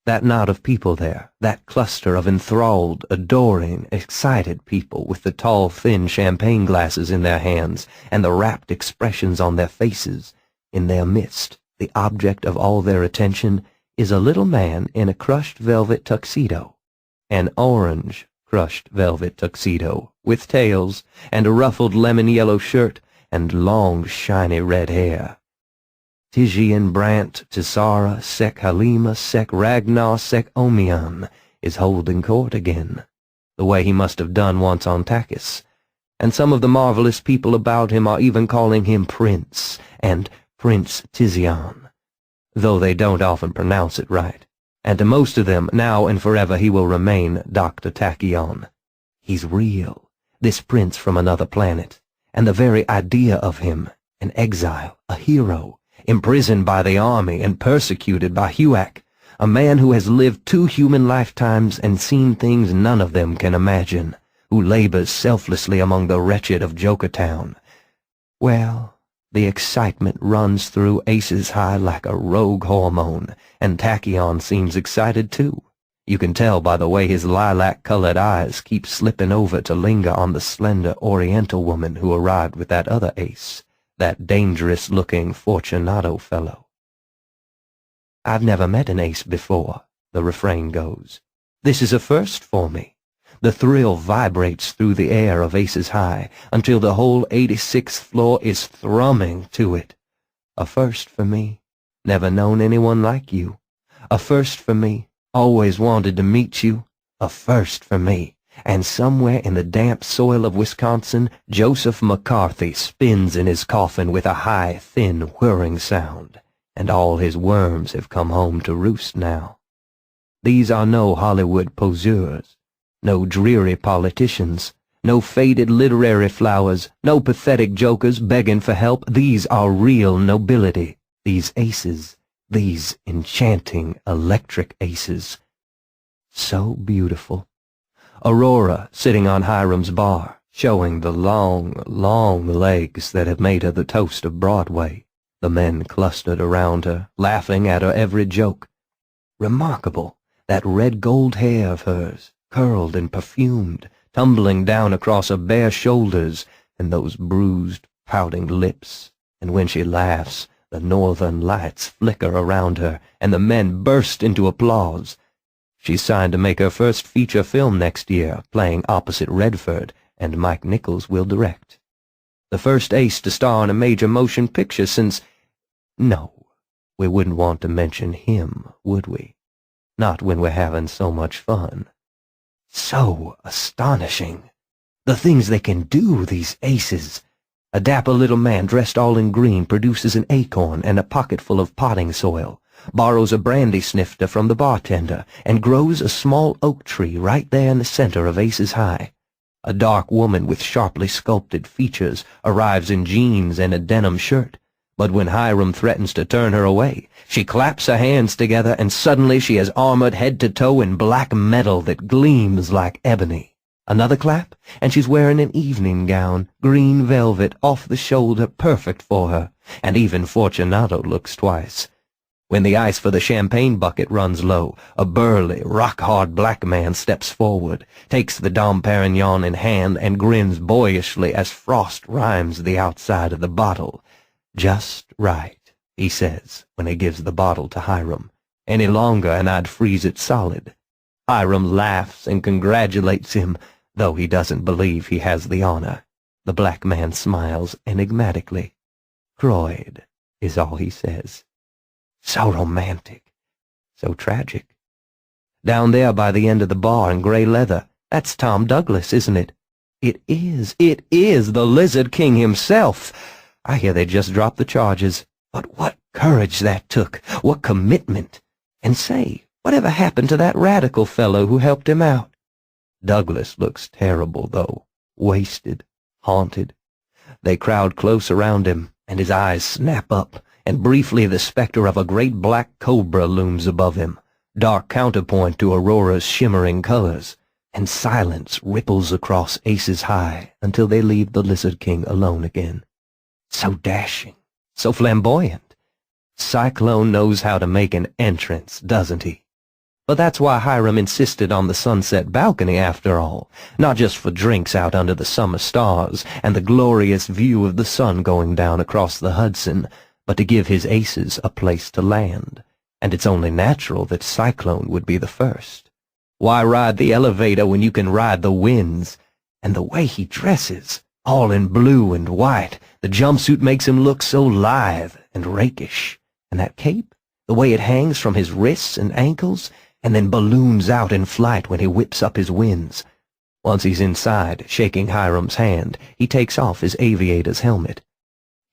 That knot of people there, that cluster of enthralled, adoring, excited people with the tall, thin champagne glasses in their hands and the rapt expressions on their faces, in their midst, the object of all their attention, is a little man in a crushed velvet tuxedo, an orange crushed velvet tuxedo, with tails, and a ruffled lemon-yellow shirt, and long, shiny red hair. Tijian Brant, Tisara, Sek Halima, Sek Ragnar, Sek Omian is holding court again, the way he must have done once on Takis, and some of the marvelous people about him are even calling him Prince, and Prince Tizian, though they don't often pronounce it right, and to most of them, now and forever he will remain Dr. Tachyon. He's real, this prince from another planet, and the very idea of him, an exile, a hero, imprisoned by the army and persecuted by Huac, a man who has lived 2 human lifetimes and seen things none of them can imagine, who labors selflessly among the wretched of Jokertown. Well, the excitement runs through Aces High like a rogue hormone, and Tachyon seems excited too. You can tell by the way his lilac-colored eyes keep slipping over to linger on the slender Oriental woman who arrived with that other ace, that dangerous-looking Fortunato fellow. I've never met an ace before, the refrain goes. This is a first for me. The thrill vibrates through the air of Aces High until the whole 86th floor is thrumming to it. A first for me. Never known anyone like you. A first for me. Always wanted to meet you. A first for me. And somewhere in the damp soil of Wisconsin, Joseph McCarthy spins in his coffin with a high, thin, whirring sound, and all his worms have come home to roost now. These are no Hollywood poseurs, no dreary politicians, no faded literary flowers, no pathetic jokers begging for help. These are real nobility, these aces, these enchanting electric aces. So beautiful. Aurora sitting on Hiram's bar, showing the long, long legs that have made her the toast of Broadway. The men clustered around her, laughing at her every joke. Remarkable, that red gold hair of hers, curled and perfumed, tumbling down across her bare shoulders, and those bruised, pouting lips. And when she laughs, the northern lights flicker around her, and the men burst into applause. She's signed to make her first feature film next year, playing opposite Redford, and Mike Nichols will direct. The first ace to star in a major motion picture since... No, we wouldn't want to mention him, would we? Not when we're having so much fun. So astonishing. The things they can do, these aces. A dapper little man dressed all in green produces an acorn and a pocketful of potting soil, borrows a brandy snifter from the bartender, and grows a small oak tree right there in the center of Aces High. A dark woman with sharply sculpted features arrives in jeans and a denim shirt, but when Hiram threatens to turn her away, she claps her hands together and suddenly she is armored head to toe in black metal that gleams like ebony. Another clap, and she's wearing an evening gown, green velvet, off the shoulder, perfect for her, and even Fortunato looks twice. When the ice for the champagne bucket runs low, a burly, rock-hard black man steps forward, takes the Dom Perignon in hand, and grins boyishly as frost rhymes the outside of the bottle. "Just right," he says when he gives the bottle to Hiram. "Any longer and I'd freeze it solid." Hiram laughs and congratulates him, though he doesn't believe he has the honor. The black man smiles enigmatically. "Croyd," is all he says. So romantic, so tragic. Down there by the end of the bar in gray leather, that's Tom Douglas, isn't it? It is the Lizard King himself. I hear they just dropped the charges. But what courage that took, what commitment. And say, whatever happened to that radical fellow who helped him out? Douglas looks terrible, though, wasted, haunted. They crowd close around him, and his eyes snap up, and briefly the specter of a great black cobra looms above him, dark counterpoint to Aurora's shimmering colors, and silence ripples across Aces High until they leave the Lizard King alone again. So dashing, so flamboyant. Cyclone knows how to make an entrance, doesn't he? But that's why Hiram insisted on the sunset balcony after all, not just for drinks out under the summer stars and the glorious view of the sun going down across the Hudson, but to give his aces a place to land. And it's only natural that Cyclone would be the first. Why ride the elevator when you can ride the winds? And the way he dresses, all in blue and white, the jumpsuit makes him look so lithe and rakish. And that cape, the way it hangs from his wrists and ankles, and then balloons out in flight when he whips up his wings. Once he's inside, shaking Hiram's hand, he takes off his aviator's helmet.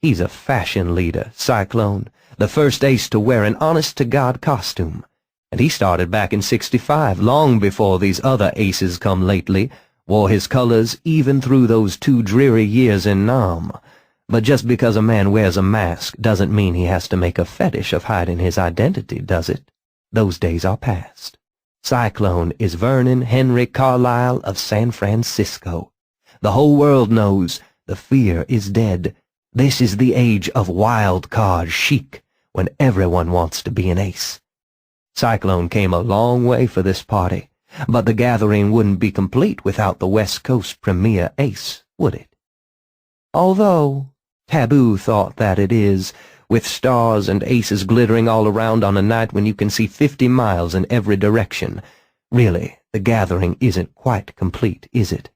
He's a fashion leader, Cyclone, the first ace to wear an honest-to-God costume. And he started back in '65, long before these other aces come lately, wore his colors even through those 2 dreary years in Nam. But just because a man wears a mask doesn't mean he has to make a fetish of hiding his identity, does it? Those days are past. Cyclone is Vernon Henry Carlyle of San Francisco. The whole world knows the fear is dead. This is the age of wildcard chic, when everyone wants to be an ace. Cyclone came a long way for this party, but the gathering wouldn't be complete without the West Coast premier ace, would it? Although Taboo thought that it is, with stars and aces glittering all around on a night when you can see 50 miles in every direction. Really, the gathering isn't quite complete, is it?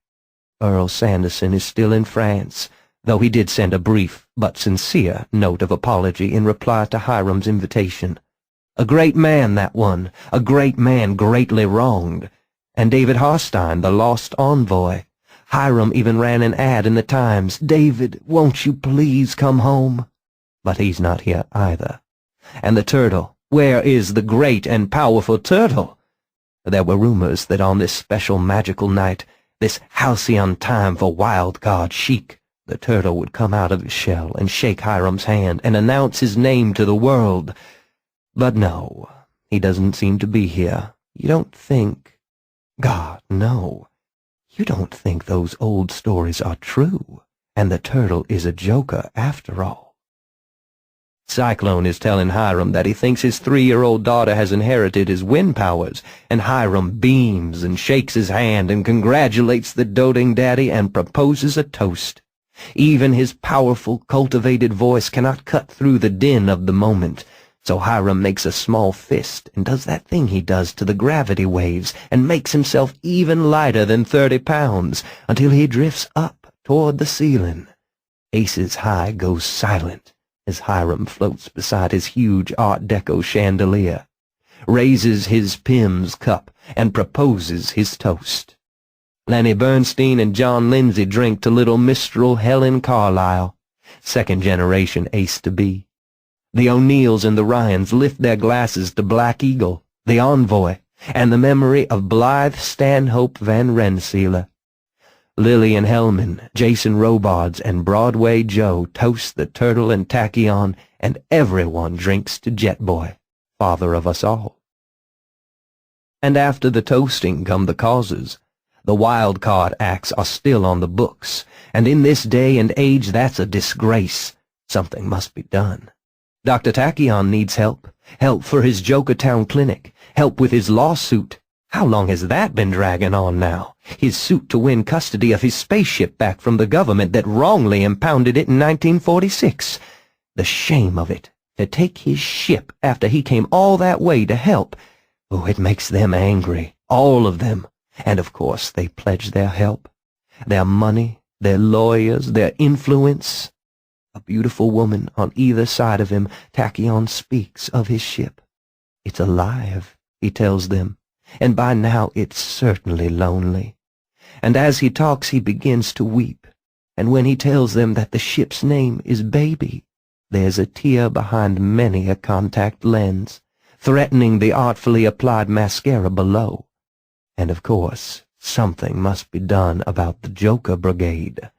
Earl Sanderson is still in France, though he did send a brief but sincere note of apology in reply to Hiram's invitation. A great man, that one, a great man greatly wronged. And David Harstein, the lost envoy. Hiram even ran an ad in the Times, "David, won't you please come home?" But he's not here either. And the turtle, where is the great and powerful turtle? There were rumors that on this special magical night, this halcyon time for wildcard chic, the turtle would come out of his shell and shake Hiram's hand and announce his name to the world. But no, he doesn't seem to be here. You don't think... God, no. You don't think those old stories are true, and the turtle is a joker after all. Cyclone is telling Hiram that he thinks his 3-year-old daughter has inherited his wind powers, and Hiram beams and shakes his hand and congratulates the doting daddy and proposes a toast. Even his powerful, cultivated voice cannot cut through the din of the moment, so Hiram makes a small fist and does that thing he does to the gravity waves and makes himself even lighter than 30 pounds until he drifts up toward the ceiling. Aces High goes silent as Hiram floats beside his huge Art Deco chandelier, raises his Pim's cup, and proposes his toast. Lenny Bernstein and John Lindsay drink to little Mistral Helen Carlyle, second-generation ace-to-be. The O'Neills and the Ryans lift their glasses to Black Eagle, the envoy, and the memory of Blythe Stanhope Van Rensselaer. Lillian Hellman, Jason Robards, and Broadway Joe toast the turtle and tachyon, and everyone drinks to Jet Boy, father of us all. And after the toasting come the causes. The wild card acts are still on the books, and in this day and age that's a disgrace. Something must be done. Dr. Tachyon needs help for his Jokertown clinic, help with his lawsuit. How long has that been dragging on now? His suit to win custody of his spaceship back from the government that wrongly impounded it in 1946. The shame of it, to take his ship after he came all that way to help. Oh, it makes them angry, all of them. And of course they pledge their help, their money, their lawyers, their influence. A beautiful woman on either side of him, Tachyon speaks of his ship. It's alive, he tells them, and by now it's certainly lonely. And as he talks he begins to weep, and when he tells them that the ship's name is Baby, there's a tear behind many a contact lens, threatening the artfully applied mascara below. And of course, something must be done about the Joker Brigade.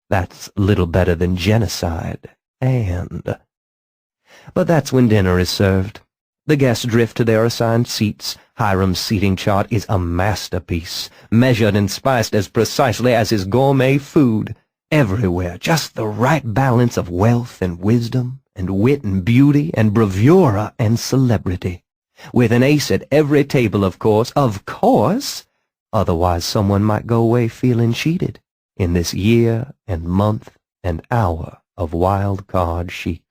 That's little better than genocide, and... But that's when dinner is served. The guests drift to their assigned seats. Hiram's seating chart is a masterpiece, measured and spiced as precisely as his gourmet food. Everywhere, just the right balance of wealth and wisdom, and wit and beauty, and bravura and celebrity. With an ace at every table, of course. Otherwise someone might go away feeling cheated in this year and month and hour of wild card chic.